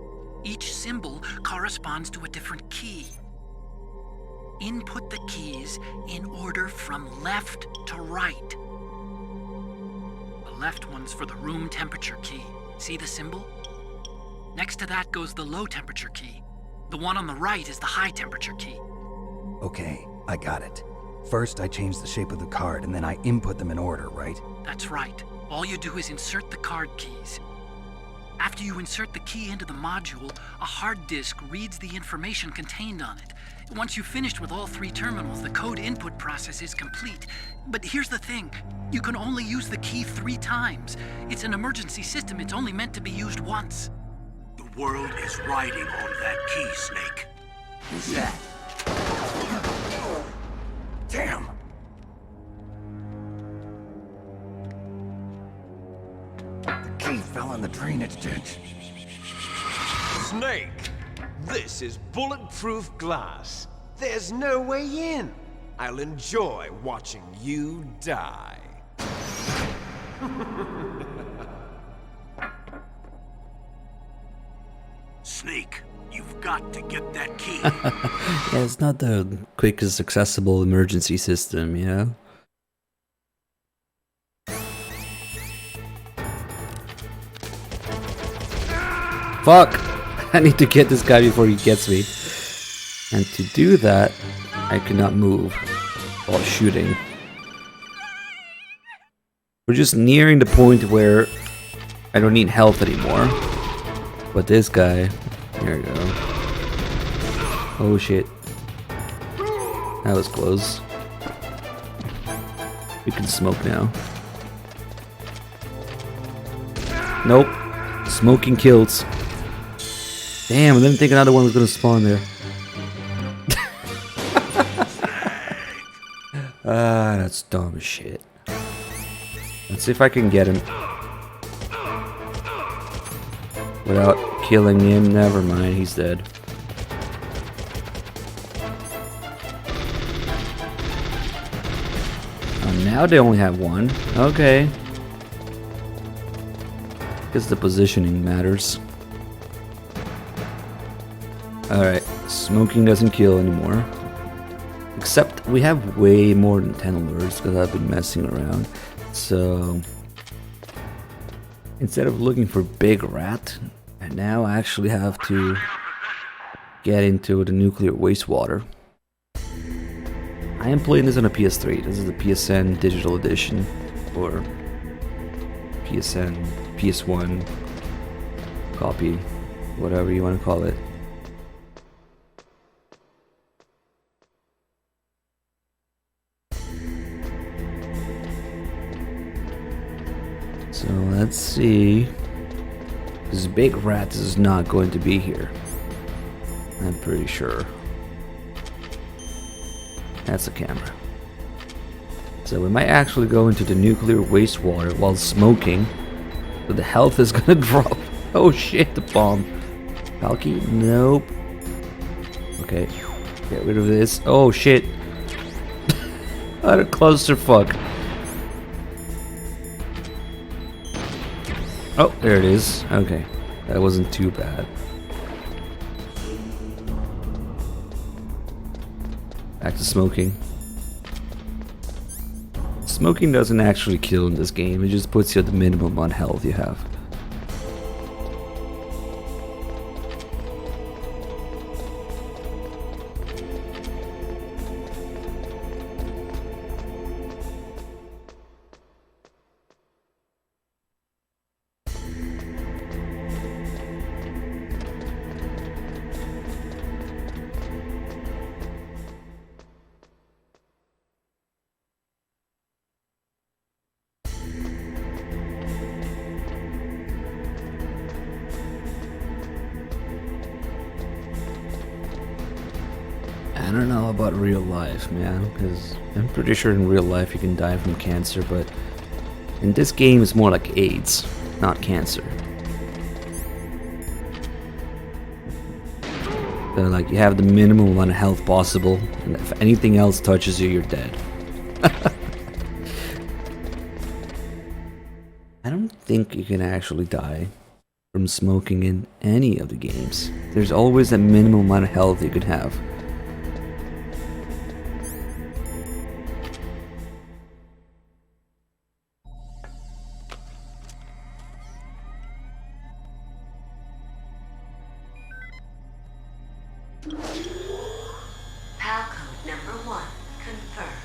Each symbol corresponds to a different key. Input the keys in order from left to right. The left one's for the room temperature key. See the symbol? Next to that goes the low temperature key. The one on the right is the high temperature key. Okay, I got it. First, I change the shape of the card, and then I input them in order, right? That's right. All you do is insert the card keys. After you insert the key into the module, a hard disk reads the information contained on it. Once you've finished with all 3 terminals, the code input process is complete. But here's the thing. You can only use the key 3 times. It's an emergency system. It's only meant to be used once. The world is riding on that key, Snake. Who's that? Damn! The key fell in the drainage ditch. Snake, this is bulletproof glass. There's no way in. I'll enjoy watching you die. Snake, you've got to get that key. Yeah, it's not the quickest accessible emergency system, you know? Fuck! I need to get this guy before he gets me. And to do that, I cannot move while shooting. We're just nearing the point where I don't need health anymore. But this guy... There we go. Oh shit. That was close. We can smoke now. Nope. Smoking kills. Damn, I didn't think another one was gonna spawn there. Ah, that's dumb as shit. Let's see if I can get him. Without killing him, never mind, he's dead. Oh, now they only have 1. Okay. Guess the positioning matters. Alright, smoking doesn't kill anymore. Except we have way more than 10 lures because I've been messing around. So instead of looking for big rat, I now actually have to get into the nuclear wastewater. I am playing this on a PS3. This is the PSN digital edition, or PSN, PS1 copy, whatever you want to call it. So let's see. This big rat is not going to be here. I'm pretty sure. That's a camera. So we might actually go into the nuclear wastewater while smoking. So the health is gonna drop. Oh shit, the bomb. Palky? Nope. Okay. Get rid of this. Oh shit. What a clusterfuck. Oh, there it is. Okay. That wasn't too bad. Back to smoking. Smoking doesn't actually kill in this game, it just puts you at the minimum on health you have. I don't know about real life, man, because I'm pretty sure in real life you can die from cancer, but in this game it's more like AIDS, not cancer. So like you have the minimum amount of health possible, and if anything else touches you, you're dead. I don't think you can actually die from smoking in any of the games. There's always a minimum amount of health you could have. PAL code number 1, confirmed.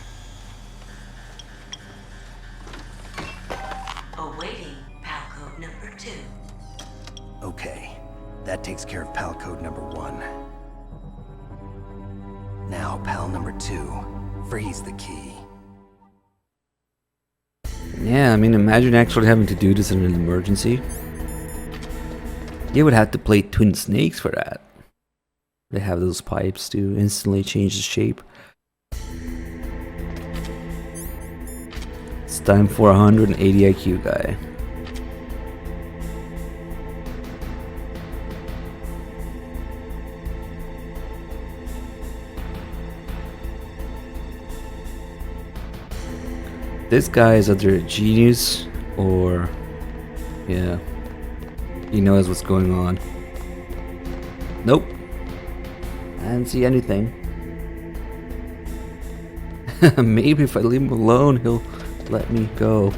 Awaiting PAL code number 2. Okay, that takes care of PAL code number 1. Now PAL number 2, freeze the key. Yeah, I mean, imagine actually having to do this in an emergency. You would have to play Twin Snakes for that. They have those pipes to instantly change the shape. It's time for a 180 IQ guy. This guy is either a genius or, yeah, he knows what's going on. Nope. I didn't see anything. Maybe if I leave him alone, he'll let me go.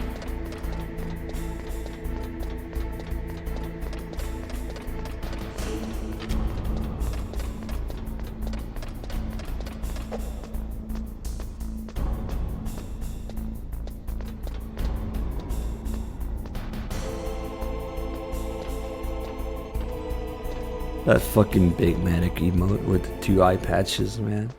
That fucking big manic emote with the 2 eye patches, man.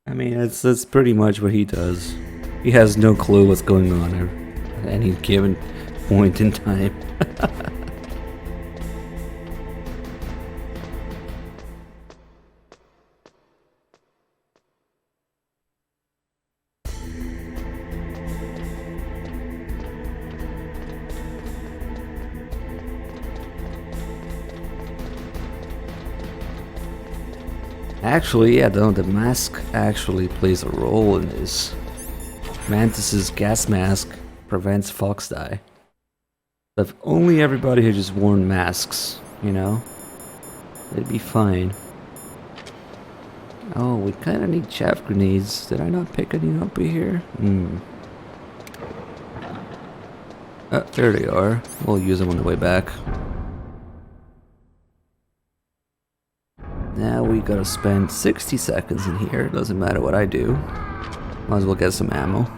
I mean, that's pretty much what he does. He has no clue what's going on at any given point in time. Actually, yeah, the mask actually plays a role in this. Mantis's gas mask prevents fox die. If only everybody had just worn masks, you know? It'd be fine. Oh, we kind of need chaff grenades. Did I not pick any up here? There they are. We'll use them on the way back. Now we gotta spend 60 seconds in here. Doesn't matter what I do. Might as well get some ammo.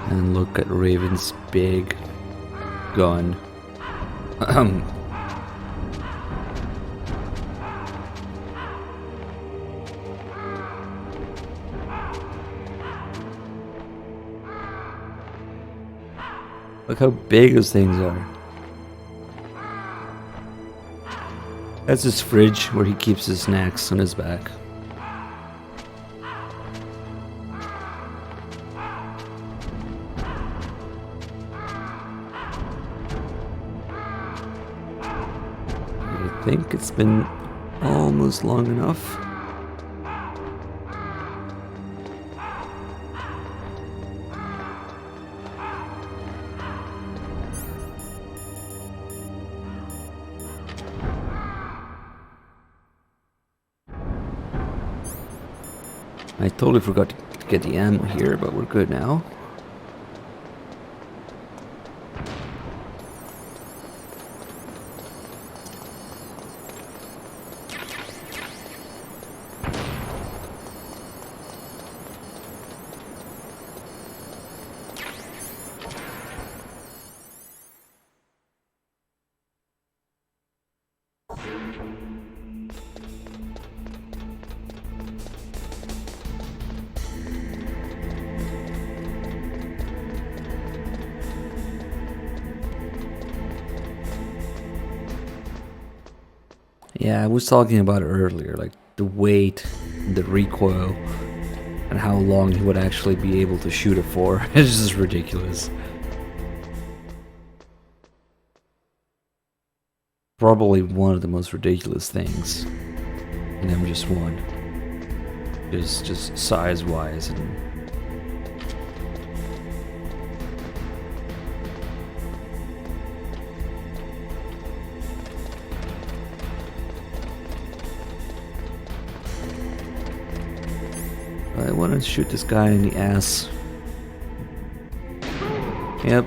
And look at Raven's big gun. Look how big those things are. That's his fridge where he keeps his snacks on his back. I think it's been almost long enough. I totally forgot to get the ammo here, but we're good now. Yeah, I was talking about it earlier, like the weight, the recoil, and how long he would actually be able to shoot it for. It's just ridiculous. Probably one of the most ridiculous things in MGS1. Just size-wise and I want to shoot this guy in the ass. Yep.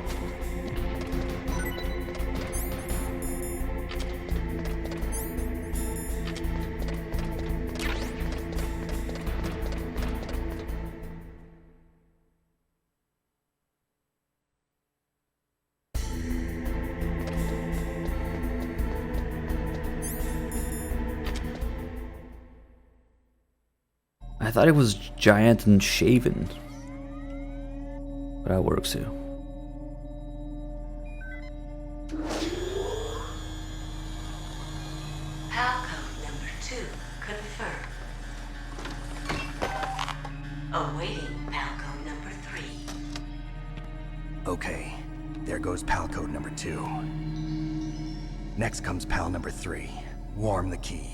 I thought it was giant and shaven. But that works too. Palcode number 2 confirmed. Awaiting Palcode number 3. Okay, there goes pal code number 2. Next comes pal number 3. Warm the key.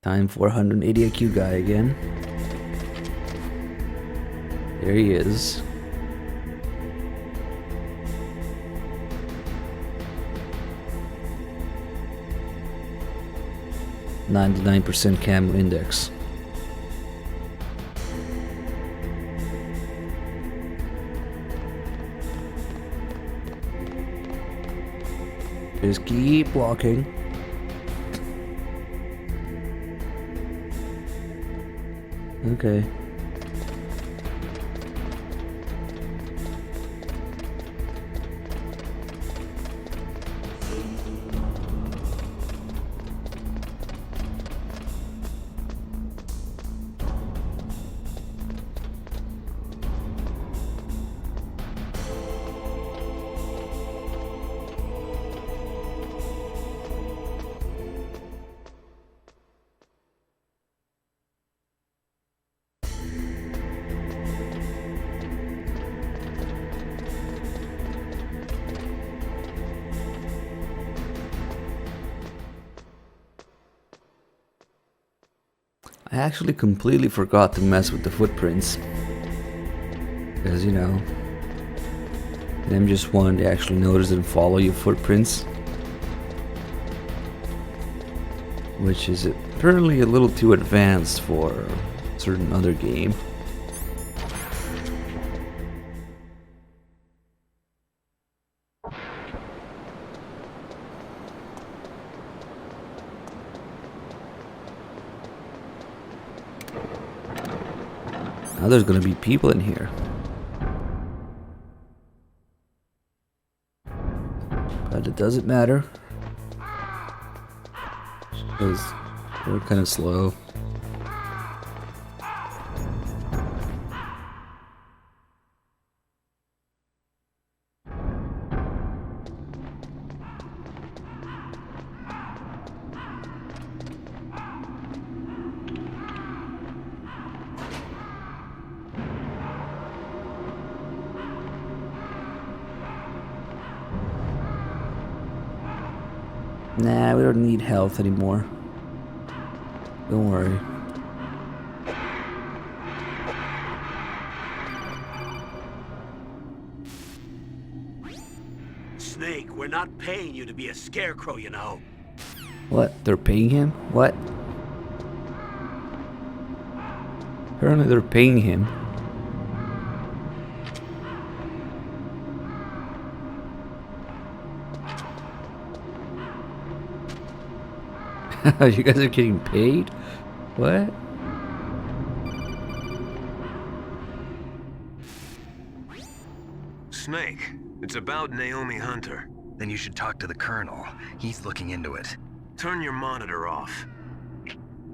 Time for 180 IQ guy again. There he is. .99% camo index. Just keep walking. Okay. I actually completely forgot to mess with the footprints. Because, you know, in MGS1 they actually notice and follow your footprints. Which is apparently a little too advanced for a certain other game. Now there's gonna be people in here. But it doesn't matter. Because we're kind of slow. Nah, we don't need health anymore. Don't worry. Snake, we're not paying you to be a scarecrow, you know. What? They're paying him? What? Apparently they're paying him. You guys are getting paid? What? Snake, it's about Naomi Hunter. Then you should talk to the Colonel. He's looking into it. Turn your monitor off.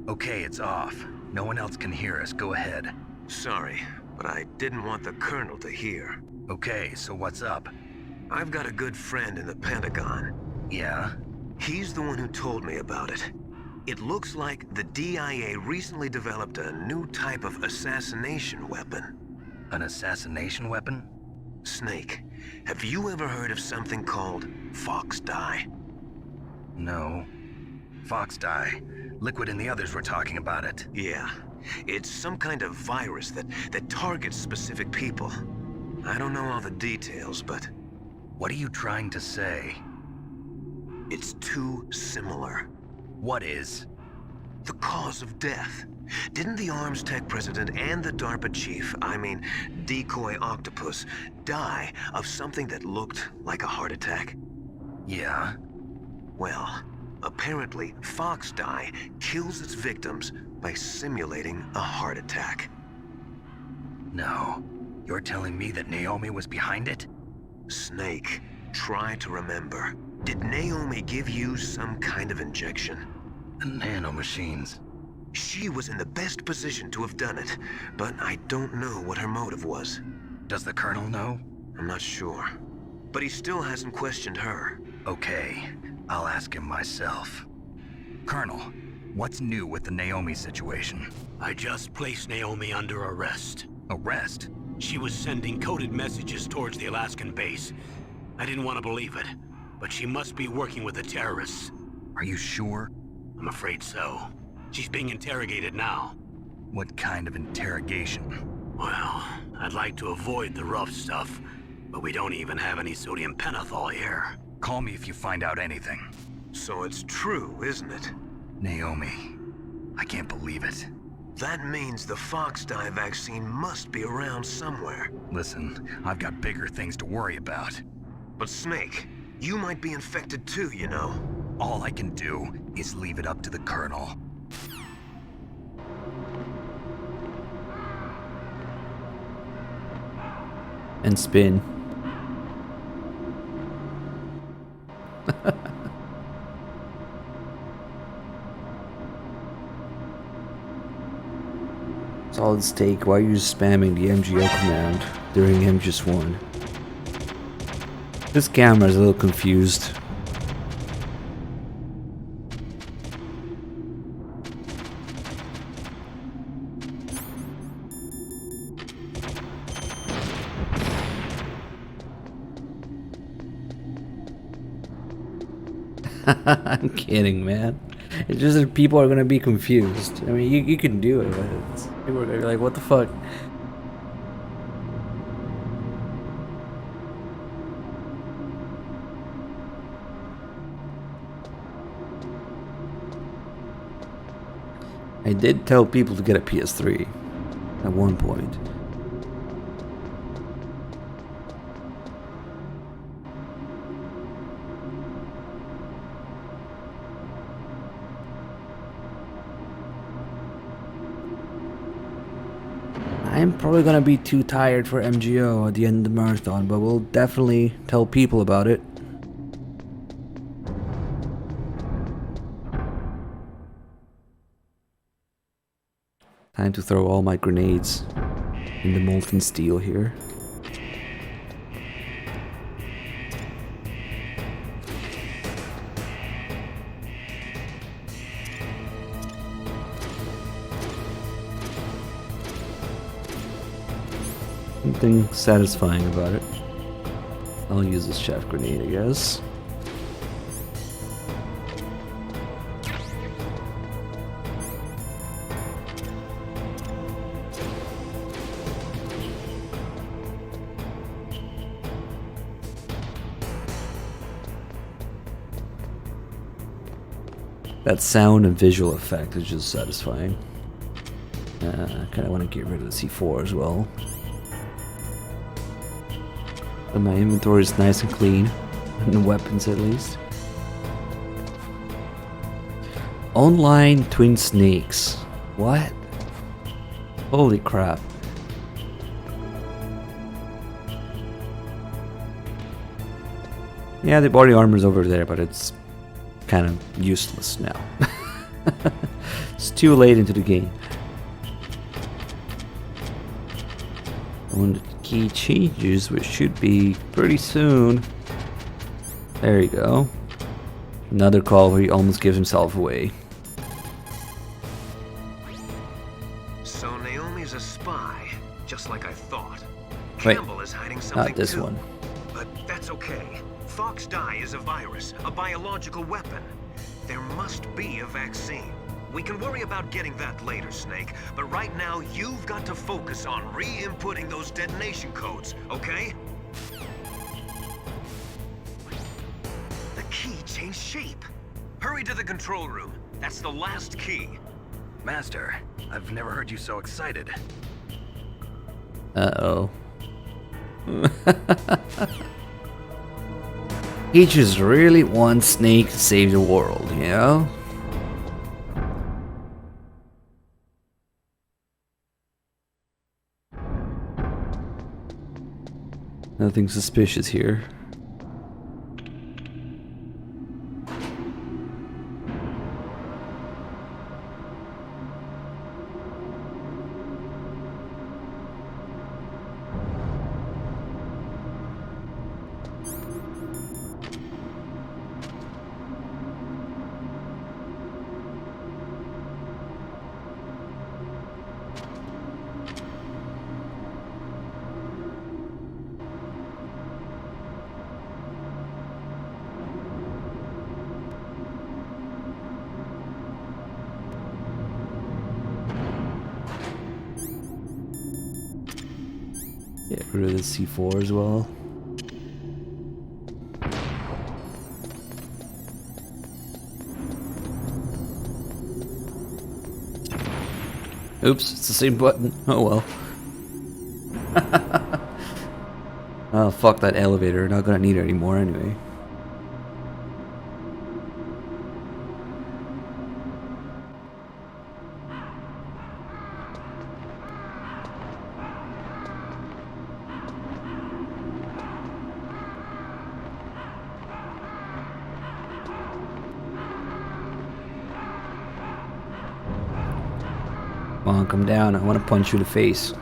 Okay, it's off. No one else can hear us. Go ahead. Sorry, but I didn't want the Colonel to hear. Okay, so what's up? I've got a good friend in the Pentagon. Yeah? He's the one who told me about it. It looks like the DIA recently developed a new type of assassination weapon. An assassination weapon? Snake, have you ever heard of something called Fox Dye? No. Fox Dye. Liquid and the others were talking about it. Yeah. It's some kind of virus that targets specific people. I don't know all the details, but... What are you trying to say? It's too similar. What is? The cause of death. Didn't the Arms Tech president and the DARPA chief, Decoy Octopus, die of something that looked like a heart attack? Yeah. Well, apparently Fox Dye kills its victims by simulating a heart attack. No. You're telling me that Naomi was behind it? Snake, try to remember. Did Naomi give you some kind of injection? The nanomachines. She was in the best position to have done it, but I don't know what her motive was. Does the Colonel know? I'm not sure. But he still hasn't questioned her. Okay, I'll ask him myself. Colonel, what's new with the Naomi situation? I just placed Naomi under arrest. Arrest? She was sending coded messages towards the Alaskan base. I didn't want to believe it, but she must be working with the terrorists. Are you sure? I'm afraid so. She's being interrogated now. What kind of interrogation? Well, I'd like to avoid the rough stuff, but we don't even have any sodium pentothal here. Call me if you find out anything. So it's true, isn't it? Naomi, I can't believe it. That means the Fox Dye vaccine must be around somewhere. Listen, I've got bigger things to worry about. But Snake, you might be infected too, you know. All I can do is leave it up to the Colonel. And spin. Solid Stake, why are you spamming the MGO command during MGS1? This camera is a little confused. I'm kidding, man. It's just that people are gonna be confused. I mean, you can do it, but people are gonna be like, what the fuck? I did tell people to get a PS3 at one point. I'm probably gonna be too tired for MGO at the end of the marathon, but we'll definitely tell people about it. Time to throw all my grenades in the molten steel here. Something satisfying about it. I'll use this shaft grenade, I guess. That sound and visual effect is just satisfying. I kind of want to get rid of the C4 as well. But my inventory is nice and clean, and weapons at least. Online twin snakes. What? Holy crap. Yeah, the body armor's over there, but it's kind of useless now. It's too late into the game. When the key changes, which should be pretty soon. There you go. Another call where he almost gives himself away. So Naomi's a spy, just like I thought. Wait, Campbell is hiding something not this too. one. But that's okay. Fox dye is a virus, a biological weapon. There must be a vaccine. We can worry about getting that later, Snake, but right now you've got to focus on re-inputting those detonation codes, okay? The key changed shape. Hurry to the control room. That's the last key. Master, I've never heard you so excited. Uh-oh. He just really wants Snake to save the world, you know? Nothing suspicious here. Get rid of the C4 as well. Oops, it's the same button. Oh well. Oh, fuck that elevator. Not gonna need it anymore anyway. Come on, come down. I want to punch you in the face.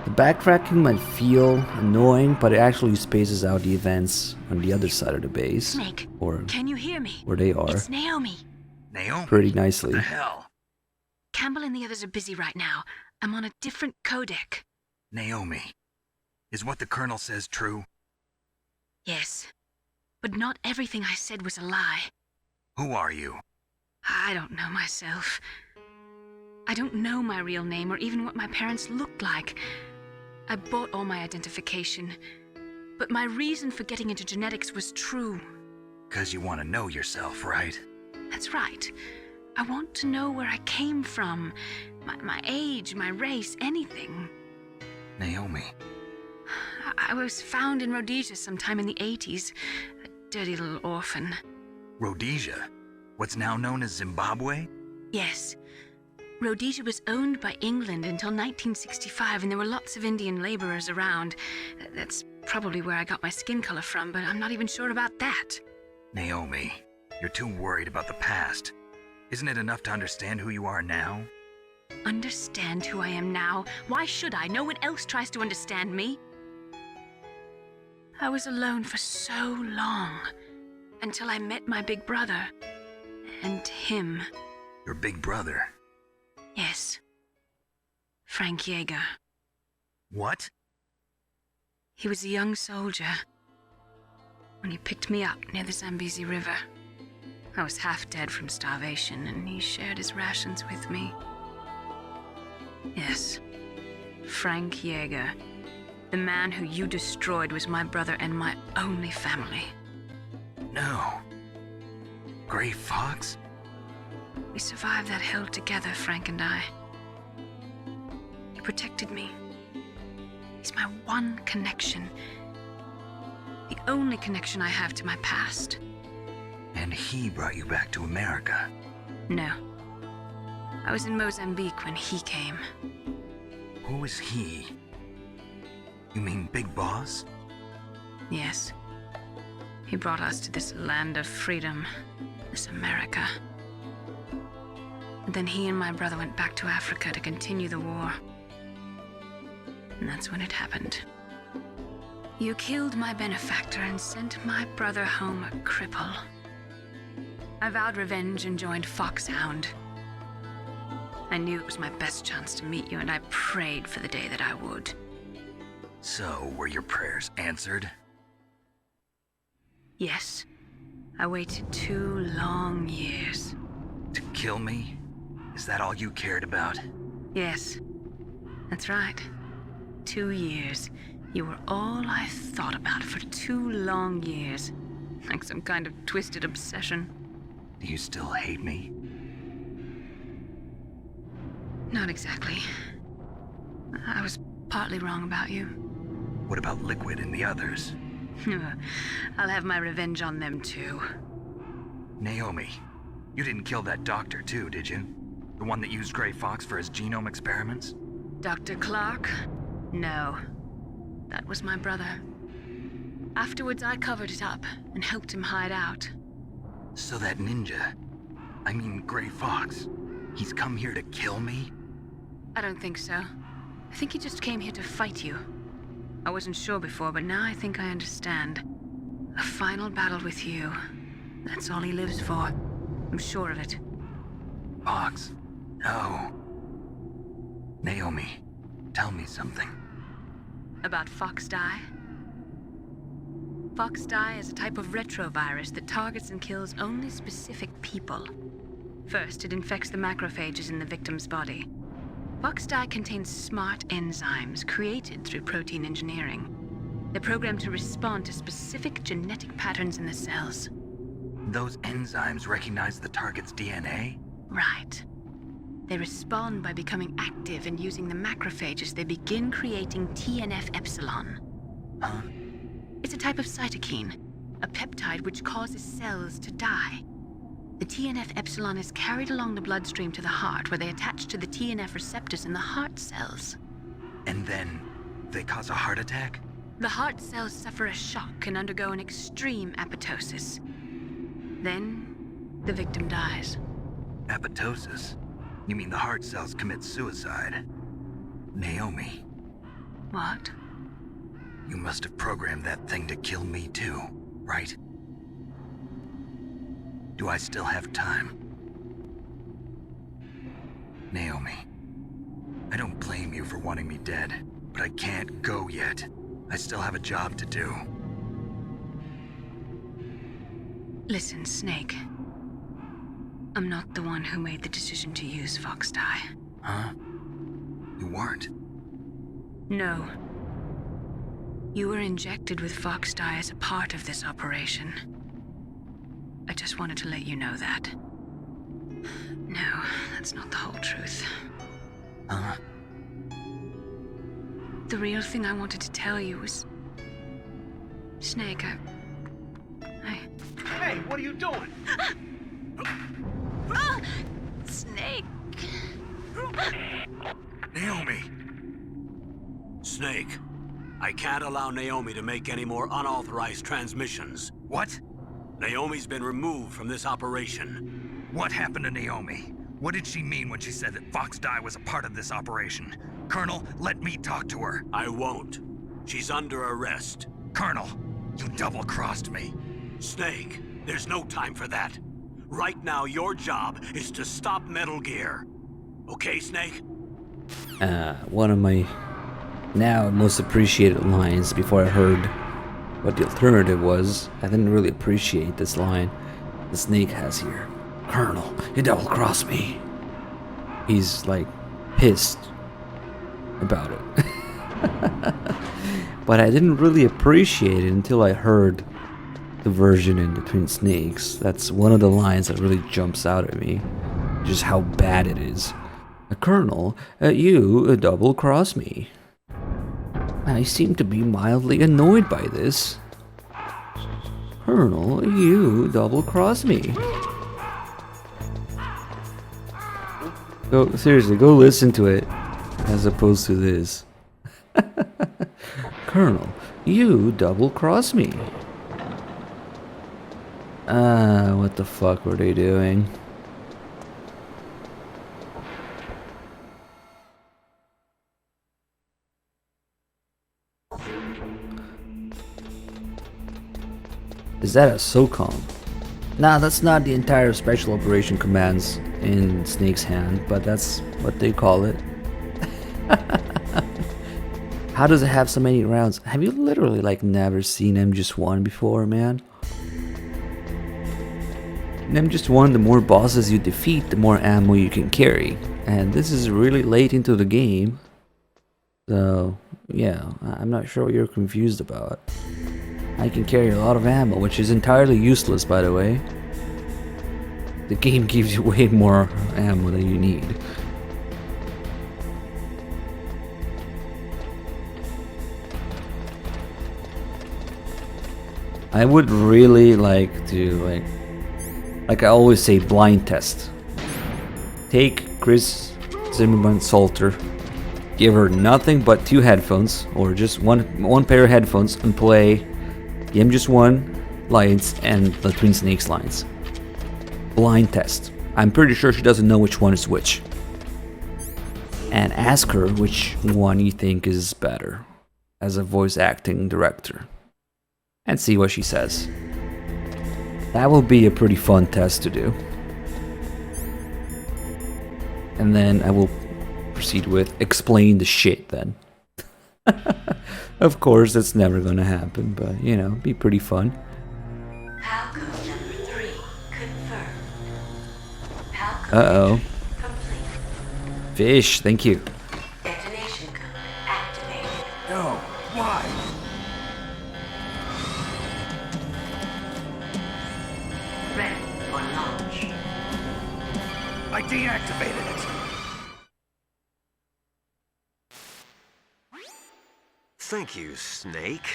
The backtracking might feel annoying, but it actually spaces out the events on the other side of the base. Snake, or can you hear me? where they are. It's Naomi. Naomi? Pretty nicely. What the hell? Campbell and the others are busy right now. I'm on a different codec. Naomi, is what the Colonel says true? But not everything I said was a lie. Who are you? I don't know myself. I don't know my real name or even what my parents looked like. I bought all my identification. But my reason for getting into genetics was true. 'Cause you want to know yourself, right? That's right. I want to know where I came from. My age, my race, anything. Naomi. I was found in Rhodesia sometime in the 80s. A dirty little orphan. Rhodesia? What's now known as Zimbabwe? Yes. Rhodesia was owned by England until 1965, and there were lots of Indian laborers around. That's probably where I got my skin color from, but I'm not even sure about that. Naomi, you're too worried about the past. Isn't it enough to understand who you are now? Understand who I am now? Why should I? No one else tries to understand me. I was alone for so long, until I met my big brother. And him. Your big brother? Yes. Frank Yeager. What? He was a young soldier when he picked me up near the Zambezi River. I was half dead from starvation, and he shared his rations with me. Yes, Frank Yeager. The man who you destroyed was my brother and my only family. No. Gray Fox? We survived that hell together, Frank and I. He protected me. He's my one connection. The only connection I have to my past. And he brought you back to America? No. I was in Mozambique when he came. Who is he? You mean Big Boss? Yes. He brought us to this land of freedom, this America. And then he and my brother went back to Africa to continue the war. And that's when it happened. You killed my benefactor and sent my brother home a cripple. I vowed revenge and joined Foxhound. I knew it was my best chance to meet you, and I prayed for the day that I would. So, were your prayers answered? Yes. I waited 2 long years. To kill me? Is that all you cared about? Yes. That's right. 2 years. You were all I thought about for 2 long years. Like some kind of twisted obsession. Do you still hate me? Not exactly. I was partly wrong about you. What about Liquid and the others? I'll have my revenge on them too. Naomi, you didn't kill that doctor too, did you? The one that used Gray Fox for his genome experiments? Dr. Clark? No. That was my brother. Afterwards, I covered it up and helped him hide out. So that ninja, I mean Gray Fox, he's come here to kill me? I don't think so. I think he just came here to fight you. I wasn't sure before, but now I think I understand. A final battle with you. That's all he lives for. I'm sure of it. Fox? No. Naomi, tell me something. About Fox Die? Fox Die is a type of retrovirus that targets and kills only specific people. First, it infects the macrophages in the victim's body. Fox Die contains smart enzymes created through protein engineering. They're programmed to respond to specific genetic patterns in the cells. Those enzymes recognize the target's DNA? Right. They respond by becoming active and using the macrophages. They begin creating TNF-epsilon. Huh? It's a type of cytokine, a peptide which causes cells to die. The TNF-epsilon is carried along the bloodstream to the heart, where they attach to the TNF receptors in the heart cells. And then they cause a heart attack? The heart cells suffer a shock and undergo an extreme apoptosis. Then, the victim dies. Apoptosis? You mean the heart cells commit suicide? Naomi. What? You must have programmed that thing to kill me too, right? Do I still have time? Naomi, I don't blame you for wanting me dead, but I can't go yet. I still have a job to do. Listen, Snake. I'm not the one who made the decision to use Fox Dye. Huh? You weren't? No. You were injected with Fox Dye as a part of this operation. I just wanted to let you know that. No, that's not the whole truth. Huh? The real thing I wanted to tell you was... Snake, Hey, what are you doing? Snake! Naomi! Snake, I can't allow Naomi to make any more unauthorized transmissions. What? Naomi's been removed from this operation. What happened to Naomi? What did she mean when she said that Fox Dye was a part of this operation? Colonel, let me talk to her. I won't. She's under arrest. Colonel, you double-crossed me. Snake, there's no time for that. Right now, your job is to stop Metal Gear. Okay, Snake? One of my now most appreciated lines before I heard what the alternative was. I didn't really appreciate this line the Snake has here. Colonel, you double-crossed me. He's like pissed about it. But I didn't really appreciate it until I heard the version in the Twin Snakes. That's one of the lines that really jumps out at me. Just how bad it is. Colonel, you double-crossed me. I seem to be mildly annoyed by this. Colonel, you double-crossed me. Go, seriously, go listen to it as opposed to this. Colonel, you double-crossed me. What the fuck were they doing? Is that a SOCOM? Nah, that's not the entire Special Operation Commands in Snake's hand, but that's what they call it. How does it have so many rounds? Have you literally like never seen M-1 before, man? In M-1, the more bosses you defeat, the more ammo you can carry. And this is really late into the game. So, yeah, I'm not sure what you're confused about. I can carry a lot of ammo, which is entirely useless, by the way. The game gives you way more ammo than you need. I would really like to, like I always say, blind test. Take Chris Zimmerman Salter, give her nothing but 2 headphones, or just one pair of headphones, and play the M-1 lines and the Twin Snakes lines. Blind test. I'm pretty sure she doesn't know which one is which. And ask her which one you think is better as a voice acting director. And see what she says. That will be a pretty fun test to do. And then I will proceed with explain the shit then. Of course, that's never gonna happen, but you know, be pretty fun. Halcon number 3 confirmed. Halcon Uh-oh. complete. Fish, thank you. Detonation code activated. No, why? Ready for launch. I deactivated it. Thank you, Snake.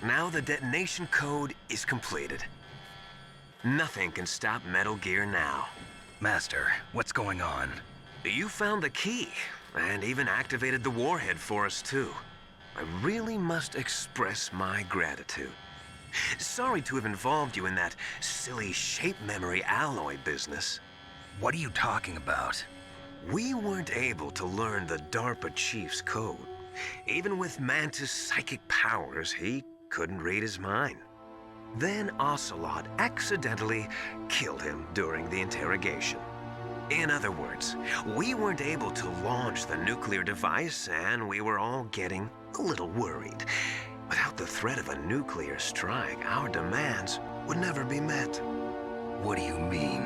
Now the detonation code is completed. Nothing can stop Metal Gear now. Master, what's going on? You found the key, and even activated the warhead for us, too. I really must express my gratitude. Sorry to have involved you in that silly shape memory alloy business. What are you talking about? We weren't able to learn the DARPA chief's code. Even with Mantis' psychic powers, he couldn't read his mind. Then Ocelot accidentally killed him during the interrogation. In other words, we weren't able to launch the nuclear device, and we were all getting a little worried. Without the threat of a nuclear strike, our demands would never be met. What do you mean?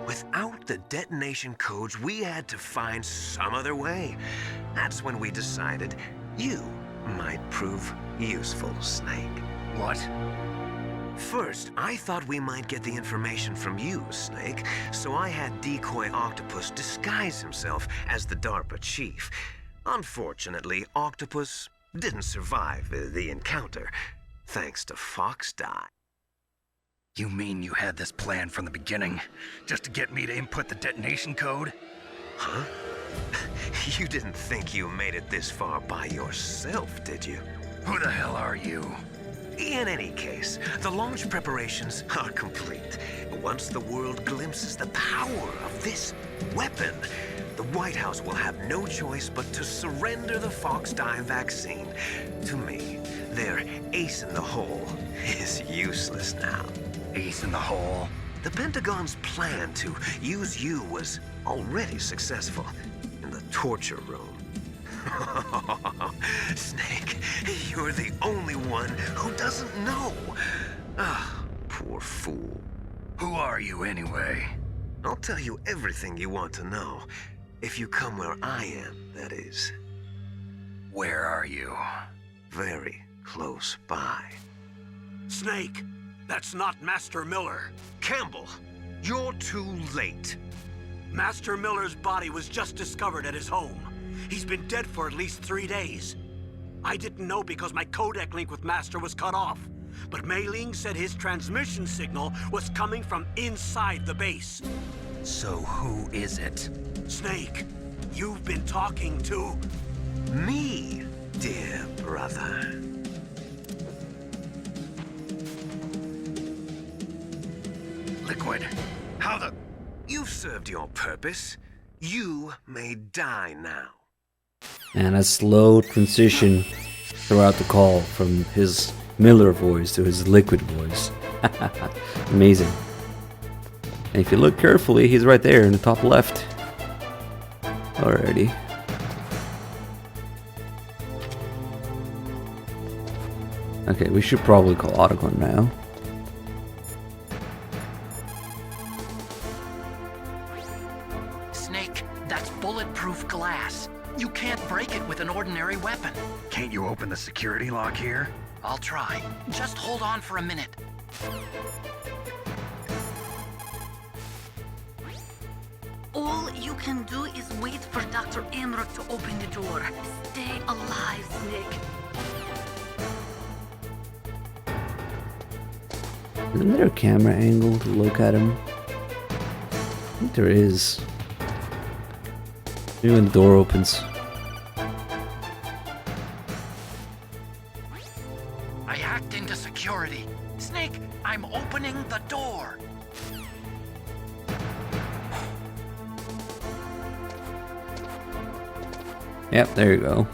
Without the detonation codes, we had to find some other way. That's when we decided you might prove useful, Snake. What? First, I thought we might get the information from you, Snake, so I had Decoy Octopus disguise himself as the DARPA chief. Unfortunately, Octopus didn't survive the encounter, thanks to Fox Die. You mean you had this plan from the beginning, just to get me to input the detonation code? Huh? You didn't think you made it this far by yourself, did you? Who the hell are you? In any case, the launch preparations are complete. Once the world glimpses the power of this weapon, the White House will have no choice but to surrender the Fox Die vaccine to me. Their ace in the hole is useless now. Ace in the hole? The Pentagon's plan to use you was already successful in the torture room. Snake, you're the only one who doesn't know. Ah, poor fool. Who are you anyway? I'll tell you everything you want to know. If you come where I am, that is. Where are you? Very close by. Snake, that's not Master Miller. Campbell, you're too late. Master Miller's body was just discovered at his home. He's been dead for at least 3 days. I didn't know because my codec link with Master was cut off. But Mei Ling said his transmission signal was coming from inside the base. So who is it? Snake, you've been talking to... me, dear brother. Liquid, how the... You've served your purpose. You may die now. And a slow transition throughout the call from his Miller voice to his Liquid voice. Amazing. And if you look carefully, he's right there in the top left. Alrighty. Okay, we should probably call Otacon now. Snake, that's bulletproof glass. You can't break it with an ordinary weapon. Can't you open the security lock here? I'll try. Just hold on for a minute. All you can do is wait for Dr. Emmerich to open the door. Stay alive, Snake. Isn't there a camera angle to look at him? I think there is. Maybe when the door opens. I hacked into security. Snake, I'm opening the door. Yep, there you go.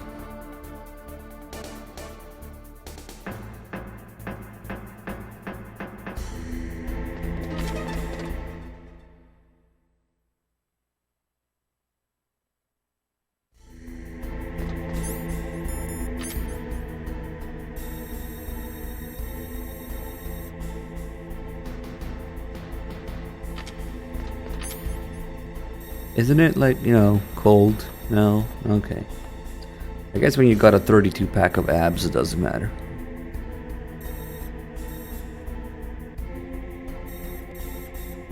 Isn't it like, you know, cold? No? Okay. I guess when you got a 32 pack of abs, it doesn't matter.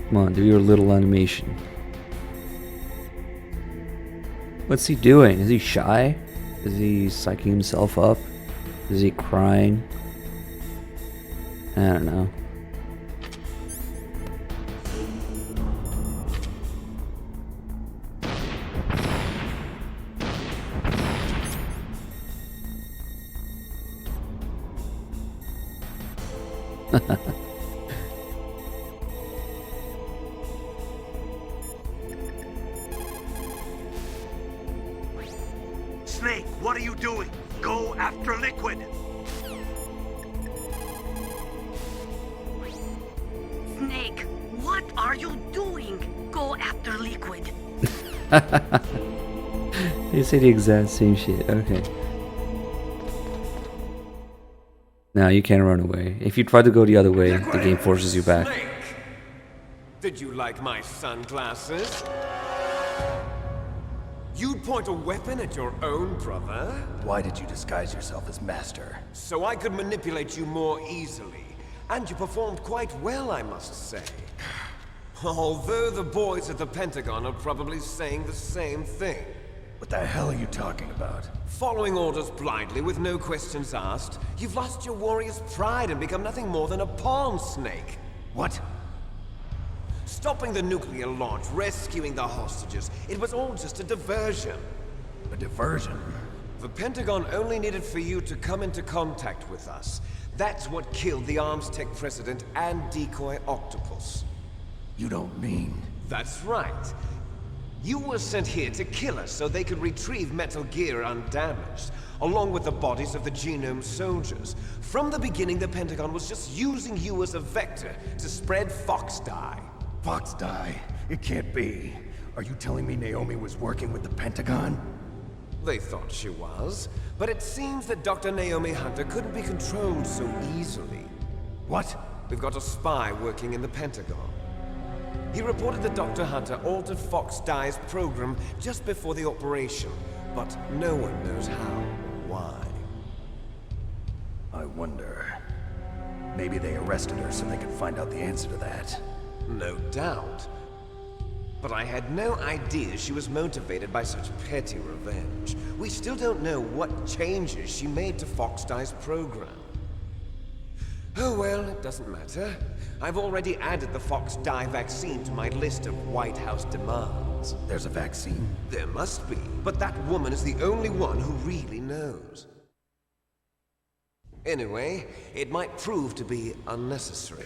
Come on, do your little animation. What's he doing? Is he shy? Is he psyching himself up? Is he crying? I don't know. Snake, what are you doing? Go after Liquid! Snake, what are you doing? Go after Liquid. They say the exact same shit. Okay. No, you can't run away. If you try to go the other way, the game forces you back. Snake! Did you like my sunglasses? You'd point a weapon at your own brother? Why did you disguise yourself as Master? So I could manipulate you more easily. And you performed quite well, I must say. Although the boys at the Pentagon are probably saying the same thing. What the hell are you talking about? Following orders blindly with no questions asked, you've lost your warrior's pride and become nothing more than a pawn snake. What? Stopping the nuclear launch, rescuing the hostages, it was all just a diversion. A diversion? The Pentagon only needed for you to come into contact with us. That's what killed the Arms Tech president and decoy octopus. You don't mean... That's right. You were sent here to kill us so they could retrieve Metal Gear undamaged, along with the bodies of the Genome soldiers. From the beginning, the Pentagon was just using you as a vector to spread Fox dye. Fox dye? It can't be. Are you telling me Naomi was working with the Pentagon? They thought she was, but it seems that Dr. Naomi Hunter couldn't be controlled so easily. What? We've got a spy working in the Pentagon. He reported that Dr. Hunter altered Fox Dye's program just before the operation, but no one knows how or why. I wonder... Maybe they arrested her so they could find out the answer to that. No doubt. But I had no idea she was motivated by such petty revenge. We still don't know what changes she made to Fox Dye's program. Oh well, it doesn't matter. I've already added the Fox Dye vaccine to my list of White House demands. There's a vaccine? There must be, but that woman is the only one who really knows. Anyway, it might prove to be unnecessary.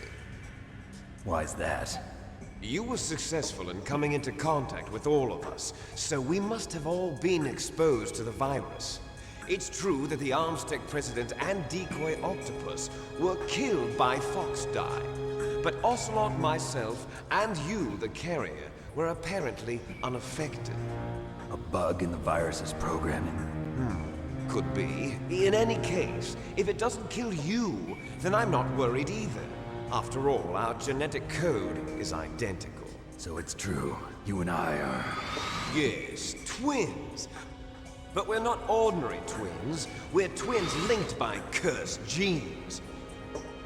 Why's that? You were successful in coming into contact with all of us, so we must have all been exposed to the virus. It's true that the Arms Tech president and decoy octopus were killed by Fox Dye, but Ocelot, myself, and you, the carrier, were apparently unaffected. A bug in the virus's programming? Could be. In any case, if it doesn't kill you, then I'm not worried either. After all, our genetic code is identical. So it's true. You and I are... Yes, twins. But we're not ordinary twins. We're twins linked by cursed genes.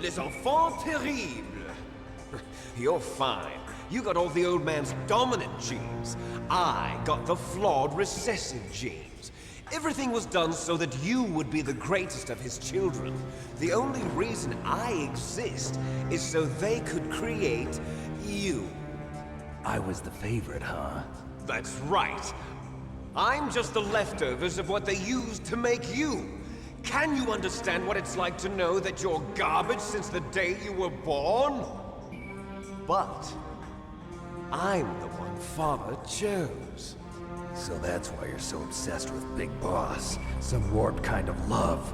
Les enfants terribles. You're fine. You got all the old man's dominant genes. I got the flawed recessive genes. Everything was done so that you would be the greatest of his children. The only reason I exist is so they could create you. I was the favorite, huh? That's right. I'm just the leftovers of what they used to make you. Can you understand what it's like to know that you're garbage since the day you were born? But I'm the one Father chose. So that's why you're so obsessed with Big Boss. Some warped kind of love.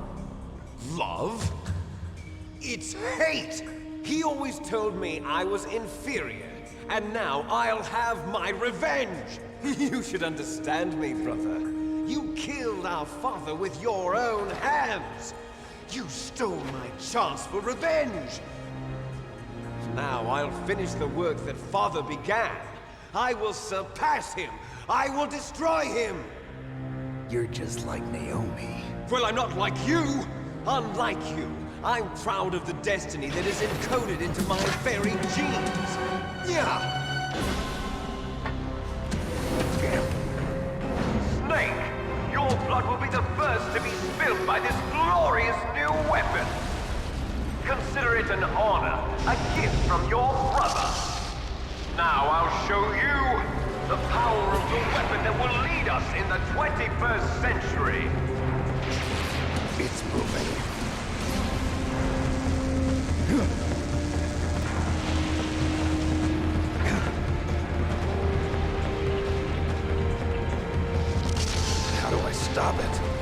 Love? It's hate! He always told me I was inferior, and now I'll have my revenge! You should understand me, brother. You killed our father with your own hands! You stole my chance for revenge! Now I'll finish the work that Father began. I will surpass him! I will destroy him! You're just like Naomi. Well, I'm not like you! Unlike you, I'm proud of the destiny that is encoded into my very genes! Yeah! Snake! Your blood will be the first to be spilled by this glorious new weapon! Consider it an honor, a gift from your brother! Now I'll show you the power of the weapon that will lead us in the 21st century! It's moving. How do I stop it?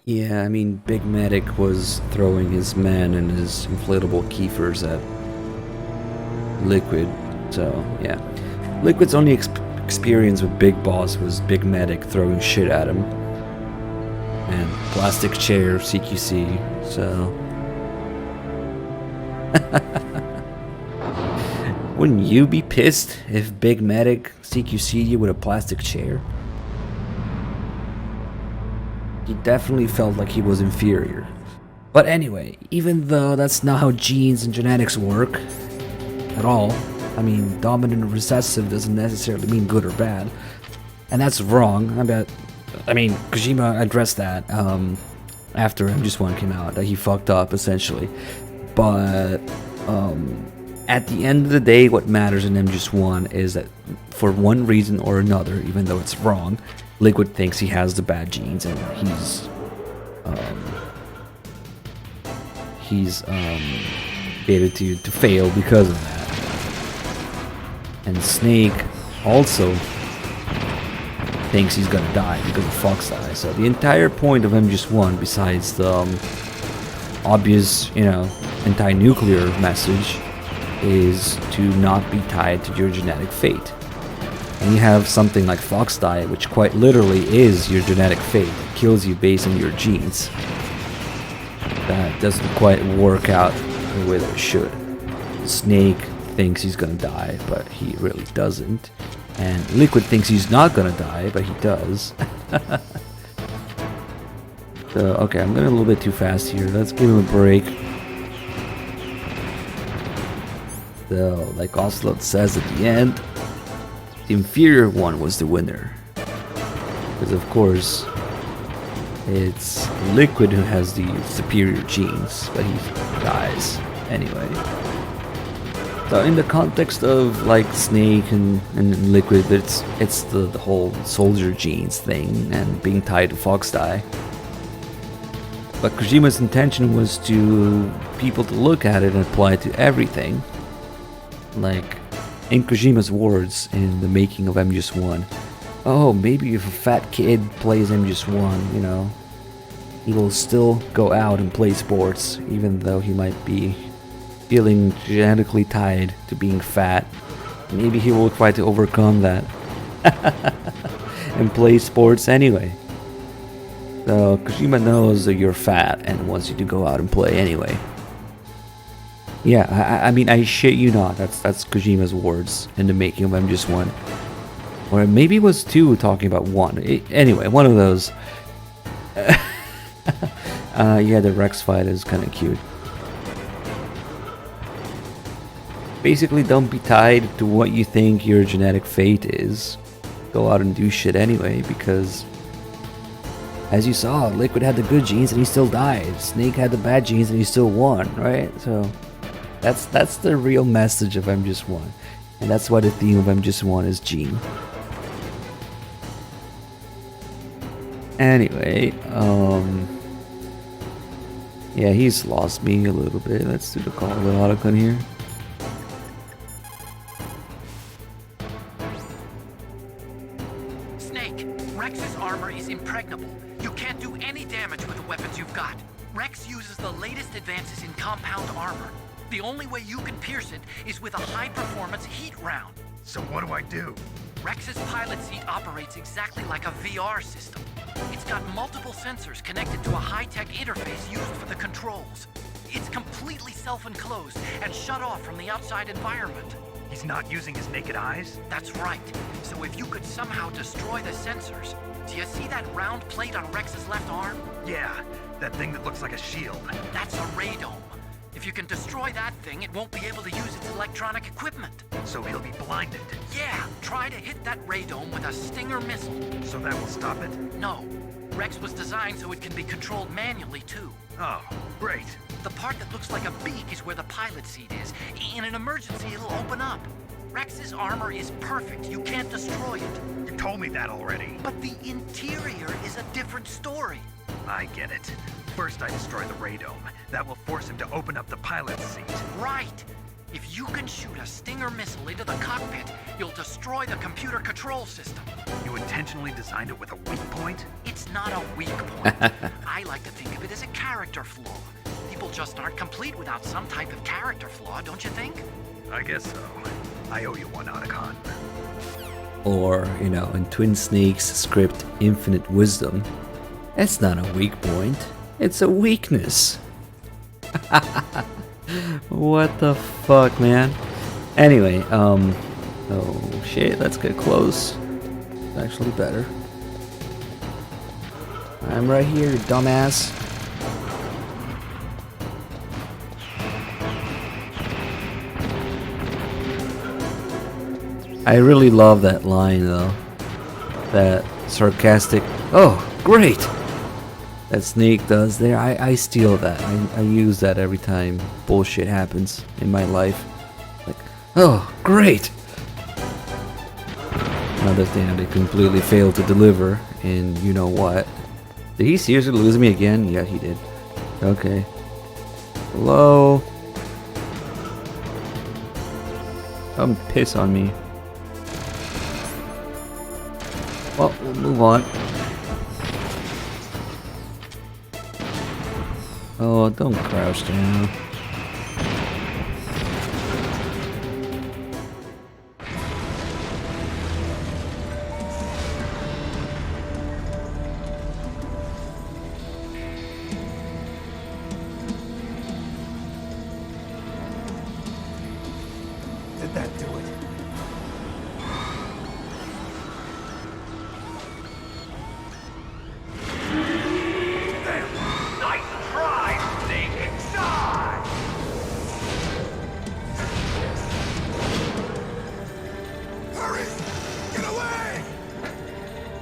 Yeah, I mean, Big Medic was throwing his men and his inflatable Kiefers at Liquid, so yeah. Liquid's only experience with Big Boss was Big Medic throwing shit at him. And plastic chair CQC, so... Wouldn't you be pissed if Big Medic CQC'd you with a plastic chair? He definitely felt like he was inferior. But anyway, even though that's not how genes and genetics work at all, I mean, dominant or recessive doesn't necessarily mean good or bad. And that's wrong. I mean, Kojima addressed that after MGS1 came out, that he fucked up, essentially. But at the end of the day, what matters in MGS1 is that for one reason or another, even though it's wrong, Liquid thinks he has the bad genes and he's fated to fail because of that. And Snake also thinks he's gonna die because of Fox Eye. So the entire point of MGS1, besides the obvious, you know, anti-nuclear message, is to not be tied to your genetic fate. And you have something like Fox Die, which quite literally is your genetic fate. It kills you based on your genes. That doesn't quite work out the way that it should. Snake thinks he's gonna die, but he really doesn't. And Liquid thinks he's not gonna die, but he does. So, okay, I'm going a little bit too fast here. Let's give him a break. So, like Ocelot says at the end, the inferior one was the winner. Because of course, it's Liquid who has the superior genes, but he dies anyway. So in the context of like Snake and Liquid, it's the whole soldier genes thing and being tied to Fox Die. But Kojima's intention was to people to look at it and apply it to everything. Like in Kojima's words in the making of MGS1, oh, maybe if a fat kid plays MGS1, you know, he will still go out and play sports, even though he might be feeling genetically tied to being fat. Maybe he will try to overcome that and play sports anyway. So Kojima knows that you're fat and wants you to go out and play anyway. Yeah, I mean, I shit you not. That's Kojima's words in the making of MGS1. Or maybe it was 2 talking about 1. Anyway, one of those. Yeah, the Rex fight is kind of cute. Basically, don't be tied to what you think your genetic fate is. Go out and do shit anyway, because as you saw, Liquid had the good genes and he still died. Snake had the bad genes and he still won, right? So that's the real message of MGS1. And that's why the theme of MGS1 is gene. Anyway, yeah, he's lost me a little bit. Let's do the call with Otacon here. Snake, Rex's armor is impregnable. You can't do any damage with the weapons you've got. Rex uses the latest advances in compound armor. The only way you can pierce it is with a high-performance heat round. So what do I do? Rex's pilot seat operates exactly like a VR system. It's got multiple sensors connected to a high-tech interface used for the controls. It's completely self-enclosed and shut off from the outside environment. He's not using his naked eyes? That's right. So if you could somehow destroy the sensors... Do you see that round plate on Rex's left arm? Yeah, that thing that looks like a shield. That's a radome. If you can destroy that thing, it won't be able to use its electronic equipment. So he'll be blinded? Yeah, try to hit that radome with a Stinger missile. So that will stop it? No. Rex was designed so it can be controlled manually, too. Oh, great. The part that looks like a beak is where the pilot seat is. In an emergency, it'll open up. Rex's armor is perfect. You can't destroy it. You told me that already. But the interior is a different story. I get it. First I destroy the radome. That will force him to open up the pilot's seat. Right. If you can shoot a Stinger missile into the cockpit, you'll destroy the computer control system. You intentionally designed it with a weak point? It's not a weak point. I like to think of it as a character flaw. People just aren't complete without some type of character flaw, don't you think? I guess so. I owe you one, Otacon. or, you know, in Twin Snakes script Infinite Wisdom, it's not a weak point, it's a weakness. What the fuck, man? Anyway, oh shit, let's get close. It's actually better. I'm right here, you dumbass. I really love that line though. That sarcastic, oh, great! That Snake does there. I steal that. I use that every time bullshit happens in my life. Like, oh, great! Another thing that they completely failed to deliver, and you know what? Did he seriously lose me again? Yeah, he did. Okay. Hello? Come piss on me. Well, we'll move on. Oh, don't crouch down. Did that do it?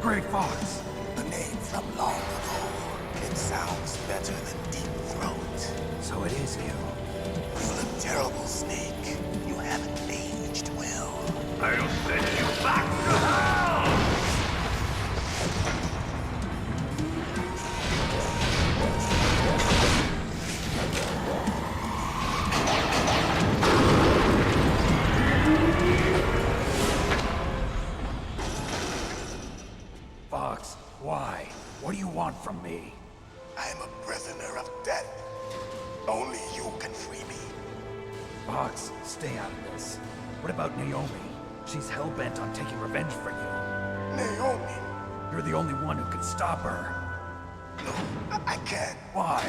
Great Fox. A name from long ago. It sounds better than Deep Throat. So it is you. You're a terrible snake. You haven't aged well. I'll send you back to hell! Fox, why? What do you want from me? I'm a prisoner of death. Only you can free me. Fox, stay out of this. What about Naomi? She's hell-bent on taking revenge for you. Naomi? You're the only one who can stop her. No, I can't. Why?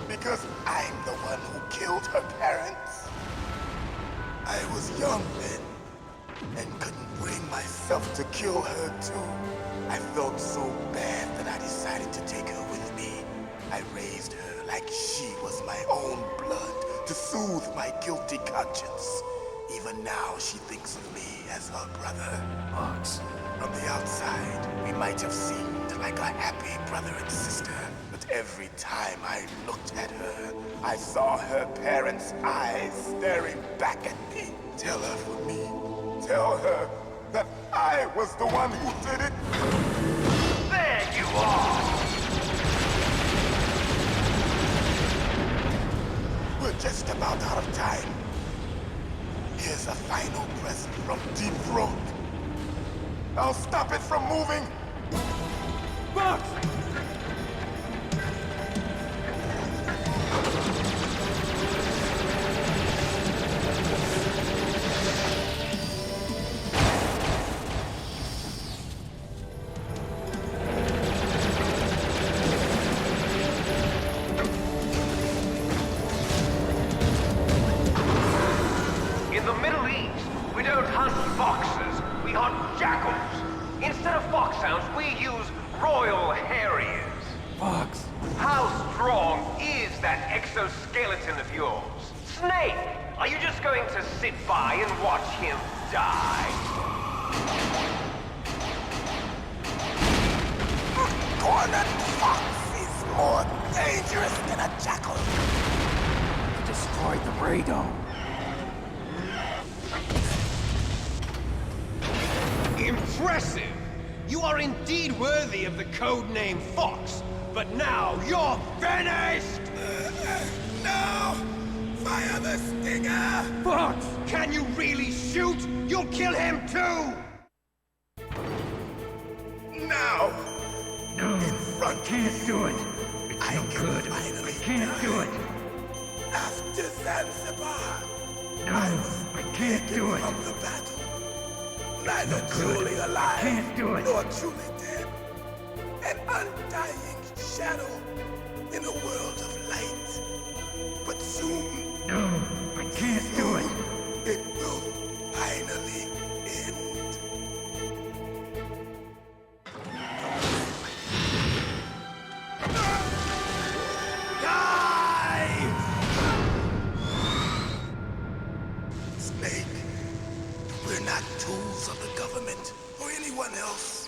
Because I'm the one who killed her parents. I was young then, and couldn't bring myself to kill her too. I felt so bad that I decided to take her with me. I raised her like she was my own blood to soothe my guilty conscience. Even now, she thinks of me as her brother. Fox. From the outside, we might have seemed like a happy brother and sister, but every time I looked at her, I saw her parents' eyes staring back at me. Tell her for me. Tell her that I was the one who did it. There you are! We're just about out of time. Here's a final present from Deep Throat. I'll stop it from moving! Fox! In the Middle East, we don't hunt foxes, we hunt jackals. Instead of foxhounds, we use royal harriers. Fox! How strong is that exoskeleton of yours? Snake, are you just going to sit by and watch him die? Cornered fox is more dangerous than a jackal. You destroyed the radome. Impressive! You are indeed worthy of the codename Fox, but now you're finished! No! Fire the stinger! Fox! Can you really shoot? You'll kill him too! Now! No, in front I can't do it. It's I no can good. finally I can't do it. After Zanzibar, No, I can't do it. from the battle. neither truly alive can't do it. nor truly dead. An undying shadow in a world of light. But soon, No, I can't do it. it will finally end. Snake, we're not tools of the government or anyone else.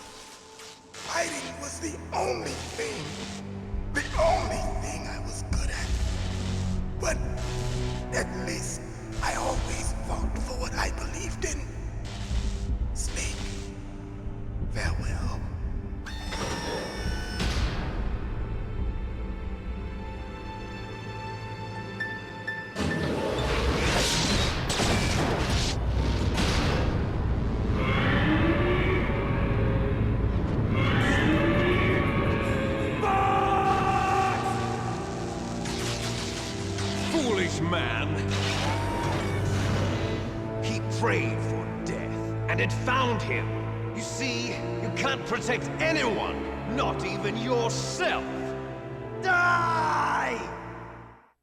Fighting was the only thing I was good at. But at least I always fought for what I believed in. Snake, farewell. Foolish man. He prayed for death, and it found him. You see, you can't protect anyone, not even yourself. Die!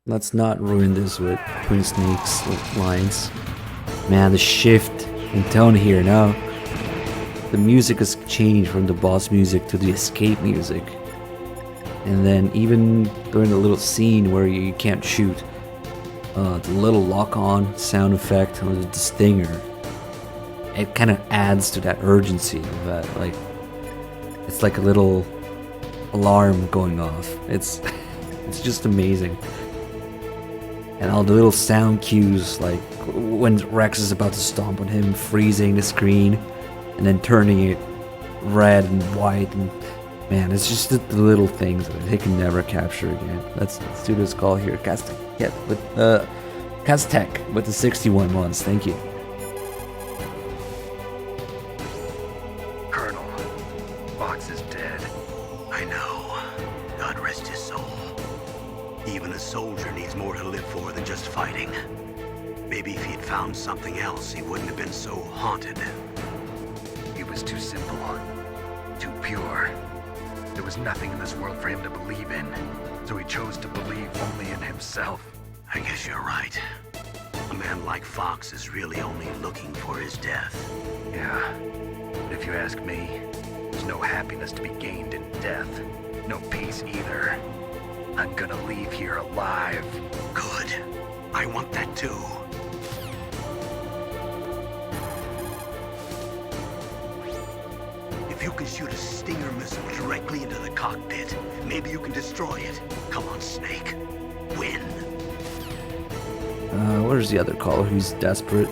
Let's not ruin this with Twin Snakes lines. Man, the shift in tone here now. The music has changed from the boss music to the escape music. And then even during the little scene where you can't shoot, the little lock-on sound effect with the stinger, it kind of adds to that urgency of that, like, it's like a little alarm going off. It's just amazing. And all the little sound cues, like when Rex is about to stomp on him, freezing the screen, and then turning it red and white, and man, it's just the little things that they can never capture again. Let's do this call here. Castek, yeah, with Castek with the 61 months. Thank you. Colonel, Fox is dead. I know. God rest his soul. Even a soldier needs more to live for than just fighting. Maybe if he'd found something else, he wouldn't have been so haunted. He was too simple, too pure. There was nothing in this world for him to believe in, so he chose to believe only in himself. I guess you're right. A man like Fox is really only looking for his death. Yeah, but if you ask me, there's no happiness to be gained in death. No peace either. I'm gonna leave here alive. Good. I want that too. If you can shoot a Stinger missile directly into the cockpit, maybe you can destroy it. Come on, Snake. Win. Where's the other caller who's desperate?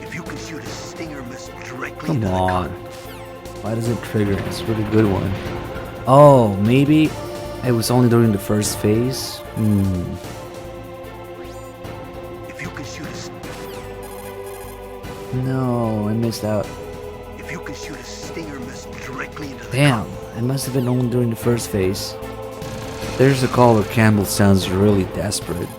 If you can shoot a Stinger missile directly Come into the on. Why does it trigger? It's a really good one. Oh, maybe it was only during the first phase? If you can shoot a... No, I missed out. If you can shoot a Stinger missile directly into the... Damn, it must have been only during the first phase. There's a call where Campbell sounds really desperate.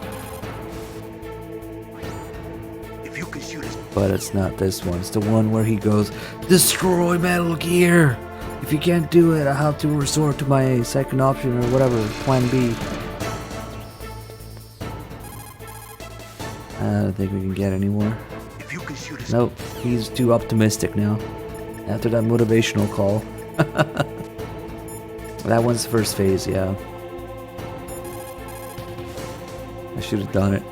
If you can shoot a... But it's not this one. It's the one where he goes, "Destroy Metal Gear! If you can't do it, I have to resort to my second option or whatever, plan B." I don't think we can get any more. If you can shoot a... Nope, he's too optimistic now. After that motivational call. That one's the first phase, yeah. I should have done it.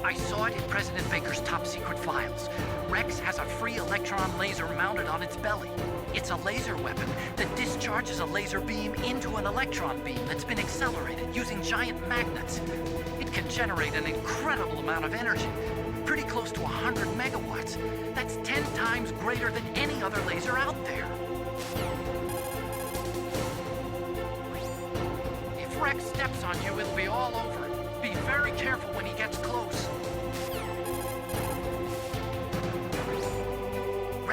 I saw it in President Baker's top secret files. Rex has a free electron laser mounted on its belly. It's a laser weapon that discharges a laser beam into an electron beam that's been accelerated using giant magnets. It can generate an incredible amount of energy, pretty close to 100 megawatts. That's 10 times greater than any other laser out there. If Rex steps on you, it'll be all over. Be very careful when he gets close.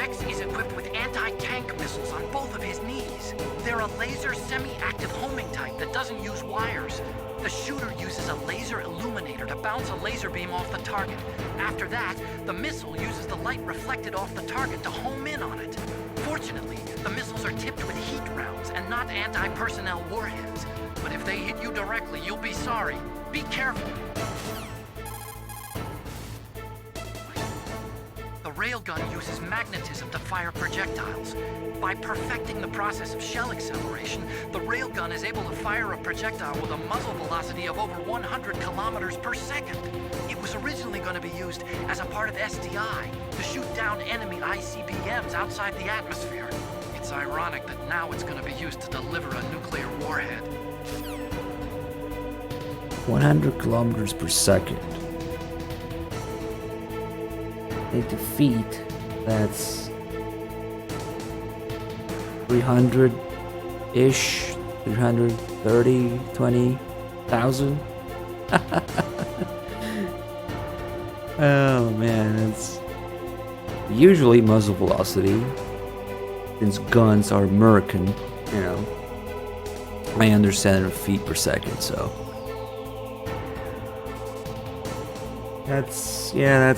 Rex is equipped with anti-tank missiles on both of his knees. They're a laser semi-active homing type that doesn't use wires. The shooter uses a laser illuminator to bounce a laser beam off the target. After that, the missile uses the light reflected off the target to home in on it. Fortunately, the missiles are tipped with heat rounds and not anti-personnel warheads. But if they hit you directly, you'll be sorry. Be careful. The railgun uses magnetism to fire projectiles. By perfecting the process of shell acceleration, the railgun is able to fire a projectile with a muzzle velocity of over 100 kilometers per second. It was originally going to be used as a part of SDI to shoot down enemy ICBMs outside the atmosphere. It's ironic that now it's going to be used to deliver a nuclear warhead. 100 kilometers per second. 80 feet, that's 300-ish, 330, 20,000. Oh man, it's usually muzzle velocity, since guns are American, you know, I understand in feet per second, so that's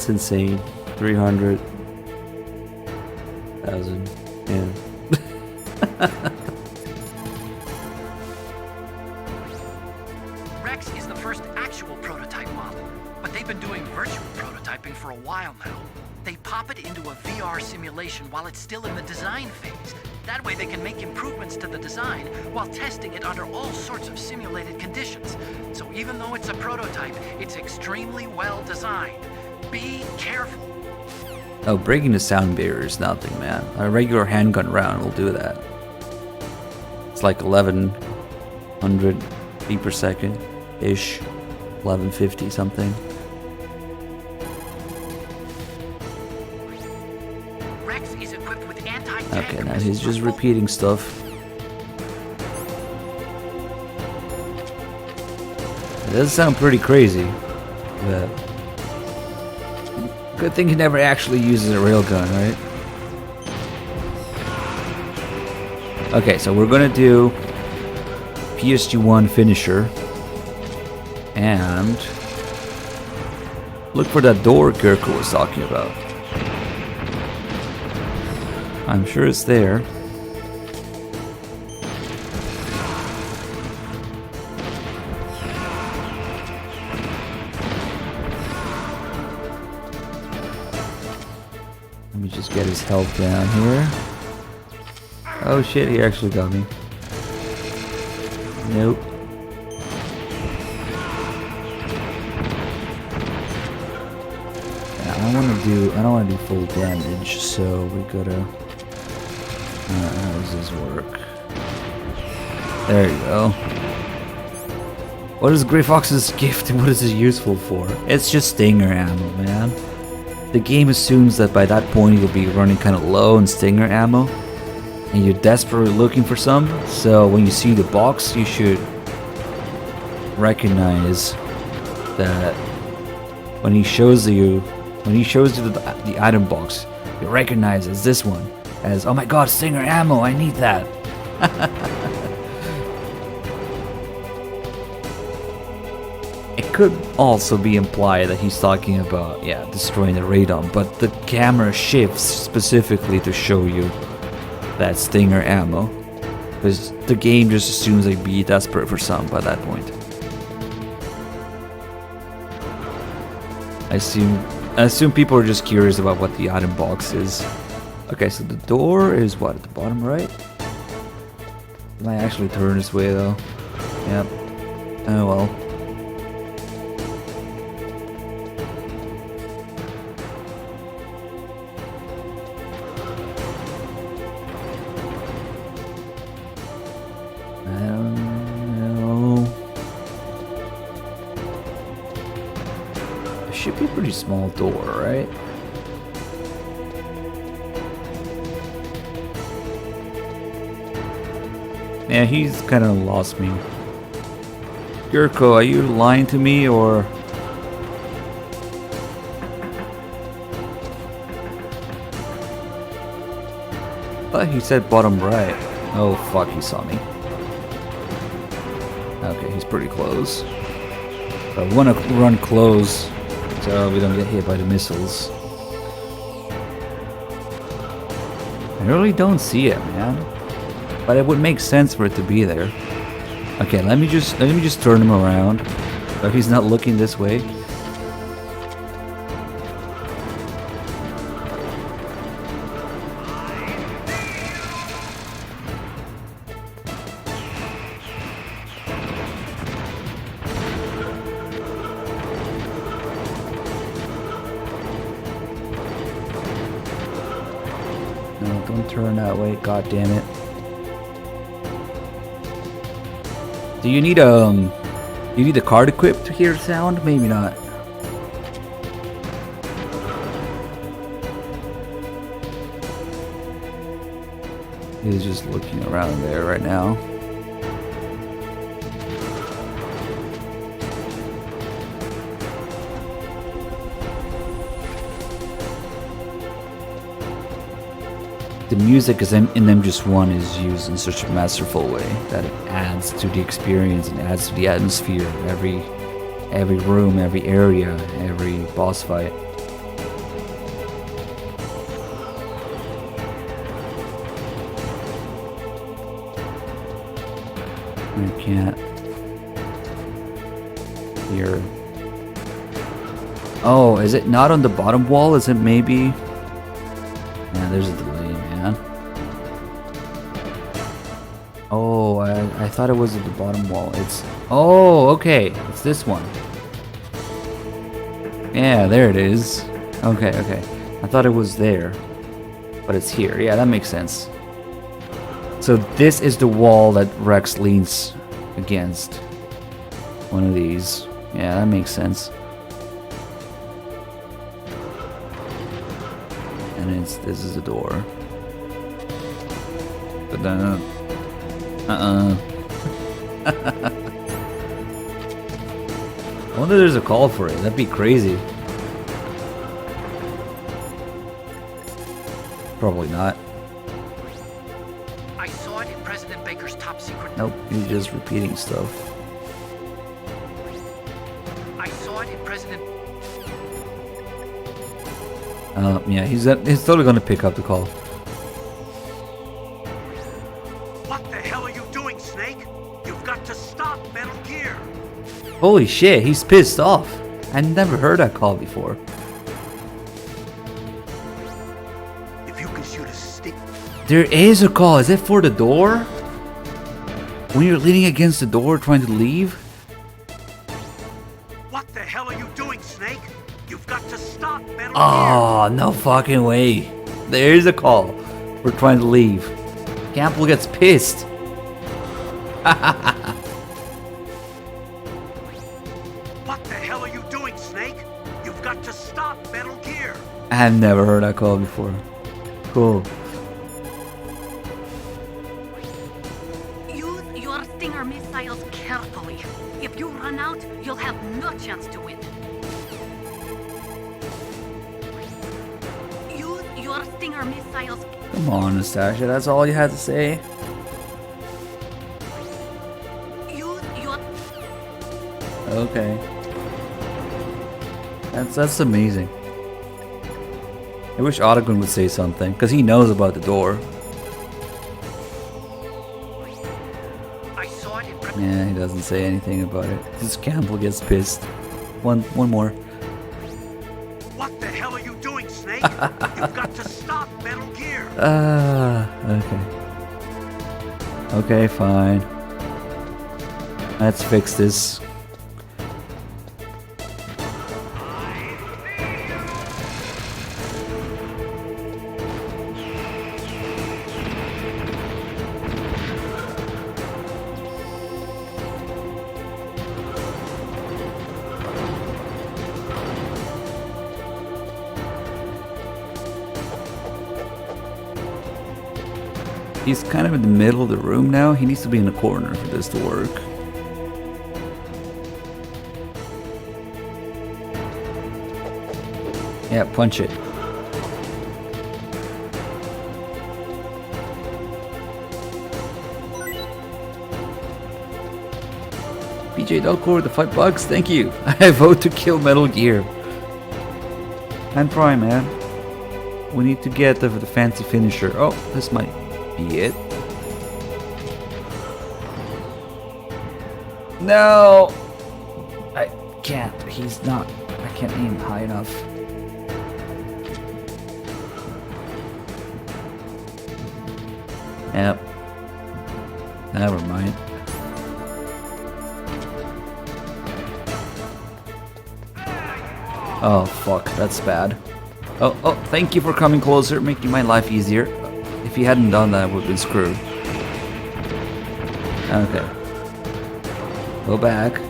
insane. 300,000, yeah. Rex is the first actual prototype model, but they've been doing virtual prototyping for a while now. They pop it into a VR simulation while it's still in the design phase. That way they can make improvements to the design while testing it under all sorts of simulated conditions. So even though it's a prototype, it's extremely well designed. Be careful. Oh, breaking the sound barrier is nothing, man. A regular handgun round will do that. It's like 1100 feet per second ish, 1150 something. Rex is equipped with anti-tank Okay, now he's just repeating stuff. It does sound pretty crazy, but good thing he never actually uses a railgun, right? Okay, so we're gonna do PSG-1 finisher and look for that door Kirko was talking about. I'm sure it's there. Let me just get his health down here. Oh shit, he actually got me. Nope. Yeah, I don't wanna do full damage, so we gotta how does this work? There you go. What is Grey Fox's gift and what is it useful for? It's just stinger ammo, man. The game assumes that by that point you'll be running kind of low on stinger ammo and you're desperately looking for some, so when you see the box you should recognize that when he shows you the item box, you recognize it's this one as, oh my god, stinger ammo, I need that. It could also be implied that he's talking about, yeah, destroying the radon, but the camera shifts specifically to show you that stinger ammo, because the game just assumes they'd be desperate for some by that point. I assume people are just curious about what the item box is. Okay, so the door is what, at the bottom right? Can I actually turn this way though? Yep. Oh well. Should be a pretty small door, right? Yeah, he's kind of lost me. Kirko, are you lying to me or? thought he said bottom right. Oh fuck, he saw me. Okay, he's pretty close. But we want to run close so we don't get hit by the missiles. I really don't see it, man. But it would make sense for it to be there. Okay, let me just turn him around. So he's not looking this way. No, don't turn that way, god damn it. Do you need the card equipped to hear sound? Maybe not. He's just looking around there right now. The music is in MGS1 is used in such a masterful way that it adds to the experience and adds to the atmosphere of every room, every area, every boss fight. I can't hear. Oh, is it not on the bottom wall? Is it maybe? Yeah, there's a delay, man. Oh, I thought it was at the bottom wall. It's... Oh, okay. It's this one. Yeah, there it is. Okay, okay. I thought it was there. But it's here. Yeah, that makes sense. So this is the wall that Rex leans against. One of these. Yeah, that makes sense. And this is the door. But then... I wonder if there's a call for it. That'd be crazy. Probably not. I saw it in President Baker's top secret. Nope, he's just repeating stuff. I saw it in President... Yeah, he's totally gonna pick up the call. What the hell are you doing, Snake? You've got to stop Metal Gear. Holy shit, he's pissed off. I never heard that call before. If you can shoot a stick. There is a call. Is it for the door? When you're leaning against the door trying to leave? What the hell are you doing, Snake? You've got to stop Metal Oh, no fucking way. There is a call. We're trying to leave. Campbell gets pissed. What the hell are you doing, Snake? You've got to stop Metal Gear. I've never heard that call before. Cool. Use your Stinger missiles carefully. If you run out, you'll have no chance to win. Use your Stinger missiles. Come on, Nastasha. That's all you had to say. Use your... Okay. That's amazing. I wish Ottogun would say something, because he knows about the door. I saw it in Yeah, he doesn't say anything about it. Just Campbell gets pissed. One more. What the hell are you doing, Snake? You've got to stop Metal Gear. Okay. Okay, fine. Let's fix this. He's kind of in the middle of the room now. He needs to be in the corner for this to work. Yeah, punch it. DJ Delcourt, the $5, thank you. I vote to kill Metal Gear. And Prime, man. We need to get the fancy finisher. Oh, this might be it. No! I can't. He's not. I can't aim high enough. Yep. Never mind. Oh fuck, that's bad. Oh, thank you for coming closer, making my life easier. If you hadn't done that, I would have been screwed. Okay. Go back.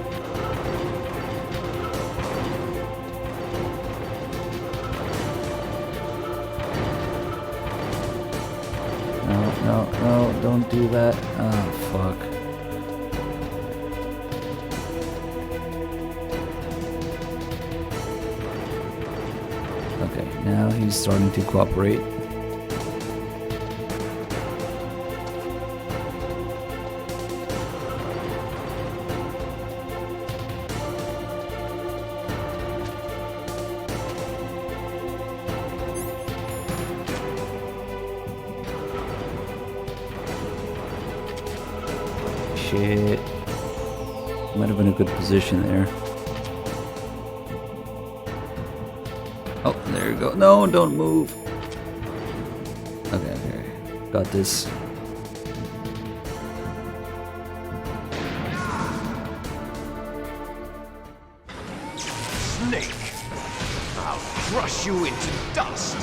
No, don't do that. Oh, fuck. Okay, now he's starting to cooperate. Shit. Might have been a good position there. Oh, there you go. No, don't move. Okay. Got this. Snake! I'll crush you into dust!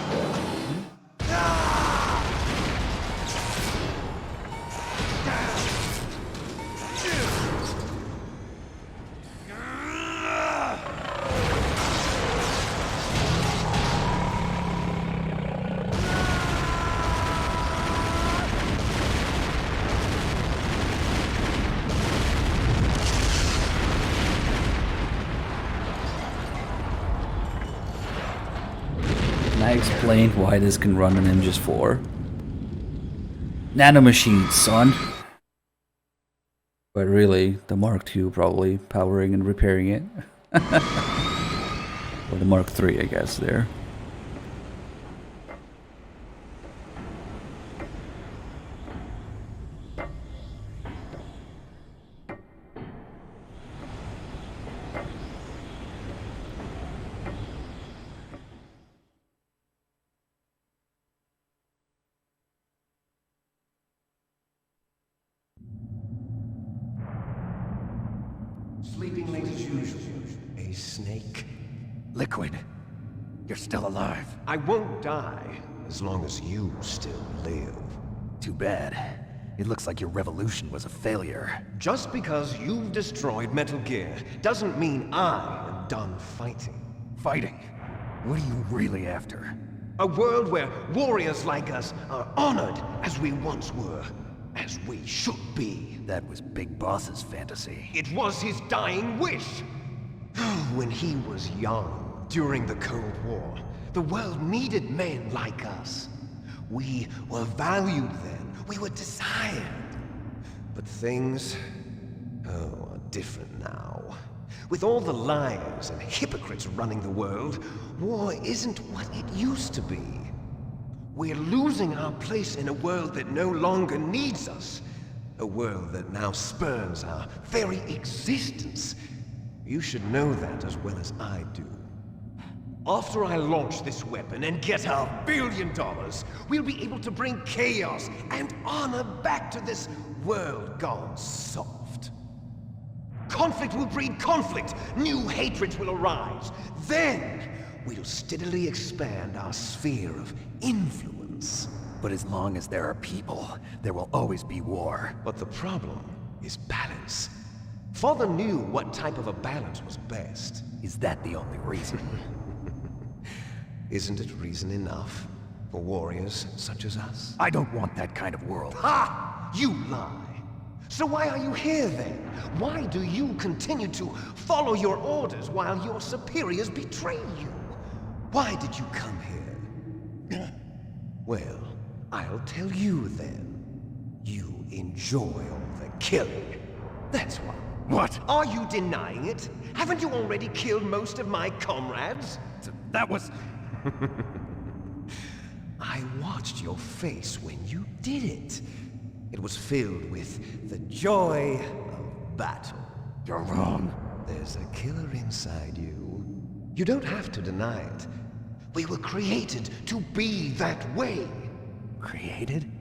I explained why this can run an MGS4. Nanomachines, son. But really, the Mark II probably powering and repairing it. Or the Mark III, I guess, there. Sleeping late as usual, eh, Snake? Liquid, you're still alive. I won't die as long as you still live. Too bad. It looks like your revolution was a failure. Just because you've destroyed Metal Gear doesn't mean I am done fighting. Fighting? What are you really after? A world where warriors like us are honored as we once were. As we should be. That was Big Boss's fantasy. It was his dying wish. When he was young, during the Cold War, the world needed men like us. We were valued then. We were desired. But things, are different now. With all the liars and hypocrites running the world, war isn't what it used to be. We're losing our place in a world that no longer needs us. A world that now spurns our very existence. You should know that as well as I do. After I launch this weapon and get our $1 billion, we'll be able to bring chaos and honor back to this world gone soft. Conflict will breed conflict. New hatreds will arise. Then, we'll steadily expand our sphere of influence. But as long as there are people, there will always be war. But the problem is balance. Father knew what type of a balance was best. Is that the only reason? Isn't it reason enough for warriors such as us? I don't want that kind of world. Ha! You lie! So why are you here then? Why do you continue to follow your orders while your superiors betray you? Why did you come here? Well, I'll tell you then. You enjoy all the killing. That's why. What? Are you denying it? Haven't you already killed most of my comrades? That was... I watched your face when you did it. It was filled with the joy of battle. You're wrong. There's a killer inside you. You don't have to deny it. We were created to be that way. Created?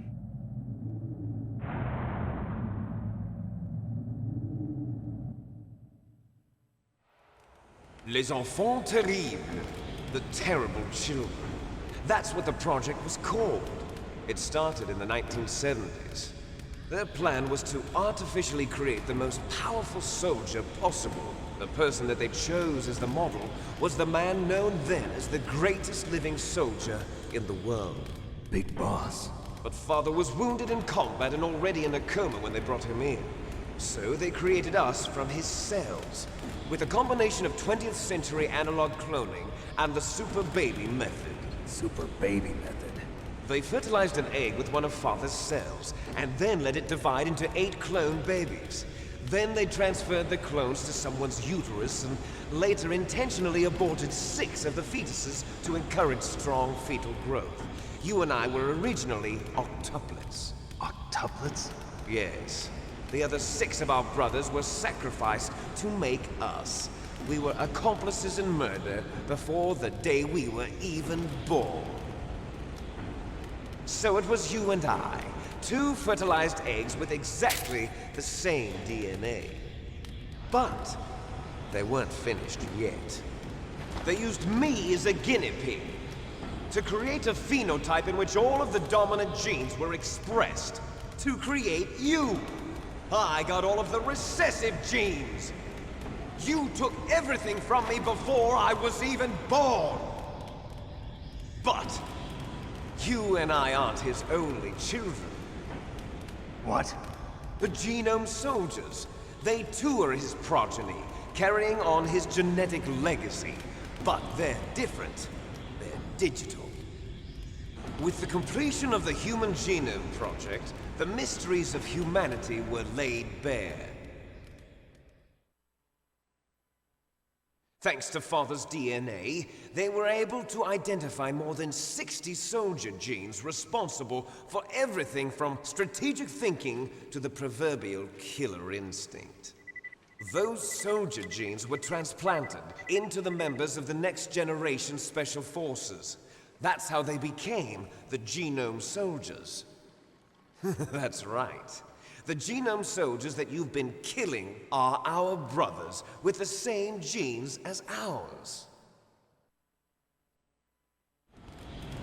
Les enfants terribles. The terrible children. That's what the project was called. It started in the 1970s. Their plan was to artificially create the most powerful soldier possible. The person that they chose as the model was the man known then as the greatest living soldier in the world. Big Boss. But Father was wounded in combat and already in a coma when they brought him in. So they created us from his cells, with a combination of 20th century analog cloning and the super baby method. Super baby method. They fertilized an egg with one of Father's cells, and then let it divide into 8 clone babies. Then they transferred the clones to someone's uterus, and later intentionally aborted 6 of the fetuses to encourage strong fetal growth. You and I were originally octuplets. Octuplets? Yes. The other 6 of our brothers were sacrificed to make us. We were accomplices in murder before the day we were even born. So it was you and I, 2 fertilized eggs with exactly the same DNA. But they weren't finished yet. They used me as a guinea pig to create a phenotype in which all of the dominant genes were expressed to create you. I got all of the recessive genes. You took everything from me before I was even born. But you and I aren't his only children. What? The Genome Soldiers. They too are his progeny, carrying on his genetic legacy. But they're different. They're digital. With the completion of the Human Genome Project, the mysteries of humanity were laid bare. Thanks to Father's DNA, they were able to identify more than 60 soldier genes responsible for everything from strategic thinking to the proverbial killer instinct. Those soldier genes were transplanted into the members of the next generation Special Forces. That's how they became the Genome Soldiers. That's right. The Genome Soldiers that you've been killing are our brothers with the same genes as ours.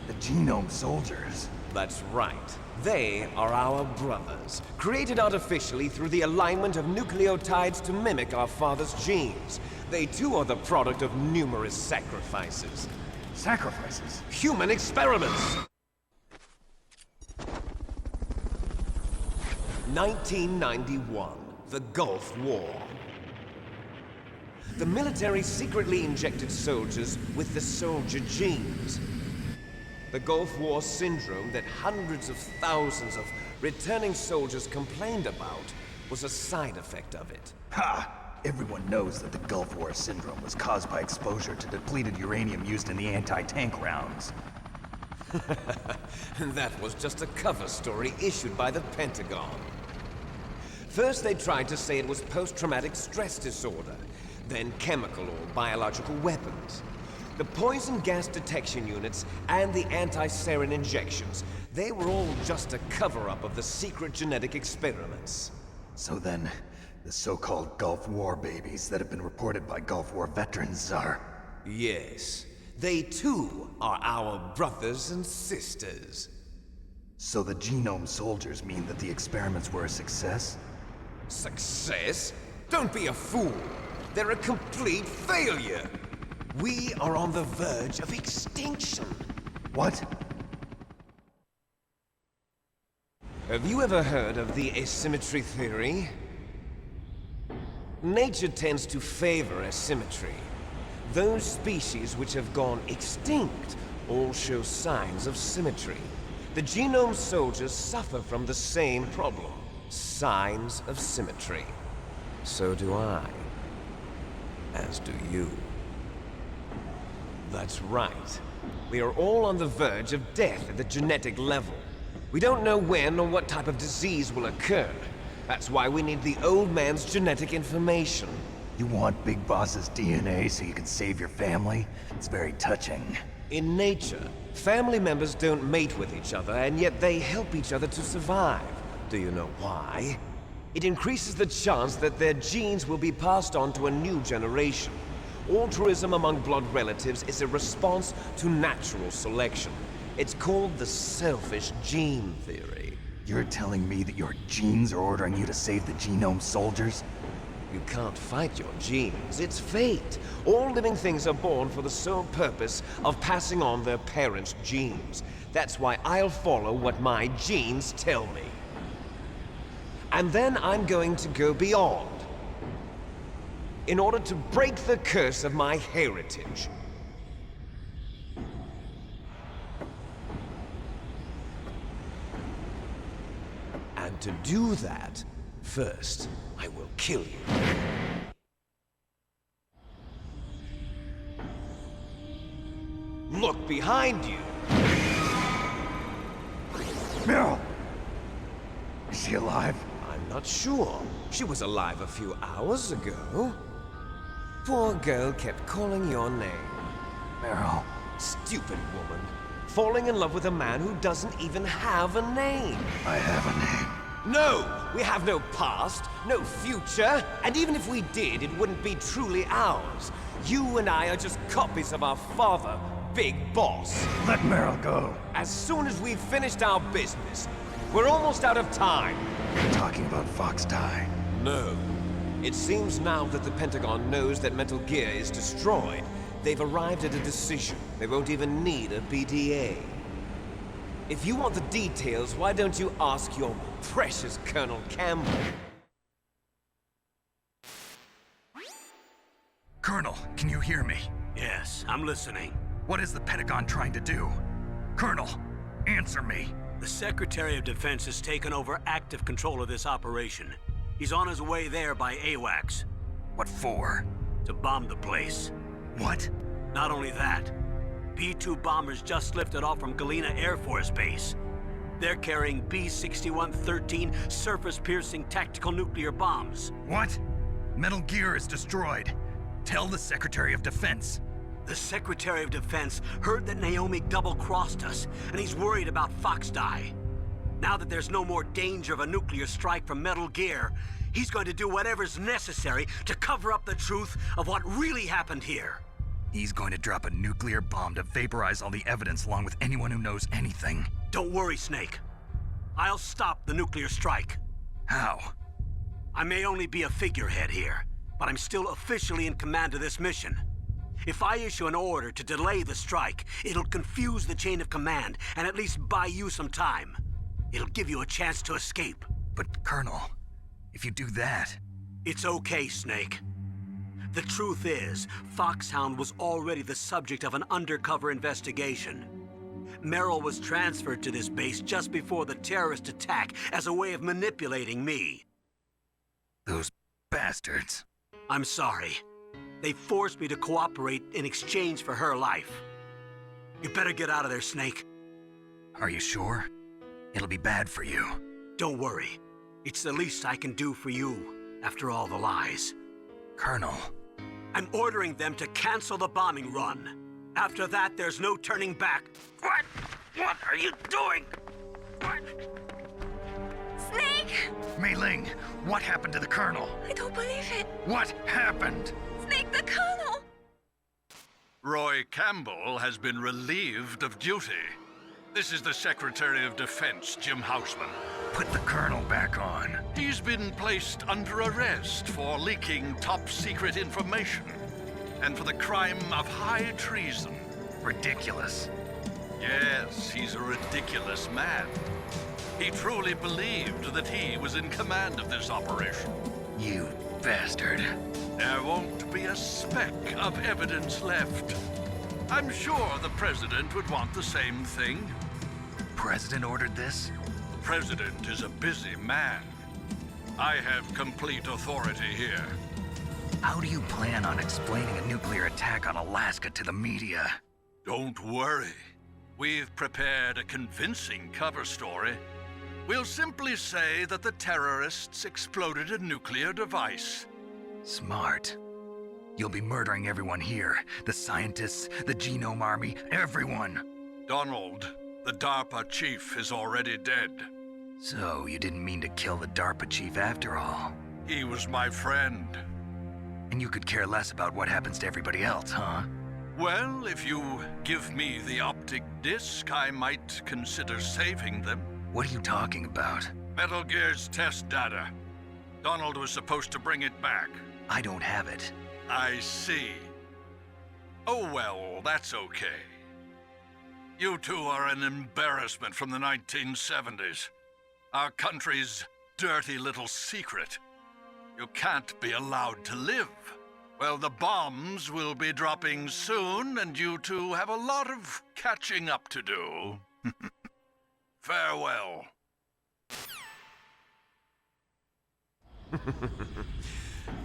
The Genome Soldiers? That's right. They are our brothers, created artificially through the alignment of nucleotides to mimic our father's genes. They too are the product of numerous sacrifices. Sacrifices? Human experiments! 1991, the Gulf War. The military secretly injected soldiers with the soldier genes. The Gulf War syndrome that hundreds of thousands of returning soldiers complained about was a side effect of it. Ha! Everyone knows that the Gulf War syndrome was caused by exposure to depleted uranium used in the anti-tank rounds. That was just a cover story issued by the Pentagon. First they tried to say it was post-traumatic stress disorder, then chemical or biological weapons. The poison gas detection units and the anti-sarin injections, they were all just a cover-up of the secret genetic experiments. So then, the so-called Gulf War babies that have been reported by Gulf War veterans are... Yes. They too are our brothers and sisters. So the Genome Soldiers mean that the experiments were a success? Success? Don't be a fool. They're a complete failure. We are on the verge of extinction. What? Have you ever heard of the asymmetry theory? Nature tends to favor asymmetry. Those species which have gone extinct all show signs of symmetry. The Genome Soldiers suffer from the same problem. Signs of symmetry. So do I. As do you. That's right. We are all on the verge of death at the genetic level. We don't know when or what type of disease will occur. That's why we need the old man's genetic information. You want Big Boss's DNA so you can save your family? It's very touching. In nature, family members don't mate with each other, and yet they help each other to survive. Do you know why? It increases the chance that their genes will be passed on to a new generation. Altruism among blood relatives is a response to natural selection. It's called the selfish gene theory. You're telling me that your genes are ordering you to save the genome soldiers? You can't fight your genes. It's fate. All living things are born for the sole purpose of passing on their parents' genes. That's why I'll follow what my genes tell me. And then I'm going to go beyond, in order to break the curse of my heritage. And to do that, first, I will kill you. Look behind you! Meryl! Is she alive? I'm not sure. She was alive a few hours ago. Poor girl kept calling your name. Meryl. Stupid woman. Falling in love with a man who doesn't even have a name. I have a name. No! We have no past, no future, and even if we did, it wouldn't be truly ours. You and I are just copies of our father, Big Boss. Let Meryl go. As soon as we've finished our business, we're almost out of time. You're talking about Fox Die. No. It seems now that the Pentagon knows that Metal Gear is destroyed. They've arrived at a decision. They won't even need a PDA. If you want the details, why don't you ask your precious Colonel Campbell? Colonel, can you hear me? Yes, I'm listening. What is the Pentagon trying to do? Colonel, answer me. The Secretary of Defense has taken over active control of this operation. He's on his way there by AWACS. What for? To bomb the place. What? Not only that, B-2 bombers just lifted off from Galena Air Force Base. They're carrying B-6113 surface-piercing tactical nuclear bombs. What? Metal Gear is destroyed. Tell the Secretary of Defense. The Secretary of Defense heard that Naomi double-crossed us, and he's worried about Fox Die. Now that there's no more danger of a nuclear strike from Metal Gear, he's going to do whatever's necessary to cover up the truth of what really happened here. He's going to drop a nuclear bomb to vaporize all the evidence along with anyone who knows anything. Don't worry, Snake. I'll stop the nuclear strike. How? I may only be a figurehead here, but I'm still officially in command of this mission. If I issue an order to delay the strike, it'll confuse the chain of command and at least buy you some time. It'll give you a chance to escape. But, Colonel, if you do that... It's okay, Snake. The truth is, Foxhound was already the subject of an undercover investigation. Meryl was transferred to this base just before the terrorist attack as a way of manipulating me. Those bastards. I'm sorry. They forced me to cooperate in exchange for her life. You better get out of there, Snake. Are you sure? It'll be bad for you. Don't worry. It's the least I can do for you, after all the lies. Colonel. I'm ordering them to cancel the bombing run. After that, there's no turning back. What? What are you doing? What? Snake! Mei Ling, what happened to the Colonel? I don't believe it. What happened? Snake, the Colonel! Roy Campbell has been relieved of duty. This is the Secretary of Defense, Jim Houseman. Put the Colonel back on. He's been placed under arrest for leaking top-secret information and for the crime of high treason. Ridiculous. Yes, he's a ridiculous man. He truly believed that he was in command of this operation. You bastard. There won't be a speck of evidence left. I'm sure the President would want the same thing. President ordered this? The President is a busy man. I have complete authority here. How do you plan on explaining a nuclear attack on Alaska to the media? Don't worry. We've prepared a convincing cover story. We'll simply say that the terrorists exploded a nuclear device. Smart. You'll be murdering everyone here. The scientists, the Genome Army, everyone. Donald, the DARPA chief, is already dead. So, you didn't mean to kill the DARPA chief after all? He was my friend. And you could care less about what happens to everybody else, huh? Well, if you give me the optic disc, I might consider saving them. What are you talking about? Metal Gear's test data. Donald was supposed to bring it back. I don't have it. I see. Oh well, that's okay. You two are an embarrassment from the 1970s. Our country's dirty little secret. You can't be allowed to live. Well, the bombs will be dropping soon, and you two have a lot of catching up to do. Farewell.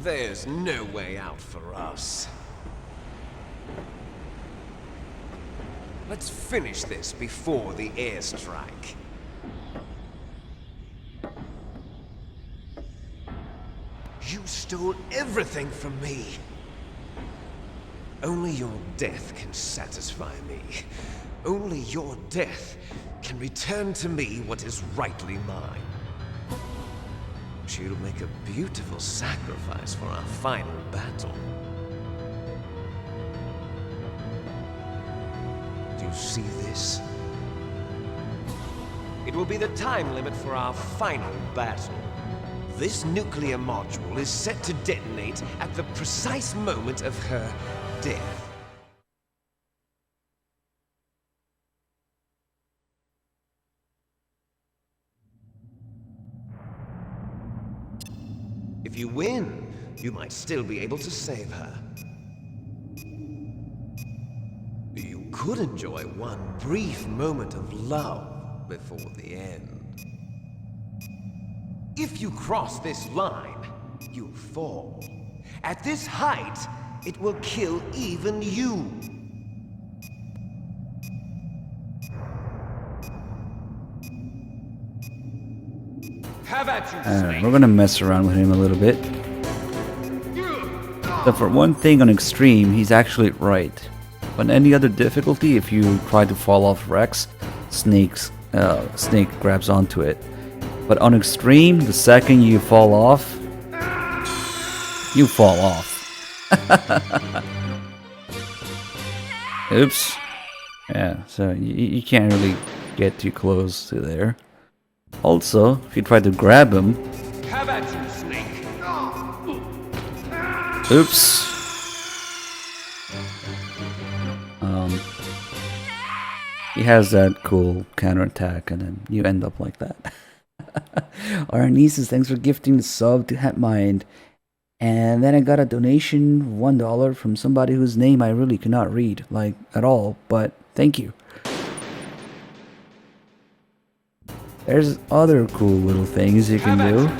There's no way out for us. Let's finish this before the airstrike. You stole everything from me. Only your death can satisfy me. Only your death can return to me what is rightly mine. She'll make a beautiful sacrifice for our final battle. Do you see this? It will be the time limit for our final battle. This nuclear module is set to detonate at the precise moment of her death. If you win, you might still be able to save her. You could enjoy one brief moment of love before the end. If you cross this line, you'll fall. At this height, it will kill even you. Have at you, Snake. We're gonna mess around with him a little bit. So for one thing, on extreme, he's actually right. On any other difficulty, if you try to fall off Rex, Snake grabs onto it. But on extreme, the second you fall off, you fall off. Oops. Yeah, so you can't really get too close to there. Also, if you try to grab him... Have at you, Snake. Oops. He has that cool counterattack, and then you end up like that. Arnesis, thanks for gifting the sub to Hatmind. And then I got a donation, $1 from somebody whose name I really cannot read, like, at all, but thank you. There's other cool little things you can do.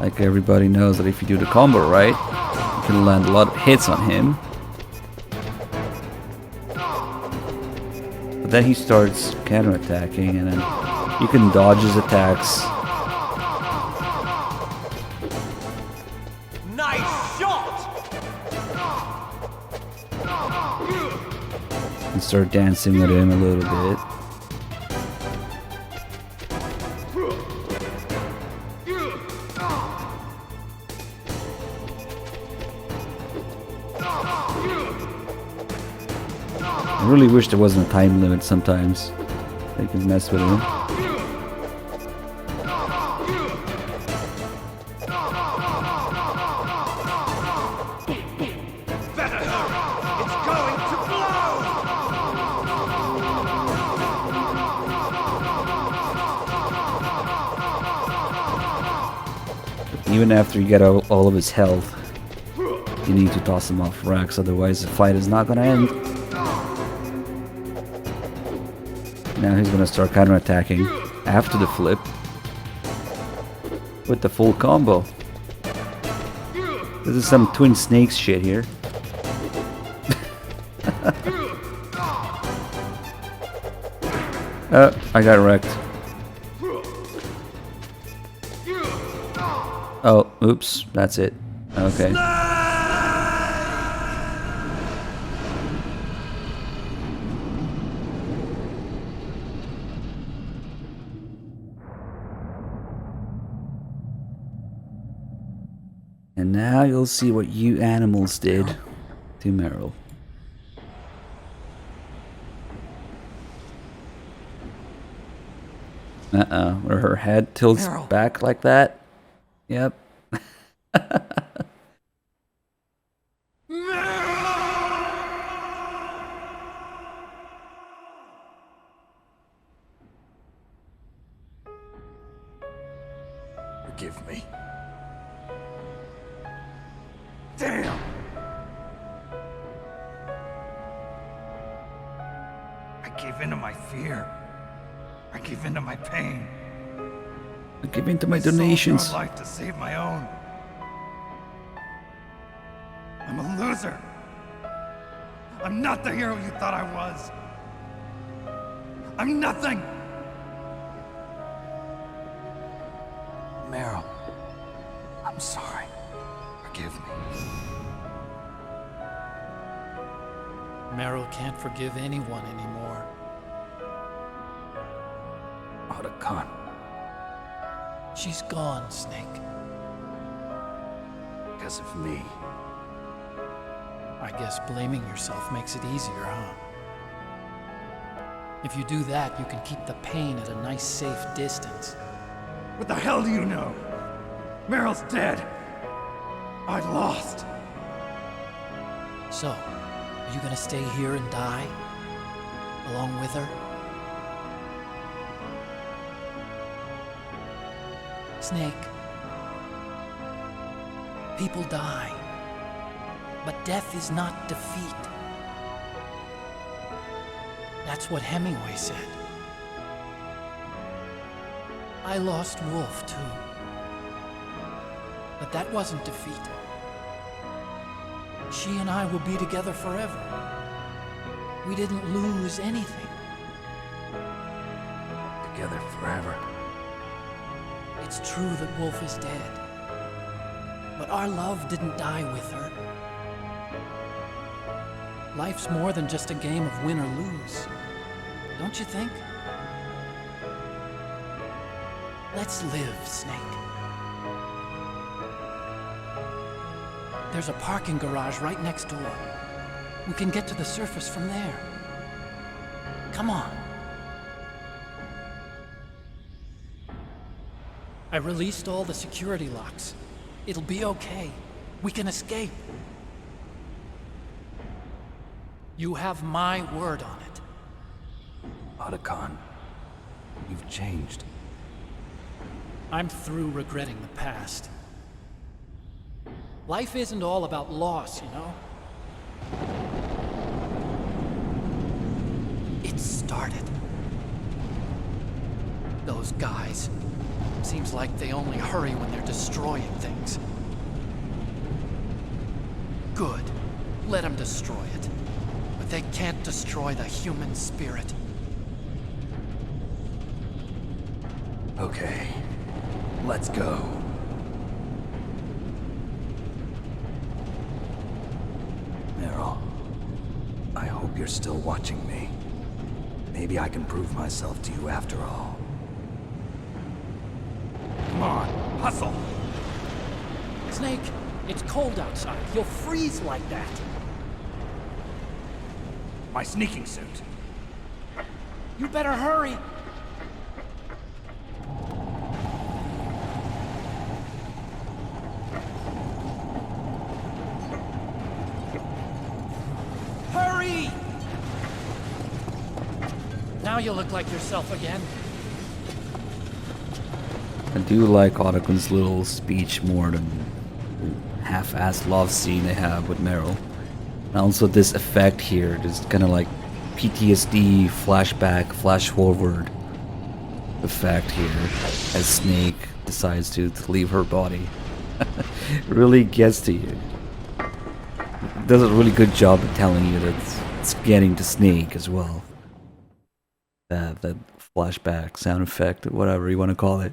Like everybody knows that if you do the combo right, you can land a lot of hits on him. But then he starts counterattacking, and then you can dodge his attacks. Nice shot! And start dancing with him a little bit. I really wish there wasn't a time limit sometimes. They can mess with him. Better hurry! It's going to blow! Even after you get all of his health, you need to toss him off Rex, otherwise the fight is not gonna end. Now he's gonna start counterattacking. after the flip with the full combo. This is some Twin Snakes shit here. I got wrecked. Oh, oops, that's it. Okay. And now you'll see what you animals did to Meryl. Where her head tilts Meryl. back like that. Yep. Forgive me. Damn! I gave in to my fear. I gave in to my pain. I give in to my I sold donations. your life to save my own. I'm a loser. I'm not the hero you thought I was. I'm nothing. Meryl, I'm sorry. Forgive me. Meryl can't forgive anyone anymore. Otacon. She's gone, Snake. Because of me. I guess blaming yourself makes it easier, huh? If you do that, you can keep the pain at a nice, safe distance. What the hell do you know? Meryl's dead. I lost. So, are you gonna stay here and die? Along with her? Snake. People die. But death is not defeat. That's what Hemingway said. I lost Wolf, too. But that wasn't defeat. She and I will be together forever. We didn't lose anything. Together forever. It's true that Wolf is dead. But our love didn't die with her. Life's more than just a game of win or lose. Don't you think? Let's live, Snake. There's a parking garage right next door. We can get to the surface from there. Come on. I released all the security locks. It'll be okay. We can escape. You have my word on it. Otacon, you've changed. I'm through regretting the past. Life isn't all about loss, you know? It started. Those guys. Seems like they only hurry when they're destroying things. Good. Let them destroy it. But they can't destroy the human spirit. Okay, let's go. Meryl, I hope you're still watching me. Maybe I can prove myself to you after all. Come on, hustle. Snake, it's cold outside. You'll freeze like that. My sneaking suit. You better hurry. Hurry! Now you look like yourself again. I do like Otacon's little speech more than the half-assed love scene they have with Meryl. And also this effect here, this kind of like PTSD, flashback, flash forward. effect here as Snake decides to leave her body. Really gets to you. Does a really good job of telling you that it's getting to Snake as well. That flashback sound effect, or whatever you want to call it.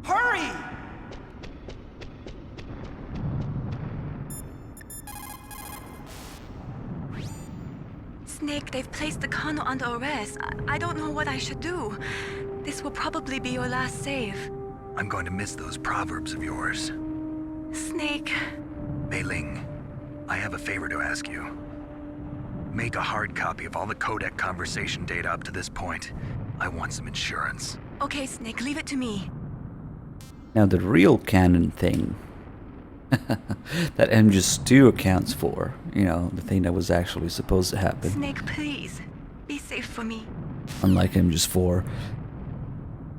Hurry! Snake, they've placed the colonel under arrest. I don't know what I should do. This will probably be your last save. I'm going to miss those proverbs of yours. Snake. Mei Ling, I have a favor to ask you. Make a hard copy of all the codec conversation data up to this point. I want some insurance. Okay, Snake, leave it to me. Now the real canon thing that MGS2 accounts for, you know, the thing that was actually supposed to happen. Snake, please. Be safe for me. Unlike MGS4.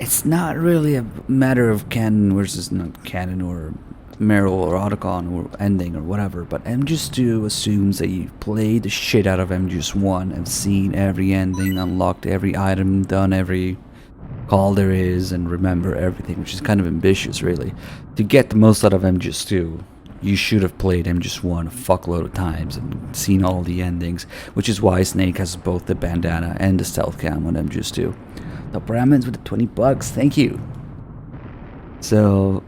It's not really a matter of canon versus not canon, or Meryl or Otacon or ending or whatever, but MGS2 assumes that you played the shit out of MGS1 and seen every ending, unlocked every item, done every call there is, and remember everything, which is kind of ambitious, really. To get the most out of MGS2, you should have played MGS1 a fuckload of times and seen all the endings, which is why Snake has both the bandana and the stealth cam on MGS2. The Brahmins with the $20, thank you. So,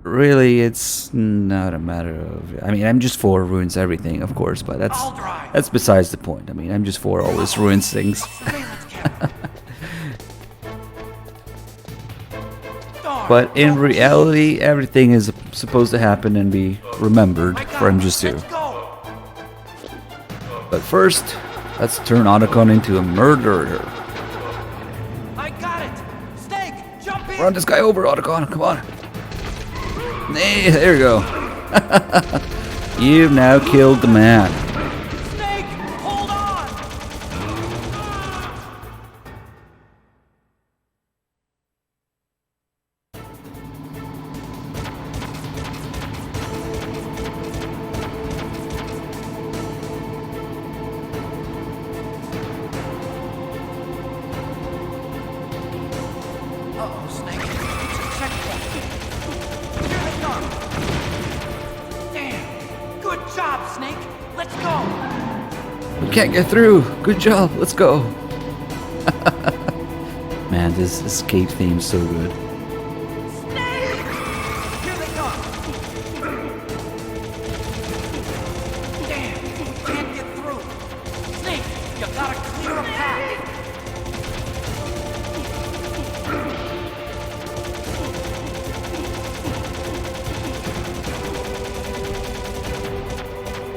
really, it's not a matter of... I mean, MGS4 ruins everything, of course, but that's besides the point. I mean, MGS4 always ruins things. But in reality, everything is supposed to happen and be remembered for MGS2. But first, let's turn Otacon into a murderer. I got it! Snake, jump in! Run this guy over, Otacon, come on. Hey, there you go. You've now killed the man. Snake, hold on! Uh-oh, Snake. It's a checkpoint. Here they come. Damn. Good job, Snake. Let's go. We can't get through. Good job, let's go. Man, this escape theme's so good. Snake! Here they come. Damn. Can't get through. Snake, you gotta clear a path.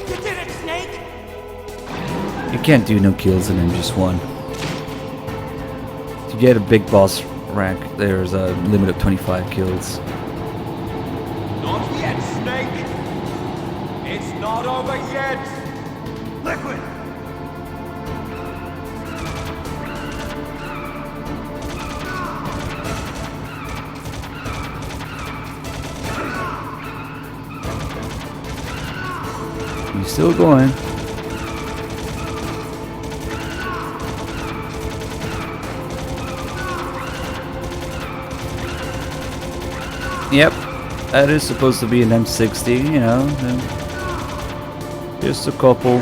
You did it, Snake! You can't do no kills in MGS1. To get a big boss rank, there's a limit of 25 kills. Not yet, Snake! It's not over yet! Liquid! He's still going. Yep, that is supposed to be an M60, you know. Just a couple.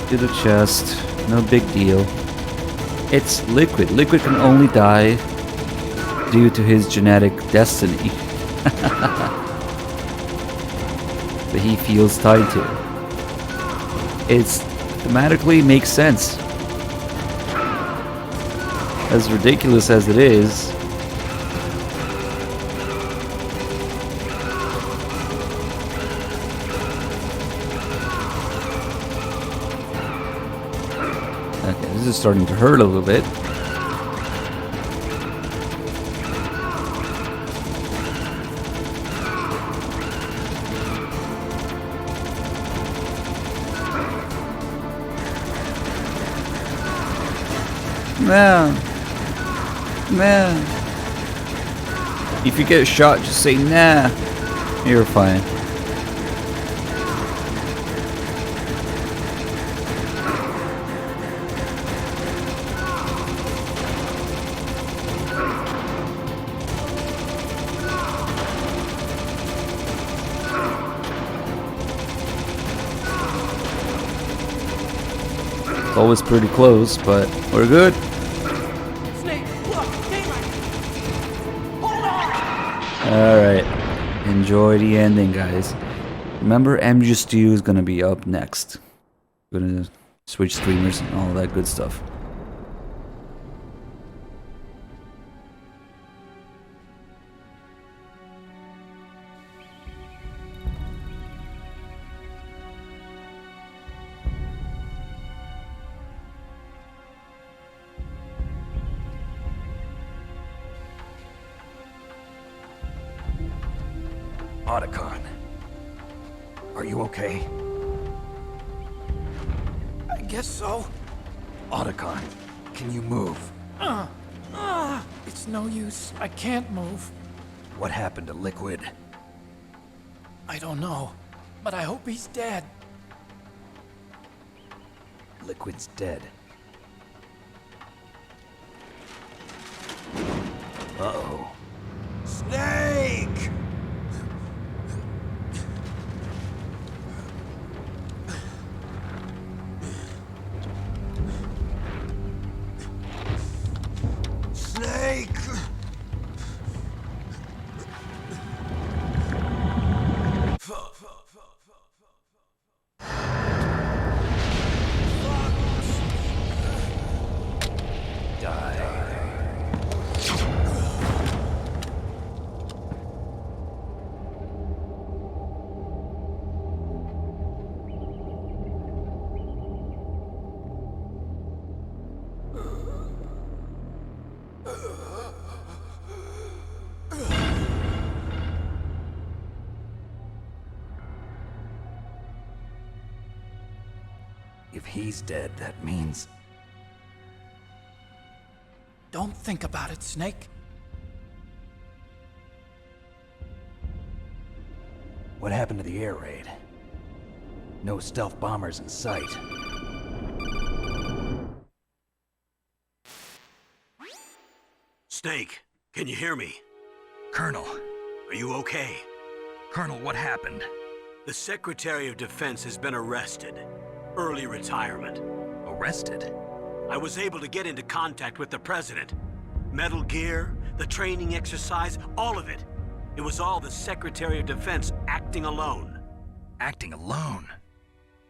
To the chest, no big deal. It's Liquid. Liquid can only die due to his genetic destiny. That he feels tied to. It's thematically makes sense. As ridiculous as it is, okay, this is starting to hurt a little bit. Man. If you get shot, just say nah. You're fine. It's always pretty close, but we're good. Snake, look, daylight. Hold on! Alright. Enjoy the ending, guys. Remember, MG Stew is gonna be up next. We're gonna switch streamers and all that good stuff. Otacon. Are you okay? I guess so. Otacon, can you move? It's no use. I can't move. What happened to Liquid? I don't know, but I hope he's dead. Liquid's dead. Uh-oh. Snake! Snake! If he's dead, that means... Don't think about it, Snake. What happened to the air raid? No stealth bombers in sight. Snake, can you hear me? Colonel. Are you okay? Colonel, what happened? The Secretary of Defense has been arrested. Early retirement. Arrested? I was able to get into contact with the President. Metal Gear, the training exercise, all of it. It was all the Secretary of Defense acting alone. Acting alone?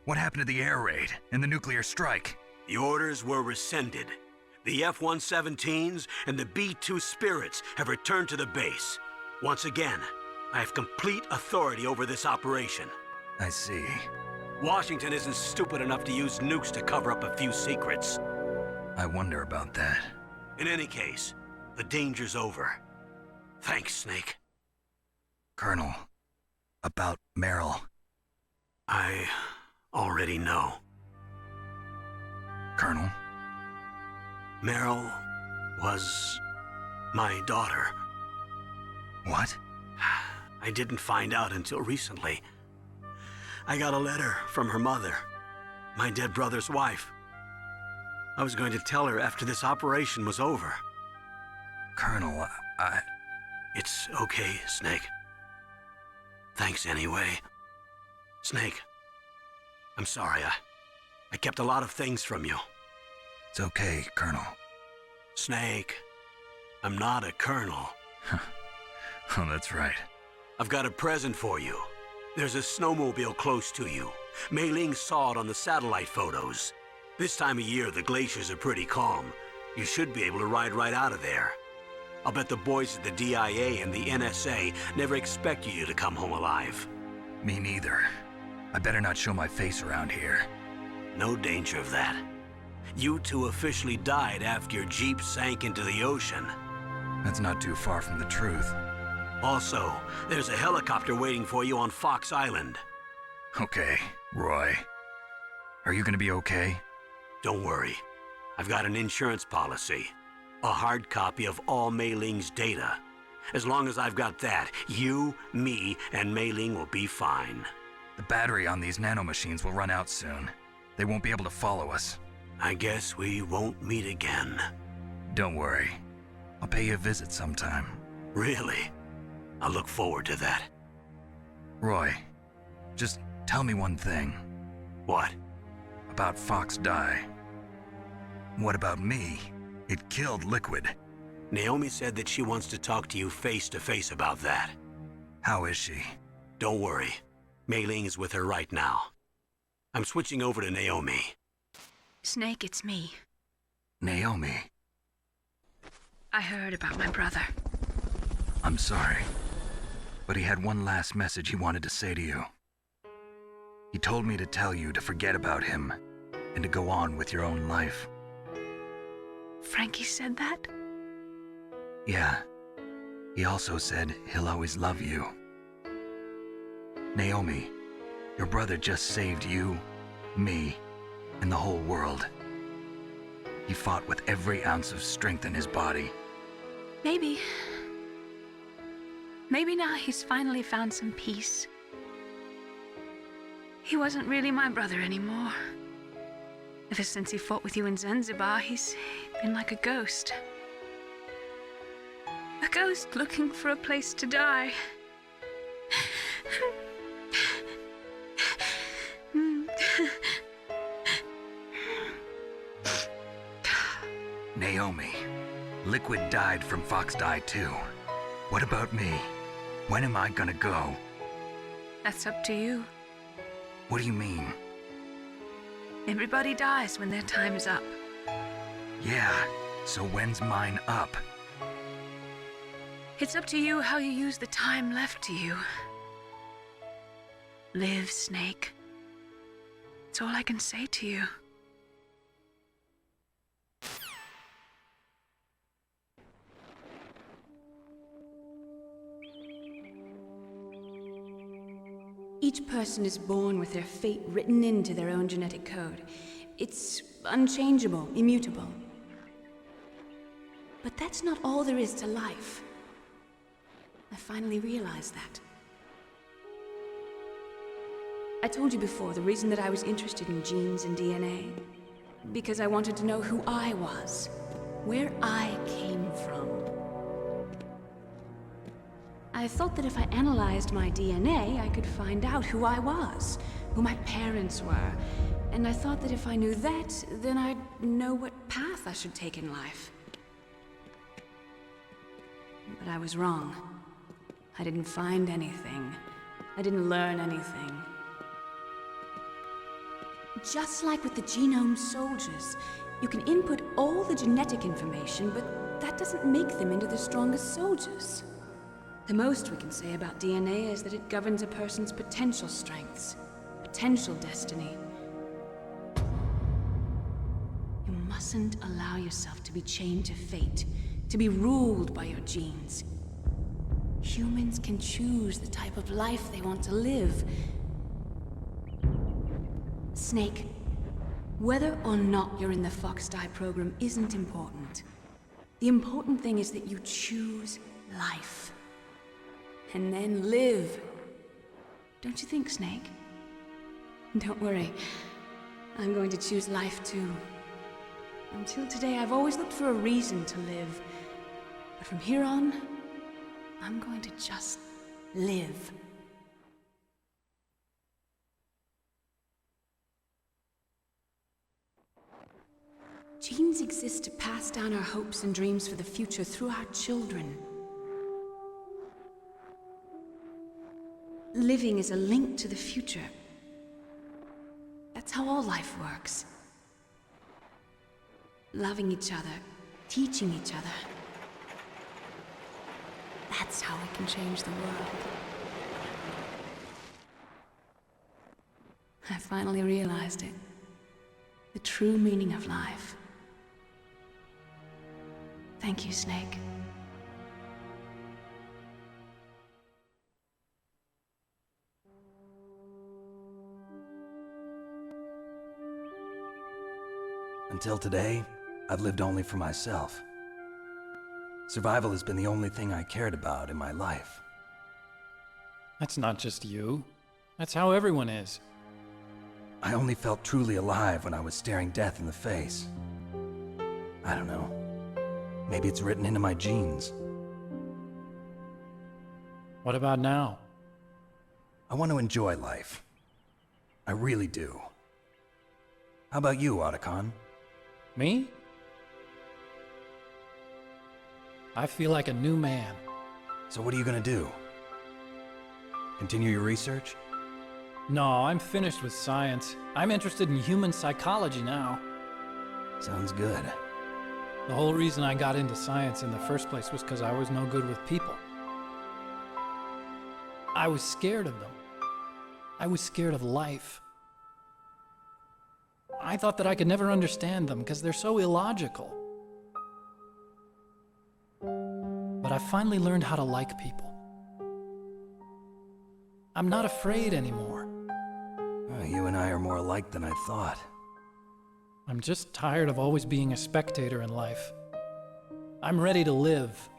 What happened to the air raid and the nuclear strike? The orders were rescinded. The F-117s and the B-2 Spirits have returned to the base. Once again, I have complete authority over this operation. I see. Washington isn't stupid enough to use nukes to cover up a few secrets. I wonder about that. In any case, the danger's over. Thanks, Snake. Colonel, about Meryl. I already know. Colonel? Meryl was my daughter. What? I didn't find out until recently. I got a letter from her mother, my dead brother's wife. I was going to tell her after this operation was over. Colonel, It's okay, Snake. Thanks anyway. Snake, I'm sorry. I kept a lot of things from you. It's okay, Colonel. Snake, I'm not a colonel. Oh, that's right. I've got a present for you. There's a snowmobile close to you. Mei Ling saw it on the satellite photos. This time of year, the glaciers are pretty calm. You should be able to ride right out of there. I'll bet the boys at the DIA and the NSA never expected you to come home alive. Me neither. I better not show my face around here. No danger of that. You two officially died after your Jeep sank into the ocean. That's not too far from the truth. Also, there's a helicopter waiting for you on Fox Island. Okay, Roy. Are you gonna be okay? Don't worry. I've got an insurance policy. A hard copy of all Mei Ling's data. As long as I've got that, you, me, and Mei Ling will be fine. The battery on these nanomachines will run out soon. They won't be able to follow us. I guess we won't meet again. Don't worry. I'll pay you a visit sometime. Really? I look forward to that. Roy, just tell me one thing. What? About Fox Die. What about me? It killed Liquid. Naomi said that she wants to talk to you face to face about that. How is she? Don't worry. Mei Ling is with her right now. I'm switching over to Naomi. Snake, it's me. Naomi. I heard about my brother. I'm sorry. But he had one last message he wanted to say to you. He told me to tell you to forget about him and to go on with your own life. Frankie said that? Yeah. He also said he'll always love you. Naomi, your brother just saved you, me, and the whole world. He fought with every ounce of strength in his body. Maybe. Maybe now he's finally found some peace. He wasn't really my brother anymore. Ever since he fought with you in Zanzibar, he's been like a ghost. A ghost looking for a place to die. Naomi, Liquid died from Fox Die too. What about me? When am I gonna go? That's up to you. What do you mean? Everybody dies when their time is up. Yeah, so when's mine up? It's up to you how you use the time left to you. Live, Snake. That's all I can say to you. Each person is born with their fate written into their own genetic code. It's unchangeable, immutable. But that's not all there is to life. I finally realized that. I told you before the reason that I was interested in genes and DNA. Because I wanted to know who I was, where I came from. I thought that if I analyzed my DNA, I could find out who I was, who my parents were. And I thought that if I knew that, then I'd know what path I should take in life. But I was wrong. I didn't find anything. I didn't learn anything. Just like with the genome soldiers, you can input all the genetic information, but that doesn't make them into the strongest soldiers. The most we can say about DNA is that it governs a person's potential strengths, potential destiny. You mustn't allow yourself to be chained to fate, to be ruled by your genes. Humans can choose the type of life they want to live. Snake, whether or not you're in the Fox Die program isn't important. The important thing is that you choose life. And then live. Don't you think, Snake? Don't worry. I'm going to choose life too. Until today, I've always looked for a reason to live. But from here on, I'm going to just live. Genes exist to pass down our hopes and dreams for the future through our children. Living is a link to the future. That's how all life works. Loving each other, teaching each other. That's how we can change the world. I finally realized it. The true meaning of life. Thank you, Snake. Until today, I've lived only for myself. Survival has been the only thing I cared about in my life. That's not just you. That's how everyone is. I only felt truly alive when I was staring death in the face. I don't know. Maybe it's written into my genes. What about now? I want to enjoy life. I really do. How about you, Otacon? Me? I feel like a new man. So what are you gonna do? Continue your research? No, I'm finished with science. I'm interested in human psychology now. Sounds good. The whole reason I got into science in the first place was because I was no good with people. I was scared of them. I was scared of life. I thought that I could never understand them because they're so illogical. But I finally learned how to like people. I'm not afraid anymore. You and I are more alike than I thought. I'm just tired of always being a spectator in life. I'm ready to live.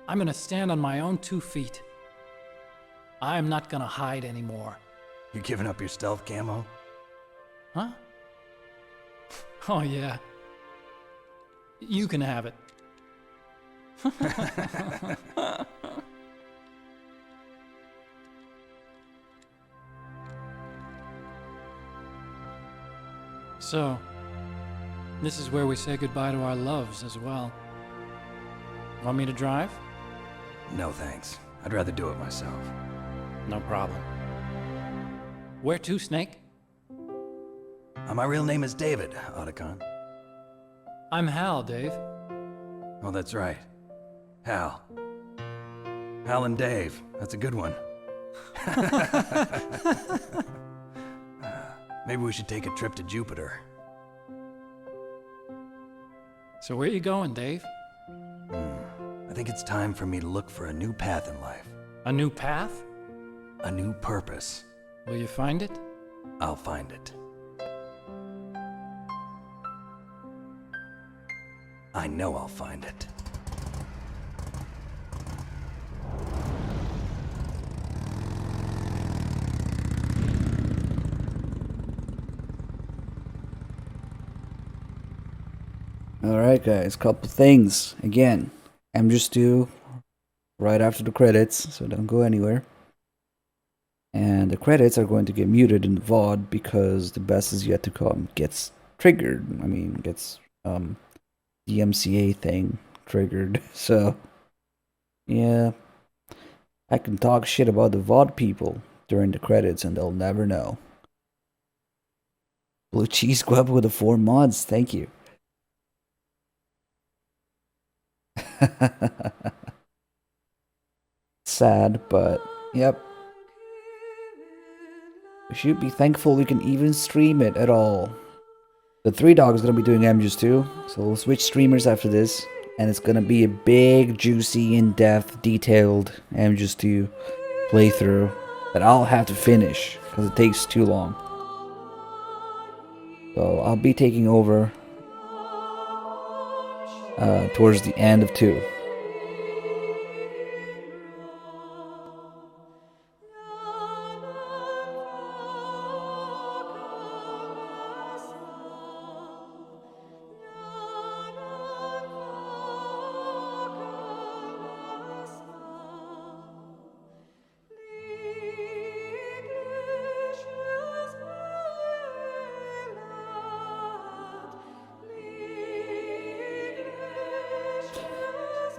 I'm gonna stand on my own 2 feet. I'm not gonna hide anymore. You giving up your stealth camo? Huh? Oh yeah. You can have it. So, this is where we say goodbye to our loves as well. Want me to drive? No thanks. I'd rather do it myself. No problem. Where to, Snake? My real name is David, Otacon. I'm Hal, Dave. Oh, that's right. Hal. Hal and Dave. That's a good one. Maybe we should take a trip to Jupiter. So where you going, Dave? I think it's time for me to look for a new path in life. A new path? A new purpose. Will you find it? I'll find it. I know I'll find it. Alright guys, couple things. Again, I'm just due right after the credits, so don't go anywhere. And the credits are going to get muted in the VOD because the best is yet to come gets triggered. I mean, gets the MCA thing triggered. So, yeah. I can talk shit about the VOD people during the credits and they'll never know. Blue Cheese Club with the 4 mods, thank you. Sad, but yep. We should be thankful we can even stream it at all. The 3 Dog is going to be doing MGs too, so we'll switch streamers after this. And it's going to be a big, juicy, in-depth, detailed MGs 2 playthrough that I'll have to finish because it takes too long. So I'll be taking over towards the end of 2.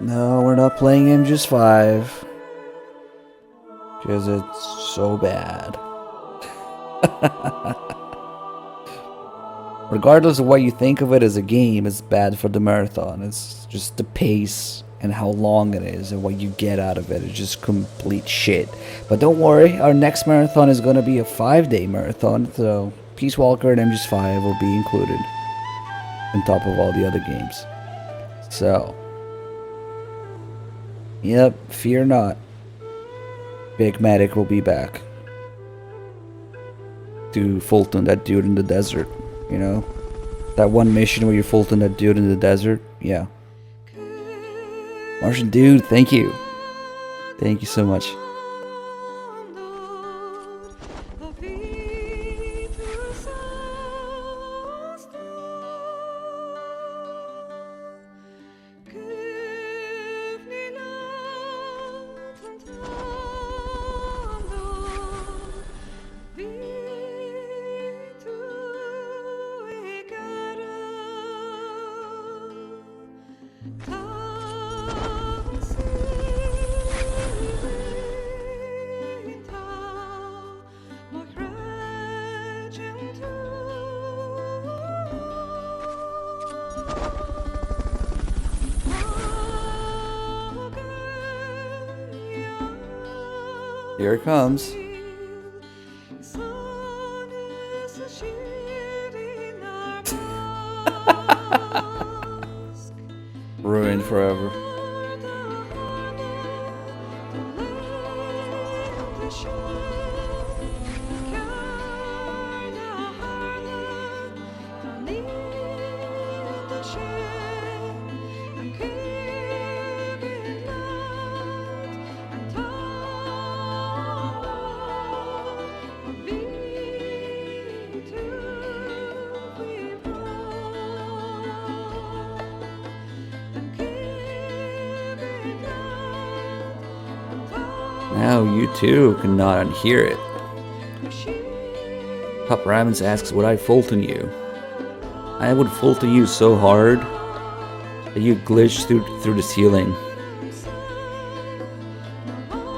No, we're not playing MGs 5. Because it's so bad. Regardless of what you think of it as a game, it's bad for the marathon. It's just the pace and how long it is and what you get out of it. It's just complete shit. But don't worry, our next marathon is going to be a 5-day marathon. So Peace Walker and MGs 5 will be included on top of all the other games. So, yep, fear not. Big Medic will be back to Fulton that dude in the desert, you know? That one mission where you Fulton that dude in the desert? Yeah. Martian dude, thank you. Thank you so much. Here it comes. Ruined forever. Now you too cannot unhear it. Pop Rabbits asks, would I Fulton you? I would Fulton you so hard that you glitch through the ceiling.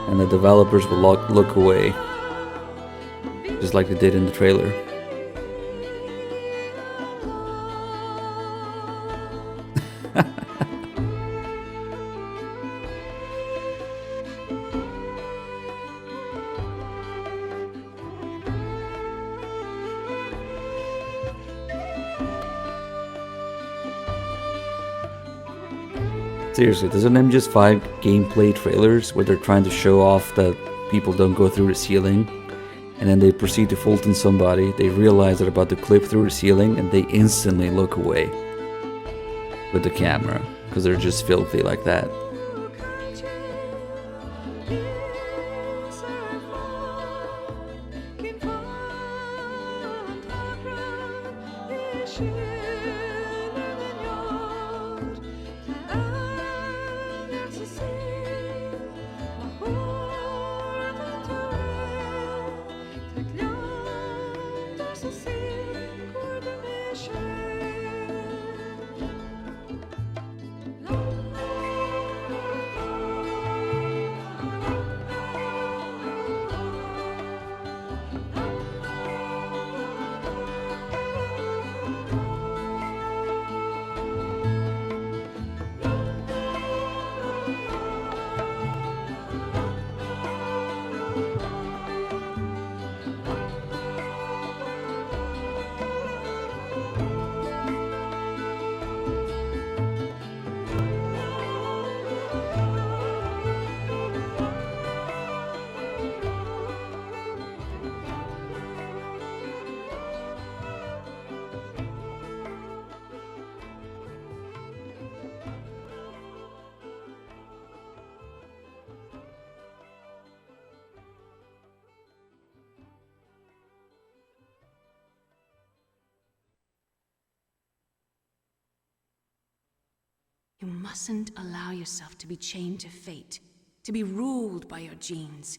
And the developers will look away. Just like they did in the trailer. Seriously, doesn't MGS5 gameplay trailers where they're trying to show off that people don't go through the ceiling, and then they proceed to Fulton somebody, they realize they're about to clip through the ceiling, and they instantly look away with the camera, because they're just filthy like that. You mustn't allow yourself to be chained to fate, to be ruled by your genes.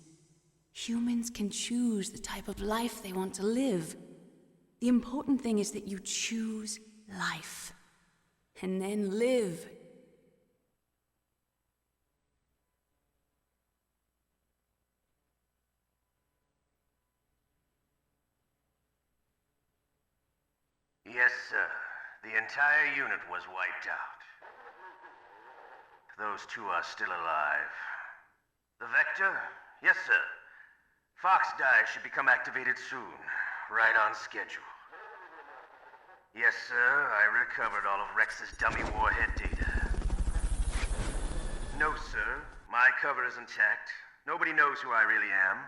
Humans can choose the type of life they want to live. The important thing is that you choose life, and then live. Yes, sir. The entire unit was wiped out. Those two are still alive. The Vector? Yes, sir. Fox die should become activated soon. Right on schedule. Yes, sir. I recovered all of Rex's dummy warhead data. No, sir. My cover is intact. Nobody knows who I really am.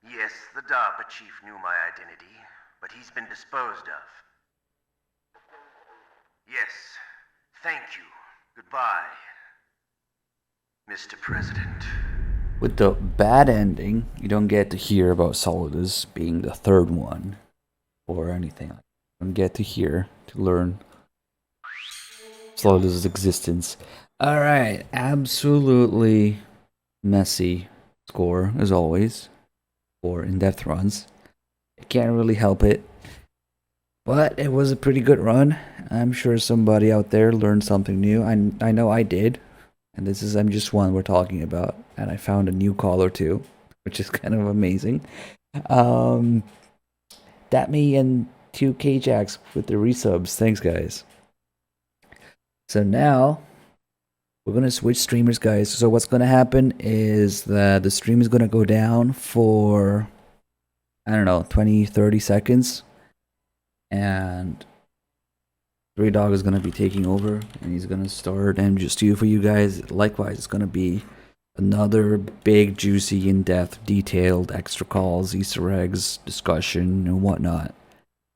Yes, the DARPA chief knew my identity, but he's been disposed of. Yes. Thank you. Goodbye, Mr. President. With the bad ending, you don't get to hear about Solidus being the third one, or anything. You don't get to hear, to learn Solidus' existence. Alright, absolutely messy score, as always, for in-depth runs. I can't really help it. But it was a pretty good run. I'm sure somebody out there learned something new. I know I did. And this is MGS1 we're talking about. And I found a new caller too, which is kind of amazing. Datme and 2KJax with the resubs. Thanks, guys. So now, We're gonna switch streamers, guys. So what's gonna happen is that the stream is gonna go down for, I don't know, 20-30 seconds, and Stray Dog is gonna be taking over, and he's gonna start MGS2 for you guys. Likewise, it's gonna be another big, juicy, in-depth, detailed extra calls, Easter eggs, discussion, and whatnot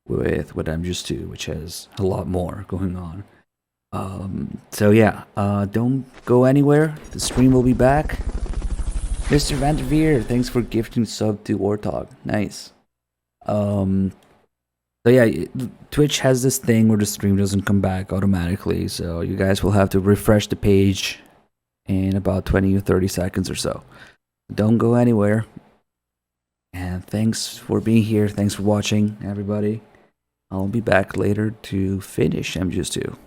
with MGS2, which has a lot more going on. So yeah, don't go anywhere. The stream will be back. Mr. Vanderveer, thanks for gifting sub to Warthog. Nice. So yeah, Twitch has this thing where the stream doesn't come back automatically, so you guys will have to refresh the page in about 20 or 30 seconds or so. Don't go anywhere. And thanks for being here. Thanks for watching, everybody. I'll be back later to finish MGS2.